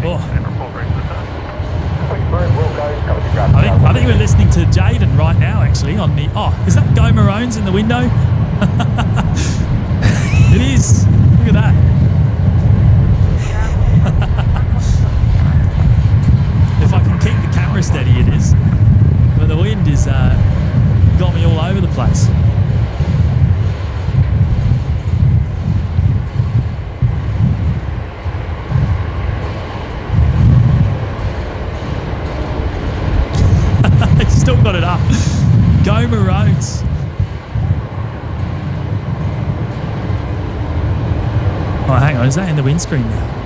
Speaker 1: Oh. I think we're listening to Jaden right now, actually, on the... Oh, is that Go Maroons in the window? It is. Look at that. If I can keep the camera steady, it is. But the wind is got me all over the place. Hang on, is that in the windscreen now?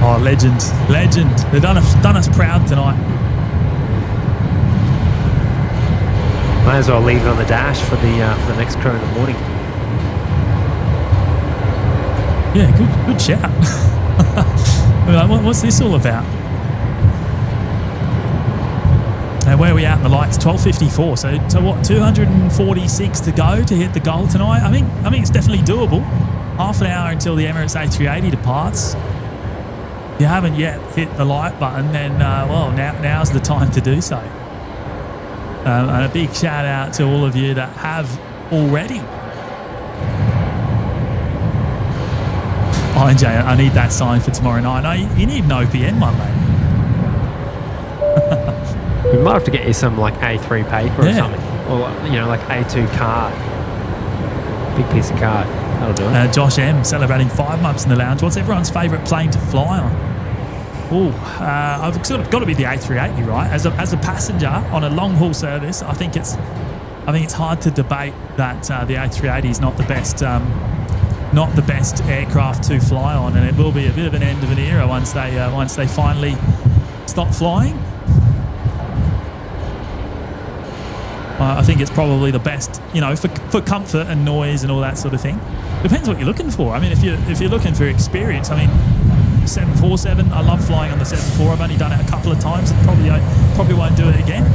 Speaker 1: Oh, legend. They've done us proud tonight.
Speaker 2: Might as well leave it on the dash for the next crew in the morning.
Speaker 1: Yeah, good shout. We're like, what's this all about? And where are we at in the lights? 12:54. So what? 246 to go to hit the goal tonight. I think it's definitely doable. Half an hour until the Emirates A380 departs. If you haven't yet hit the like button, then now's the time to do so. And a big shout out to all of you that have already. Oh, NJ, I need that sign for tomorrow night. No, you need an OPN one, mate.
Speaker 2: We might have to get you some like A3 paper or something, or like A2 card. Big piece of card. That'll do it.
Speaker 1: Josh M celebrating 5 months in the lounge. What's everyone's favourite plane to fly on? I've sort of got to be the A380, right? As a passenger on a long haul service, I think it's hard to debate that the A380 is not the best aircraft to fly on, and it will be a bit of an end of an era once they finally stop flying. I think it's probably the best, for comfort and noise and all that sort of thing. Depends what you're looking for. I mean, if you're looking for experience, I mean, 747, I love flying on the 74. I've only done it a couple of times and probably won't do it again.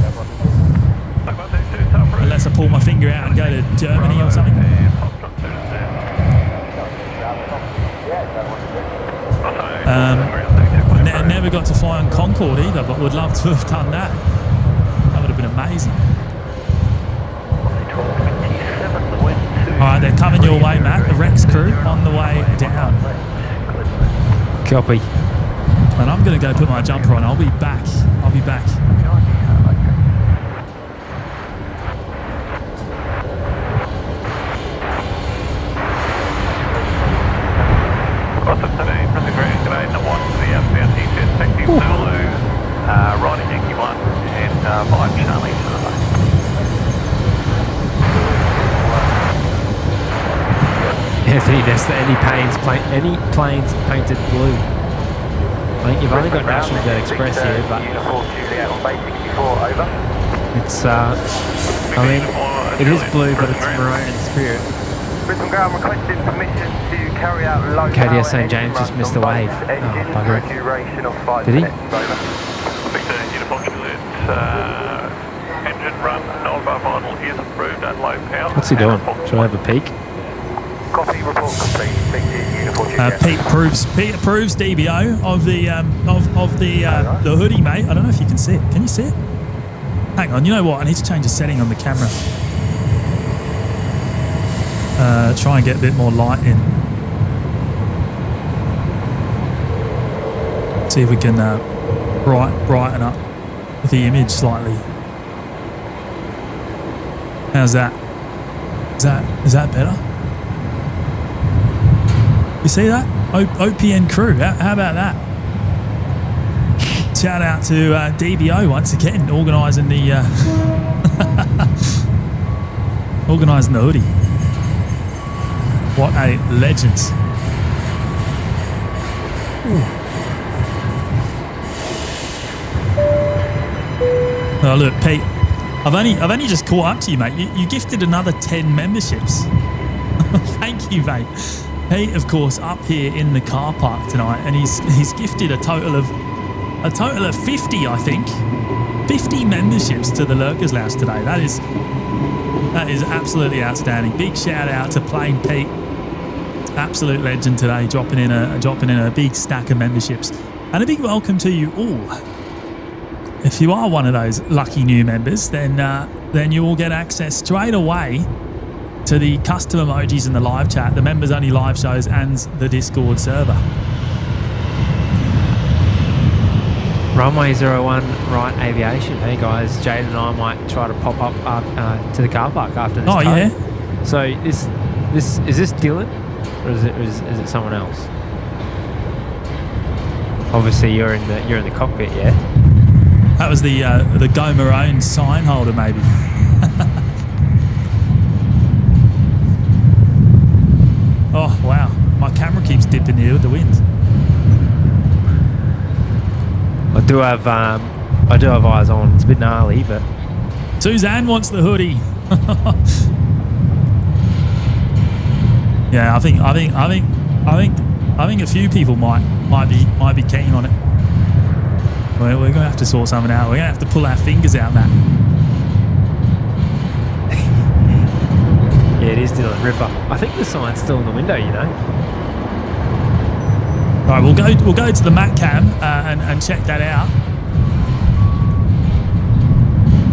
Speaker 1: Unless I pull my finger out and go to Germany or something. Never got to fly on Concorde either, but would love to have done that. That would have been amazing. Alright, they're coming your way, Matt. The Rex crew on the way down.
Speaker 2: Copy.
Speaker 1: And I'm going to go put my jumper on. I'll be back.
Speaker 2: Anthony Nesta, any planes painted blue? I think you've only got National Jet Express here, but it's it is blue, but it's maroon in spirit.
Speaker 5: Brisbane Ground requesting permission to carry out low
Speaker 2: KDS St James just missed a wave. Oh, bugger it. Did he?
Speaker 3: Uniform Juliet, engine run, Nova Vinyl is approved at low power.
Speaker 2: What's he doing? Should I have a peek?
Speaker 5: Copy, report complete. Thank you, Uniform Juliet.
Speaker 1: Pete approves DBO of the hoodie, mate. I don't know if you can see it. Can you see it? Hang on, you know what? I need to change the setting on the camera. Try and get a bit more light in. See if we can brighten up the image slightly. How's that? Is that better? You see that? OPN crew. How about that? Shout out to DBO once again, organising the organising the hoodie. What a legend! Oh look, Pete, I've only just caught up to you, mate. You gifted another 10 memberships. Thank you, mate. Pete, of course, up here in the car park tonight, and he's gifted a total of 50, I think. 50 memberships to the Lurkers Lounge today. That is absolutely outstanding. Big shout out to Plain Pete, absolute legend today, dropping in a big stack of memberships, and a big welcome to you all. If you are one of those lucky new members, then you will get access straight away to the custom emojis in the live chat, the members only live shows, and the Discord server.
Speaker 2: Runway 01 right aviation. Hey guys, Jade and I might try to pop up to the car park after this.
Speaker 1: Oh
Speaker 2: code.
Speaker 1: yeah.
Speaker 2: So this is this Dylan, or is it someone else? Obviously you're in the cockpit, yeah.
Speaker 1: That was the Go Maroon sign holder, maybe. Oh wow, my camera keeps dipping here with the wind.
Speaker 2: I do have eyes on. It's a bit gnarly, but
Speaker 1: Suzanne wants the hoodie. Yeah, I think a few people might be keen on it. We're gonna have to sort something out. We're gonna have to pull our fingers out, Matt.
Speaker 2: yeah, it is Dylan Ripper. I think the sign's still in the window, you know.
Speaker 1: All right, we'll go to the Mac cam and check that out.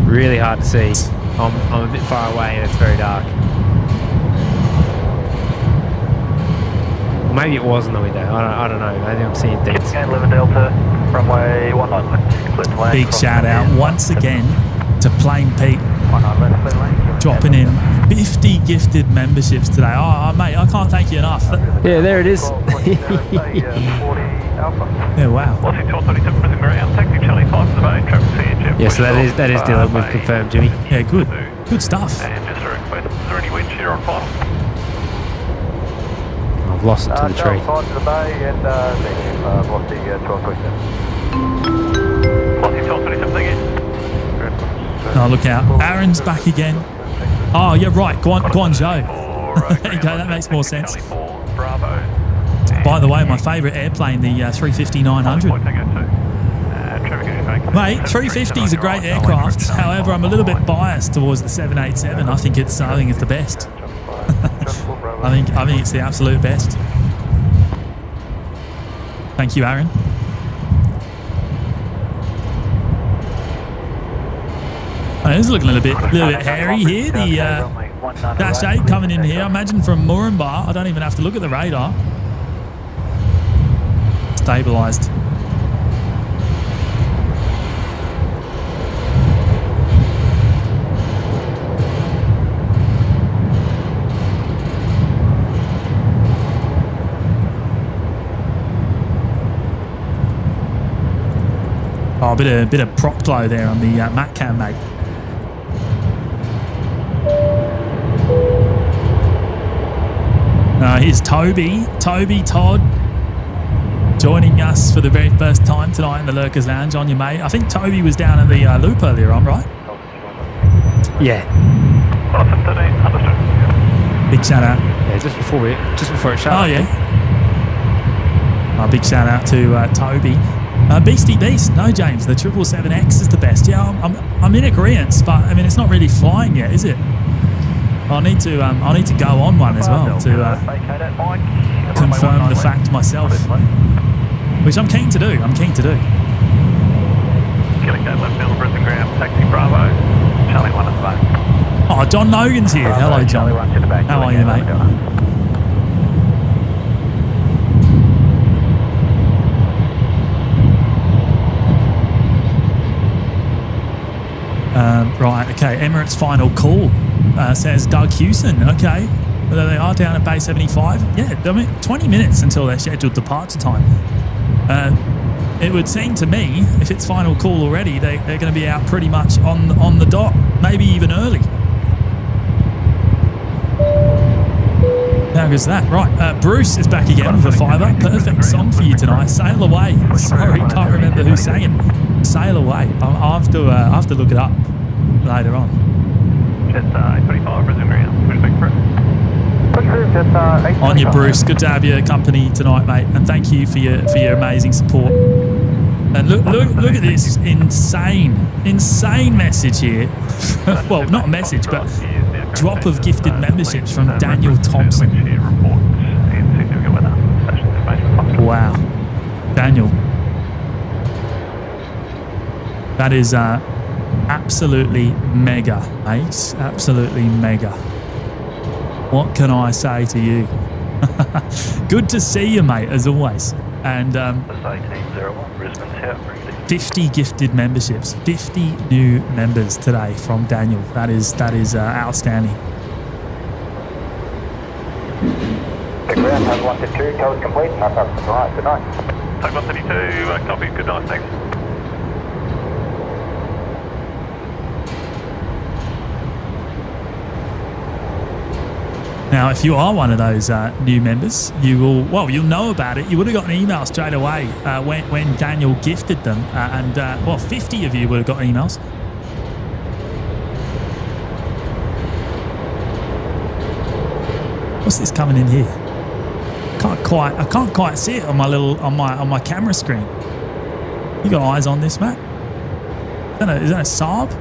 Speaker 2: Really hard to see. I'm a bit far away and it's very dark. Or maybe it was in the window. I don't know. Maybe I'm seeing things.
Speaker 5: Okay, 11 Delta, runway 19 left.
Speaker 1: Big shout out once again to Plain Pete,
Speaker 5: 19 left, clear lane.
Speaker 1: dropping in 50 gifted memberships today. Oh, mate, I can't thank you enough.
Speaker 2: Yeah, there it is.
Speaker 1: Yeah, wow.
Speaker 3: Lossy 1237 Brisbane ground, taxi Charlie 5 to the bay, traffic CHF.
Speaker 2: Yeah, so that is Dylan. We've confirmed, Jimmy.
Speaker 1: Yeah, good stuff.
Speaker 3: And just a request, is there any wind shear on final?
Speaker 2: I've lost it to the tree.
Speaker 5: 5 to the bay and Lossy 1227.
Speaker 3: Lossy 1237, thank you.
Speaker 1: Oh, look out. Aaron's back again. Oh, yeah, right. Guangzhou. There you go. That makes more sense.
Speaker 3: Bravo.
Speaker 1: By the way, my favourite airplane, the 350-900. Mate, 350 is a great aircraft. However, I'm a little bit biased towards the 787. I think it's the best. I think it's the absolute best. Thank you, Aaron. Oh, it's looking a little bit hairy here. The Dash 8 coming in here. I imagine from Moranbah. I don't even have to look at the radar. Stabilised. Oh, a bit of prop glow there on the Mac cam, mate. Here's Toby Todd joining us for the very first time tonight in the Lurkers Lounge. On your mate. I think Toby was down at the loop earlier on, right?
Speaker 2: Yeah.
Speaker 1: Big shout out.
Speaker 2: Yeah, just before it shut.
Speaker 1: Oh yeah. Big shout out to Toby. Beastie Beast. No, James. The 777X is the best. Yeah, I'm in agreement, but I mean it's not really flying yet, is it? I need to go on one as well to confirm the fact myself, which I'm keen to do.
Speaker 3: Killing Gate left down Brisbane ground, taxi Bravo, Charlie 1 at the back.
Speaker 1: Oh, John Nogan's here. Hello, John. How are you, mate? Right, okay, Emirates final call, says Doug Hewson. Okay, well, they are down at Bay 75. Yeah, I mean, 20 minutes until their scheduled departure time. It would seem to me, if it's final call already, they're going to be out pretty much on the dot, maybe even early. How good's that? Right, Bruce is back again with a fiver. Perfect song for you tonight. Sail Away. Sorry, can't remember who sang it. Sail Away. I'll have to look it up later on.
Speaker 3: Jetstar A380 Brisbane ground, respect for it.
Speaker 1: On you, Bruce. Good to have your company tonight, mate. And thank you for your amazing support. And look at this insane message here. Well, not a message, but drop of gifted memberships from Daniel Thompson. Wow, Daniel. That is absolutely mega, mate. Absolutely mega. What can I say to you? Good to see you, mate, as always. And 50 gifted memberships, 50 new members today from Daniel. That is outstanding.
Speaker 5: The ground has 122, tower's complete. That's right, good night.
Speaker 3: Take 132, copy, good night, thanks.
Speaker 1: Now, if you are one of those new members, you'll know about it. You would have got an email straight away when Daniel gifted them, 50 of you would have got emails. What's this coming in here? I can't quite see it on my camera screen. You got eyes on this, Matt? Is that a Saab?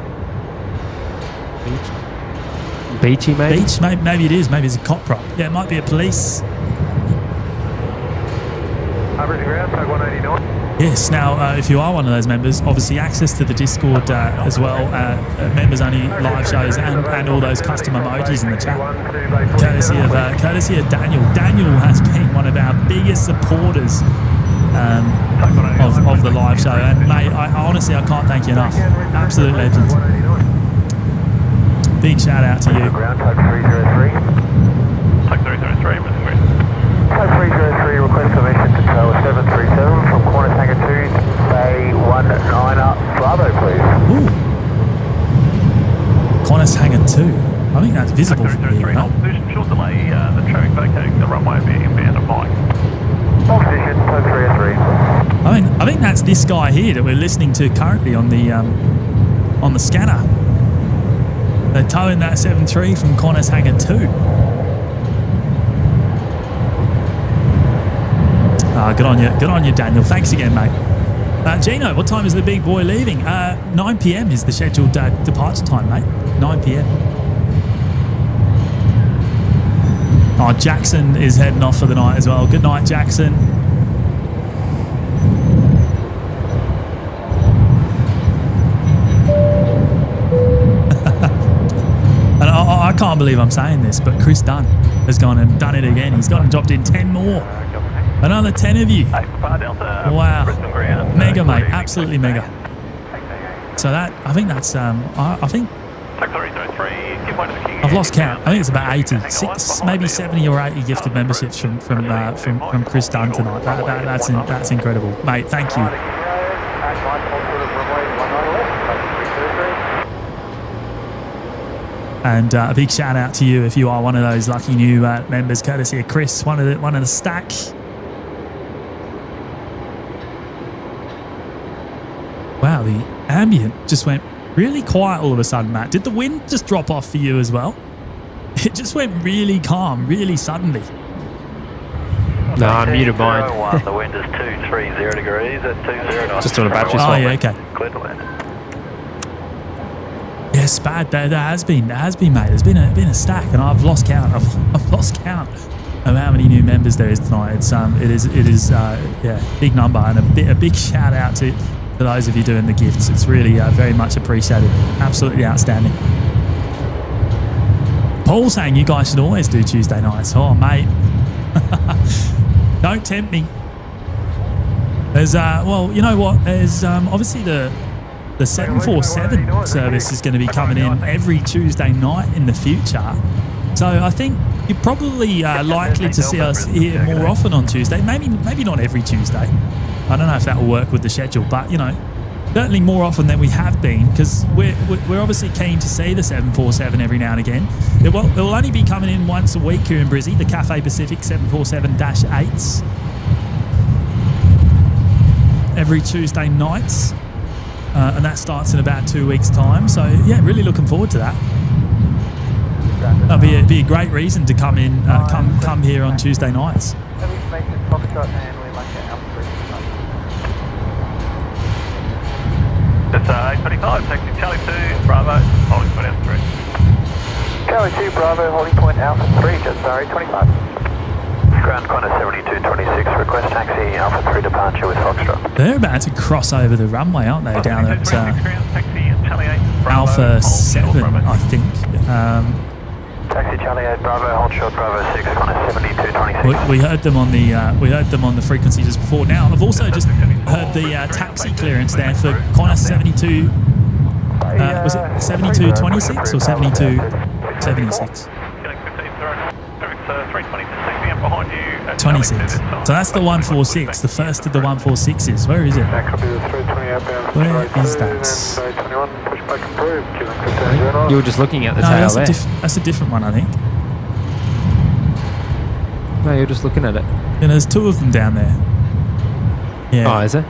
Speaker 2: Beachy, maybe?
Speaker 1: Beach? Maybe it is. Maybe it's a cop prop. Yeah, it might be a police.
Speaker 5: Average ground, tag 189.
Speaker 1: Yes. Now, if you are one of those members, obviously access to the Discord as well, members only live shows, and all those custom emojis in the chat. Courtesy of Daniel. Daniel has been one of our biggest supporters of the live show, and mate, I honestly can't thank you enough. Absolute legend. Big shout out to you.
Speaker 5: Ground, tag 303.
Speaker 3: Tag 303, with the
Speaker 5: Tag 303, request permission to tow 737 from Qantas Hangar 2 to Bay 19 Bravo, please.
Speaker 1: Ooh. Qantas Hangar 2. I think that's visible from here, right?
Speaker 3: Position, short delay, the traffic vacating the runway being inbound of Mike.
Speaker 5: Position, tag 303.
Speaker 1: I think that's this guy here that we're listening to currently on the scanner. They're towing that 73 from Qantas Hangar 2. Good on you, Daniel. Thanks again, mate. Gino, what time is the big boy leaving? 9 p.m. is the scheduled departure time, mate. 9 p.m. Oh, Jackson is heading off for the night as well. Good night, Jackson. And I can't believe I'm saying this, but Chris Dunn has gone and done it again. He's gone and dropped in 10 more. Another 10 of you. Wow. Mega, mate. Absolutely mega. So I think that's, I think I've lost count. I think it's about 80, maybe 70 or 80 gifted memberships from Chris Dunn tonight. That's incredible, mate. Thank you. And a big shout out to you if you are one of those lucky new members, courtesy of Chris, one of the stack. Wow, the ambient just went really quiet all of a sudden, Matt. Did the wind just drop off for you as well? It just went really calm, really suddenly.
Speaker 2: No, I muted mine.
Speaker 3: The wind is 230 degrees at 209.
Speaker 2: Just on a battery swap.
Speaker 1: Oh, yeah, okay.
Speaker 3: Clear to land.
Speaker 1: Yes, bad. There has been, mate. There's been a stack, and I've lost count. I've lost count of how many new members there is tonight. It is big number, and a big shout out to those of you doing the gifts. It's really very much appreciated. Absolutely outstanding. Paul saying you guys should always do Tuesday nights. Oh, mate. Don't tempt me. There's, well, you know what? There's obviously the 747 service is going to be coming in every Tuesday night in the future. So I think you're probably likely to see us here more often on Tuesday. Maybe not every Tuesday. I don't know if that will work with the schedule, but, you know, certainly more often than we have been, because we're obviously keen to see the 747 every now and again. It will only be coming in once a week here in Brizzy, the Cathay Pacific 747-8s. Every Tuesday nights. And that starts in about 2 weeks' time. So, yeah, really looking forward to that. That'll be a great reason to come in, come here on Tuesday nights.
Speaker 3: It's 8:25, taxi Charlie 2, Bravo, holding point Alpha 3.
Speaker 5: Charlie 2, Bravo, holding point Alpha 3, Jetstar 25. Ground Qantas 7226, request taxi Alpha 3 departure with Foxtrot.
Speaker 1: They're about to cross over the runway, aren't they, down at Alpha 7, I think.
Speaker 5: Taxi Charlie 8, Bravo, hold short, Bravo 6, Qantas 7226.
Speaker 1: We heard them on the frequency just before. Now I've also just heard the taxi clearance there for Qantas 72. Was it 7226 or 7276? 26. So that's the 146, the first of the 146s. Where is it? Where is that?
Speaker 2: You were just looking at the tail there.
Speaker 1: That's a different one, I think.
Speaker 2: No, you're just looking at it.
Speaker 1: And there's two of them down there. Yeah.
Speaker 2: Oh, is it?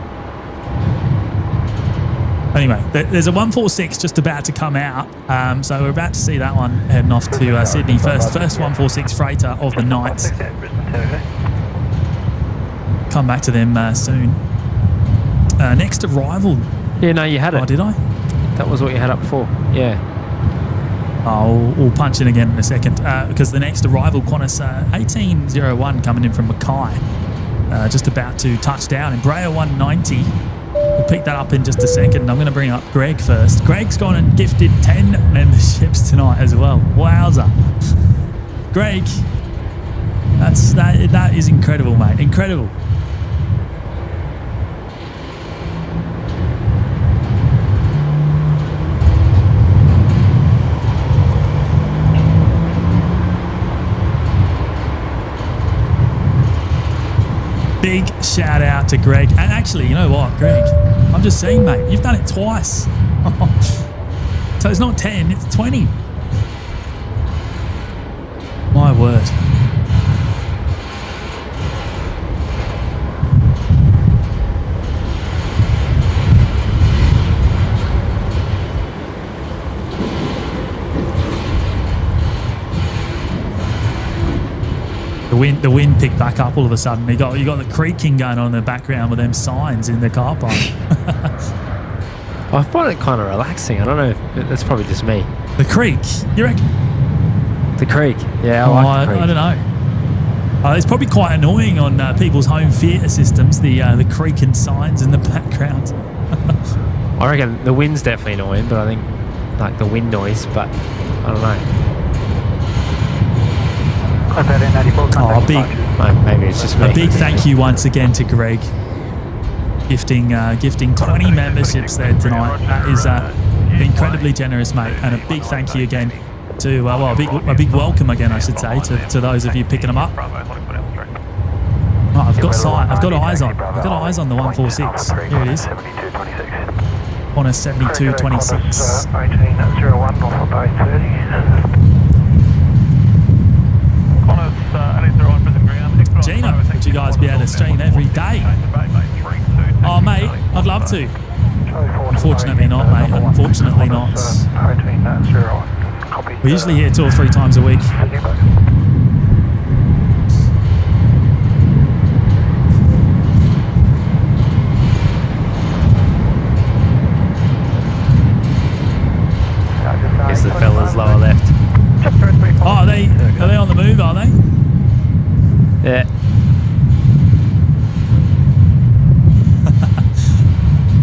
Speaker 1: Anyway, there's a 146 just about to come out. So we're about to see that one heading off to Sydney. First 146 freighter of the night. Come back to them soon. Next arrival.
Speaker 2: Yeah, no, you had it.
Speaker 1: Oh, did I?
Speaker 2: That was what you had up before. Yeah.
Speaker 1: We'll punch in again in a second because the next arrival, Qantas 1801 coming in from Mackay. Just about to touch down. Embraer 190. We'll pick that up in just a second. I'm going to bring up Greg first. Greg's gone and gifted 10 memberships tonight as well. Wowza. Greg, that is incredible, mate. Incredible. Big shout out to Greg. And actually, you know what, Greg? I'm just saying, mate, you've done it twice. So it's not 10, it's 20. My word. The wind picked back up all of a sudden. You got the creaking going on in the background with them signs in the car park.
Speaker 2: I find it kind of relaxing. I don't know if that's probably just me.
Speaker 1: The creak, you reckon?
Speaker 2: The creak, yeah, I like the creak.
Speaker 1: I don't know. It's probably quite annoying on people's home theatre systems. The creaking signs in the background.
Speaker 2: I reckon the wind's definitely annoying, but I think like the wind noise. But I don't know.
Speaker 1: Oh,
Speaker 2: maybe it's just me.
Speaker 1: A big thank you once again to Greg, gifting 20 memberships there tonight. That is incredibly generous, mate. And a big thank you again to a big welcome again, I should say, to those of you picking them up. Oh, I've got eyes on the 146. Here it is. On a 7226.
Speaker 5: 1801 off of bay 30.
Speaker 1: Gino, would you guys be able to stream every day? Oh, mate, I'd love to. Unfortunately not, mate. Unfortunately not. We're usually here 2 or 3 times a week.
Speaker 2: Here's the fellas lower left.
Speaker 1: Oh, are they on the move, are they?
Speaker 2: Yeah.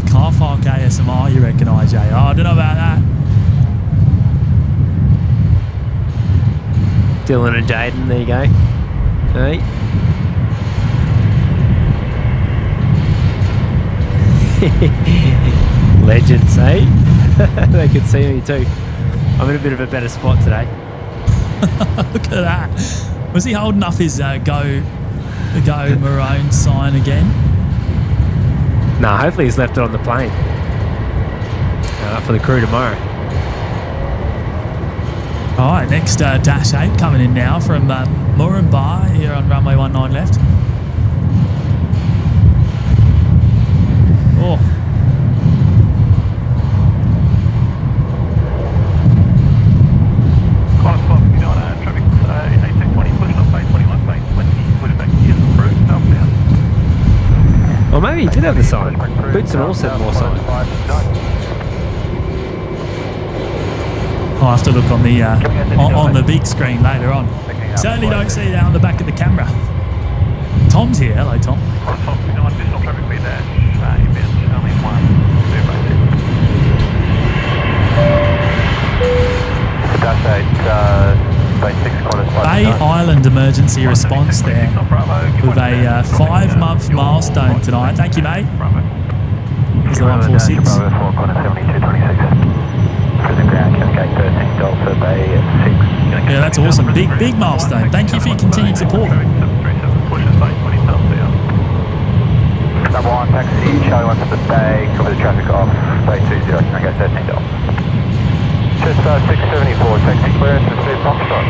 Speaker 1: Car park ASMR, you reckon, IJ? Oh, I don't know about that.
Speaker 2: Dylan and Jaden, there you go. Hey. Legends, eh? They can see me too. I'm in a bit of a better spot today.
Speaker 1: Look at that. Was he holding up his go maroon sign again?
Speaker 2: Nah, hopefully he's left it on the plane for the crew tomorrow.
Speaker 1: All right, next Dash 8 coming in now from Murrumbidgee here on runway 19 left. Oh.
Speaker 2: Or maybe he did have the sign. Boots and all said more sign.
Speaker 1: I'll have to look on the big screen later on. Certainly don't see that on the back of the camera. Tom's here. Hello, Tom. Bay Island emergency response there with a 5-month milestone tonight. Thank you, mate. Here's the 146. Yeah, that's awesome. Big milestone. Thank you for your continued support.
Speaker 5: Number 1, taxi, Charlie 1 to the bay, cover the traffic off, bay 20, can I get 13 dollars? Jetstar 674, taxi clearance, receive Foxtrot.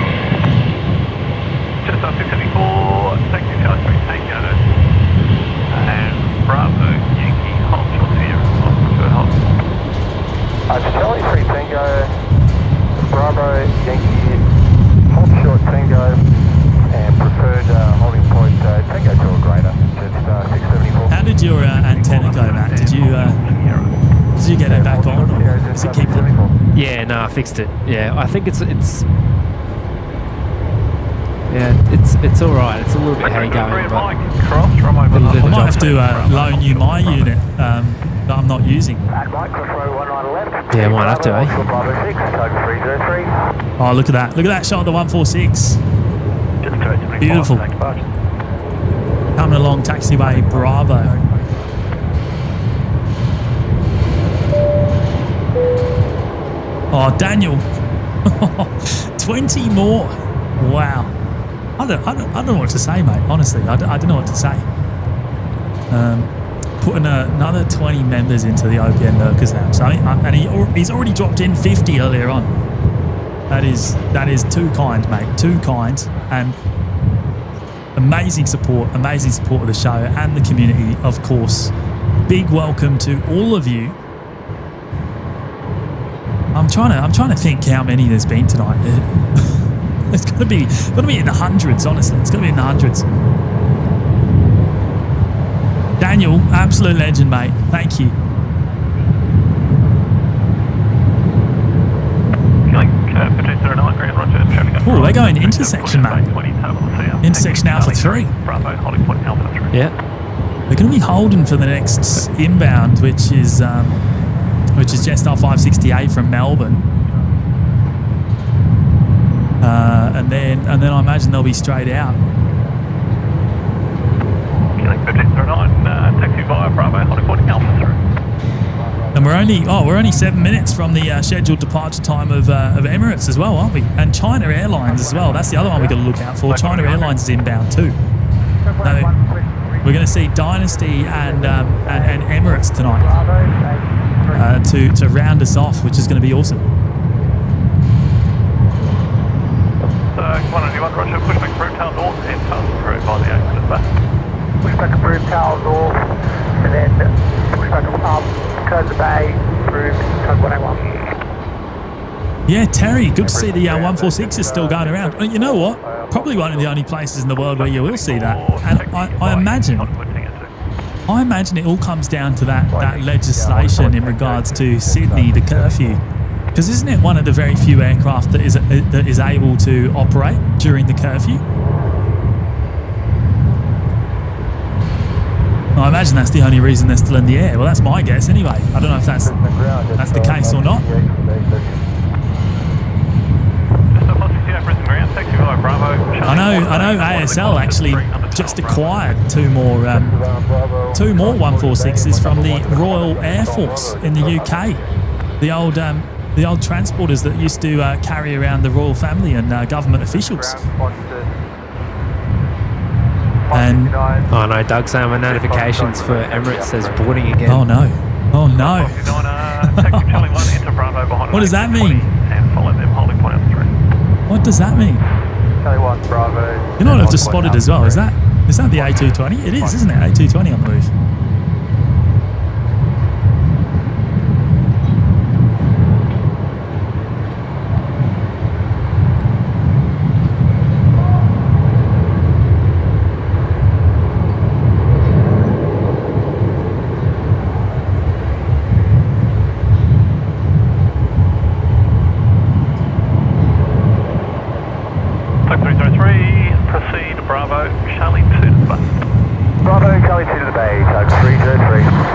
Speaker 3: Jetstar 674,
Speaker 1: Did you get it back on? Or does it keep it?
Speaker 2: Yeah, no, I fixed it. Yeah, I think it's all right. It's a little bit hairy going, but
Speaker 1: I might have to loan you my unit that I'm not using.
Speaker 2: yeah, might have to, eh?
Speaker 1: Oh, look at that. Look at that shot of the 146. Beautiful. Coming along taxiway Bravo. Oh, Daniel. 20 more. Wow. I don't know what to say, mate. Honestly, I don't know what to say. Putting another 20 members into the OPN lurkers now. So, and he's already dropped in 50 earlier on. That is too kind, mate. Too kind. And amazing support of the show and the community, of course. Big welcome to all of you. I'm trying to think how many there's been tonight. It's got to be in the hundreds, honestly. It's got to be in the hundreds. Daniel, absolute legend, mate. Thank you. Oh, they're going intersection, mate. Intersection Alpha 3.
Speaker 2: Yeah.
Speaker 1: They're going to be holding for the next inbound, which is Jetstar 568 from Melbourne. And then I imagine they'll be straight out.
Speaker 3: Taxi via Bravo, Hollywood Alpha 3.
Speaker 1: And we're only 7 minutes from the scheduled departure time of Emirates as well, aren't we? And China Airlines as well. That's the other one we've got to look out for. China Airlines is inbound too. So we're going to see Dynasty and Emirates tonight to round us off, which is going to be awesome.
Speaker 3: Roger, pushback Vtail north and pass through by the exit back.
Speaker 5: Pushback Vtail north, and then pushback up, Curse Bay, through Tug 181.
Speaker 1: Yeah, Terry, good to see the 146 is still going around. You know what? Probably one of the only places in the world where you will see that. And I imagine it all comes down to that legislation in regards to Sydney, the curfew. Because isn't it one of the very few aircraft that is able to operate during the curfew? Well, I imagine that's the only reason they're still in the air. Well, that's my guess anyway. I don't know if that's the case or not. I know ASL actually just acquired two more 146s from the Royal Air Force in the UK. The old transporters that used to carry around the royal family and government officials. And
Speaker 2: oh no, Doug's saying my notifications for Emirates says boarding again.
Speaker 1: Oh no. Oh no. What does that mean? What does that mean? You know what I've just spotted as well? Is that the A220? It is, isn't it? A220 on the roof.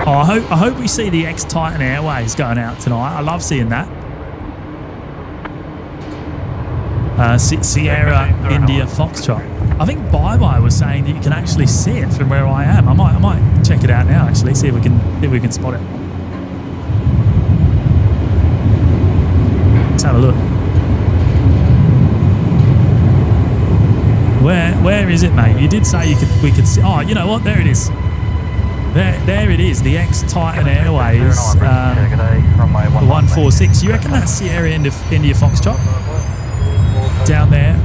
Speaker 1: I hope we see the ex-Titan Airways going out tonight. I love seeing that. Sierra India Foxtrot. I think Bye was saying that you can actually see it from where I am. I might check it out now actually, see if we can spot it. Let's have a look. Where is it, mate? You did say we could see. Oh, you know what? There it is. There it is, the ex-Titan Airways, the 146. You reckon that's Sierra India Foxtrot? Down there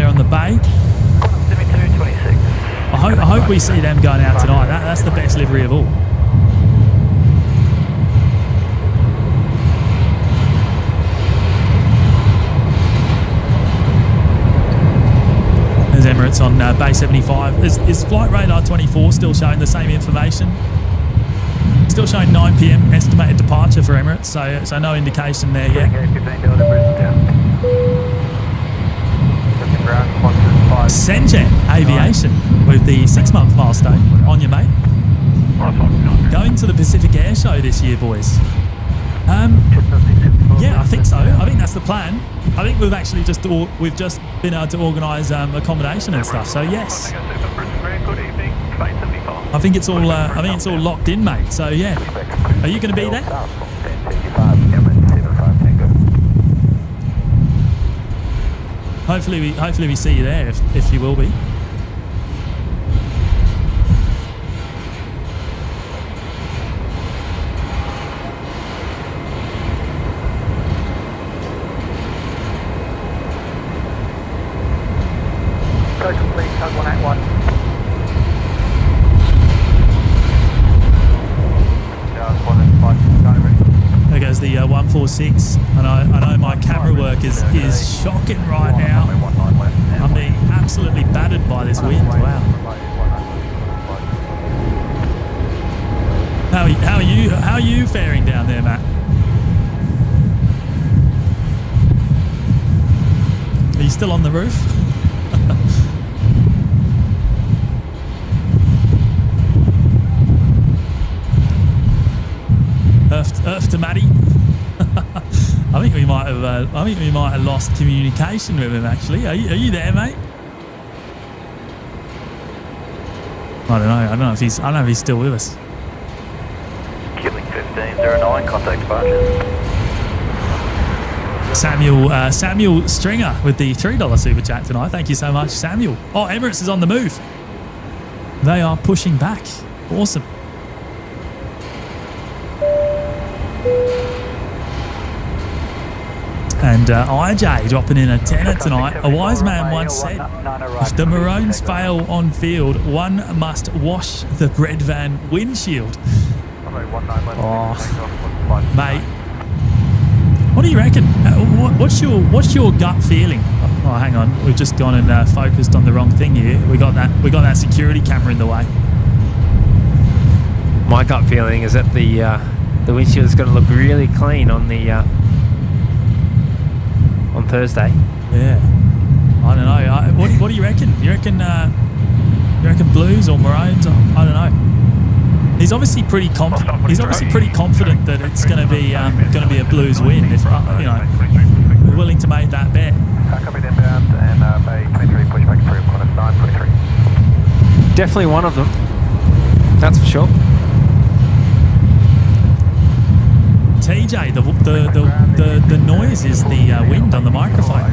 Speaker 1: on the bay. I hope we see them going out tonight. That's the best livery of all. There's Emirates on Bay 75. Is Flight Radar 24 still showing the same information? still showing 9 p.m. estimated departure for Emirates, so no indication there yet.
Speaker 5: Okay, 15 Delta Brisbane down. Looking ground, Qantas 5.
Speaker 1: Senjet Aviation with the 6-month milestone on you, mate. Going to the Pacific Air Show this year, boys. Yeah, I think so. I think that's the plan. I think we've actually just been able to organise accommodation and stuff. So yes, I think it's all locked in, mate. So yeah, are you going to be there? Hopefully we see you there if you will be.
Speaker 5: Go complete, tug 181.
Speaker 1: There goes the 146, and I know my camera work is shocking right now. I'm being absolutely battered by this wind. Wow. How are you faring down there, Matt? Are you still on the roof? Earth to Matty. I think we might have lost communication with him. Actually, are you there, mate? I don't know if he's still with us.
Speaker 5: Killing 1509, contact departure.
Speaker 1: Samuel Stringer with the $3 super chat tonight. Thank you so much, Samuel. Oh, Emirates is on the move. They are pushing back. Awesome. And IJ dropping in a tenner tonight. A wise man once said, if the Maroons fail on field, one must wash the bread van windshield. Oh, mate. What do you reckon? What's your gut feeling? Oh, hang on. We've just gone and focused on the wrong thing here. We got that security camera in the way.
Speaker 2: My gut feeling is that the windshield is going to look really clean on the on Thursday.
Speaker 1: Yeah. I don't know. What do you reckon? You reckon Blues or Maroons? I don't know. He's obviously pretty confident that it's going to be a Blues win. If we're willing to make that bet.
Speaker 2: Definitely one of them. That's for sure.
Speaker 1: TJ, the noise is the wind on the microphone,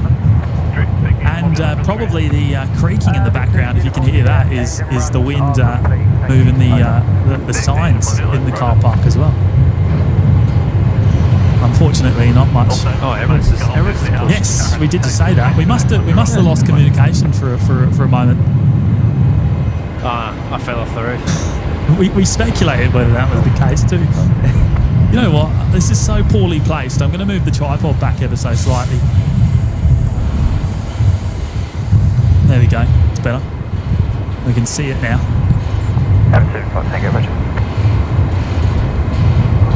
Speaker 1: and probably the creaking in the background. If you can hear that, is the wind moving the signs in the car park as well. Unfortunately, not much.
Speaker 2: Oh, Emirates is
Speaker 1: yes, we did just say that. We must have lost communication for a moment.
Speaker 2: I fell off the roof.
Speaker 1: We speculated whether that was the case too. You know what? This is so poorly placed. I'm going to move the tripod back ever so slightly. There we go. It's better. We can see it now.
Speaker 5: Have 75, thank you very much.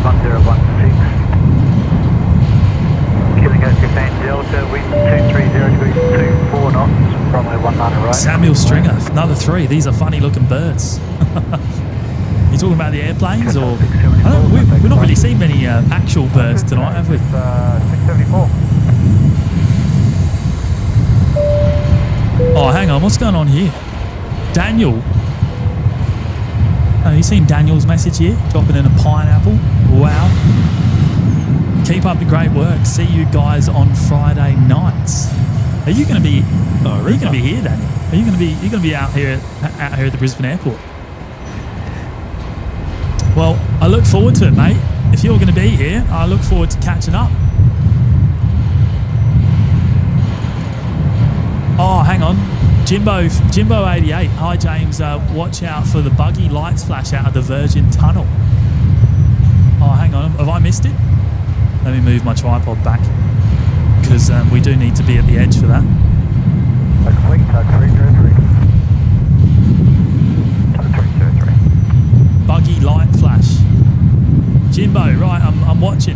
Speaker 5: 1016. Killing at 15 Delta, wind 230 degrees, 24 knots, runway 19 right.
Speaker 1: Samuel Stringer, another 3. These are funny looking birds. You talking about the airplanes, or we've not really seen many actual birds tonight, have we?
Speaker 5: 674.
Speaker 1: Oh, hang on, what's going on here? Daniel. Oh, you seen Daniel's message here? Dropping in a pineapple. Wow. Keep up the great work. See you guys on Friday nights. Are you going to be? Are you going to be here, Daniel? Are you going to be out here at the Brisbane Airport? Well, I look forward to it, mate. If you're going to be here, I look forward to catching up. Oh, hang on. Jimbo 88. Hi, James. Watch out for the buggy lights flash out of the Virgin Tunnel. Oh, hang on. Have I missed it? Let me move my tripod back, because we do need to be at the edge for that. Buggy light flash. Jimbo. Right, I'm watching.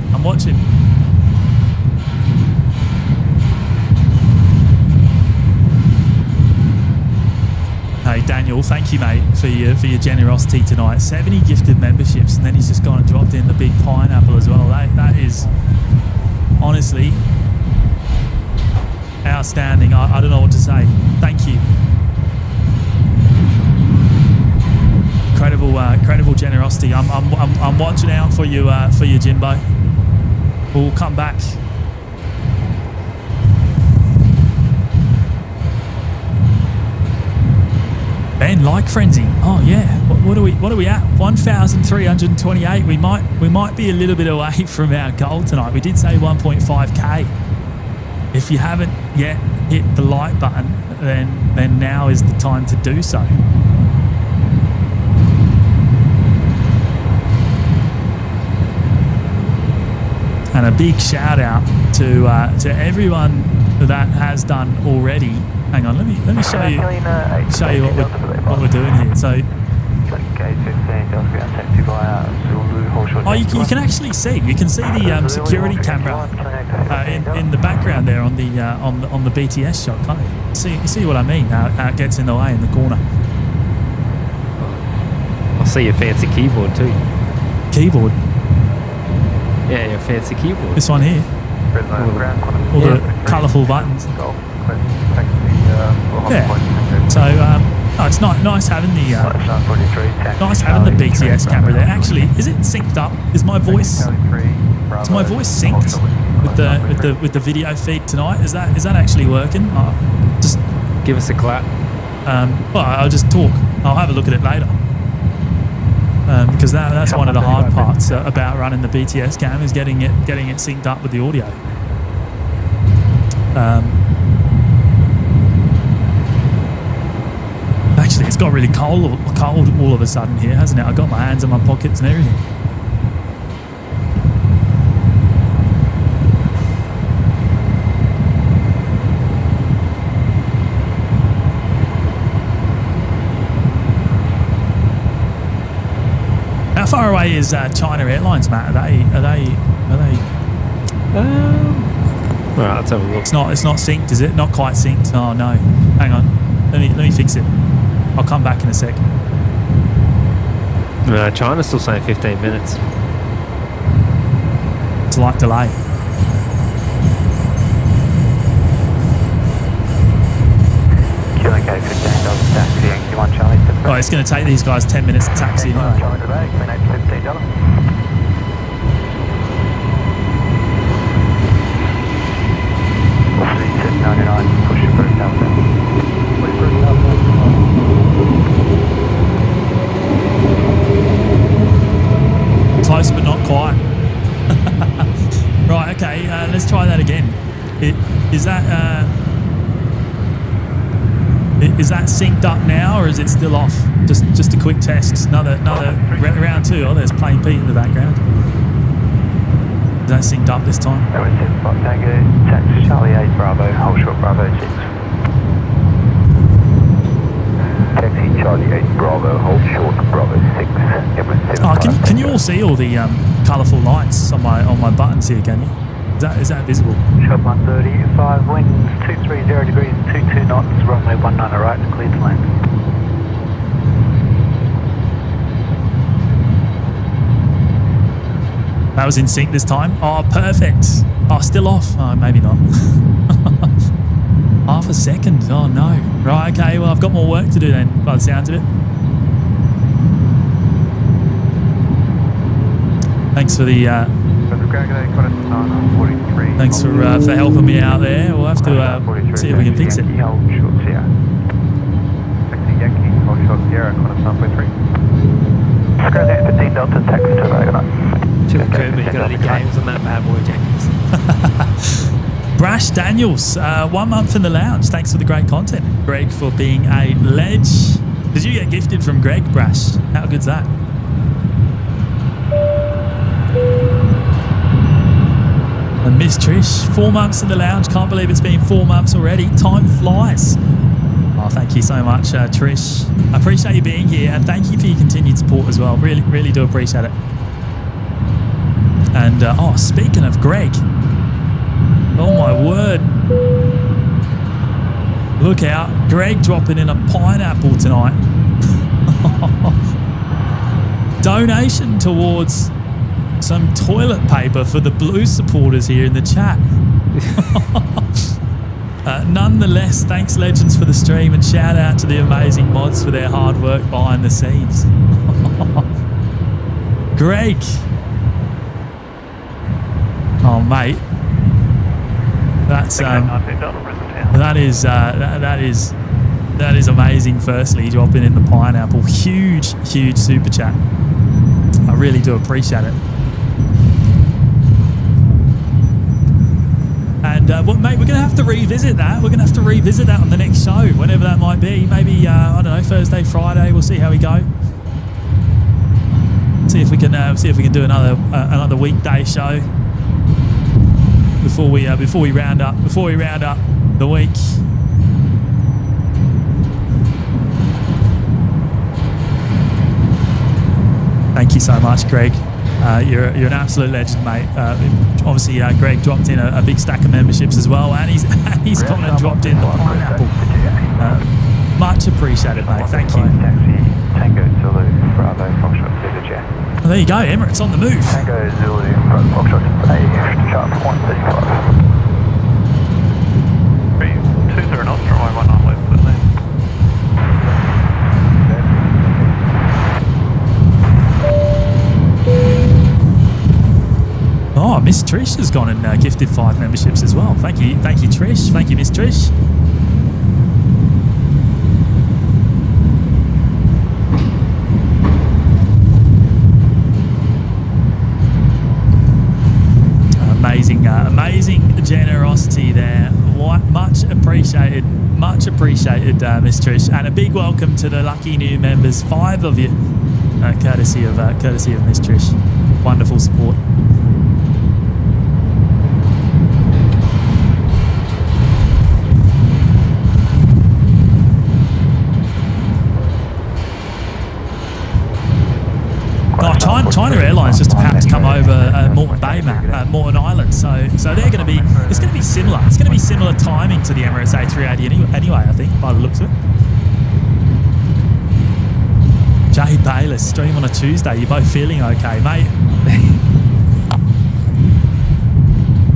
Speaker 1: Hey Daniel, thank you mate for your generosity tonight. 70 gifted memberships, and then he's just gone and dropped in the big pineapple as well. That is honestly outstanding. I don't know what to say. Thank you. Incredible generosity. I'm watching out for you Jimbo. We'll come back. Ben, like frenzy. Oh yeah. What are we at? 1,328. We might be a little bit away from our goal tonight. We did say 1.5k. If you haven't yet hit the like button, then now is the time to do so. And a big shout out to everyone that has done already. Hang on, let me show you what we're doing here. So, you can actually see. You can see the security camera in the background there on the BTS shot, can't you? See what I mean? How it gets in the way in the corner.
Speaker 2: I see your fancy keyboard too.
Speaker 1: Keyboard.
Speaker 2: Yeah, your fancy keyboard.
Speaker 1: This one here. All the colourful buttons. Yeah. So it's nice having the BTS camera there. Actually, is it synced up? Is my voice synced with the video feed tonight? Is that actually working? Just
Speaker 2: give us a clap.
Speaker 1: Well, I'll just talk. I'll have a look at it later. Because that's one of the hard parts about running the BTS cam is getting it synced up with the audio. Actually, it's got really cold all of a sudden here, hasn't it? I got my hands in my pockets and everything. How far away is China Airlines, Matt? Are they?
Speaker 2: All right, let's have a look.
Speaker 1: It's not synced, is it? Not quite synced. Oh no. Hang on. Let me fix it. I'll come back in a sec.
Speaker 2: No, China's still saying 15 minutes.
Speaker 1: Slight delay. Oh, it's going to take these guys 10 minutes to taxi anyway. Close but not quite. Right, okay, let's try that again. Is that synced up now, or is it still off? Just a quick test. Another round two. Oh, there's Plane Pete in the background. Is that synced up this time?
Speaker 5: Taxi Charlie 8 Bravo, hold short Bravo 6. Taxi Charlie 8 Bravo, hold short Bravo 6.
Speaker 1: Oh, can you all see all the colourful lights on my buttons here? Can you? Is that visible?
Speaker 5: Shot 135, winds 230 degrees, 22 knots, runway 19 right, clear to land.
Speaker 1: That was in sync this time. Oh, perfect. Oh, still off. Oh, maybe not. Half a second. Oh, no. Right, okay. Well, I've got more work to do then, by the sounds of it. Thanks for the... Thanks for helping me out there. We'll have to see if we can fix it.
Speaker 2: Kirby, you got any games on that bad boy, James?
Speaker 1: Brash Daniels, 1 month in the lounge. Thanks for the great content. Greg for being a ledge. Did you get gifted from Greg, Brash? How good's that? And Miss Trish, 4 months in the lounge. Can't believe it's been 4 months already. Time flies. Oh, thank you so much, Trish. I appreciate you being here, and thank you for your continued support as well. Really, really do appreciate it. And, speaking of Greg, oh my word. Look out, Greg dropping in a pineapple tonight. Donation towards some toilet paper for the Blues supporters here in the chat. Nonetheless, thanks legends for the stream, and shout out to the amazing mods for their hard work behind the scenes. Greg. Oh mate, that's that is amazing. Firstly, dropping in the pineapple, huge super chat. I really do appreciate it. And mate, we're going to have to revisit that. We're going to have to revisit that on the next show, whenever that might be. Maybe I don't know, Thursday, Friday. We'll see how we go. See if we can do another weekday show before we round up the week. Thank you so much, Greg. You're an absolute legend, mate. Obviously, Greg dropped in a big stack of memberships as well, and he's gone and dropped in the pineapple. Much appreciated, mate. Thank you.
Speaker 5: Tango Zulu, Bravo, Foxtrot, Zulu Jet.
Speaker 1: Well, there you go, Emirates on the move.
Speaker 5: Tango Zulu, Bravo, Foxtrot, sharp 135. 20 knots from 119 left, please.
Speaker 1: Oh, Miss Trish has gone and gifted 5 memberships as well. Thank you, Trish. Thank you, Miss Trish. Amazing generosity there. Much appreciated, Miss Trish, and a big welcome to the lucky new members, 5 of you, courtesy of Miss Trish. Wonderful support. China Airlines just happened to come over Moreton Bay, Moreton Island. So they're going to be. It's going to be similar. It's going to be similar timing to the Emirates A380 anyway. I think by the looks of it. Jay Bayless, stream on a Tuesday. You're both feeling okay, mate?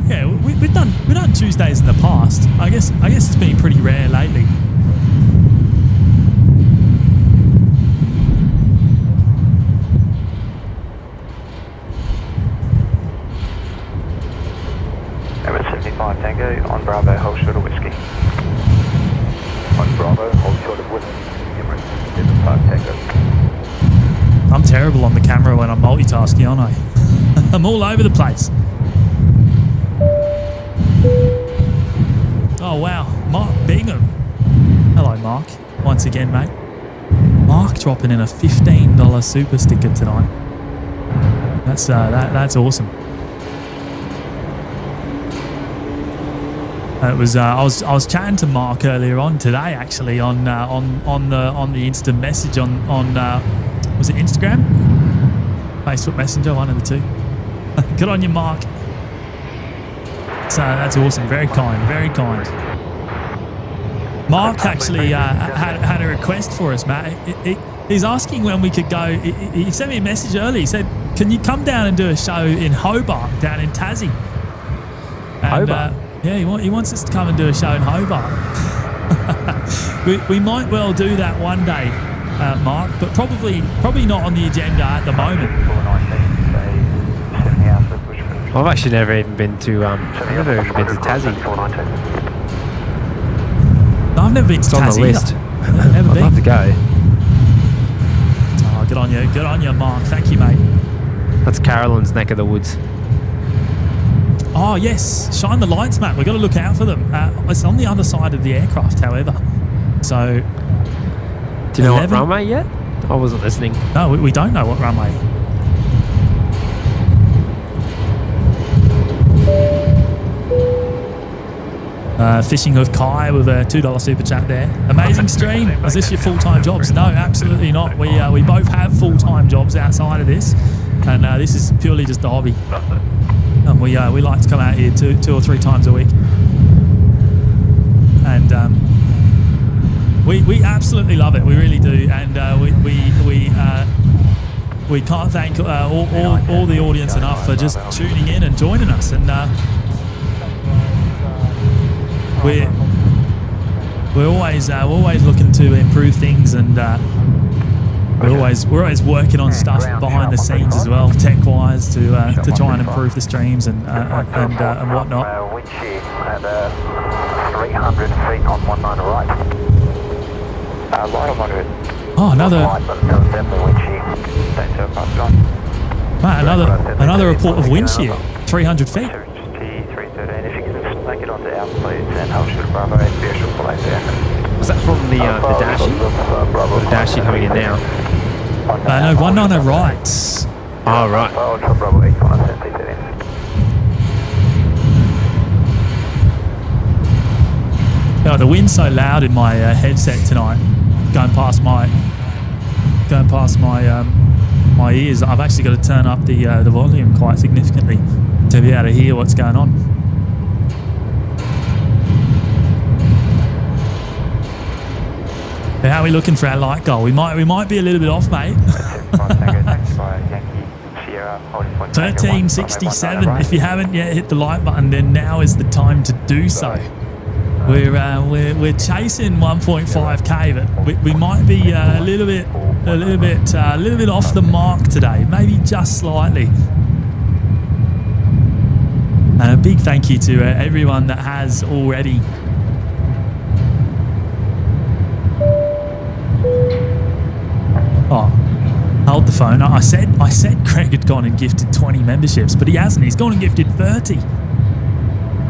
Speaker 1: Yeah, we've done Tuesdays in the past. I guess it's been pretty rare lately.
Speaker 5: Tango on Bravo, hold short of whiskey. On Bravo, hold short of whiskey. Emirates 75 Tango.
Speaker 1: I'm terrible on the camera when I'm multitasking, aren't I? I'm all over the place. Oh wow, Mark Bingham. Hello, Mark. Once again, mate. Mark dropping in a $15 super sticker tonight. That's awesome. It was I was chatting to Mark earlier on today, actually, on the instant message on was it Instagram, Facebook Messenger, one of the two. Good on you, Mark. So that's awesome. Very kind. Mark actually had a request for us, Matt. He's asking when we could go. He sent me a message early. He said, "Can you come down and do a show in Hobart, down in Tassie?" And,
Speaker 2: Hobart.
Speaker 1: Yeah, he wants us to come and do a show in Hobart. we might well do that one day, Mark, but probably not on the agenda at the moment.
Speaker 2: I've actually never even been to Tassie.
Speaker 1: No, I've never been to Tassie.
Speaker 2: It's on the list.
Speaker 1: Never
Speaker 2: I'd
Speaker 1: been.
Speaker 2: love to go.
Speaker 1: Oh, good on you, Mark. Thank you, mate.
Speaker 2: That's Carolyn's neck of the woods.
Speaker 1: Oh yes, shine the lights, Matt. We've got to look out for them. It's on the other side of the aircraft, however. So,
Speaker 2: do you know what runway yet? I wasn't listening.
Speaker 1: No, we don't know what runway. Fishing with Kai with a $2 super chat there. Amazing stream. Is this your full-time jobs? No, absolutely not. We both have full-time jobs outside of this. and this is purely just a hobby. And we like to come out here two or three times a week, and we absolutely love it. We really do, and we can't thank all the audience enough for just tuning in and joining us. And we're always looking to improve things, and we're always working on stuff behind the scenes as well, tech wise, to try and improve the streams and whatnot.
Speaker 5: Wind shear at 300 feet on 19 right. Light on moderate.
Speaker 1: Oh, another.
Speaker 5: Definitely wind shear. Don't tell pass it on.
Speaker 1: Mate, another report of wind shear, 300 feet.
Speaker 5: T313. If you can just make it onto our please and hold short Bravo and be a short flight there.
Speaker 2: Was that from the Dashi? The Dashi coming in now.
Speaker 1: No, 190 right.
Speaker 2: Oh, right.
Speaker 5: Bravo 8 on a T13.
Speaker 1: The wind's so loud in my headset tonight, going past my my ears. I've actually got to turn up the volume quite significantly to be able to hear what's going on. How are we looking for our light goal? We might be a little bit off, mate. 1367. If you haven't yet hit the like button, then now is the time to do so. We're chasing 1.5k, but we might be a little bit off the mark today, maybe just slightly. And a big thank you to everyone that has already. Oh, hold the phone. I said Craig had gone and gifted 20 memberships, but he hasn't. He's gone and gifted 30.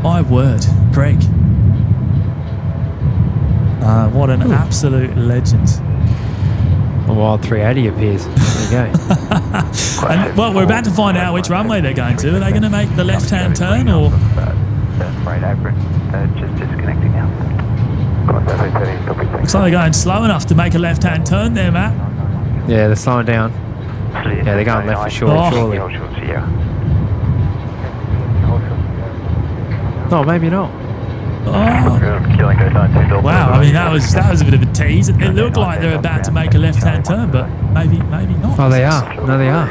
Speaker 1: My word, Craig. What an absolute legend.
Speaker 2: A wild 380 appears. There you go.
Speaker 1: And, well, we're about to find out which runway they're going to. Are they going to make the left-hand turn, or?
Speaker 5: Right, apron. Just disconnecting now.
Speaker 1: Looks like they're going slow enough to make a left-hand turn there, Matt.
Speaker 2: Yeah, they're slowing down. Yeah, they're going left for sure, surely. No, maybe not.
Speaker 1: Oh. Wow, I mean that was a bit of a tease. It looked like they're about to make a left-hand turn, but maybe not.
Speaker 2: Oh, they are. No, they are.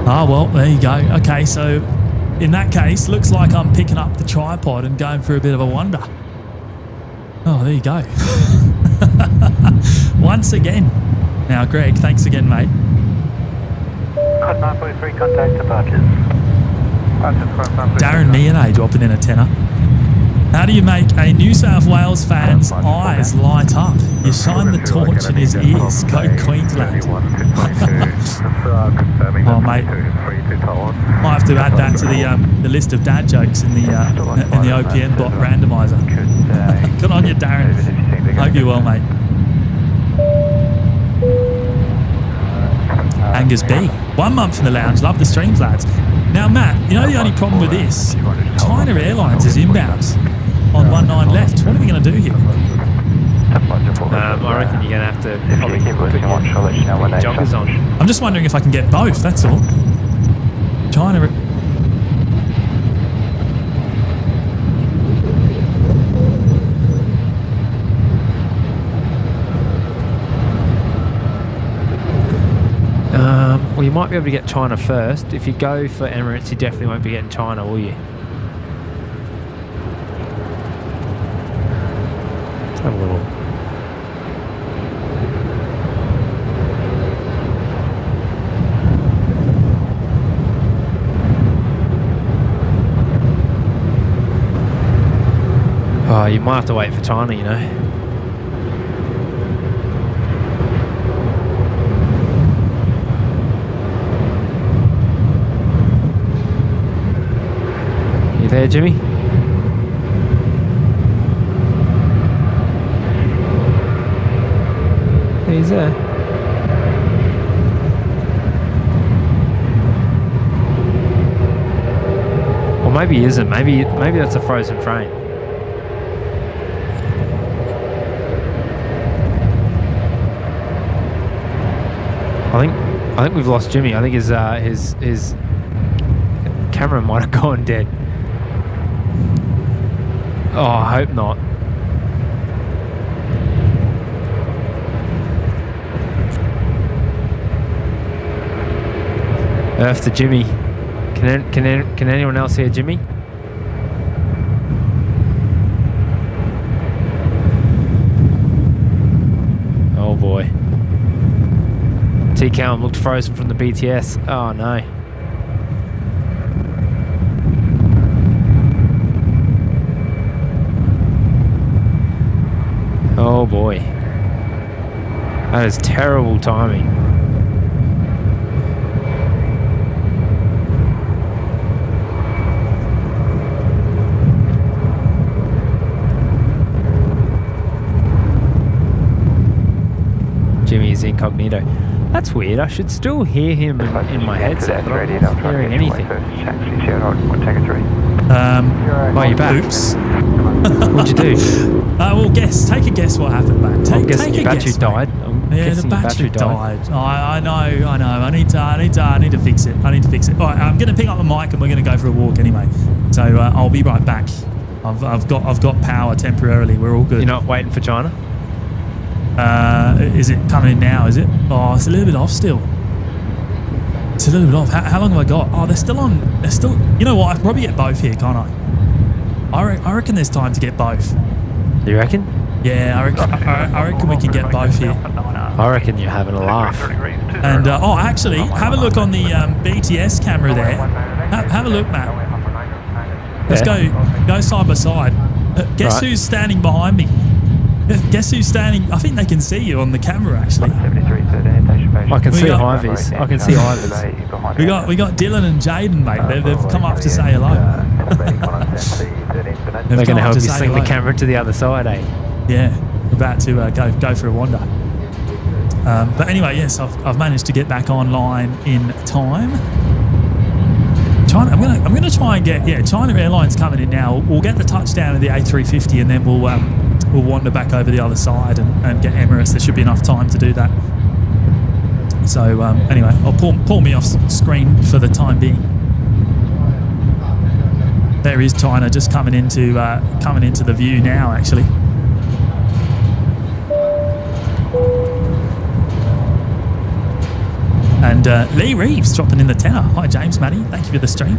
Speaker 1: Oh, well, there you go. Okay, so in that case, looks like I'm picking up the tripod and going for a bit of a wander. Oh, there you go. Once again. Now, Greg, thanks again, mate.
Speaker 5: Code 9.3, contact departures.
Speaker 1: Darren Meehan dropping in a tenner. How do you make a New South Wales fan's eyes light up? You shine the torch in his ears. Go Queensland. Oh, mate. Might have to add that to the list of dad jokes in the OPN bot randomizer. Good on you, Darren. Hope you're well, mate. Angus B. 1 month in the lounge. Love the streams, lads. Now, Matt, you know the only problem with this? China Airlines is inbound on 19 left. What are we going to do here?
Speaker 2: I reckon you're going to have to probably put your joggers on.
Speaker 1: I'm just wondering if I can get both, that's all. China...
Speaker 2: Well, you might be able to get China first. If you go for Emirates, you definitely won't be getting China, will you? Let's have a little. Oh, you might have to wait for China, you know. You there, Jimmy? He's there. Or maybe he isn't. Maybe that's a frozen train. I think I think we've lost Jimmy. I think his camera might have gone dead. Oh, I hope not. Earth to Jimmy. Can anyone else hear Jimmy? Oh boy. T-Calm looked frozen from the BTS. Oh no. Oh boy. That is terrible timing. Jimmy is incognito. That's weird. I should still hear him in my headset, but I'm not hearing anything. Oh, you're back.
Speaker 1: Oops.
Speaker 2: What'd you do?
Speaker 1: Well, take a guess what happened, mate.
Speaker 2: I'm guessing your battery died.
Speaker 1: Yeah, the battery died. I know. I need to fix it. All right, I'm going to pick up the mic and we're going to go for a walk anyway. So I'll be right back. I've got power temporarily. We're all good.
Speaker 2: You're not waiting for China?
Speaker 1: Is it coming in now? Is it? Oh, it's a little bit off still. It's a little bit off. How long have I got? Oh, they're still on. They're still. You know what? I can probably get both here, can't I? I reckon there's time to get both.
Speaker 2: You reckon?
Speaker 1: Yeah, I reckon we can get both here.
Speaker 2: I reckn you're having a laugh.
Speaker 1: And actually, have a look on the BTS camera there. Have a look, Matt. Let's go side by side. Guess who's standing behind me? Guess who's standing? I think they can see you on the camera actually.
Speaker 2: I can see Ivy's. I can see Ivy's.
Speaker 1: We got Dylan and Jaden, mate. They've come up to say hello.
Speaker 2: They're going to help you swing the camera to the other side, eh?
Speaker 1: Yeah, we're about to go for a wander. But anyway, yes, I've managed to get back online in time. China, I'm going to try and get China Airlines coming in now. We'll get the touchdown of the A350 and then we'll wander back over the other side and get Emirates. There should be enough time to do that. So anyway, I'll pull me off screen for the time being. There is China just coming into the view now, actually. And Lee Reeves dropping in the tower. Hi, James Matty. Thank you for the stream.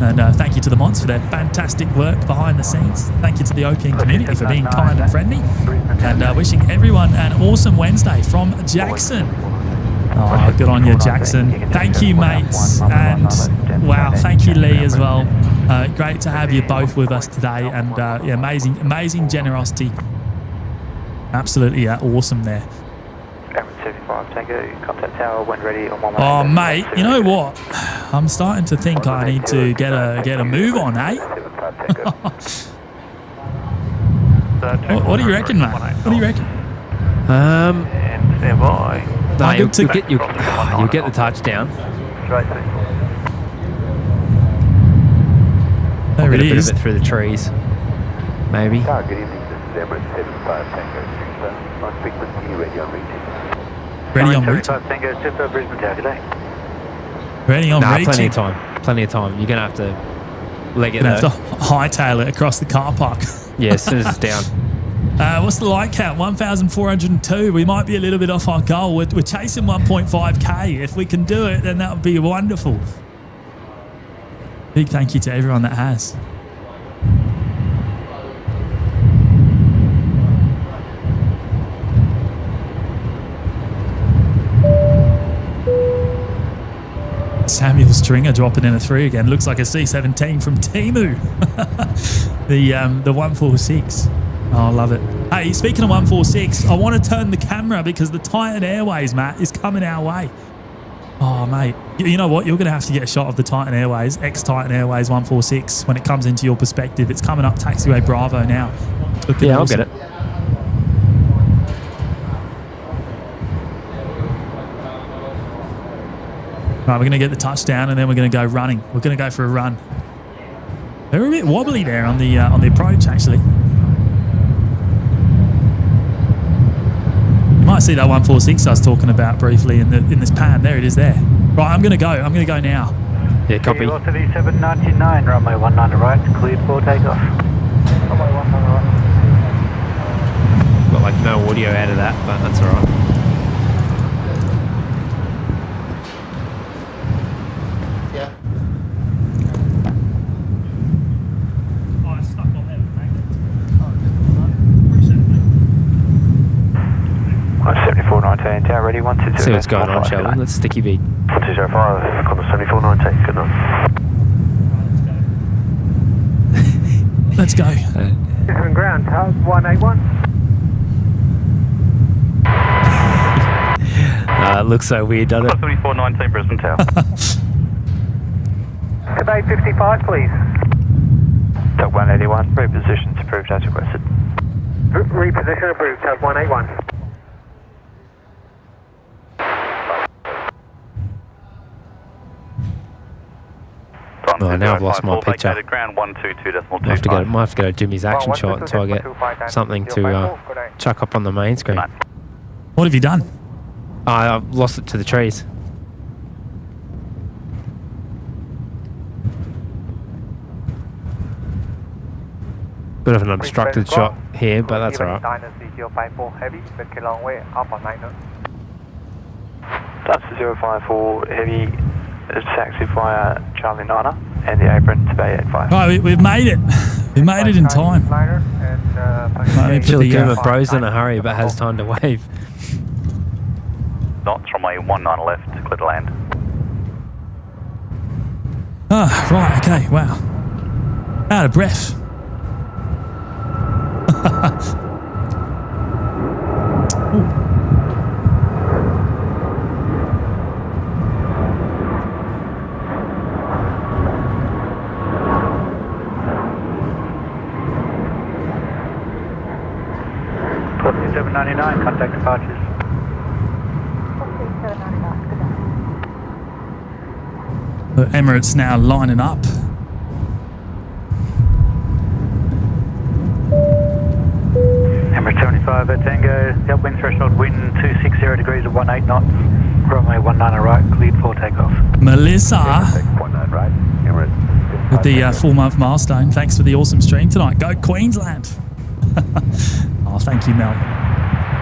Speaker 1: And thank you to the mods for their fantastic work behind the scenes. Thank you to the OPN community for being kind and friendly. And wishing everyone an awesome Wednesday from Jackson. Oh, good on you, Jackson. Thank you, mates. And wow, thank you, Lee, as well. Great to have you both with us today. And amazing generosity. Absolutely awesome there.
Speaker 5: Contact tower when ready on 1 minute.
Speaker 1: Oh, mate, you know what? I'm starting to think I need to get a move on, eh? What do you reckon, mate? What do you reckon?
Speaker 5: And stand by.
Speaker 2: No, you'll get the touchdown.
Speaker 1: There it is.
Speaker 2: A bit of it through the trees, maybe.
Speaker 3: Good evening, this is Emirates 75 Tango 6. I'll speak with you ready on reaching.
Speaker 1: Ready on reaching. Ready on reaching.
Speaker 2: Plenty of time. You're gonna have to leg it.
Speaker 1: Gonna have to hightail it across the car park.
Speaker 2: Yeah, as soon as it's down.
Speaker 1: What's the light count? 1,402. We might be a little bit off our goal. We're chasing 1.5k. If we can do it, then that would be wonderful. Big thank you to everyone that has. Samuel Stringer dropping in a 3 again. Looks like a C-17 from Temu. the 146. Oh, I love it. Hey, speaking of 146, I want to turn the camera because the Titan Airways, Matt, is coming our way. Oh, mate. You know what? You're going to have to get a shot of the Titan Airways, ex-Titan Airways 146 when it comes into your perspective. It's coming up taxiway Bravo now.
Speaker 2: Yeah, I'll get it.
Speaker 1: Right, we're going to get the touchdown and then we're going to go running. We're going to go for a run. They're a bit wobbly there on the approach, actually. You might see that 146 I was talking about briefly in this pan. There it is there. Right, I'm going to go now.
Speaker 2: Yeah, copy.
Speaker 5: Velocity 799, runway 19 right, cleared for takeoff. Runway 19 right.
Speaker 2: Got like no audio out of that, but that's alright.
Speaker 5: Ready, 120.
Speaker 2: See what's going on, shall we? Let's sticky beat.
Speaker 5: 205, Qantas 7419, good enough.
Speaker 1: Let's go.
Speaker 5: Brisbane ground, tug 181.
Speaker 2: It looks so weird, doesn't it?
Speaker 3: 7419 Brisbane Tower.
Speaker 5: Today 55, please.
Speaker 3: Tug 181, repositions approved as requested.
Speaker 5: Reposition approved, tug 181.
Speaker 2: Oh, now I've lost my picture.
Speaker 3: Ground 122.25.
Speaker 2: Might have to go to Jimmy's action shot until I get something to chuck up on the main screen.
Speaker 1: What have you done?
Speaker 2: I've lost it to the trees. Bit of an obstructed shot here, but that's alright.
Speaker 5: That's 054 heavy. It's taxi via Charlie Niner and the apron to Bay 85.
Speaker 1: Right, we've made it. We made it in time.
Speaker 2: Chili Kuma bro's in a hurry, but has time to wave.
Speaker 3: Knots runway 19 left, clear to land.
Speaker 1: Ah, right, okay, wow. Out of breath. Ooh.
Speaker 5: Copy 799, contact departures.
Speaker 1: The Emirates now lining up.
Speaker 5: Emirates 75 at Tango, the upwind threshold wind 260 degrees at 18 knots. Runway 19 right, cleared for takeoff.
Speaker 1: Melissa,
Speaker 5: 19 right, Emirates.
Speaker 1: with the 4-month milestone. Thanks for the awesome stream tonight. Go Queensland. Oh, thank you, Mel.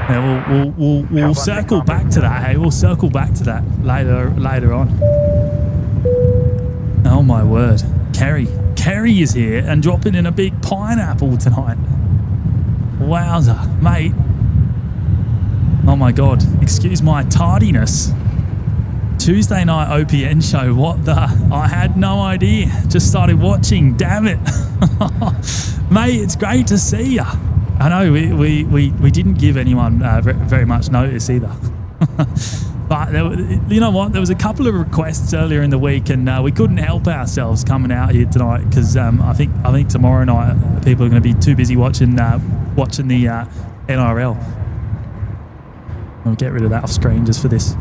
Speaker 1: Yeah, we'll circle back to that. Hey, we'll circle back to that later on. Oh my word, Kerry is here and dropping in a big pineapple tonight. Wowza, mate. Oh my god, excuse my tardiness. Tuesday night OPN show, what the? I had no idea. Just started watching, damn it. Mate, it's great to see ya. I know we didn't give anyone very much notice either. But you know what? There was a couple of requests earlier in the week, and we couldn't help ourselves coming out here tonight because I think tomorrow night people are going to be too busy watching the NRL. I'll get rid of that off screen just for this.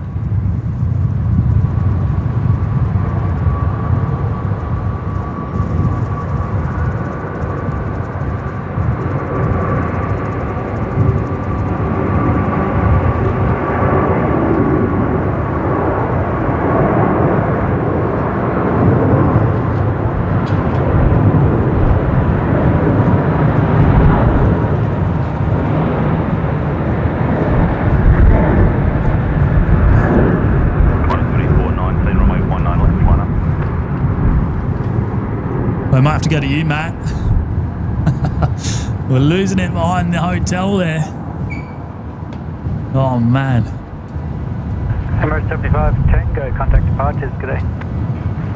Speaker 1: I might have to go to you, Matt. We're losing it behind the hotel there. Oh, man.
Speaker 5: Emirates 75, Tango, contact departures, good day.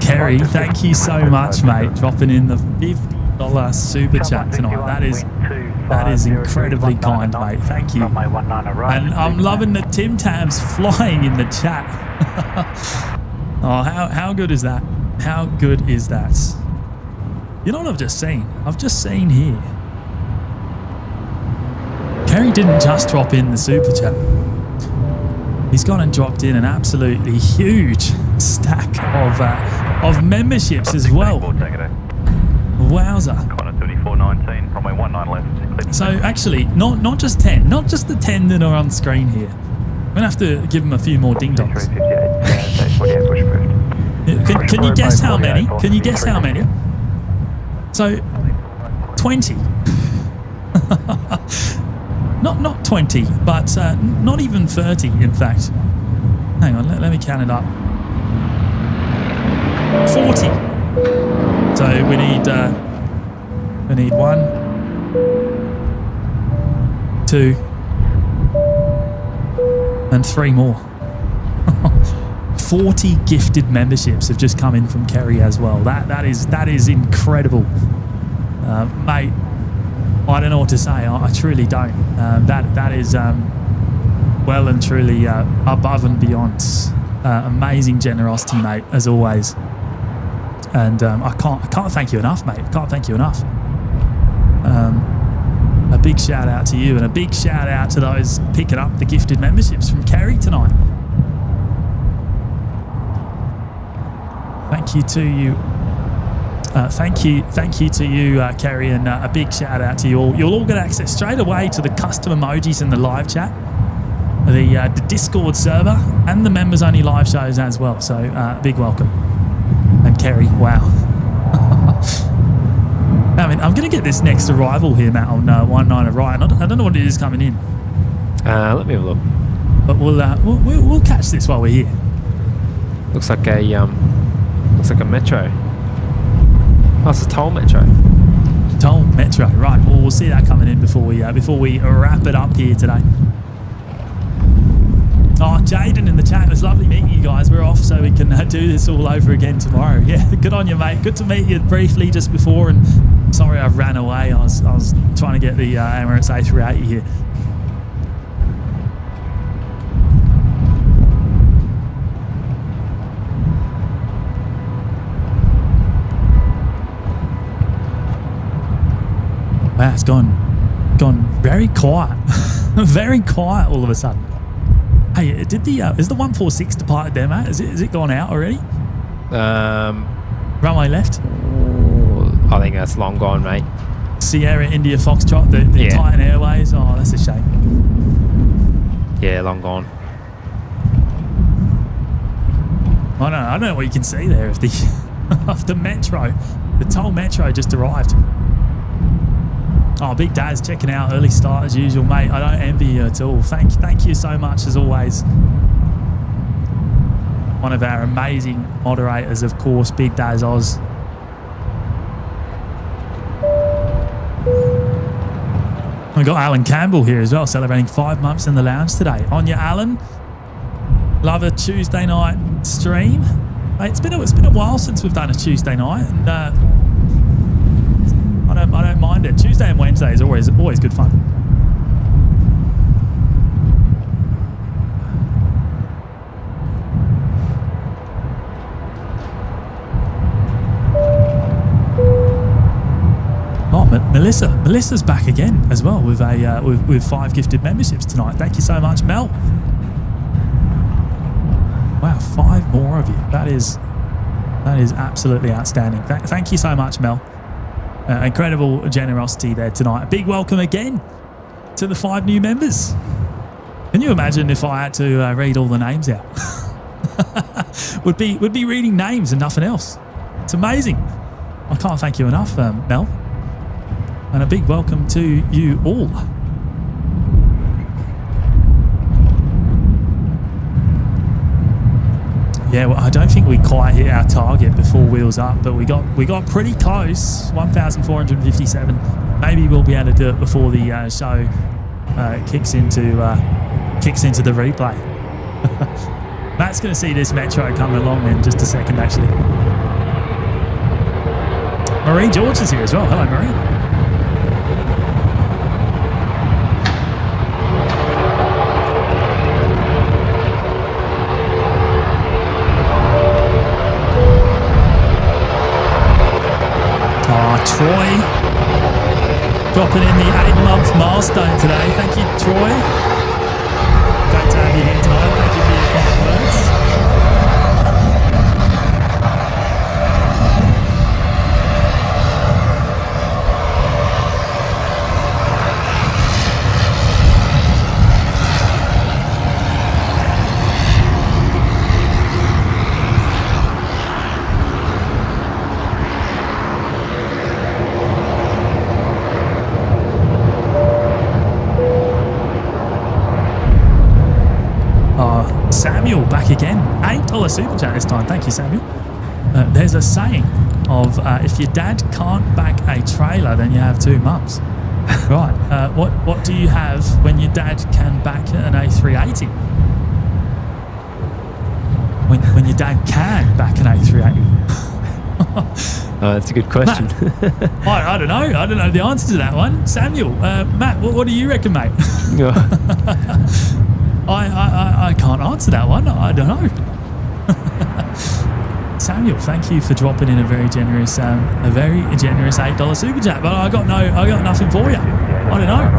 Speaker 1: Kerry, thank you so much, mate, dropping in the $50 super chat tonight. That is incredibly kind, mate. Thank you. And I'm loving the Tim Tams flying in the chat. Oh, how good is that? How good is that? You know what I've just seen? I've just seen here. Kerry didn't just drop in the super chat. He's gone and dropped in an absolutely huge stack of memberships as well. Wowza. So actually, not just 10, not just the 10 that are on screen here, going to have to give them a few more ding-dongs.
Speaker 5: 358, 48 bushcraft.
Speaker 1: Can you guess how many? Can you guess how many? So, 20. not 20, but not even 30, in fact. Hang on, let me count it up. 40. So we need 1, 2, and 3 more. 40 gifted memberships have just come in from Kerry as well. That is incredible, mate. I don't know what to say. I truly don't. That is well and truly above and beyond. Amazing generosity, mate, as always. And I can't thank you enough, mate. Can't thank you enough. A big shout out to you, and a big shout out to those picking up the gifted memberships from Kerry tonight. Thank you to you. Thank you to you, Kerry, and a big shout out to you all. You'll all get access straight away to the custom emojis in the live chat, the Discord server, and the members only live shows as well. So big welcome. And Kerry, wow. I mean, I'm going to get this next arrival here, Matt, on 19 Orion. I don't know what it is coming in.
Speaker 2: Let me have a look.
Speaker 1: But we'll catch this while we're here.
Speaker 2: Looks like a metro. Oh, it's a toll metro.
Speaker 1: Toll metro, right? Well, we'll see that coming in before we wrap it up here today. Oh, Jaden in the chat. It was lovely meeting you guys. We're off so we can do this all over again tomorrow. Yeah, good on you, mate. Good to meet you briefly just before. And sorry I ran away. I was trying to get the Emirates A380 here. Wow, it's gone very quiet. Very quiet all of a sudden. Hey, is the 146 departed there, mate? Is it gone out already? Runway left?
Speaker 2: I think that's long gone, mate.
Speaker 1: Sierra India Foxtrot, the Titan Airways. Oh, that's a shame.
Speaker 2: Yeah, long gone.
Speaker 1: I don't know what you can see there of the metro. The toll metro just arrived. Oh, Big Daz checking out, early start as usual, mate. I don't envy you at all. Thank you so much as always. One of our amazing moderators, of course, Big Daz Oz. We got Alan Campbell here as well, celebrating 5 months in the lounge today. On you, Alan. Love a Tuesday night stream. Mate, it's been a while since we've done a Tuesday night, and I don't mind it. Tuesday and Wednesday is always good fun. Oh, Melissa's back again as well with with 5 gifted memberships tonight. Thank you so much, Mel. Wow, 5 more of you. That is absolutely outstanding. Thank you so much, Mel. Incredible generosity there tonight. A big welcome again to the 5 new members. Can you imagine if I had to read all the names out? would be reading names and nothing else. It's amazing. I can't thank you enough, Mel. And a big welcome to you all. Yeah, well, I don't think we quite hit our target before wheels up, but we got pretty close. 1,457. Maybe we'll be able to do it before the show kicks into the replay. Matt's going to see this metro coming along in just a second, actually. Marie George is here as well. Hello, Marie. Troy dropping in the 8-month milestone today. Thank you, Troy. Great to have you here tonight. Thank you for your kind words. $8 super chat this time. Thank you, Samuel. There's a saying of if your dad can't back a trailer, then you have two mums. Right. What do you have when your dad can back an A380? When your dad can back an A380?
Speaker 2: Oh, that's a good question.
Speaker 1: I don't know. I don't know the answer to that one. Samuel, Matt, what do you reckon, mate? I can't answer that one. I don't know. Samuel, thank you for dropping in a very generous $8 super chat. But I got nothing for you. I don't know.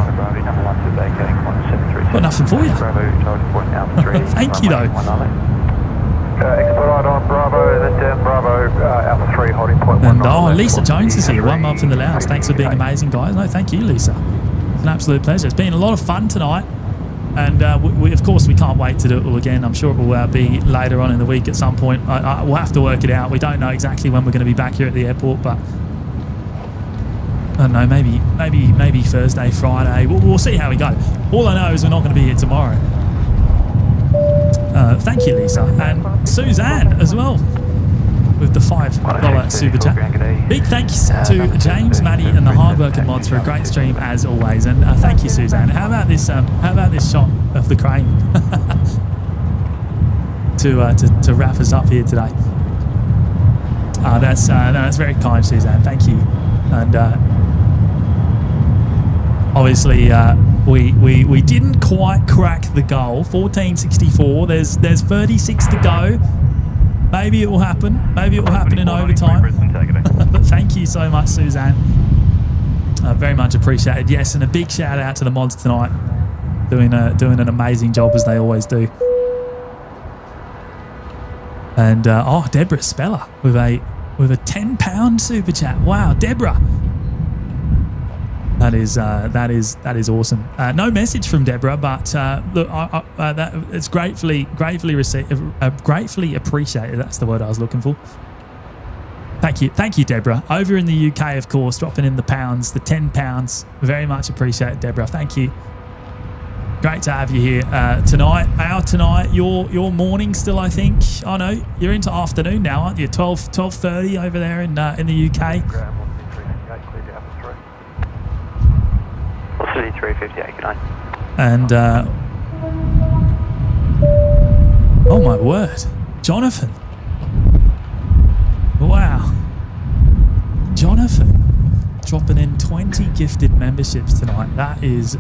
Speaker 1: Got nothing for you. Thank you though.
Speaker 5: Expedite on Bravo, then down Bravo, Alpha 3, holding point 1.
Speaker 1: And Lisa Jones is here, 1 month in the Laos. Thanks for being amazing, guys. No, thank you, Lisa. It's an absolute pleasure. It's been a lot of fun tonight. And we of course, we can't wait to do it all again. I'm sure it will be later on in the week at some point. We'll have to work it out. We don't know exactly when we're going to be back here at the airport, but I don't know, maybe Thursday, Friday. We'll see how we go. All I know is we're not going to be here tomorrow. Thank you, Lisa. And Suzanne as well with the $5 super chat. Big thanks to James, Matty and the hardworking mods for a great stream as always. And thank you, Suzanne. How about this shot of the crane to wrap us up here today? That's very kind, Suzanne. Thank you. And obviously we didn't quite crack the goal. 1464. There's 36 to go. Maybe it will happen. Maybe it will happen in overtime. But thank you so much, Suzanne. Very much appreciated. Yes, and a big shout out to the mods tonight, doing an amazing job as they always do. And Deborah Speller with a £10 super chat. Wow, Deborah. That is awesome. No message from Deborah, but look, it's gratefully appreciated. That's the word I was looking for. Thank you, Deborah. Over in the UK, of course, dropping in the pounds, the £10. Very much appreciated, Deborah. Thank you. Great to have you here tonight. Tonight, your morning still, I think. Oh no, you're into afternoon now, aren't you? 12:30 over there in the UK.
Speaker 5: 358, good night.
Speaker 1: And oh my word, Jonathan! Wow, Jonathan dropping in 20 gifted memberships tonight. That is,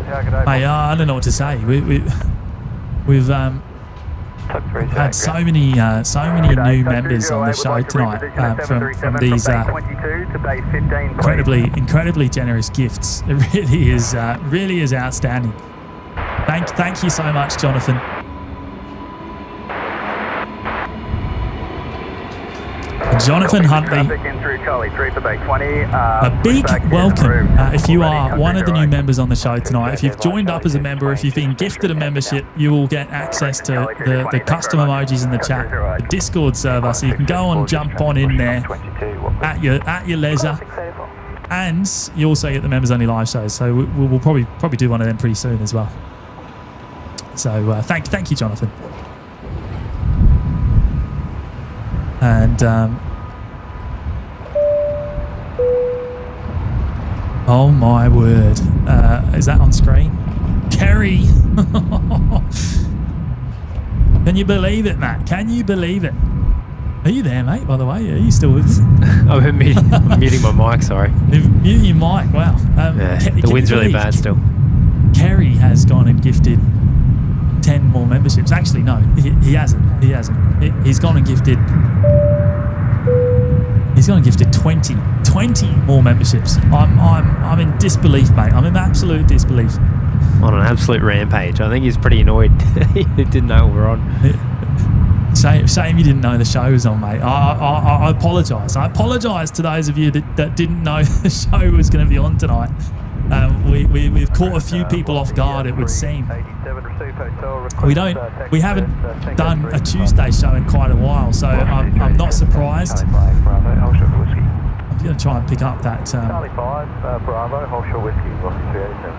Speaker 1: I don't know what to say. We've had so many new members on the show tonight from these incredibly generous gifts. It really is outstanding. Thank you so much, Jonathan. Jonathan Huntley, a big welcome if you are one of the new members on the show tonight. If you've joined up as a member, if you've been gifted a membership, you will get access to the custom emojis in the chat, the Discord server, so you can go and jump on in there at your leisure. And you also get the members only live shows, so we'll probably do one of them pretty soon as well. So thank you, Jonathan. And oh my word, is that on screen? Kerry. Can you believe it, Matt? Can you believe it? Are you there, mate, by the way? Are you still with us?
Speaker 2: I'm muting my mic, sorry.
Speaker 1: Muting your mic, wow.
Speaker 2: The wind's really bad still.
Speaker 1: Kerry has gone and gifted 10 more memberships. Actually, no, he hasn't. He's gone and gifted 20 more memberships. I'm in disbelief, mate. I'm in absolute disbelief.
Speaker 2: On an absolute rampage. I think he's pretty annoyed. He didn't know we were on.
Speaker 1: Shame you didn't know the show was on, mate. I apologise. I apologise to those of you that didn't know the show was going to be on tonight. We've caught a few people off guard, it would seem. We haven't done a Tuesday show in quite a while, so I'm not surprised. I'm going to try and pick up that.
Speaker 5: Charlie 5, Bravo, Holshire Whiskey, Rocky 387.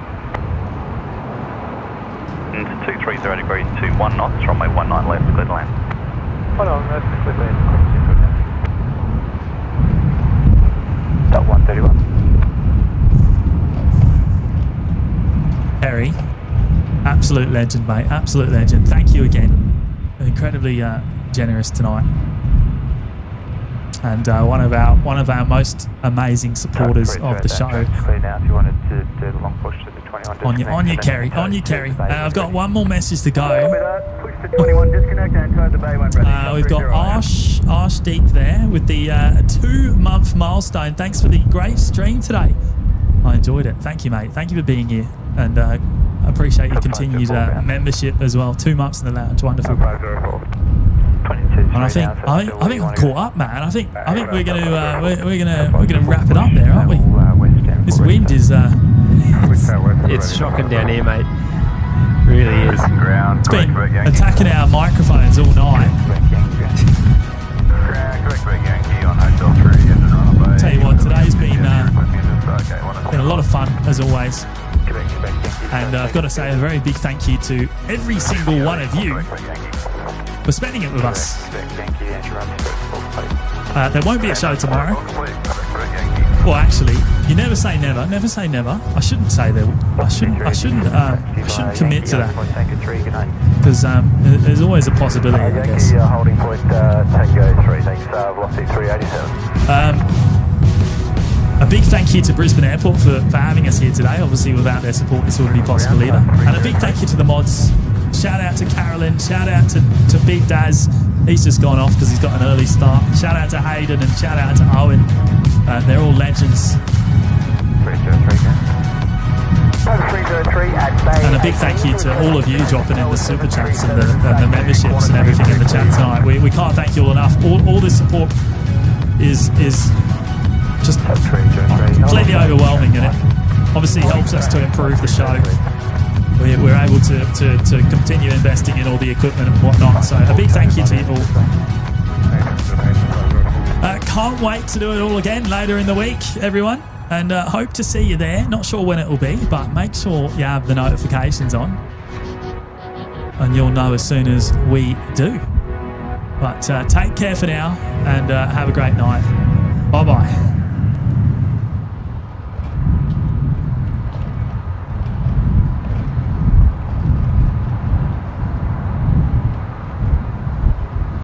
Speaker 3: wind 230 degrees to 1 knots, runway 19 left, clear to land.
Speaker 5: Hold on, that's the clear land. Dot 131.
Speaker 1: Harry, absolute legend, mate. Absolute legend. Thank you again. Incredibly generous tonight, and one of our most amazing supporters of the show.
Speaker 5: Clear now if you wanted to do the long push to the 21.
Speaker 1: On you, Kerry. On you, Kerry. I've got one more message to go.
Speaker 5: Push to 21, disconnect and try the bay one, brother.
Speaker 1: We've got Arsh Deep there with the 2-month milestone. Thanks for the great stream today. I enjoyed it. Thank you, mate. Thank you for being here, and I appreciate your continued membership as well. 2 months in the lounge, wonderful. And I think I'm caught up, man. I think we're gonna wrap it up there, aren't we? This wind is
Speaker 2: It's shocking down here, mate. Really is.
Speaker 1: it's been attacking our microphones all night. Tell you what, today's been a lot of fun as always. And I've got to say a very big thank you to every single one of you for spending it with us. There won't be a show tomorrow. Well, actually, you never say never. Never say never. I shouldn't say that. I shouldn't commit to that because there's always a possibility, I guess.
Speaker 5: Holding point Tango 3. Thanks. Velocity 387.
Speaker 1: A big thank you to Brisbane Airport for having us here today. Obviously, without their support, this wouldn't be possible either. And a big thank you to the mods. Shout out to Carolyn. Shout out to Big Daz. He's just gone off because he's got an early start. Shout out to Hayden and shout out to Owen. They're all legends.
Speaker 5: 303 at bay.
Speaker 1: And a big thank you to all of you dropping in the super chats and the memberships and everything in the chat tonight. We can't thank you all enough. All this support is just completely overwhelming, and it obviously helps us to improve the show. We're able to continue investing in all the equipment and whatnot. So a big thank you to you all. Can't wait to do it all again later in the week, everyone. And hope to see you there. Not sure when it will be, but make sure you have the notifications on. And you'll know as soon as we do. But take care for now and have a great night. Bye-bye.